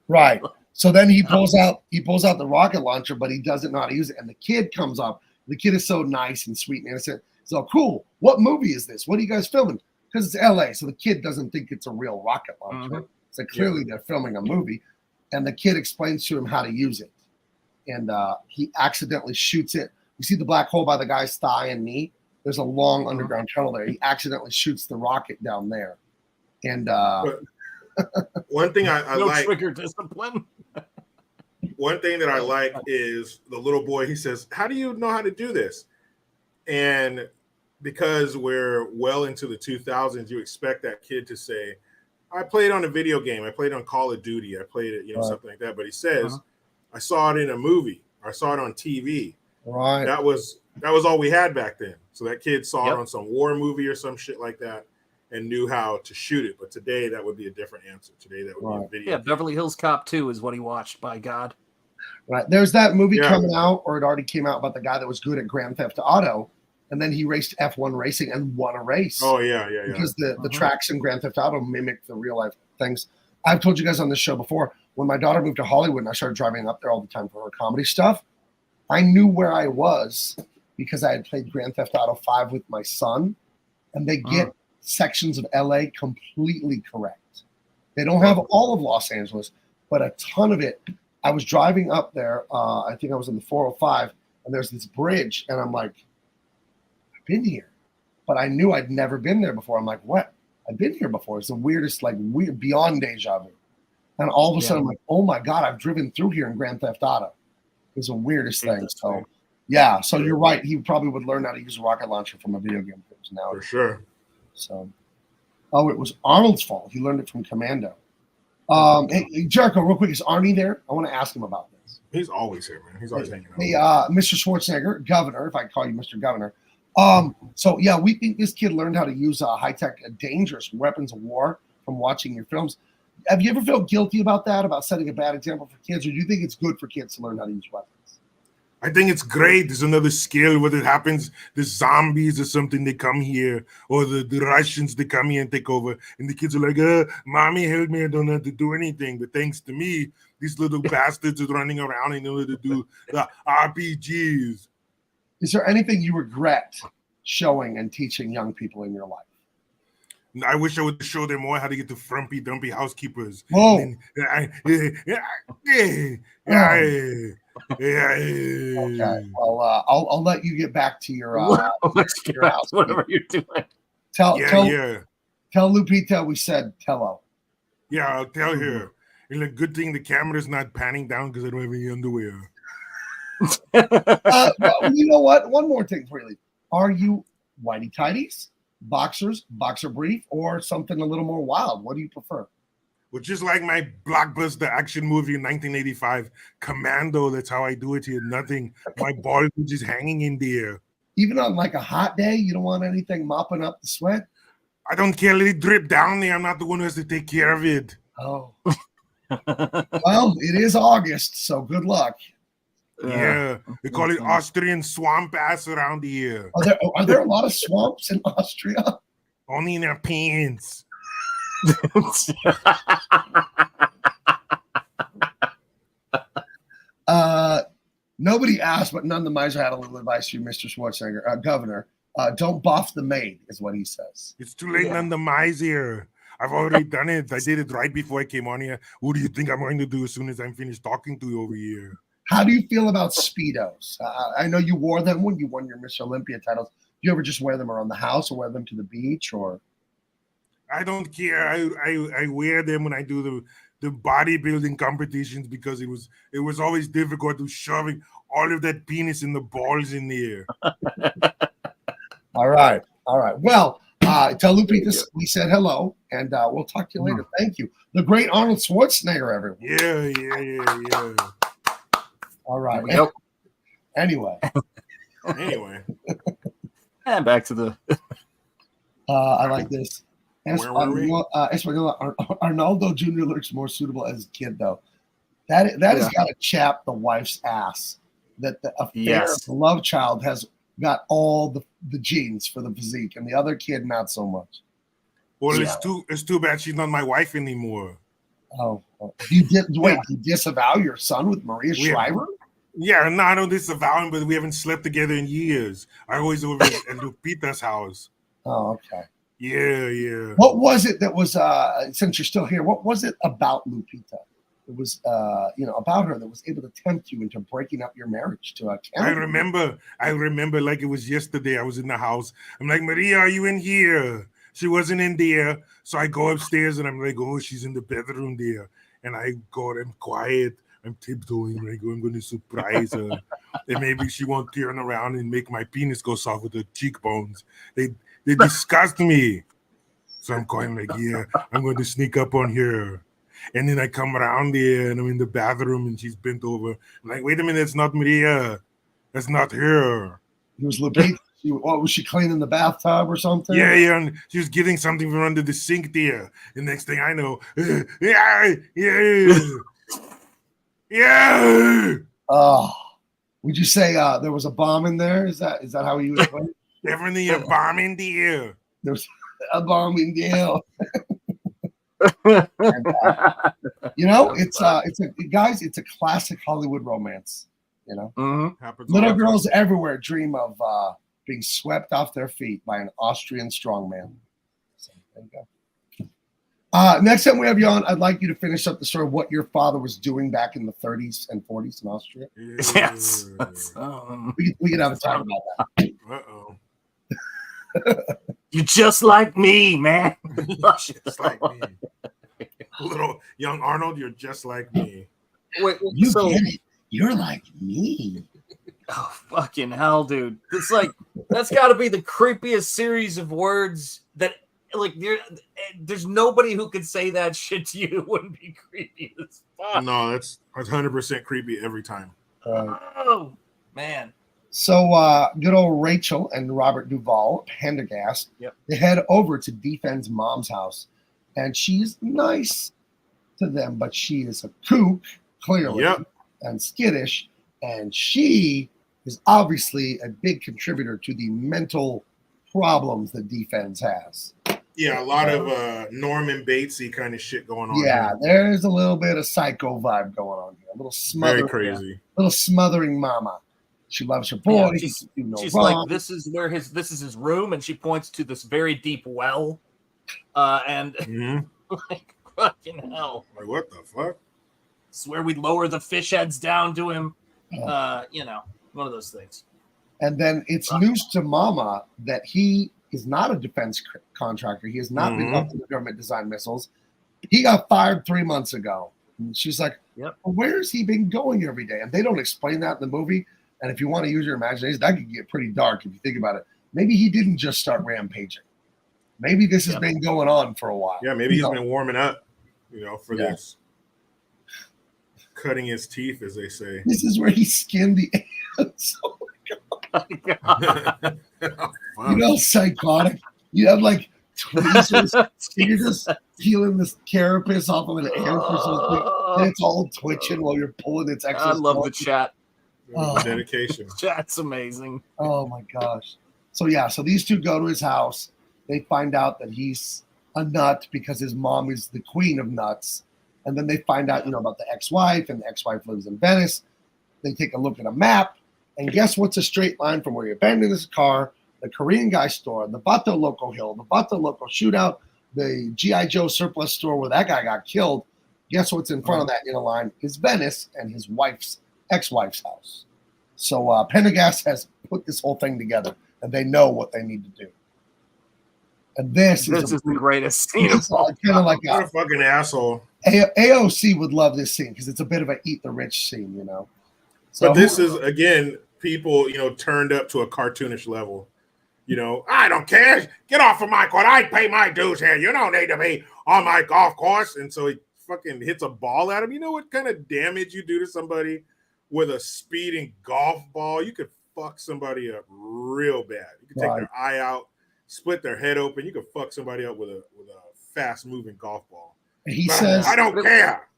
E: right. So then he pulls out the rocket launcher, but he doesn't know how to use it. And the kid comes up. The kid is so nice and sweet and innocent. So cool. What movie is this? What are you guys filming? Because it's LA, so the kid doesn't think it's a real rocket launcher. So clearly they're filming a movie. And the kid explains to him how to use it. And he accidentally shoots it. You see the black hole by the guy's thigh and knee? There's a long underground tunnel there. He accidentally shoots the rocket down there. And
G: one thing I
H: no
G: like,
H: trigger discipline.
G: one thing that I like is the little boy. He says, "How do you know how to do this?" And because we're well into the 2000s, you expect that kid to say, "I played on a video game. I played on Call of Duty. I played it, something like that." But he says, "I saw it in a movie. I saw it on TV."
E: Right.
G: That was all we had back then. So that kid saw it on some war movie or some shit like that and knew how to shoot it. But today that would be a different answer. Today that would be a video.
H: Yeah, Beverly Hills Cop 2 is what he watched, by God.
E: Right. There's that movie coming out, or it already came out, about the guy that was good at Grand Theft Auto, and then he raced F1 racing and won a race.
G: Oh, yeah.
E: Because the tracks in Grand Theft Auto mimic the real life things. I've told you guys on this show before, when my daughter moved to Hollywood and I started driving up there all the time for her comedy stuff, I knew where I was because I had played Grand Theft Auto 5 with my son, and they get sections of LA completely correct. They don't have all of Los Angeles, but a ton of it. I was driving up there. I think I was in the 405, and there's this bridge, and I'm like, I've been here, but I knew I'd never been there before. I'm like, what? I've been here before. It's the weirdest, like weird, beyond deja vu. And all of a sudden, I'm like, oh my God, I've driven through here in Grand Theft Auto. It's the weirdest thing. So, yeah. So you're right. He probably would learn how to use a rocket launcher from a video game now.
G: For sure.
E: So, it was Arnold's fault. He learned it from Commando. Hey, Jericho, real quick, is Arnie there? I want to ask him about this.
G: He's always here, man. He's always hanging out.
E: Hey, Mr. Schwarzenegger, Governor, if I call you Mr. Governor. So yeah, we think this kid learned how to use high-tech, dangerous weapons of war from watching your films. Have you ever felt guilty about that, about setting a bad example for kids, or do you think it's good for kids to learn how to use weapons?
I: I think it's great. There's another skill. Whether it happens, the zombies or something, they come here, or the Russians, they come here and take over. And the kids are like, mommy help me, I don't have to do anything. But thanks to me, these little bastards are running around in order to do the RPGs.
E: Is there anything you regret showing and teaching young people in your life?
I: I wish I would show them more how to get the frumpy, dumpy housekeepers.
E: Whoa. Okay. Well, I'll let you get back to your house.
H: Whatever you're doing.
E: Tell Lupita we said hello.
I: Yeah, I'll tell her. And a good thing the camera's not panning down because I don't have any underwear.
E: Well, you know what? One more thing for you. Are you whitey tighties, boxers, boxer brief, or something a little more wild? What do you prefer?
I: Well, just like my blockbuster action movie in 1985, Commando, that's how I do it here. Nothing. My balls are just hanging in the air.
E: Even on like a hot day, you don't want anything mopping up the sweat?
I: I don't care. Let it drip down there. I'm not the one who has to take care of it.
E: Oh. Well, it is August, so good luck.
I: Yeah. They call it Austrian swamp ass around here.
E: Are there a lot of swamps in Austria?
I: Only in their pants.
E: Nobody asked, but none the miser had a little advice for you, Mr. Schwarzenegger. Governor, don't buff the maid, is what he says.
I: It's too late, none the miser. I've already done it. I did it right before I came on here. What do you think I'm going to do as soon as I'm finished talking to you over here?
E: How do you feel about Speedos? I know you wore them when you won your Miss Olympia titles. Do you ever just wear them around the house or wear them to the beach? Or
I: I don't care. I wear them when I do the bodybuilding competitions because it was always difficult to shoving all of that penis and the balls in the air.
E: All right. Well, tell Lupita we said hello, and we'll talk to you later. Thank you. The great Arnold Schwarzenegger, everyone.
I: Yeah.
E: All right.
H: Yep.
E: Anyway.
H: And back to the.
E: I like this.
I: Where were we?
E: Arnaldo Jr. looks more suitable as a kid, though. That has got to chap the wife's ass. That the affair, the love child, has got all the genes for the physique, and the other kid not so much.
I: Well,
E: Yeah.
I: it's too bad she's not my wife anymore.
E: Oh, you did wait? You disavow your son with Maria
I: We have-
E: Shriver?
I: Yeah, no, I don't disavow him, but we haven't slept together in years. I always over at Lupita's house.
E: Oh, okay.
I: Yeah.
E: What was it that was since you're still here? What was it about Lupita? It was about her that was able to tempt you into breaking up your marriage to a
I: I remember like it was yesterday. I was in the house. I'm like, Maria, are you in here? She wasn't in there. So I go upstairs and I'm like, oh, she's in the bedroom there. And I go, I'm quiet. I'm tiptoeing. I go, I'm going to surprise her. And maybe she won't turn around and make my penis go soft with her cheekbones. They disgust me. So I'm going like, yeah, I'm going to sneak up on her. And then I come around there and I'm in the bathroom and she's bent over. I'm like, wait a minute, it's not Maria. That's not her.
E: It was Lupita. Was she cleaning the bathtub or something?
I: Yeah. And she was getting something from under the sink there. And next thing I know, yeah.
E: Oh, would you say there was a bomb in there? Is that how you would put it?
I: Definitely a bomb in the air.
E: There's a bomb in the air. It's a classic Hollywood romance. Little girls everywhere dream of being swept off their feet by an Austrian strongman. So there you go. Next time we have you on, I'd like you to finish up the story of what your father was doing back in the 30s and 40s in Austria.
H: Yes.
E: We can have a talk about that.
I: Uh-oh.
H: You're just like me, man.
I: Just like me. Little young Arnold, you're just like me.
H: Wait,
E: you get it. You're like me.
H: Oh, fucking hell, dude. It's like, that's got to be the creepiest series of words that, like, there's nobody who could say that shit to you. It wouldn't be creepy as fuck.
I: No, that's 100% creepy every time.
H: Oh, man.
E: So good old Rachel and Robert Duvall, Pendergast, they head over to Defen's mom's house. And she's nice to them, but she is a kook, clearly, and skittish. And she is obviously a big contributor to the mental problems that Defense has.
I: Yeah, a lot of Norman Batesy kind of shit going on.
E: Yeah,
I: here.
E: there's a little bit of psycho vibe going on here. A little smothering,
I: very crazy.
E: Little smothering mama. She loves her boy.
H: Yeah, she's like, this is his room, and she points to this very deep well. And like, fucking hell.
I: Like, what the fuck?
H: It's where we lower the fish heads down to him. One of those things.
E: And then it's news to Mama that he is not a defense contractor. He has not been helping the government design missiles. He got fired 3 months ago. And she's like, well, where's he been going every day? And they don't explain that in the movie. And if you want to use your imagination, that could get pretty dark if you think about it. Maybe he didn't just start rampaging. Maybe this has been going on for a while.
I: Yeah, maybe he's been warming up, for this. Cutting his teeth, as they say.
E: This is where he skinned the ants. Oh my God. Psychotic. You have like tweezers. You're just peeling this carapace off of an ant or something. And it's all twitching while you're pulling its excess.
H: I love the chat.
I: Dedication.
H: Chat's amazing.
E: Oh my gosh. So these two go to his house. They find out that he's a nut because his mom is the queen of nuts. And then they find out, about the ex-wife, and the ex-wife lives in Venice. They take a look at a map, and guess what's a straight line from where he abandoned his car, the Korean guy store, the Bato Loco Hill, the Bato Loco shootout, the G.I. Joe surplus store where that guy got killed. Guess what's in front of that in a line is Venice and his ex-wife's house. So Pendergast has put this whole thing together, and they know what they need to do. And this is
H: the greatest scene of all.
E: Kind of like
I: what a fucking asshole.
E: AOC would love this scene because it's a bit of an eat the rich scene, So
I: but this is, again, people, turned up to a cartoonish level. I don't care. Get off of my court. I pay my dues here. You don't need to be on my golf course. And so he fucking hits a ball at him. You know what kind of damage you do to somebody with a speeding golf ball? You could fuck somebody up real bad. You could take their eye out, split their head open. You could fuck somebody up with a fast-moving golf ball.
E: He says,
I: I don't care.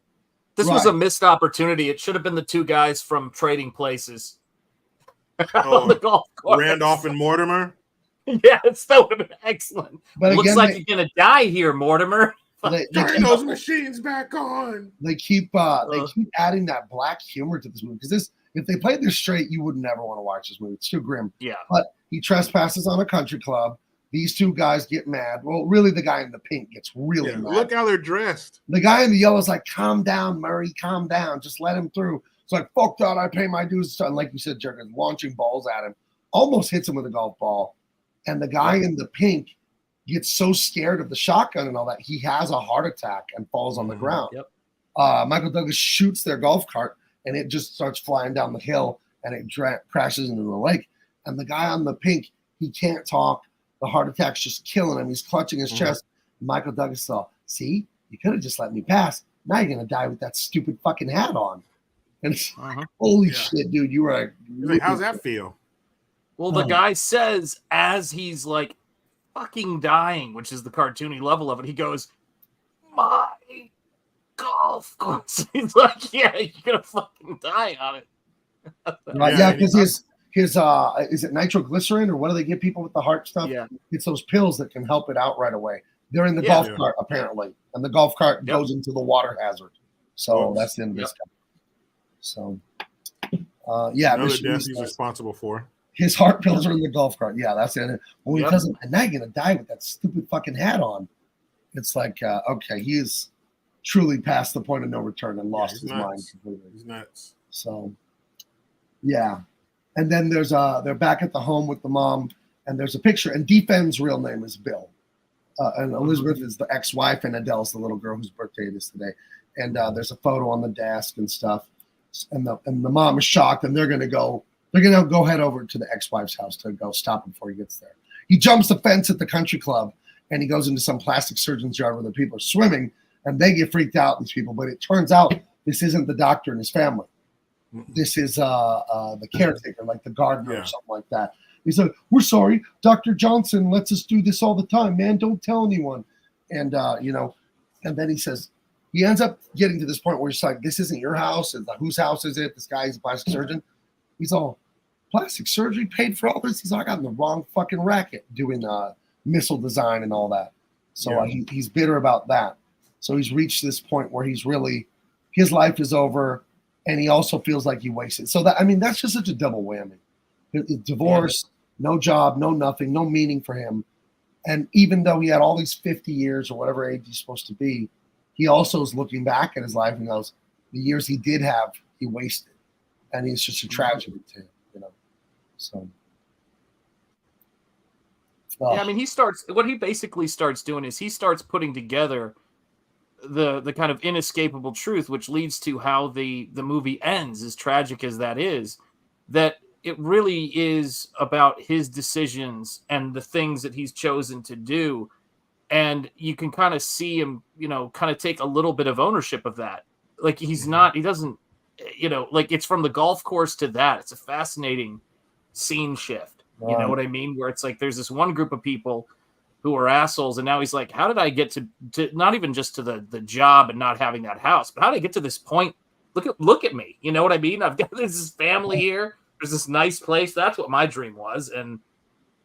H: This was a missed opportunity. It should have been the two guys from Trading Places.
I: On the golf course. Randolph and Mortimer?
H: Yes, that would have been excellent.
E: But
H: Looks
E: again,
H: like you're gonna die here, Mortimer.
E: They
G: Turn those machines back on.
E: They keep adding that black humor to this movie because if they played this straight, you would never want to watch this movie. It's too grim.
H: Yeah.
E: But he trespasses on a country club. These two guys get mad. Well, really, the guy in the pink gets really mad.
G: Look how they're dressed.
E: The guy in the yellow is like, "Calm down, Murray. Calm down. Just let him through." It's like, "Fuck that. I pay my dues." And like you said, Jerk is launching balls at him. Almost hits him with a golf ball. And the guy in the pink gets so scared of the shotgun and all that, he has a heart attack and falls on the ground.
H: Yep.
E: Michael Douglas shoots their golf cart, and it just starts flying down the hill, and it crashes into the lake. And the guy on the pink, he can't talk. The heart attack's just killing him. He's clutching his chest. Michael Douglas saw, "See, you could have just let me pass. Now you're going to die with that stupid fucking hat on." And it's like, holy shit, dude, you were
G: like, how's that feel?
H: Well, the guy says as he's like fucking dying, which is the cartoony level of it, he goes, "My golf course." He's like, "Yeah, you're gonna fucking die on it."
E: Yeah, because his is it nitroglycerin or what do they give people with the heart stuff?
H: Yeah,
E: it's those pills that can help it out right away. They're in the golf cart apparently, and the golf cart goes into the water hazard. So that's the end of this guy. So,
G: another death he's responsible for.
E: His heart pills are in the golf cart. Yeah, that's it. Well, he doesn't, and now you're gonna die with that stupid fucking hat on. It's like, okay, he is truly past the point of no return and lost his mind completely.
G: He's nuts.
E: So, yeah, and then there's they're back at the home with the mom, and there's a picture. And Defen's real name is Bill, and Elizabeth is the ex-wife, and Adele's the little girl whose birthday it is today. And there's a photo on the desk and stuff, and the mom is shocked, and they're gonna go head over to the ex-wife's house to go stop him before he gets there. He jumps the fence at the country club, and he goes into some plastic surgeon's yard where the people are swimming, and they get freaked out, these people. But it turns out this isn't the doctor and his family. This is the caretaker, like the gardener or something like that. He's like, "We're sorry, Dr. Johnson lets us do this all the time, man. Don't tell anyone." And, and then he says, he ends up getting to this point where he's like, "This isn't your house. It's like, whose house is it? This guy's a plastic surgeon." He's all, "Plastic surgery paid for all this?" He's like, "I got in the wrong fucking racket doing missile design and all that." So he's bitter about that. So he's reached this point where he's really, his life is over, and he also feels like he wasted. So that's just such a double whammy. Divorce, no job, no nothing, no meaning for him. And even though he had all these 50 years or whatever age he's supposed to be, he also is looking back at his life and goes, the years he did have, he wasted. And it's just a tragedy to him, So.
H: Yeah, I mean, what he basically starts doing is he starts putting together the kind of inescapable truth, which leads to how the movie ends, as tragic as that is, that it really is about his decisions and the things that he's chosen to do. And you can kind of see him, kind of take a little bit of ownership of that. Like he doesn't, like it's from the golf course to that. It's a fascinating scene shift. You know what I mean? Where it's like there's this one group of people who are assholes, and now he's like, how did I get to not even just to the job and not having that house, but how did I get to this point? Look at me. You know what I mean? I've got this family here. There's this nice place. That's what my dream was. And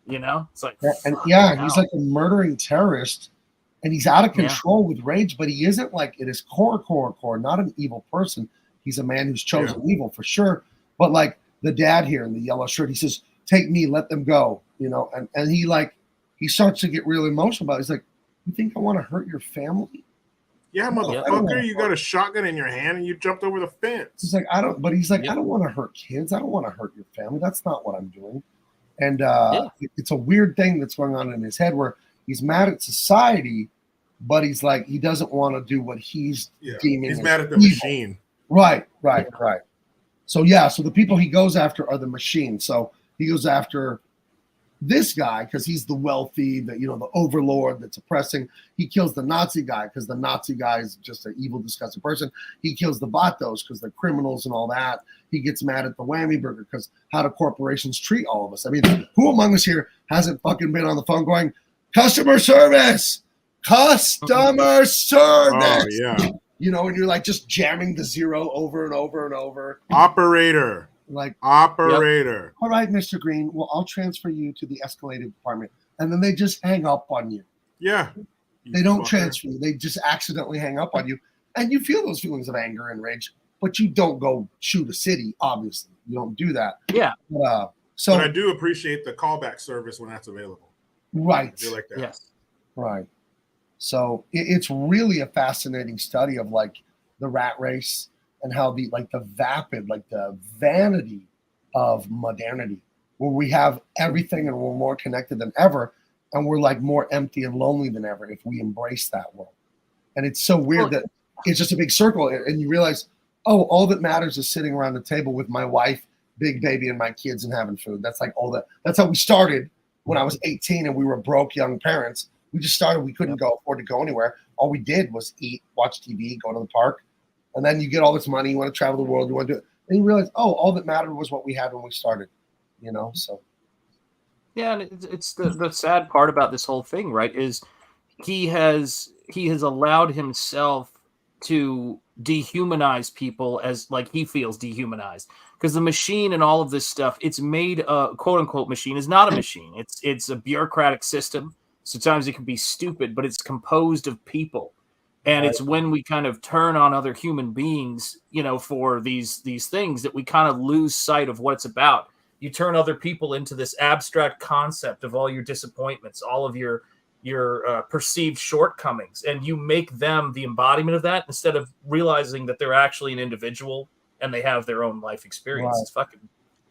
H: it's like,
E: he's like a murdering terrorist, and he's out of control with rage, but he isn't like at his core, not an evil person. He's a man who's chosen evil for sure. But like the dad here in the yellow shirt, he says, "Take me, let them go," and he starts to get real emotional about it. He's like, "You think I want to hurt your family?"
G: Yeah, motherfucker, you got a shotgun in your hand and you jumped over the fence.
E: He's like, I don't want to hurt kids. I don't want to hurt your family. That's not what I'm doing. And it's a weird thing that's going on in his head where he's mad at society, but he's like, he doesn't want to do what he's deeming.
G: He's mad at the
E: evil.
G: machine.
E: Right. So the people he goes after are the machine. So he goes after this guy because he's the wealthy, the overlord that's oppressing. He kills the Nazi guy because the Nazi guy is just an evil, disgusting person. He kills the Vatos because they're criminals and all that. He gets mad at the Whammy Burger because how do corporations treat all of us? I mean, who among us here hasn't fucking been on the phone going, customer service? Oh, yeah. And you're like just jamming the zero over and over and over.
G: Operator.
E: Like,
G: operator.
E: All right, Mr. Green, well, I'll transfer you to the escalated department. And then they just hang up on you.
G: Yeah.
E: They don't transfer you. They just accidentally hang up on you. And you feel those feelings of anger and rage, but you don't go shoot a city, obviously. You don't do that.
K: Yeah.
E: But
G: I do appreciate the callback service when that's available.
E: Right.
G: I do like that.
K: Yes.
E: Right. So it's really a fascinating study of like the rat race and how the vapid, like the vanity of modernity, where we have everything and we're more connected than ever, and we're like more empty and lonely than ever if we embrace that world. And it's so weird that it's just a big circle, and you realize, oh, all that matters is sitting around the table with my wife, big baby, and my kids and having food. That's like all that. That's how we started when I was 18 and we were broke young parents. We just started. We couldn't afford to go anywhere. All we did was eat, watch TV, go to the park. And then you get all this money. You want to travel the world. You want to do it. And you realize, oh, all that mattered was what we had when we started, so.
H: Yeah, and it's the sad part about this whole thing, right, is he has allowed himself to dehumanize people as like he feels dehumanized, because the machine and all of this stuff, it's made a quote unquote machine is not a machine. It's a bureaucratic system. Sometimes it can be stupid, but it's composed of people. And it's when we kind of turn on other human beings, for these things that we kind of lose sight of what it's about. You turn other people into this abstract concept of all your disappointments, all of your perceived shortcomings, and you make them the embodiment of that instead of realizing that they're actually an individual and they have their own life experience.
E: Right.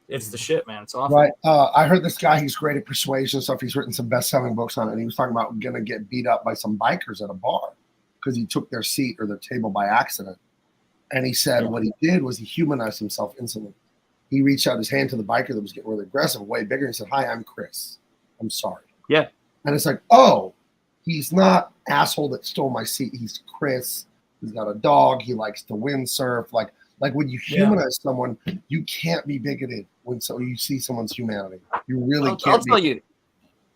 H: It's the shit, man. It's awful.
E: Right. I heard this guy, he's great at persuasion stuff. He's written some best-selling books on it. And he was talking about going to get beat up by some bikers at a bar because he took their seat or their table by accident. And he said what he did was he humanized himself instantly. He reached out his hand to the biker that was getting really aggressive, way bigger. He said, "Hi, I'm Chris. I'm sorry."
H: Yeah.
E: And it's like, oh, he's not asshole that stole my seat. He's Chris. He's got a dog. He likes to windsurf. Like when you humanize someone, you can't be bigoted when you see someone's humanity. You really can't.
H: I'll tell you.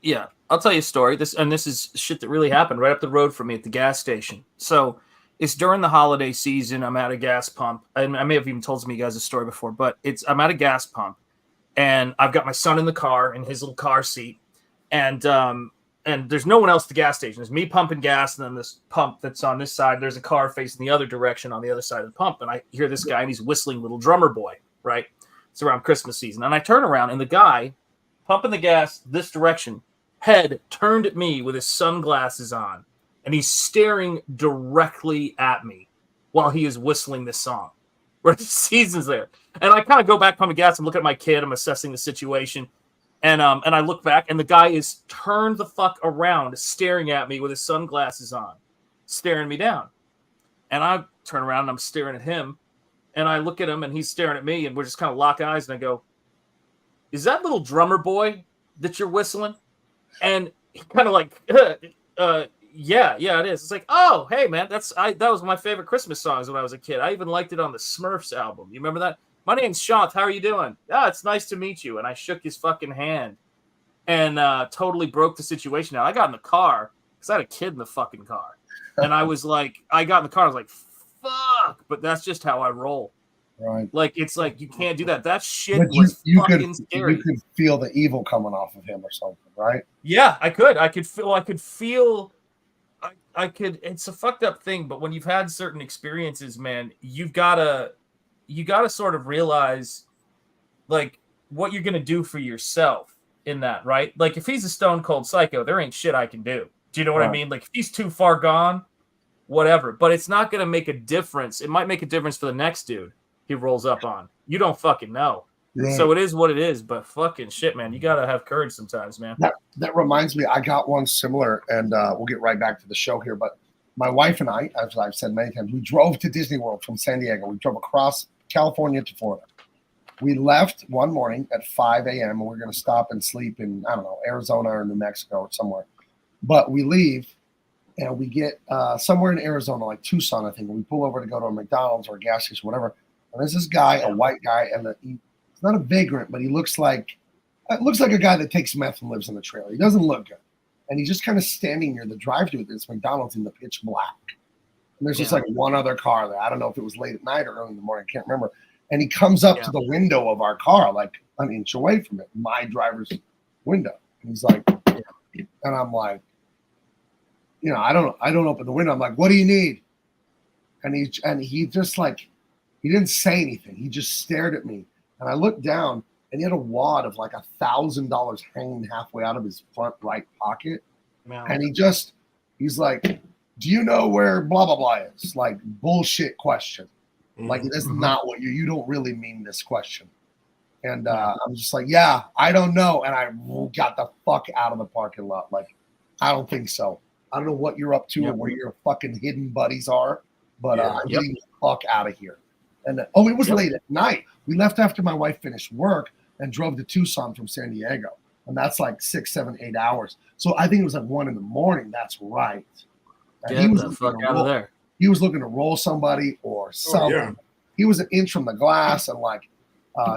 H: Yeah, I'll tell you a story. This is shit that really happened right up the road from me at the gas station. So it's during the holiday season. I'm at a gas pump. I may have even told some of you guys a story before, but I'm at a gas pump, and I've got my son in the car in his little car seat, and there's no one else at the gas station. There's me pumping gas, and then this pump that's on this side. There's a car facing the other direction on the other side of the pump, and I hear this guy, and he's whistling Little Drummer Boy. Right? It's around Christmas season, and I turn around, and the guy pumping the gas this direction, head turned at me with his sunglasses on, and he's staring directly at me while he is whistling this song. Where the season's there, and I kind of go back pumping gas. I'm looking at my kid. I'm assessing the situation. And I look back, and the guy is turned the fuck around, staring at me with his sunglasses on, staring me down. And I turn around, and I'm staring at him, and I look at him, and he's staring at me, and we're just kind of lock eyes, and I go, "Is that Little Drummer Boy that you're whistling?" And he kind of like, yeah, it is. It's like, oh, hey, man, that was my favorite Christmas songs when I was a kid. I even liked it on the Smurfs album. You remember that? "My name's Shant. How are you doing?" "Yeah, it's nice to meet you." And I shook his fucking hand and totally broke the situation. Now, I got in the car because I had a kid in the fucking car. And I was like, I got in the car. I was like, fuck. But that's just how I roll.
E: Right.
H: Like, it's like, you can't do that. That shit
E: But
H: was fucking scary.
E: You could feel the evil coming off of him or something, right?
H: Yeah, I could. I could feel. It's a fucked up thing, but when you've had certain experiences, man, you gotta sort of realize, like, what you're gonna do for yourself in that, right? Like, if he's a stone cold psycho, there ain't shit I can do. Do you know what I mean? Like, if he's too far gone, whatever. But it's not gonna make a difference. It might make a difference for the next dude he rolls up on. You don't fucking know.
E: Right.
H: So it is what it is. But fucking shit, man, you gotta have courage sometimes, man.
E: That reminds me, I got one similar, and we'll get right back to the show here. But my wife and I, as I've said many times, we drove to Disney World from San Diego. We drove across California to Florida. We left one morning at 5 a.m. and we're going to stop and sleep in, I don't know, Arizona or New Mexico or somewhere. But we leave and we get somewhere in Arizona, like Tucson, I think. We pull over to go to a McDonald's or a gas station, whatever. And there's this guy, a white guy, and he's not a vagrant, but he looks like a guy that takes meth and lives in the trailer. He doesn't look good. And he's just kind of standing near the drive-thru at this McDonald's in the pitch black. And there's just like one other car there. I don't know if it was late at night or early in the morning. I can't remember. And he comes up to the window of our car, like an inch away from it, my driver's window. And he's like, and I'm like, you know, I don't open the window. I'm like, what do you need? And he just like, he didn't say anything. He just stared at me. And I looked down and he had a wad of like $1,000 hanging halfway out of his front right pocket.
H: Wow.
E: And he's like, do you know where blah, blah, blah is? Like bullshit question. Like, that's not what you don't really mean this question. And I'm just like, yeah, I don't know. And I got the fuck out of the parking lot. Like, I don't think so. I don't know what you're up to or where your fucking hidden buddies are, but I'm getting the fuck out of here. And it was late at night. We left after my wife finished work and drove to Tucson from San Diego. And that's like 6, 7, 8 hours. So I think it was like 1 a.m. That's right. And
H: Get the fuck out of there.
E: He was looking to roll somebody or something. He was an inch from the glass and like,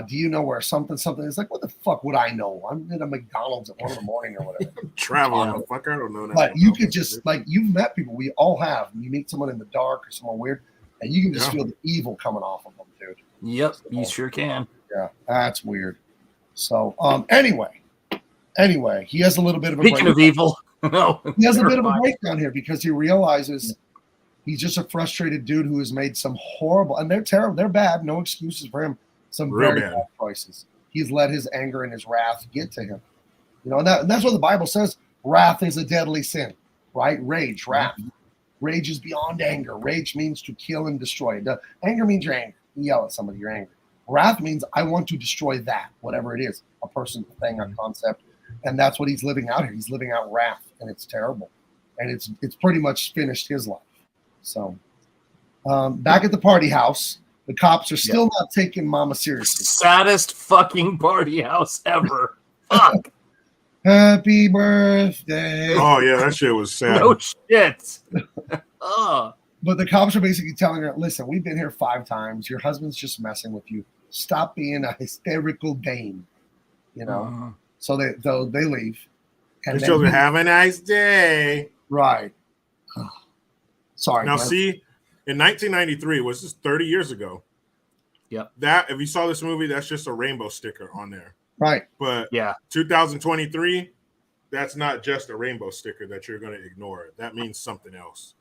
E: do you know where something? It's like, what the fuck would I know? I'm in a McDonald's at 1 a.m. or whatever.
G: Travel, fuck, I don't know that.
E: But you could just like, you've met people. We all have. You meet someone in the dark or someone weird, and you can just feel the evil coming off of them, dude.
H: Yep, you sure can.
E: Yeah, that's weird. So, anyway, he has a little bit of a
H: Speaking of evil, no,
E: he has a bit of a breakdown here because he realizes he's just a frustrated dude who has made some horrible, and they're terrible, they're bad, no excuses for him. Some very bad choices. He's let his anger and his wrath get to him. You know, and that's what the Bible says. Wrath is a deadly sin, right? Rage, wrath. Rage is beyond anger. Rage means to kill and destroy. Anger means you're angry. You yell at somebody, you're angry. Wrath means I want to destroy that, whatever it is, a person, a thing, a concept. And that's what he's living out here. He's living out wrath, and it's terrible. And it's pretty much finished his life. So back at the party house, the cops are still not taking Mama seriously.
H: Saddest fucking party house ever. Fuck.
E: Happy birthday.
G: Oh, yeah, that shit was sad.
H: No shit. Oh.
E: But the cops are basically telling her, listen, we've been here 5 times. Your husband's just messing with you. Stop being a hysterical dame. You know? So they leave.
G: And the children have a nice day.
E: Right. Sorry.
G: Now, see, in 1993, was this 30 years ago?
H: Yep.
G: That, if you saw this movie, that's just a rainbow sticker on there.
E: Right.
G: But 2023, that's not just a rainbow sticker that you're going to ignore. That means something else.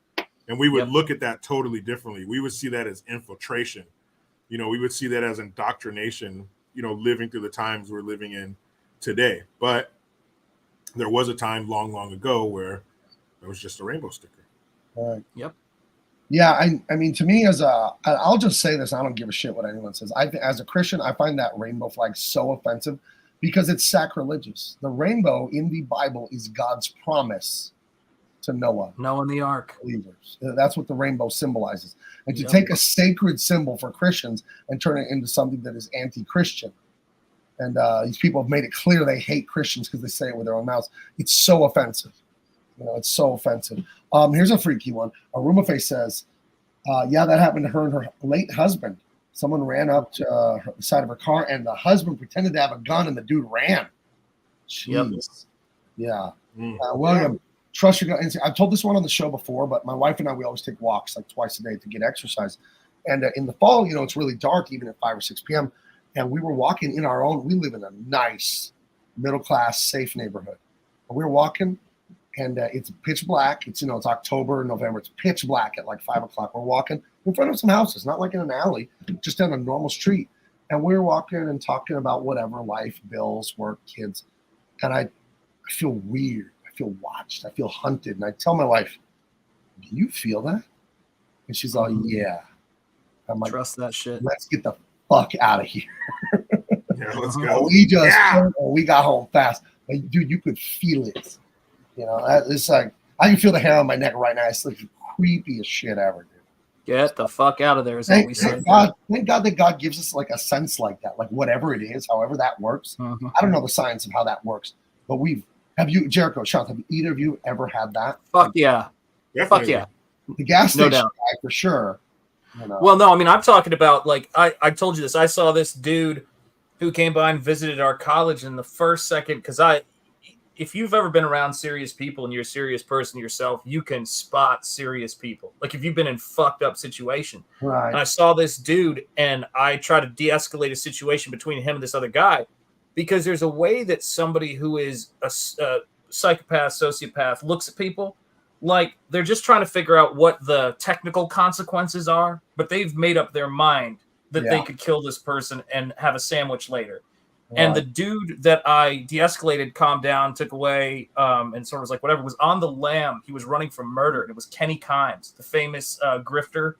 G: And we would look at that totally differently. We would see that as infiltration. You know, we would see that as indoctrination, you know, living through the times we're living in today. But there was a time long, long ago where it was just a rainbow sticker.
E: Right.
H: Yep.
E: Yeah, I mean, to me, I'll just say this. I don't give a shit what anyone says. As a Christian, I find that rainbow flag so offensive because it's sacrilegious. The rainbow in the Bible is God's promise to Noah.
H: Noah and the ark.
E: Believers. That's what the rainbow symbolizes. And to take a sacred symbol for Christians and turn it into something that is anti-Christian. And these people have made it clear they hate Christians because they say it with their own mouths. It's so offensive. You know, it's so offensive. Here's a freaky one. Aruma Face says, yeah, that happened to her and her late husband. Someone ran up to the side of her car, and the husband pretended to have a gun, and the dude ran. Jeez. Yeah. William, trust your gut. I've told this one on the show before, but my wife and I, we always take walks like twice a day to get exercise. And in the fall, you know, it's really dark, even at 5 or 6 p.m. And we were walking in our own. We live in a nice, middle-class, safe neighborhood. And we were walking. And it's pitch black. It's, you know, it's October, November. It's pitch black at like 5 o'clock. We're walking in front of some houses, not like in an alley, just down a normal street. And we're walking and talking about whatever, life, bills, work, kids. And I feel weird. I feel watched. I feel hunted. And I tell my wife, do you feel that? And she's all, yeah. I'm like,
H: trust that shit.
E: Let's get the fuck out of here.
G: Yeah, let's go.
E: We got home fast. Like, dude, you could feel it. You know, it's like I can feel the hair on my neck right now. It's like the creepiest shit ever, dude.
H: Get the fuck out of there. Is what we said.
E: Thank God that God gives us like a sense like that, like whatever it is, however that works. I don't know the science of how that works, but Jericho, Sean, have either of you ever had that?
H: Fuck yeah.
G: Definitely.
H: Fuck yeah.
E: The gas station
H: doubt.
E: guy for sure. You know.
H: Well, no, I mean, I'm talking about like I told you this. I saw this dude who came by and visited our college in the first second because if you've ever been around serious people and you're a serious person yourself, you can spot serious people. Like if you've been in fucked up situation.
E: Right.
H: And I saw this dude and I tried to de-escalate a situation between him and this other guy because there's a way that somebody who is a psychopath, sociopath looks at people like they're just trying to figure out what the technical consequences are, but they've made up their mind that they could kill this person and have a sandwich later. And the dude that I de-escalated, calmed down, took away, and sort of was like, whatever, was on the lam. He was running from murder. And it was Kenny Kimes, the famous grifter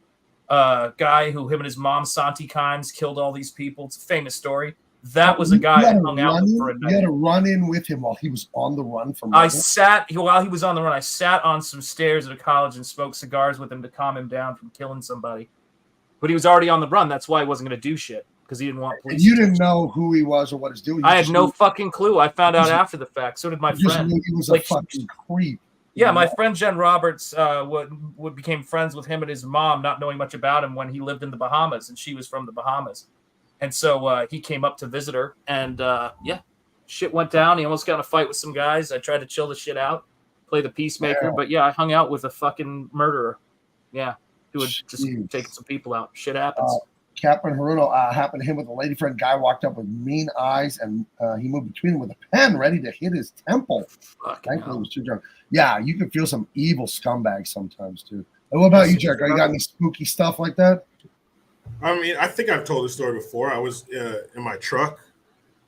H: guy who him and his mom, Santi Kimes, killed all these people. It's a famous story. That was a guy I hung out with for a night.
E: You had to run in with him while he was on the run from
H: murder? While he was on the run, I sat on some stairs at a college and smoked cigars with him to calm him down from killing somebody. But he was already on the run. That's why he wasn't going to do shit. Because he didn't want police.
E: And you didn't know who he was or what he's doing.
H: I had no fucking clue. I found out after the fact. So did my friend.
E: He was a fucking creep.
H: Yeah, my friend Jen Roberts became friends with him and his mom, not knowing much about him when he lived in the Bahamas, and she was from the Bahamas. And so he came up to visit her, and shit went down. He almost got in a fight with some guys. I tried to chill the shit out, play the peacemaker, but I hung out with a fucking murderer. Yeah, who had just taken some people out. Shit happens.
E: Captain Haruno happened to him with a lady friend. Guy walked up with mean eyes, and he moved between them with a pen, ready to hit his temple. Thankfully, he was too drunk. Yeah, you can feel some evil scumbags sometimes too. And what about you, Jack? You got any spooky stuff like that?
G: I mean, I think I've told this story before. I was in my truck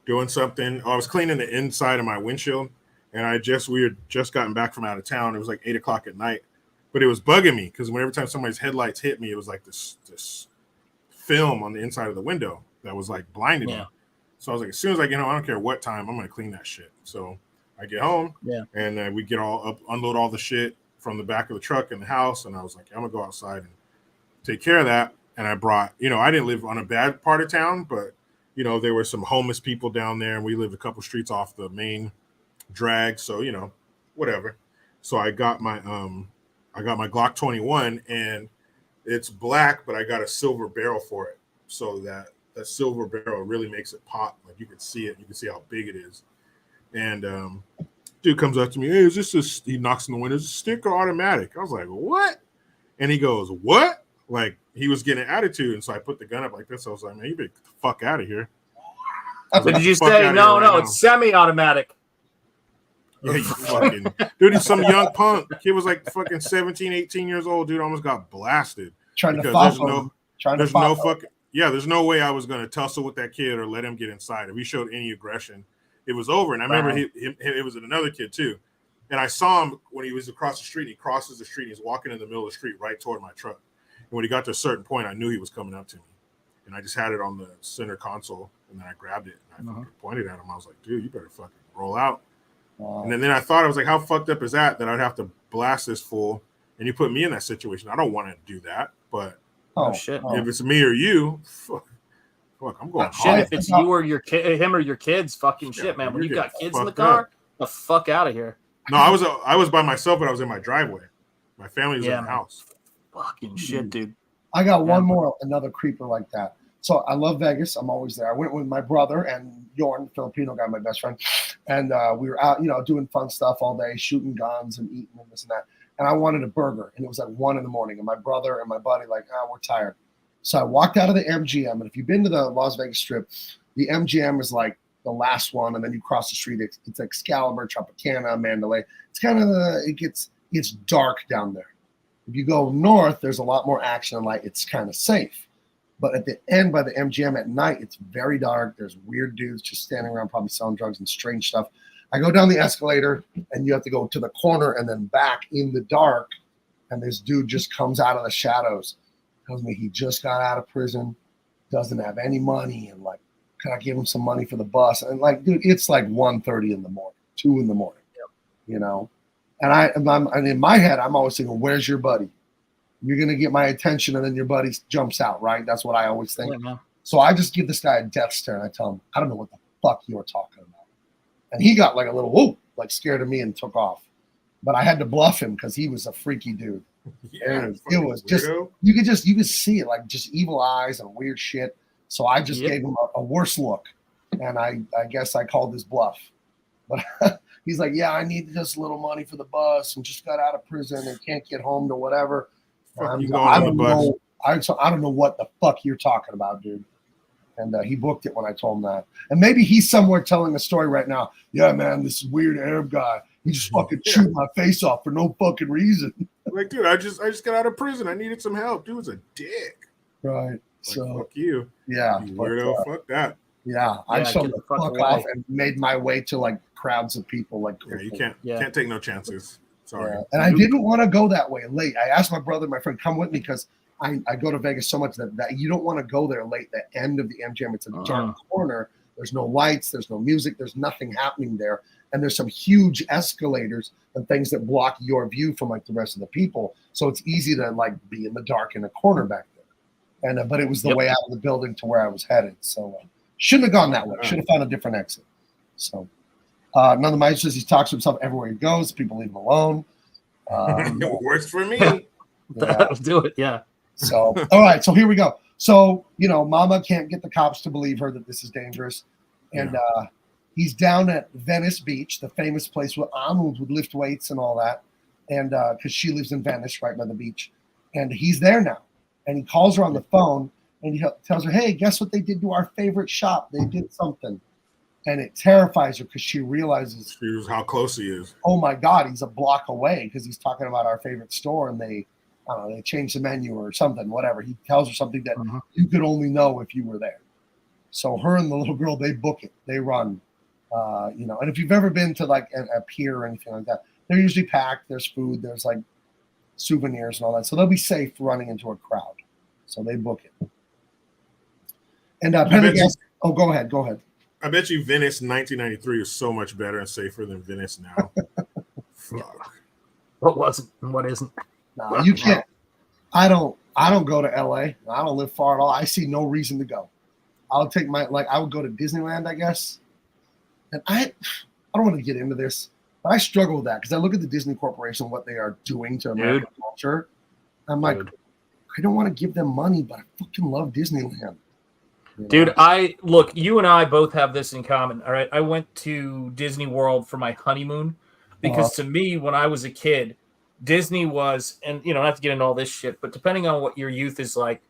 G: doing something. I was cleaning the inside of my windshield, and we had just gotten back from out of town. It was like 8 o'clock at night, but it was bugging me because every time somebody's headlights hit me, it was like this film on the inside of the window that was like blinding me. So I was like, as soon as I get home, I don't care what time, I'm gonna clean that shit. So I get home, and we get all up, unload all the shit from the back of the truck in the house, and I was like, I'm gonna go outside and take care of that. And I brought, I didn't live on a bad part of town, but there were some homeless people down there, and we lived a couple streets off the main drag, so whatever. So I got my Glock 21, and it's black, but I got a silver barrel for it, so that silver barrel really makes it pop. Like you can see it, you can see how big it is. And dude comes up to me, hey, is this he knocks on the window, is this a stick or automatic? I was like, what? And he goes, what? Like he was getting an attitude, and so I put the gun up like this. I was like, man, you better get the fuck out of here.
H: So did you say no, it's semi-automatic?
G: Yeah, you fucking dude, he's some young punk. The kid was like fucking 17, 18 years old. Dude almost got blasted.
E: There's
G: no way I was gonna tussle with that kid or let him get inside. If he showed any aggression, it was over. And I remember it was another kid too. And I saw him when he was across the street. He crosses the street. He's walking in the middle of the street right toward my truck. And when he got to a certain point, I knew he was coming up to me. And I just had it on the center console, and then I grabbed it and I pointed at him. I was like, dude, you better fucking roll out. And then I thought, I was like, how fucked up is that I'd have to blast this fool? And you put me in that situation. I don't want to do that, but if it's me or you, fuck, I'm going
H: shit. If it's you or him or your kids, fucking shit, man. When you got kids in the car, the fuck out of here.
G: No, I was by myself, but I was in my driveway. My family was in the house.
H: Fucking shit, dude.
E: I got another creeper like that. So I love Vegas. I'm always there. I went with my brother and Jorn, Filipino guy, my best friend. And we were out, doing fun stuff all day, shooting guns and eating and this and that. And I wanted a burger. And it was like 1 a.m. And my brother and my buddy we're tired. So I walked out of the MGM. And if you've been to the Las Vegas Strip, the MGM is like the last one. And then you cross the street. It's Excalibur, Tropicana, Mandalay. It's kind of it's dark down there. If you go north, there's a lot more action and light. It's kind of safe. But at the end, by the MGM at night, it's very dark. There's weird dudes just standing around, probably selling drugs and strange stuff. I go down the escalator, and you have to go to the corner and then back in the dark. And this dude just comes out of the shadows. Tells me he just got out of prison, doesn't have any money, and like, can I give him some money for the bus? And like, dude, it's like 1:30 in the morning, 2 in the morning, And in my head, I'm always thinking, where's your buddy? You're going to get my attention, and then your buddy jumps out, right? That's what I always think. Yeah, so I just give this guy a death stare, and I tell him, I don't know what the fuck you're talking about. And he got like a little, whoa, like scared of me and took off. But I had to bluff him because he was a freaky dude. Yeah, it was just, you could see it, like just evil eyes and weird shit. So I just gave him a worse look. And I guess I called his bluff. But He's like, yeah, I need just a little money for the bus and just got out of prison and can't get home to whatever.
G: Fuck you
E: I
G: going on the
E: don't
G: bus?
E: know. I don't know what the fuck you're talking about, dude. And he booked it when I told him that. And maybe he's somewhere telling a story right now. Yeah, man, this weird Arab guy, he just fucking chewed my face off for no fucking reason.
G: Like, dude, I just got out of prison. I needed some help. Dude's a dick.
E: Right.
G: Like,
E: So
G: fuck you.
E: Yeah.
G: You weirdo. Fuck that.
E: Yeah, I
H: Yeah,
E: showed
H: get
E: the
H: the fuck
E: fuck
H: away.
E: off and made my way to like crowds of people. Like,
G: Yeah, you
E: quickly.
G: can't take no chances. Sorry.
E: Yeah. And I didn't want to go that way late. I asked my brother, my friend, come with me because I go to Vegas so much that you don't want to go there late. The end of the MGM, it's a dark corner. There's no lights. There's no music. There's nothing happening there. And there's some huge escalators and things that block your view from like the rest of the people. So it's easy to like be in the dark in a corner back there. And but it was the way out of the building to where I was headed. So shouldn't have gone that way. Should have found a different exit. So none of the mice says he talks to himself everywhere he goes. People leave him alone.
G: It works for me.
H: That'll do it. Yeah.
E: So, all right. So here we go. So, Mama can't get the cops to believe her that this is dangerous. And he's down at Venice Beach, the famous place where Arnold would lift weights and all that. And because she lives in Venice right by the beach. And he's there now. And he calls her on the phone and he tells her, hey, guess what they did to our favorite shop? They did something. And it terrifies her because she realizes
G: how close he is.
E: Oh my God, he's a block away because he's talking about our favorite store and they changed the menu or something, whatever. He tells her something that you could only know if you were there. So her and the little girl, they book it. They run, and if you've ever been to like a pier or anything like that, they're usually packed. There's food, there's like souvenirs and all that. So they'll be safe running into a crowd. So they book it. And Pendergast, go ahead.
G: I bet you Venice 1993 is so much better and safer than Venice now. Fuck.
H: What wasn't and what isn't?
E: No, you can't. I don't go to LA. I don't live far at all. I see no reason to go. I'll take I would go to Disneyland, I guess. And I don't want to get into this, but I struggle with that because I look at the Disney Corporation, what they are doing to American culture. I'm like, I don't want to give them money, but I fucking love Disneyland.
H: Dude, you and I both have this in common. All right. I went to Disney World for my honeymoon because to me, when I was a kid, Disney was, and not to get into all this shit, but depending on what your youth is like,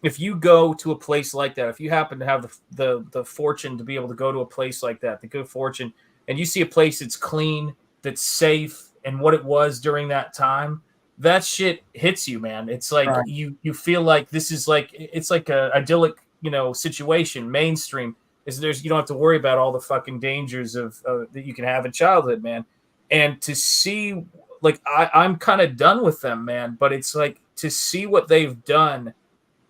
H: if you go to a place like that, if you happen to have the fortune to be able to go to a place like that, the good fortune, and you see a place that's clean, that's safe, and what it was during that time, that shit hits you, man. It's like you feel like this is like it's like a idyllic situation. Mainstream is you don't have to worry about all the fucking dangers of that you can have in childhood, man. And to see I'm kind of done with them, man. But it's like to see what they've done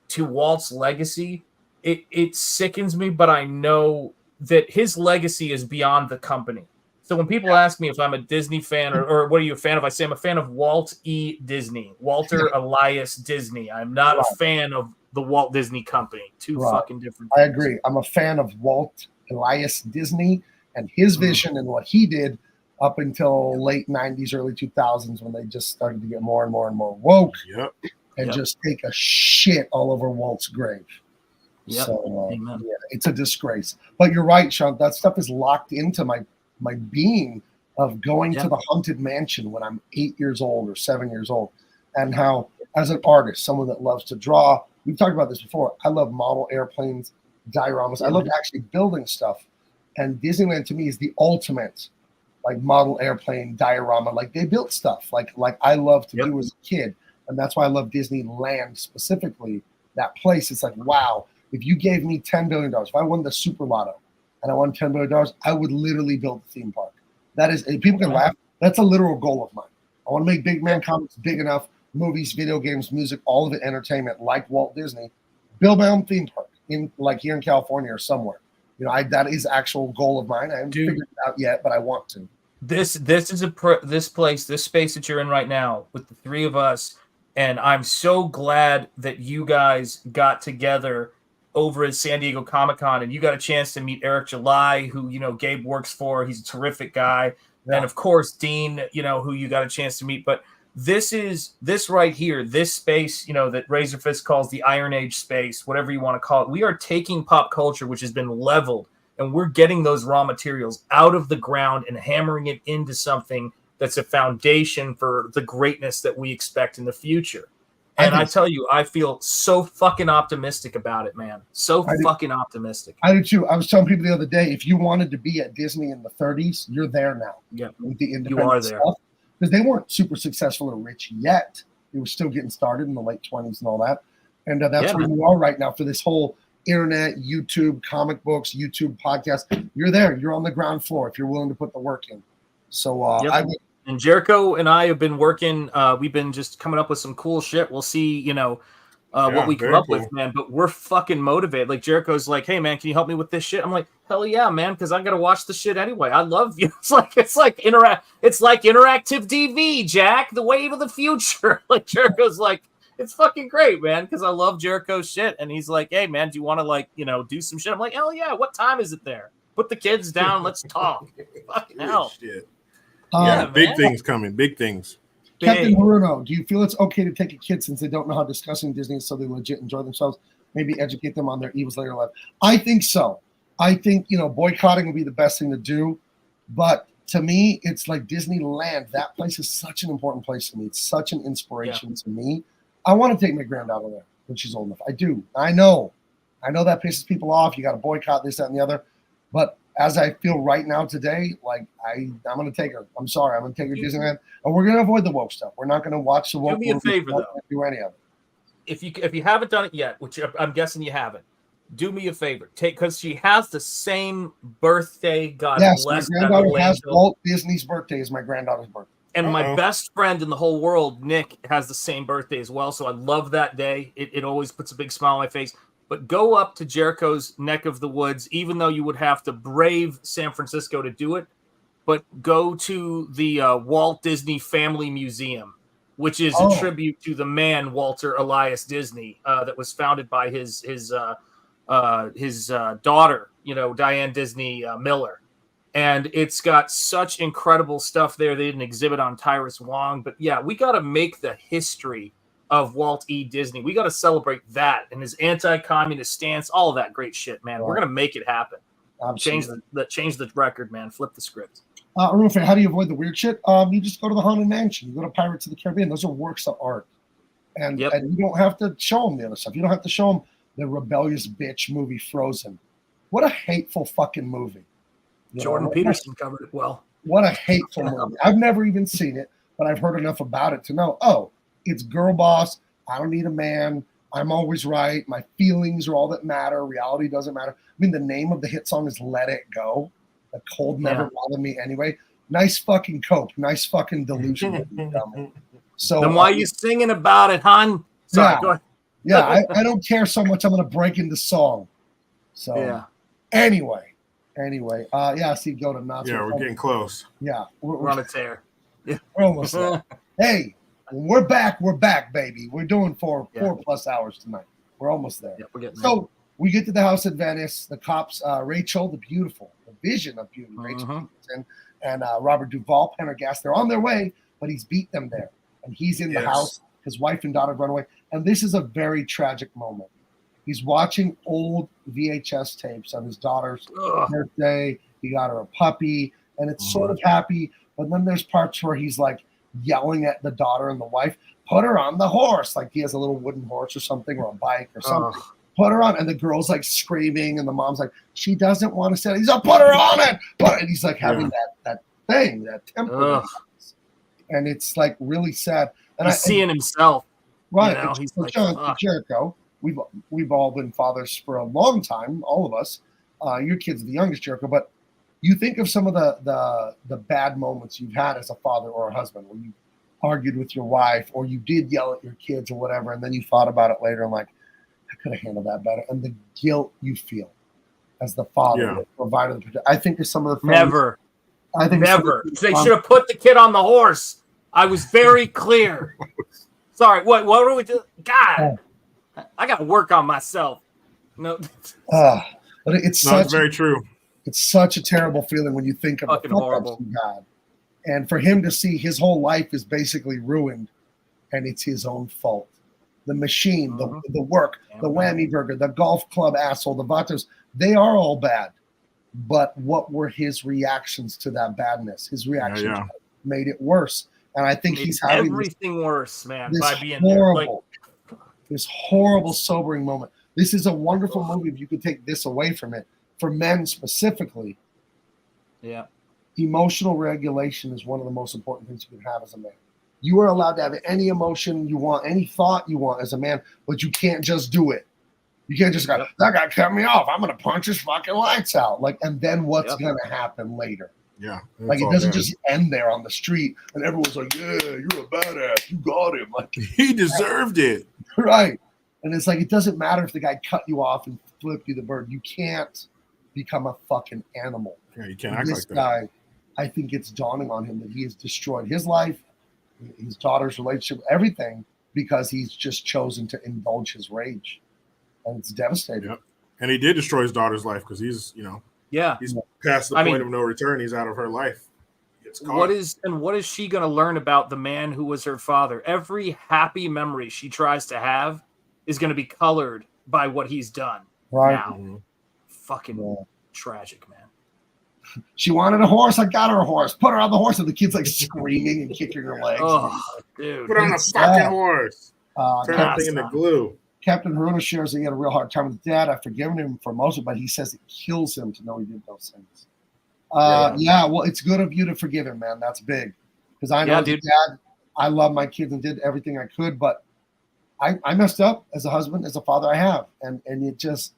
H: to Walt's legacy, it sickens me. But I know that his legacy is beyond the company. So when people ask me if I'm a Disney fan or what are you a fan of, I say I'm a fan of Walt E. Disney, Walter Elias Disney. I'm not a fan of the Walt Disney Company. Two fucking different things.
E: I agree. I'm a fan of Walt Elias Disney and his vision and what he did up until late 90s, early 2000s when they just started to get more and more and more woke and just take a shit all over Walt's grave.
H: Yep.
E: So it's a disgrace. But you're right, Sean. That stuff is locked into my being of going to the Haunted Mansion when I'm 8 years old or 7 years old. And how, as an artist, someone that loves to draw, we've talked about this before. I love model airplanes, dioramas. I love actually building stuff. And Disneyland to me is the ultimate model airplane diorama. Like they built stuff like I love to do as a kid. And that's why I love Disneyland specifically. That place, it's like, wow, if you gave me $10 billion, if I won the Super Lotto and I won $10 billion, I would literally build a theme park. That is, people can laugh. That's a literal goal of mine. I want to make big man comics big enough, movies, video games, music, all of it entertainment, like Walt Disney. Build my own theme park here in California or somewhere. That is actual goal of mine. I haven't figured it out yet, but I want to.
H: This is this place, this space that you're in right now with the three of us, and I'm so glad that you guys got together over at San Diego Comic-Con and you got a chance to meet Eric July, who Gabe works for. He's a terrific guy, and of course Dean, who you got a chance to meet. But this right here, this space, that Razorfist calls the Iron Age space, whatever you want to call it. We are taking pop culture, which has been leveled, and we're getting those raw materials out of the ground and hammering it into something that's a foundation for the greatness that we expect in the future. And I tell you, I feel so fucking optimistic about it, man. So fucking optimistic.
E: I do too. I was telling people the other day, if you wanted to be at Disney in the 30s, you're there now.
H: Yeah,
E: with the
H: you
E: independent
H: are there.
E: stuff. Because they weren't super successful or rich yet. They were still getting started in the late 20s and all that. And that's where you are right now for this whole internet, YouTube, comic books, YouTube podcast. You're there. You're on the ground floor if you're willing to put the work in. So I would.
H: And Jericho and I have been working. We've been just coming up with some cool shit. We'll see, what we come up with, man. But we're fucking motivated. Like Jericho's like, "Hey, man, can you help me with this shit?" I'm like, "Hell yeah, man!" Because I gotta watch the shit anyway. I love you. It's like interactive TV, Jack. The wave of the future. Like Jericho's like, it's fucking great, man. Because I love Jericho's shit, and he's like, "Hey, man, do you want to do some shit?" I'm like, "Hell yeah! What time is it there? Put the kids down. Let's talk." Fucking hell.
G: Shit.
E: Yeah,
G: big things coming. Big things.
E: Captain Bruno, do you feel it's okay to take a kid since they don't know how disgusting Disney is, so they legit enjoy themselves? Maybe educate them on their evils later in life. I think so. I think boycotting would be the best thing to do. But to me, it's like Disneyland. That place is such an important place to me. It's such an inspiration to me. I want to take my granddaughter there when she's old enough. I do. I know that pisses people off. You got to boycott this, that, and the other. But as I feel right now today, like I'm going to take her. I'm sorry. I'm going to take her to Disneyland. And we're going to avoid the woke stuff. We're not going to watch the woke.
H: Do me a favor, though.
E: Do any of it.
H: If you haven't done it yet, which I'm guessing you haven't, do me a favor. Because she has the same birthday. God bless.
E: My granddaughter has Walt Disney's birthday is my granddaughter's birthday.
H: And my best friend in the whole world, Nick, has the same birthday as well. So I love that day. It always puts a big smile on my face. But go up to Jericho's neck of the woods, even though you would have to brave San Francisco to do it. But go to the Walt Disney Family Museum, which is a tribute to the man Walter Elias Disney that was founded by his daughter, Diane Disney Miller. And it's got such incredible stuff there. They did an exhibit on Tyrus Wong. But yeah, we got to make the history of Walt E. Disney. We got to celebrate that and his anti-communist stance, all of that great shit, man. We're going to make it happen.
E: Absolutely.
H: Change the record, man. Flip the script.
E: Rufus, how do you avoid the weird shit? You just go to the Haunted Mansion. You go to Pirates of the Caribbean. Those are works of art. And you don't have to show them the other stuff. You don't have to show them the rebellious bitch movie Frozen. What a hateful fucking movie.
H: Jordan Peterson covered it well.
E: What a hateful movie. I've never even seen it, but I've heard enough about it to know, it's girl boss. I don't need a man. I'm always right. My feelings are all that matter. Reality doesn't matter. I mean, the name of the hit song is Let It Go. The cold never bothered me anyway. Nice fucking cope. Nice fucking delusion. So
H: then why are you singing about it, hon? Sorry, go ahead.
E: Yeah, I don't care so much. I'm going to break into song. So anyway. See, go to Nazi.
G: Yeah, we're getting close.
E: Yeah.
H: We're on a tear.
E: Yeah. We're almost there. Hey, we're back, baby. We're doing 4+ hours tonight. We're almost there.
H: Yeah, we're getting
E: there. We get to the house at Venice. The cops, Rachel, the vision of beauty, Rachel and Robert Duvall, Pendergast, they're on their way, but he's beat them there. And he's in the house. His wife and daughter run away. And this is a very tragic moment. He's watching old VHS tapes of his daughter's birthday. He got her a puppy, and it's sort of happy. But then there's parts where he's like, yelling at the daughter and the wife, put her on the horse. Like he has a little wooden horse or something, or a bike or something. Put her on. And the girl's like screaming, and the mom's like, she doesn't want to sit. He's like, put her on it. And he's like having that thing, that temper. And it's like really sad. And
H: he's seeing himself.
E: Right.
H: He's
E: like, Jericho, we've all been fathers for a long time, all of us. Your kid's the youngest, Jericho, but you think of some of the bad moments you've had as a father or a husband, where you argued with your wife, or you did yell at your kids or whatever, and then you thought about it later and like, I could have handled that better. And the guilt you feel as the father, the provider, I think is some of the
H: never. They should have put the kid on the horse. I was very clear. Sorry, what are we doing? God, I got to work on myself. No,
E: but it's
G: very true.
E: It's such a terrible feeling when you think of
H: fucking horrible
E: God. And for him to see his whole life is basically ruined, and it's his own fault. The machine, the work, the whammy burger, the golf club asshole, the vatos, they are all bad. but what were his reactions to that badness? His reactions
G: Yeah.
E: made it worse. And I think
H: Made
E: he's having
H: everything worse, man,
E: this
H: by being there. Like,
E: this horrible, sobering moment. This is a wonderful movie if you could take this away from it. For men specifically,
H: yeah,
E: emotional regulation is one of the most important things you can have as a man. You are allowed to have any emotion you want, any thought you want as a man, but you can't just do it. You can't just go, that guy cut me off. I'm going to punch his fucking lights out. Like, and then what's going to happen later?
G: Yeah.
E: Like, it doesn't just end there on the street and everyone's like, yeah, you're a badass. You got him. Like,
G: he deserved it.
E: Right. And it's like, it doesn't matter if the guy cut you off and flipped you the bird. You can't become a fucking animal.
G: Yeah, you can't act
E: This
G: like that.
E: guy, I think it's dawning on him that he has destroyed his life, his daughter's relationship, everything, because he's just chosen to indulge his rage. And it's devastating.
G: Yep. And he did destroy his daughter's life because he's, he's past the point of no return. He's out of her life.
H: What is she going to learn about the man who was her father? Every happy memory she tries to have is going to be colored by what he's done now.
G: Mm-hmm.
H: Fucking tragic, man.
E: She wanted a horse. I got her a horse. Put her on the horse. And the kid's like screaming and kicking her legs.
H: Oh, dude.
G: Put on a fucking horse. Turn that thing into glue.
E: Captain Haruno shares that he had a real hard time with his dad. I've forgiven him for most of it, but he says it kills him to know he did those things. Yeah, well, it's good of you to forgive him, man. That's big. Because I know as a dad, I love my kids and did everything I could, but I messed up as a husband, as a father I have. And it just,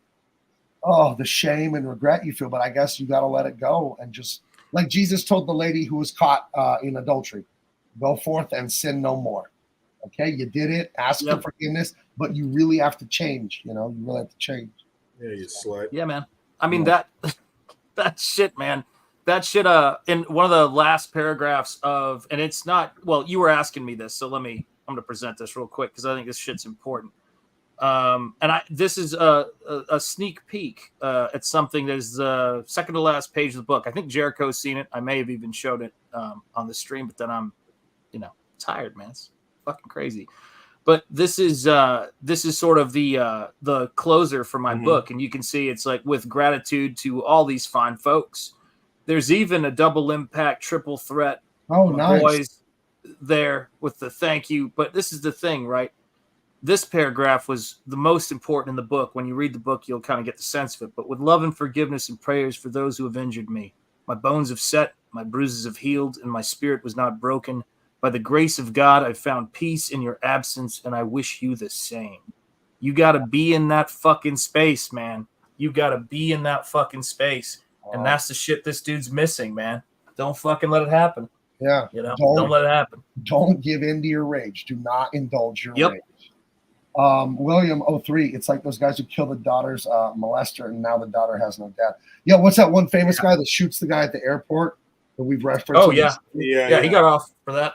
E: the shame and regret you feel, but I guess you got to let it go. And just like Jesus told the lady who was caught in adultery, go forth and sin no more. Okay, you did it. Ask for forgiveness, but you really have to change. You really have to change.
G: Yeah, you slut.
H: Yeah, man. I mean, that shit, man. That shit, in one of the last paragraphs of, and it's not, well, you were asking me this, so I'm going to present this real quick because I think this shit's important. This is a sneak peek at something that is the second to last page of the book. I think Jericho's seen it. I may have even showed it on the stream, but then I'm, tired, man. It's fucking crazy. But this is sort of the closer for my book, and you can see it's like with gratitude to all these fine folks. There's even a double impact, triple threat.
E: Oh, nice.
H: Boys there with the thank you. But this is the thing, right? This paragraph was the most important in the book. When you read the book, you'll kind of get the sense of it. But with love and forgiveness and prayers for those who have injured me, my bones have set, my bruises have healed, and my spirit was not broken. By the grace of God, I've found peace in your absence, and I wish you the same. You got to be in that fucking space, man. You got to be in that fucking space. And that's the shit this dude's missing, man. Don't fucking let it happen.
E: Yeah.
H: Don't let it happen.
E: Don't give in to your rage. Do not indulge your rage. William 03, it's like those guys who kill the daughter's molester, and now the daughter has no dad. Yeah, what's that one famous guy that shoots the guy at the airport that we've referenced?
H: Oh, yeah. Yeah, he got off for that.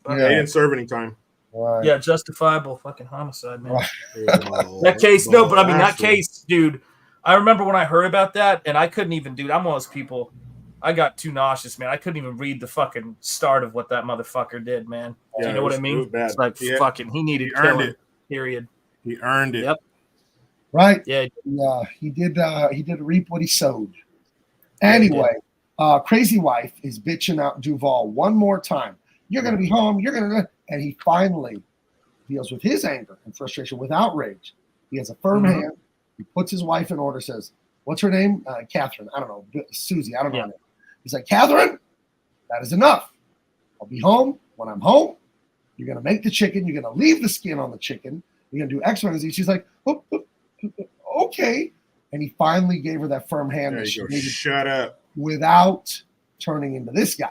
G: Yeah, he didn't serve any time.
E: Right.
H: Yeah, justifiable fucking homicide, man.
E: Right.
H: That case, no, but I mean, that case, dude, I remember when I heard about that, and I couldn't even, dude, I'm one of those people, I got too nauseous, man. I couldn't even read the fucking start of what that motherfucker did, man.
G: Yeah,
H: you know what I mean?
G: It was bad.
H: It's like, fucking, he needed killing, period.
G: He earned it.
H: Yep.
E: Right?
H: Yeah.
E: He did reap what he sowed. Anyway, Crazy Wife is bitching out Duval one more time. You're going to be home. And he finally deals with his anger and frustration with outrage. He has a firm hand. He puts his wife in order, says, what's her name? Catherine. I don't know. Susie. I don't know her name. He's like, Catherine, that is enough. I'll be home. When I'm home, you're going to make the chicken. You're going to leave the skin on the chicken. You're going to do X, Y, and Z. She's like, okay. And he finally gave her that firm hand. That she needed.
G: Shut up.
E: Without turning into this guy.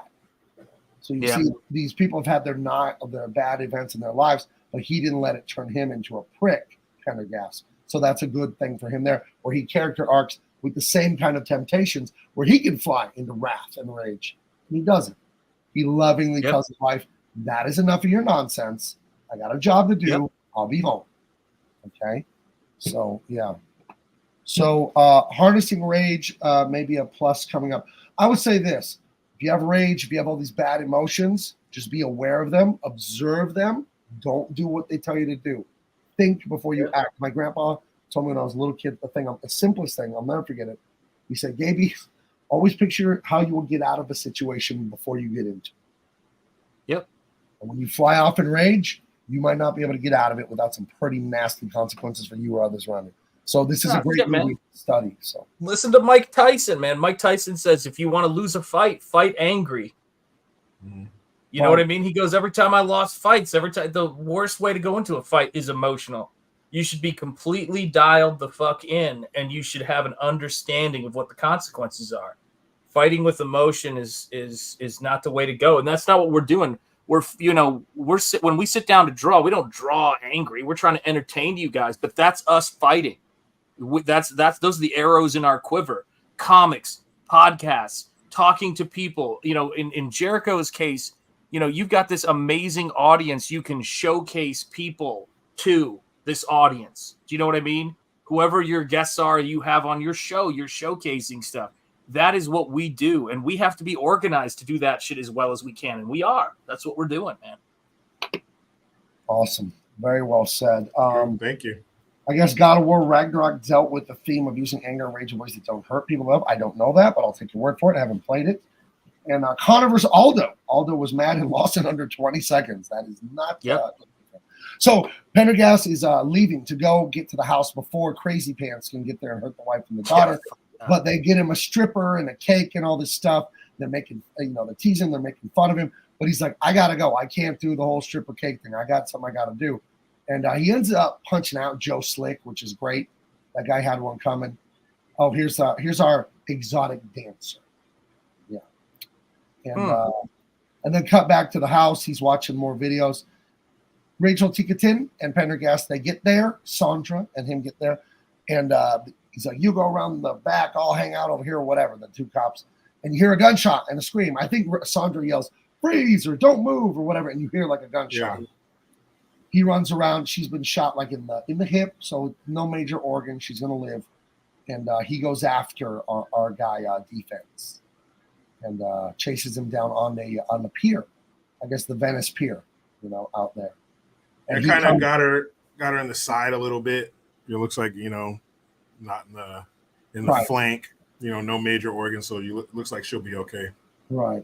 E: So you see, these people have had their bad events in their lives, but he didn't let it turn him into a prick, Pendergast. So that's a good thing for him there, where he character arcs with the same kind of temptations, where he can fly into wrath and rage. And he doesn't. He lovingly tells his wife, that is enough of your nonsense. I got a job to do. I'll be home. Okay? So, yeah. So harnessing rage, maybe a plus coming up. I would say this. If you have rage, if you have all these bad emotions, just be aware of them, observe them. Don't do what they tell you to do. Think before you act. My grandpa told me when I was a little kid, the simplest thing, I'll never forget it. He said, Gaby, Always picture how you will get out of a situation before you get into it.
H: Yep.
E: And when you fly off in rage, you might not be able to get out of it without some pretty nasty consequences for you or others around you. So this is a great movie to study. So
H: listen to Mike Tyson, man. Mike Tyson says if you want to lose a fight, fight angry. You know what I mean? He goes, every time I lost fights, every time, the worst way to go into a fight is emotional. You should be completely dialed the fuck in, and you should have an understanding of what the consequences are. Fighting with emotion is not the way to go, and that's not what we're doing. When we sit down to draw, we don't draw angry. We're trying to entertain you guys, but that's us fighting. Those are the arrows in our quiver. Comics, podcasts, talking to people. In Jericho's case, you've got this amazing audience. You can showcase people to this audience. Do you know what I mean? Whoever your guests are, you have on your show, you're showcasing stuff. That is what we do, and we have to be organized to do that shit as well as we can, and we are. That's what we're doing, man.
E: Awesome. Very well said.
G: Thank you.
E: I guess God of War Ragnarok dealt with the theme of using anger and rage in ways that don't hurt people up. I don't know that, but I'll take your word for it. I haven't played it. And Connor versus Aldo. Aldo was mad and lost in under 20 seconds. That is not. So Pendergast is leaving to go get to the house before Crazy Pants can get there and hurt the wife and the daughter. But they get him a stripper and a cake and all this stuff. They're making, they're teasing, they're making fun of him. But he's like, I gotta go. I can't do the whole stripper cake thing. I got something I gotta do. And he ends up punching out Joe Slick, which is great. That guy had one coming. Oh, here's our exotic dancer. Yeah. And then cut back to the house. He's watching more videos. Rachel Ticotin and Pendergast, they get there. Sandra and him get there. And he's like, you go around the back. I'll hang out over here or whatever, the two cops. And you hear a gunshot and a scream. I think Sandra yells, freeze or don't move or whatever. And you hear like a gunshot. Yeah. He runs around. She's been shot like in the hip, so no major organ. She's going to live. And he goes after our guy, Defense, and chases him down on the pier. I guess the Venice Pier, out there.
G: And kind of got her in the side a little bit. It looks like, not in the flank, no major organ. So looks like she'll be okay.
E: Right.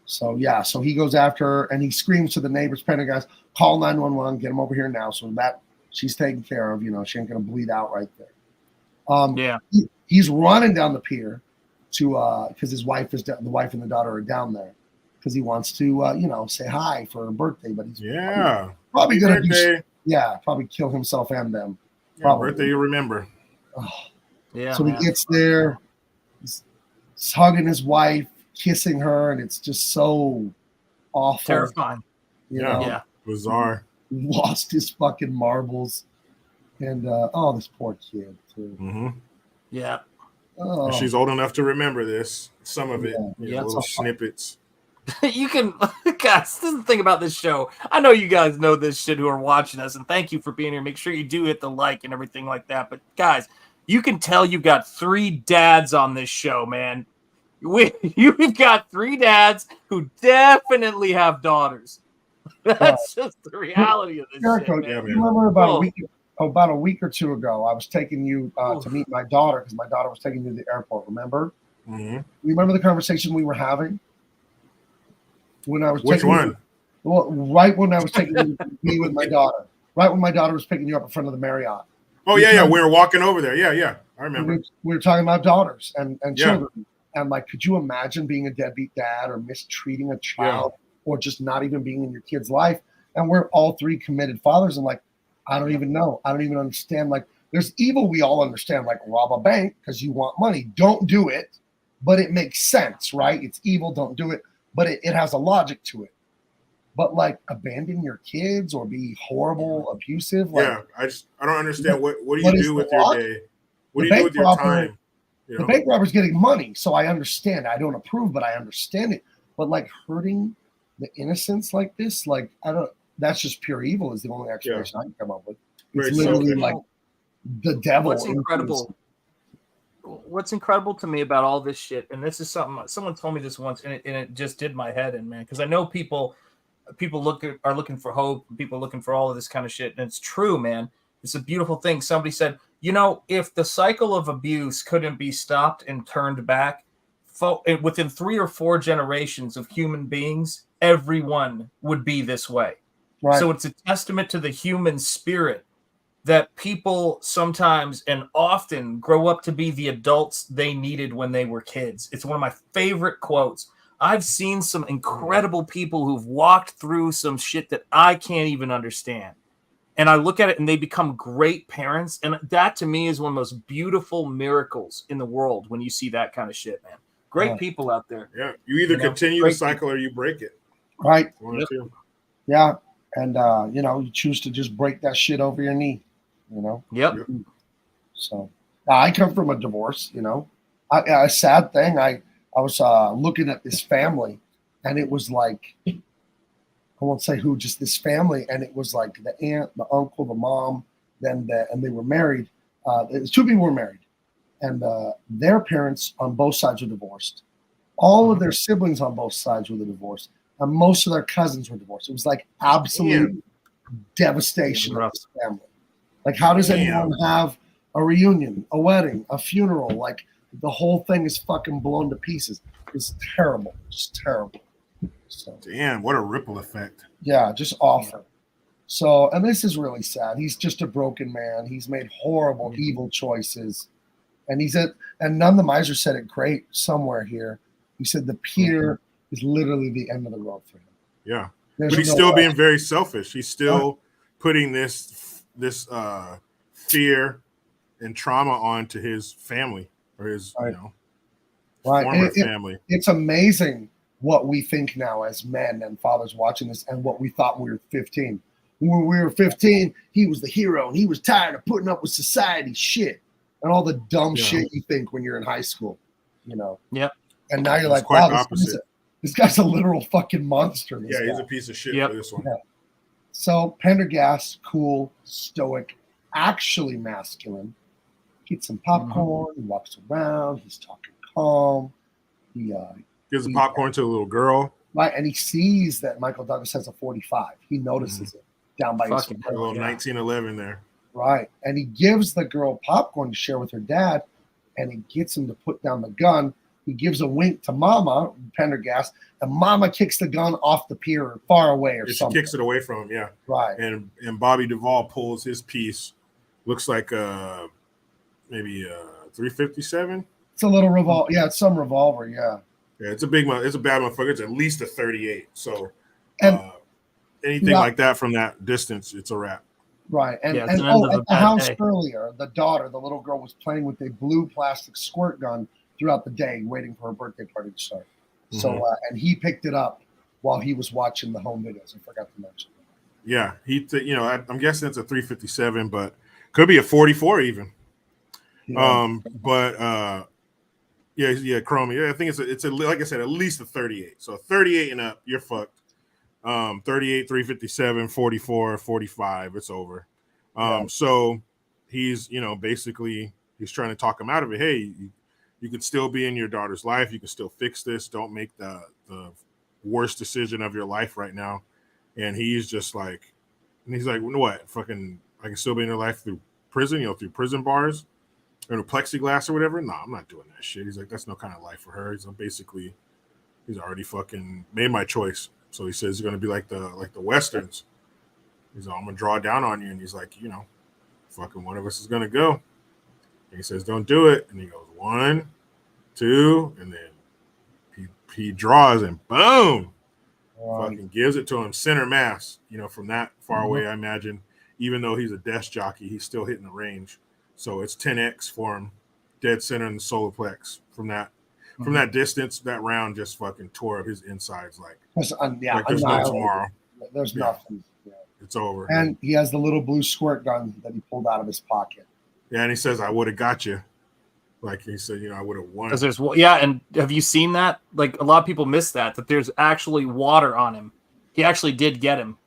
E: So, so he goes after her and he screams to the neighbors, Pendergast, call 911, get him over here now. So that she's taken care of, she ain't going to bleed out right there. He's running down the pier to, because the wife and the daughter are down there because he wants to, say hi for her birthday, but he's probably going to probably kill himself and them. Probably.
G: Birthday you remember.
E: So he gets there, he's hugging his wife, kissing her, and it's just so awful.
H: Terrifying.
G: Bizarre.
E: Lost his fucking marbles. And this poor kid too.
G: Mm-hmm.
H: Yeah.
E: Oh.
G: She's old enough to remember this. Some of it. Little snippets.
H: You can, guys, this is the thing about this show. I know you guys know this shit who are watching us, and thank you for being here. Make sure you do hit the like and everything like that. But guys, you can tell you've got 3 dads on this show, man. You've got 3 dads who definitely have daughters. That's just the reality of this shit, man.
E: You remember about a week or two ago, I was taking you to meet my daughter because my daughter was taking me to the airport. Remember?
G: Mm-hmm.
E: Remember the conversation we were having? When I was
G: Which one?
E: Right when I was taking me with my daughter. Right when my daughter was picking you up in front of the Marriott.
G: Oh, yeah. We were walking over there. Yeah. I remember.
E: We were talking about daughters and children. And like, could you imagine being a deadbeat dad or mistreating a child or just not even being in your kid's life? And we're all 3 committed fathers. And like, I don't even know. I don't even understand. Like, there's evil we all understand, like rob a bank because you want money. Don't do it. But it makes sense, right? It's evil. Don't do it. But it has a logic to it. But like abandon your kids or be horrible, abusive. Like,
G: I don't understand. What do you do with your day? What do you do with your time?
E: The bank robber's getting money, so I understand. I don't approve, but I understand it. But like hurting the innocents like this, like that's just pure evil is the only explanation I can come up with. It's literally like the devil.
H: What's incredible to me about all this shit, and this is something someone told me this once, and it just did my head in, man, because I know people are looking for hope, people are looking for all of this kind of shit, and it's true, man. It's a beautiful thing. Somebody said, if the cycle of abuse couldn't be stopped and turned back, within 3 or 4 generations of human beings, everyone would be this way.
E: Right.
H: So it's a testament to the human spirit that people sometimes and often grow up to be the adults they needed when they were kids. It's one of my favorite quotes. I've seen some incredible people who've walked through some shit that I can't even understand. And I look at it and they become great parents. And that to me is one of the most beautiful miracles in the world when you see that kind of shit, man. Great people out there.
G: Yeah. You either continue the cycle or you break it.
E: Right.
G: One or two.
E: Yeah. And, you choose to just break that shit over your knee,
H: Yep.
E: So I come from a divorce, a sad thing. I was looking at this family and it was like, I won't say who, just this family. And it was like the aunt, the uncle, the mom, and they were married. 2 people were married and their parents on both sides were divorced. All of their siblings on both sides were divorced. And most of their cousins were divorced. It was like absolute devastation of this family. Like, how does anyone have a reunion, a wedding, a funeral? Like, the whole thing is fucking blown to pieces. It's terrible. Just terrible. So,
G: damn, what a ripple effect.
E: Yeah, just awful. So, and this is really sad. He's just a broken man. He's made horrible, evil choices. And and none the miser said it great somewhere here. He said the pier is literally the end of the road for him.
G: Yeah.
E: There's
G: but he's
E: no
G: still
E: way.
G: being very selfish. He's still putting this fear and trauma onto his family or his former family.
E: It's amazing what we think now as men and fathers watching this and what we thought when we were 15. When we were 15, he was the hero and he was tired of putting up with society shit and all the dumb shit you think when you're in high school,
H: Yep.
E: And now you're
G: It's
E: like,
G: quite
E: wow, this guy's a literal fucking monster.
G: Yeah, he's a piece of shit for this one.
E: Yeah. So Pendergast, cool, stoic, actually masculine. Gets some popcorn, he walks around, he's talking calm. He
G: gives the popcorn to a little girl.
E: Right, and he sees that Michael Douglas has a 45. He notices it down by his
G: a little 1911 there.
E: Right, and he gives the girl popcorn to share with her dad, and he gets him to put down the gun. He gives a wink to Mama Pendergast, and Mama kicks the gun off the pier far away or something.
G: She kicks it away from him, yeah.
E: Right.
G: And Bobby Duvall pulls his piece. Looks like maybe a 357.
E: It's a little revolver. Yeah, it's some revolver. Yeah.
G: Yeah, it's a big one. It's a bad motherfucker. It's at least a 38. So
E: and
G: anything like that from that distance, it's a wrap.
E: Right. And at the house earlier, the daughter, the little girl, was playing with a blue plastic squirt gun throughout the day, waiting for her birthday party to start. So, and he picked it up while he was watching the home videos. I forgot to mention.
G: Yeah, I'm guessing it's a 357, but could be a 44 even. Yeah. Chrome. Yeah, I think it's a like I said, at least a 38. So 38 and up, you're fucked. 38, 357, 44, 45, it's over. So he's, basically he's trying to talk him out of it. Hey, you could still be in your daughter's life. You can still fix this. Don't make the worst decision of your life right now. And he's just like, what? Fucking, I can still be in your life through prison, through prison bars or plexiglass or whatever. No, I'm not doing that shit. He's like, that's no kind of life for her. He's already fucking made my choice. So he says he's going to be like the Westerns. He's like, I'm going to draw down on you. And he's like, fucking one of us is going to go. And he says, don't do it. And he goes, 1, 2, and then he draws and boom, fucking gives it to him center mass. From that far away, I imagine, even though he's a desk jockey, he's still hitting the range. So it's 10x for him, dead center in the solar plex. From that distance, that round just fucking tore up his insides like there's no tomorrow.
E: There's nothing. Yeah.
G: It's over.
E: And he has the little blue squirt gun that he pulled out of his pocket.
G: Yeah, and he says, I would have got you. Like he said, I would have won.
H: Because and have you seen that? Like, a lot of people miss that there's actually water on him. He actually did get him.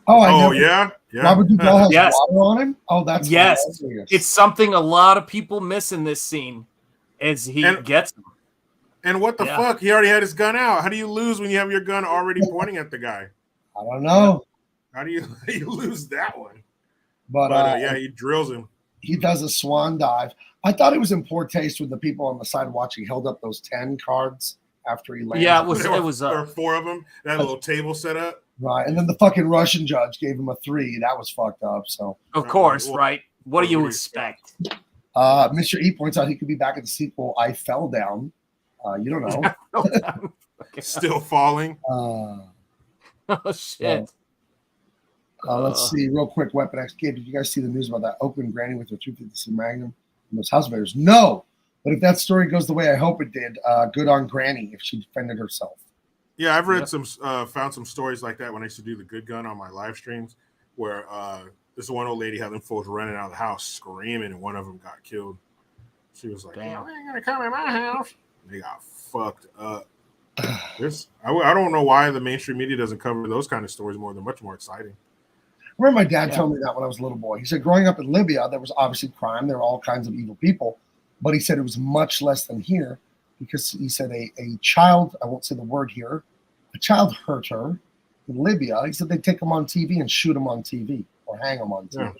G: Yeah.
E: Robert Duvall has water on him? Oh, that's hilarious.
H: It's something a lot of people miss in this scene as he gets him.
G: And what the fuck? He already had his gun out. How do you lose when you have your gun already pointing at the guy?
E: I don't know.
G: How do you lose that one?
E: But
G: he drills him.
E: He does a swan dive. I thought it was in poor taste when the people on the side watching held up those 10 cards after he landed.
H: Yeah,
G: There were 4 of them. That little table set up.
E: Right, and then the fucking Russian judge gave him a 3. That was fucked up. So
H: of course, right? What do you expect?
E: Mr. E points out he could be back in the sequel. I Fell Down. You don't know.
G: Still falling.
H: Oh shit.
E: Let's see, real quick. Weapon X. Gabe, did you guys see the news about that Oakland granny with her 250 Magnum and those house invaders? No, but if that story goes the way I hope it did, good on Granny if she defended herself.
G: Yeah, I've read found some stories like that when I used to do the good gun on my live streams, where this one old lady had them folks running out of the house screaming, and one of them got killed. She was like, "Damn, I ain't gonna come in my house." They got fucked up. I don't know why the mainstream media doesn't cover those kind of stories more. They're much more exciting.
E: I remember my dad telling me that when I was a little boy. He said growing up in Libya, there was obviously crime. There were all kinds of evil people. But he said it was much less than here because he said a child, I won't say the word here, a child hurt her in Libya. He said they'd take him on TV and shoot him on TV or hang him on TV.
G: Yeah.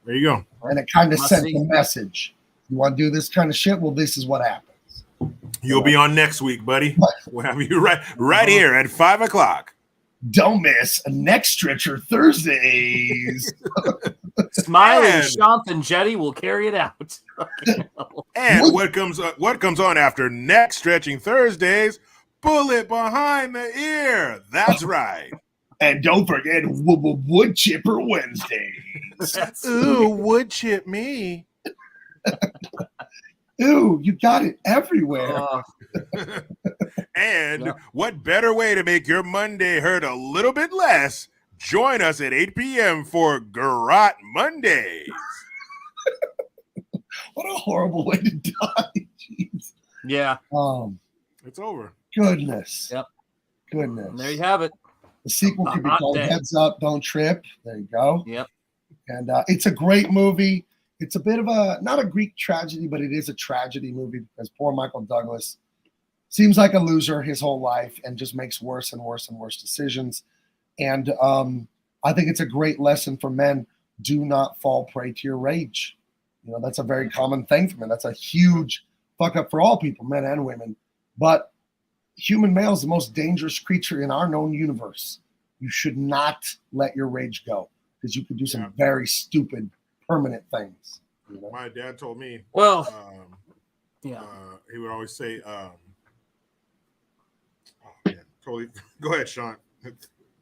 G: There you go.
E: And it kind of sent the message. You want to do this kind of shit? Well, this is what happens.
G: You'll be on next week, buddy. We'll have you right here at 5 o'clock.
E: Don't miss Next Stretcher Thursdays.
H: Smiling, Shanth, and Jetty will carry it out.
G: And what comes on after Next Stretching Thursdays? Bullet behind the ear. That's right.
E: And don't forget Wood Chipper Wednesdays.
G: Ooh, wood chip me.
E: Ooh, you got it everywhere.
G: And what better way to make your Monday hurt a little bit less? Join us at 8 p.m. for Garot Mondays.
E: What a horrible way to die. Jeez.
H: Yeah.
G: It's over.
E: Goodness.
H: Yep.
E: Goodness.
H: And there you have it.
E: The sequel could be called Heads Up, Don't Trip. There you go.
H: Yep.
E: And it's a great movie. It's a bit of not a Greek tragedy, but it is a tragedy movie because poor Michael Douglas seems like a loser his whole life and just makes worse and worse and worse decisions. And I think it's a great lesson for men. Do not fall prey to your rage. You know, that's a very common thing for men. That's a huge fuck up for all people, men and women. But human male is the most dangerous creature in our known universe. You should not let your rage go because you could do some very stupid, permanent things. You know?
G: My dad told me.
H: Well,
G: he would always say, totally. Go ahead, Sean.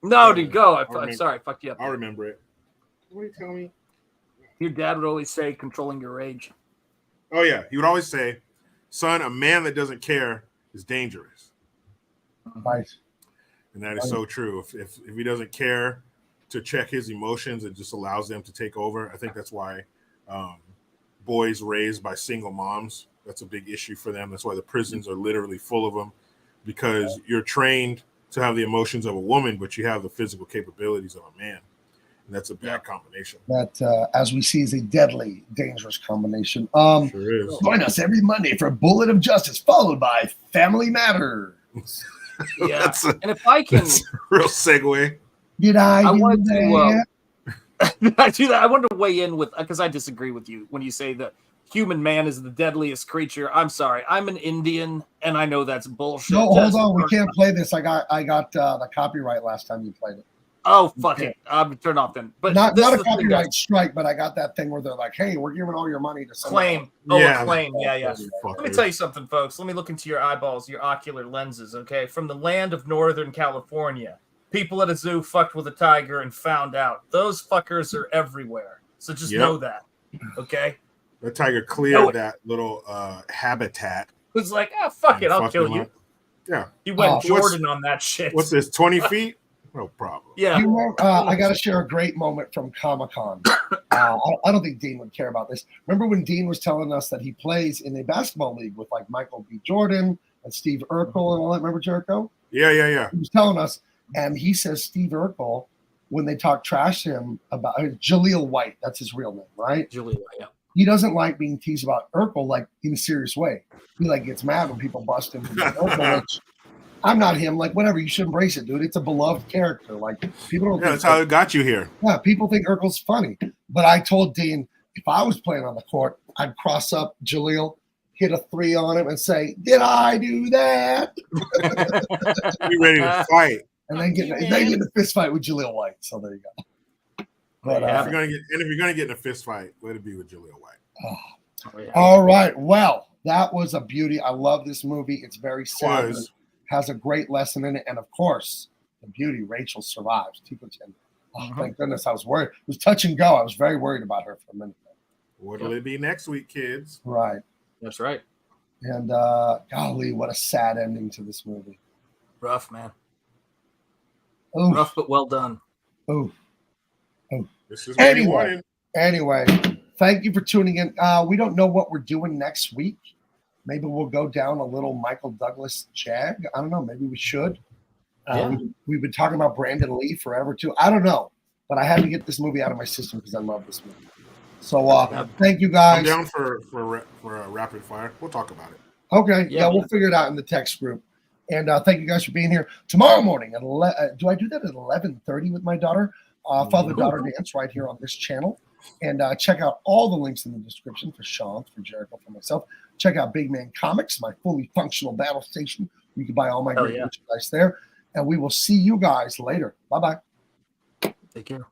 H: No, dude, go. I'm sorry, I fucked you up.
G: I'll remember it. What do you tell me?
H: Your dad would always say, controlling your rage.
G: Oh, yeah. He would always say, son, a man that doesn't care is dangerous.
E: Right.
G: And that is so true. If he doesn't care to check his emotions, it just allows them to take over. I think that's why boys raised by single moms, that's a big issue for them. That's why the prisons are literally full of them, because you're trained to have the emotions of a woman, but you have the physical capabilities of a man. And that's a bad combination.
E: That, as we see, is a deadly, dangerous combination.
G: Sure is.
E: Join us every Monday for Bullet of Justice, followed by Family Matters.
H: Yeah, and if I can,
G: that's a real segue.
E: Did I
H: wanted to I do that. I wanted to weigh in with, because I disagree with you when you say that human man is the deadliest creature. I'm sorry, I'm an Indian, and I know that's bullshit.
E: No, hold on, we can't play this. I got the copyright last time you played it.
H: Oh, fuck it. I'm turn off then. But
E: not a copyright strike, but I got that thing where they're like, hey, we're giving all your money to someone.
H: Claim.
E: Yeah.
H: A claim. Yeah. Let me tell you something, folks. Let me look into your eyeballs, your ocular lenses, okay? From the land of Northern California, people at a zoo fucked with a tiger and found out. Those fuckers are everywhere. So just know that, okay?
G: The tiger cleared that little habitat.
H: It was like, fuck it, I'll kill you.
G: Yeah.
H: He went Jordan on that shit.
G: What's this, 20 feet? No problem.
H: Yeah.
E: You know, I got to share a great moment from Comic-Con. I don't think Dean would care about this. Remember when Dean was telling us that he plays in a basketball league with like Michael B. Jordan and Steve Urkel and all that? Remember Jericho?
G: Yeah.
E: He was telling us, and he says Steve Urkel, when they talk trash to him about Jaleel White, that's his real name, right?
H: Jaleel White, yeah.
E: He doesn't like being teased about Urkel like in a serious way. He like gets mad when people bust him for Urkel, which I'm not him. Like, whatever, you should embrace it, dude. It's a beloved character. Like, people don't.
G: Yeah, that's how it got you here.
E: Yeah, people think Urkel's funny. But I told Dean, if I was playing on the court, I'd cross up Jaleel, hit a 3 on him, and say, "Did I do that?"
G: Be ready to fight.
E: And then get in a fist fight with Jaleel White. So there you go. But
G: if you're gonna get in a fist fight, let it be with Jaleel White.
E: All right. Well, that was a beauty. I love this movie. It's very sad. Has a great lesson in it, and of course, the beauty. Rachel survives. Thank goodness. I was worried. It was touch and go. I was very worried about her for a minute.
G: What'll it be next week, kids?
E: Right.
H: That's right.
E: And golly, what a sad ending to this movie.
H: Rough, man.
E: Oof.
H: Rough, but well done.
E: Oof.
G: This is what he wanted.
E: Anyway, thank you for tuning in. We don't know what we're doing next week. Maybe we'll go down a little Michael Douglas jag. I don't know. Maybe we should. We've been talking about Brandon Lee forever too. I don't know, but I had to get this movie out of my system because I love this movie. So thank you guys.
G: I'm down for a rapid fire. We'll talk about it.
E: Okay. Yeah, we'll figure it out in the text group. And thank you guys for being here. Tomorrow morning at do I do that at 11:30 with my daughter? Father-daughter dance right here on this channel. And check out all the links in the description for Sean, for Jericho, for myself. Check out Big Man Comics, my fully functional battle station. You can buy all my great merchandise there. And we will see you guys later. Bye-bye.
H: Take care.